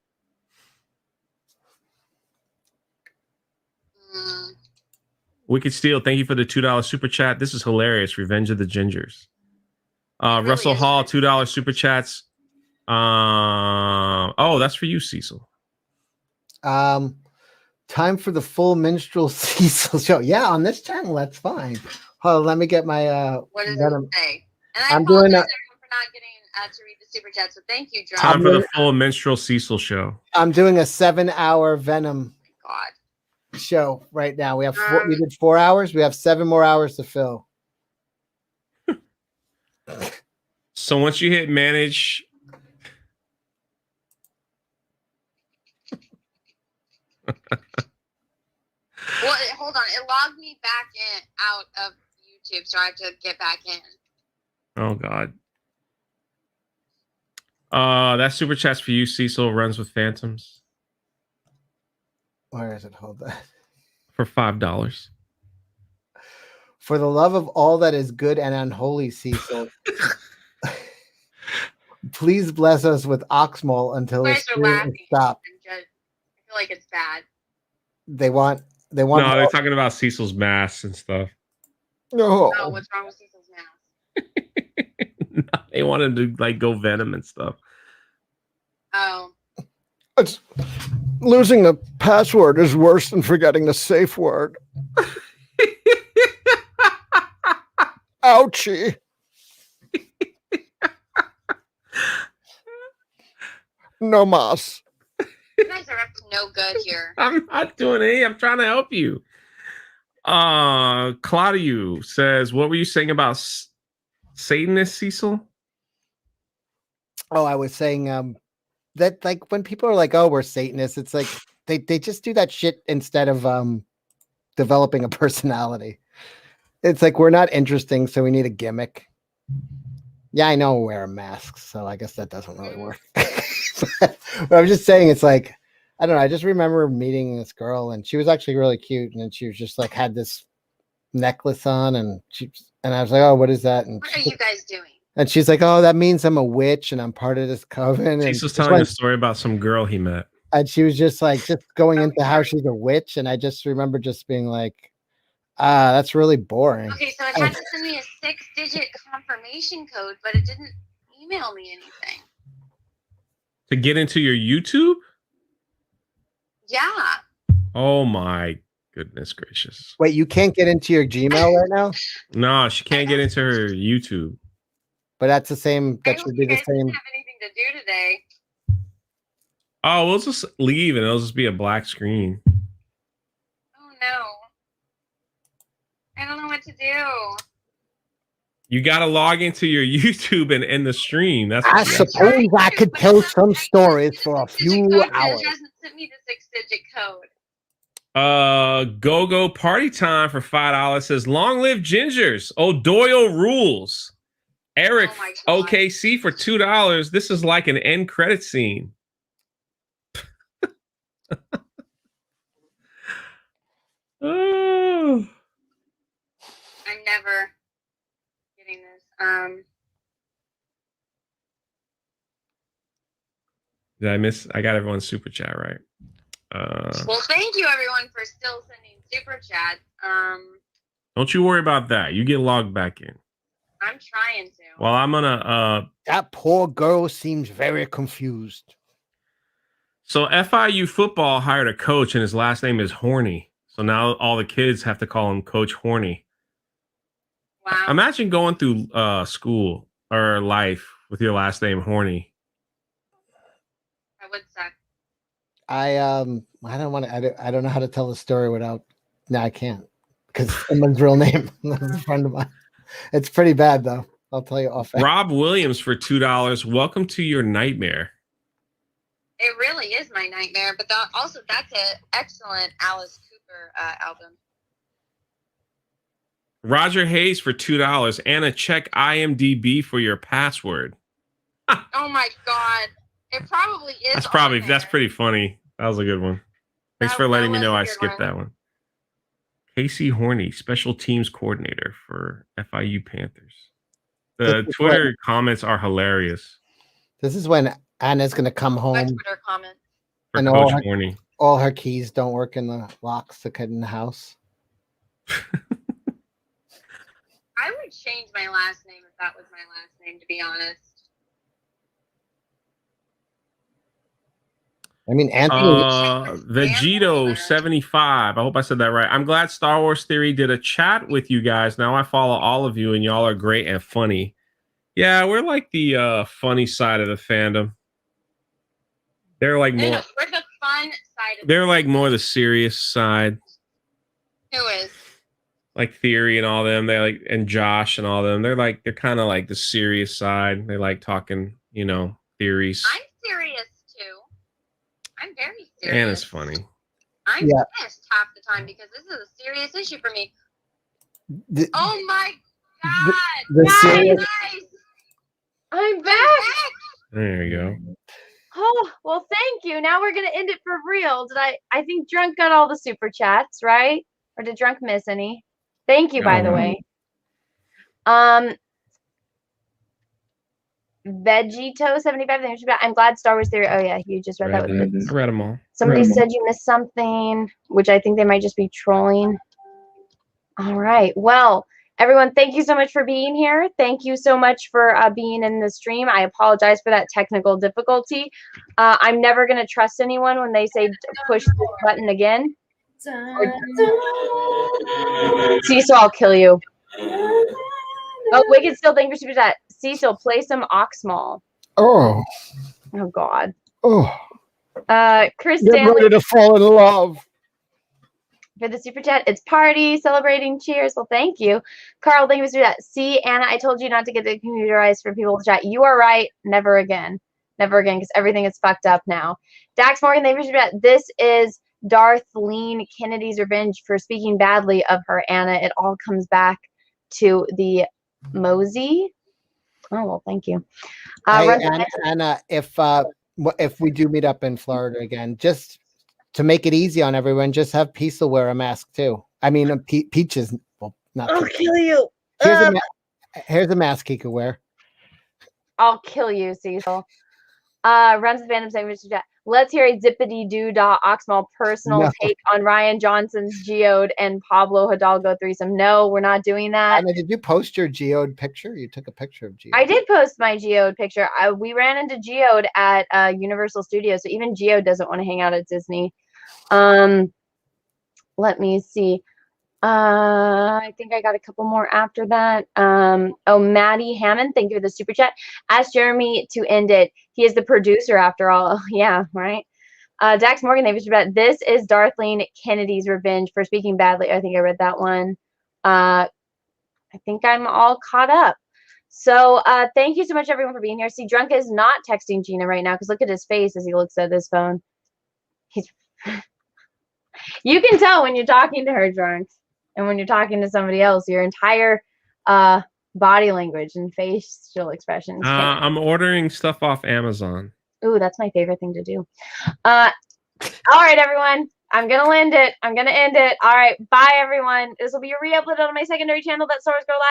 Wicked Steel, thank you for the $2 super chat. This is hilarious. Revenge of the Gingers. Russell Hall, $2 super chats. Oh, that's for you, Cecil. Time for the full minstrel Cecil show. Yeah, on this channel, that's fine. Hold on, let me get my what does it say? And I'm doing everyone for not getting to read the super chat, so thank you, John. Time for the full minstrel Cecil show. I'm doing a 7-hour Venom show right now. We have we did 4 hours. We have 7 more hours to fill. So once you hit manage, Well, hold on. It logged me back in out of YouTube, so I have to get back in. oh god. That super chat's for you, Cecil. Runs with Phantoms Where is it? Hold on. for $5. For the love of all that is good and unholy, Cecil, please bless us with Oxmol until You the guys are stream is laughing. stopped. I feel like it's bad. They want. No, they're talking about Cecil's mask and stuff. No. Oh, what's wrong with Cecil's mask? They wanted to like go Venom and stuff. Oh. It's, losing the password is worse than forgetting the safe word. Ouchie. No mas. You guys are up to no good here. I'm not doing it. I'm trying to help you. Claudio says, what were you saying about Satanist, Cecil? Oh, I was saying that like when people are like, oh, we're Satanists, it's like they just do that shit instead of developing a personality. It's like we're not interesting, so we need a gimmick. Yeah, I know we're wearing masks, so I guess that doesn't really work. But I'm just saying, it's like, I don't know. I just remember meeting this girl, and she was actually really cute, and then she was just like had this necklace on, and I was like, oh, what is that? And What are you guys doing? and she's like, oh, that means I'm a witch, and I'm part of this coven. Cecil's And telling a story about some girl he met. and she was just like just going into how she's a witch, and I just remember just being like, that's really boring. Okay, so it had to send me a 6-digit confirmation code, but it didn't email me anything. To get into your YouTube? Yeah. Oh my goodness gracious. Wait, you can't get into your Gmail right now? No, she can't get into her YouTube. But that's the same. I That hope should you be the guys didn't same. have anything to do today. Oh, we'll just leave and it'll just be a black screen. Oh no. I don't know what to do. You got to log into your YouTube and end the stream. That's I what you have to do. suppose I could tell some stories for a few Code, but hours. it hasn't sent me the 6-digit code. Go party time for $5 says long live Gingers. O'Doyle rules. Eric OKC for $2. This is like an end credit scene. Oh. I'm never getting this. Did I miss? I got everyone's super chat right. Well, thank you everyone for still sending super chats. Don't you worry about that. You get logged back in. I'm trying to. Well, I'm gonna That poor girl seems very confused. So FIU football hired a coach and his last name is Horny. So now all the kids have to call him Coach Horny. Wow. Imagine going through school or life with your last name Horny. That would suck. I don't want to. I don't know how to tell the story without. No, I can't because someone's real name. A friend of mine. It's pretty bad though. I'll tell you off. Rob Williams for $2. Welcome to your nightmare. It really is my nightmare, but also that's an excellent Alice Cooper album. Roger Hayes for $2. Anna, check IMDb for your password. Oh my god. It probably is. That's pretty funny. That was a good one. Thanks for letting me know I skipped that one. Casey Horney, special teams coordinator for FIU Panthers. The Twitter comments are hilarious. This is when Anna's gonna come home. Twitter comment. For And Coach Horny. all her keys don't work in the locks to get in the house. I would change my last name if that was my last name, to be honest. I mean, Anthony. Vegito 75. I hope I said that right. I'm glad Star Wars Theory did a chat with you guys. Now I follow all of you, and y'all are great and funny. Yeah, we're like the funny side of the fandom. They're like more. No, we're the fun side of They're like more the serious side. Who is? like Theory and all them. They like, and Josh and all them. They're kind of like the serious side. They like talking, theories. I'm serious too. I'm very serious. And it's funny. I'm pissed half the time because this is a serious issue for me. Oh my god! Guys, I'm back. There you go. Oh, well, thank you. Now we're gonna end it for real. I think Drunk got all the super chats, right? Or did Drunk miss any? Thank you, by the way. Vegito 75. I'm glad Star Wars Theory. Oh yeah, you just read that. I read them all. Somebody said you missed something, which I think they might just be trolling. All right. Well, everyone, thank you so much for being here. Thank you so much for being in the stream. I apologize for that technical difficulty. I'm never going to trust anyone when they say push this button again. Cecil, I'll kill you. Oh, Wicked still thank you for super chat. Cecil, play some Oxmall. Oh. Oh God. Oh. Chris Get Stanley ready to fall in love. for the super chat. It's party celebrating. Cheers. Well, thank you, Carl. Thank you for that. See, Anna, I told you not to get the computerized for people to chat. You are right. Never again. Never again, because everything is fucked up now. Dax Morgan, thank you for that. This is Darlene Kennedy's revenge for speaking badly of her, Anna. It all comes back to the Mosey. Oh well, thank you. Hey, Anna, if we do meet up in Florida again, just to make it easy on everyone, just have Peace wear a mask too. I mean, Peaches. Well, not. I'll kill you. Here's a mask he could wear. I'll kill you, Cecil. Runs the Phantom saying, let's hear a zippity doo dah Oxmall personal take on Ryan Johnson's Geode and Pablo Hidalgo threesome. No, we're not doing that. Anna, did you post your Geode picture? You took a picture of Geode. I did post my Geode picture. We ran into Geode at Universal Studios, so even Geode doesn't want to hang out at Disney. Let me see. I think I got a couple more after that. Oh, Maddie Hammond, thank you for the super chat. Ask Jeremy to end it. He is the producer after all. Yeah, right. Dax Morgan, thank you for that. This is Darlene Kennedy's revenge for speaking badly. I think I read that one. I think I'm all caught up. So thank you so much, everyone, for being here. See, Drunk is not texting Gina right now because look at his face as he looks at his phone. He's. You can tell when you're talking to her, Drunk. And when you're talking to somebody else, your entire body language and facial expressions. I'm ordering stuff off Amazon. Ooh, that's my favorite thing to do. All right, everyone. I'm going to end it. All right. Bye, everyone. This will be re-uploaded on my secondary channel, That Stars Go Live.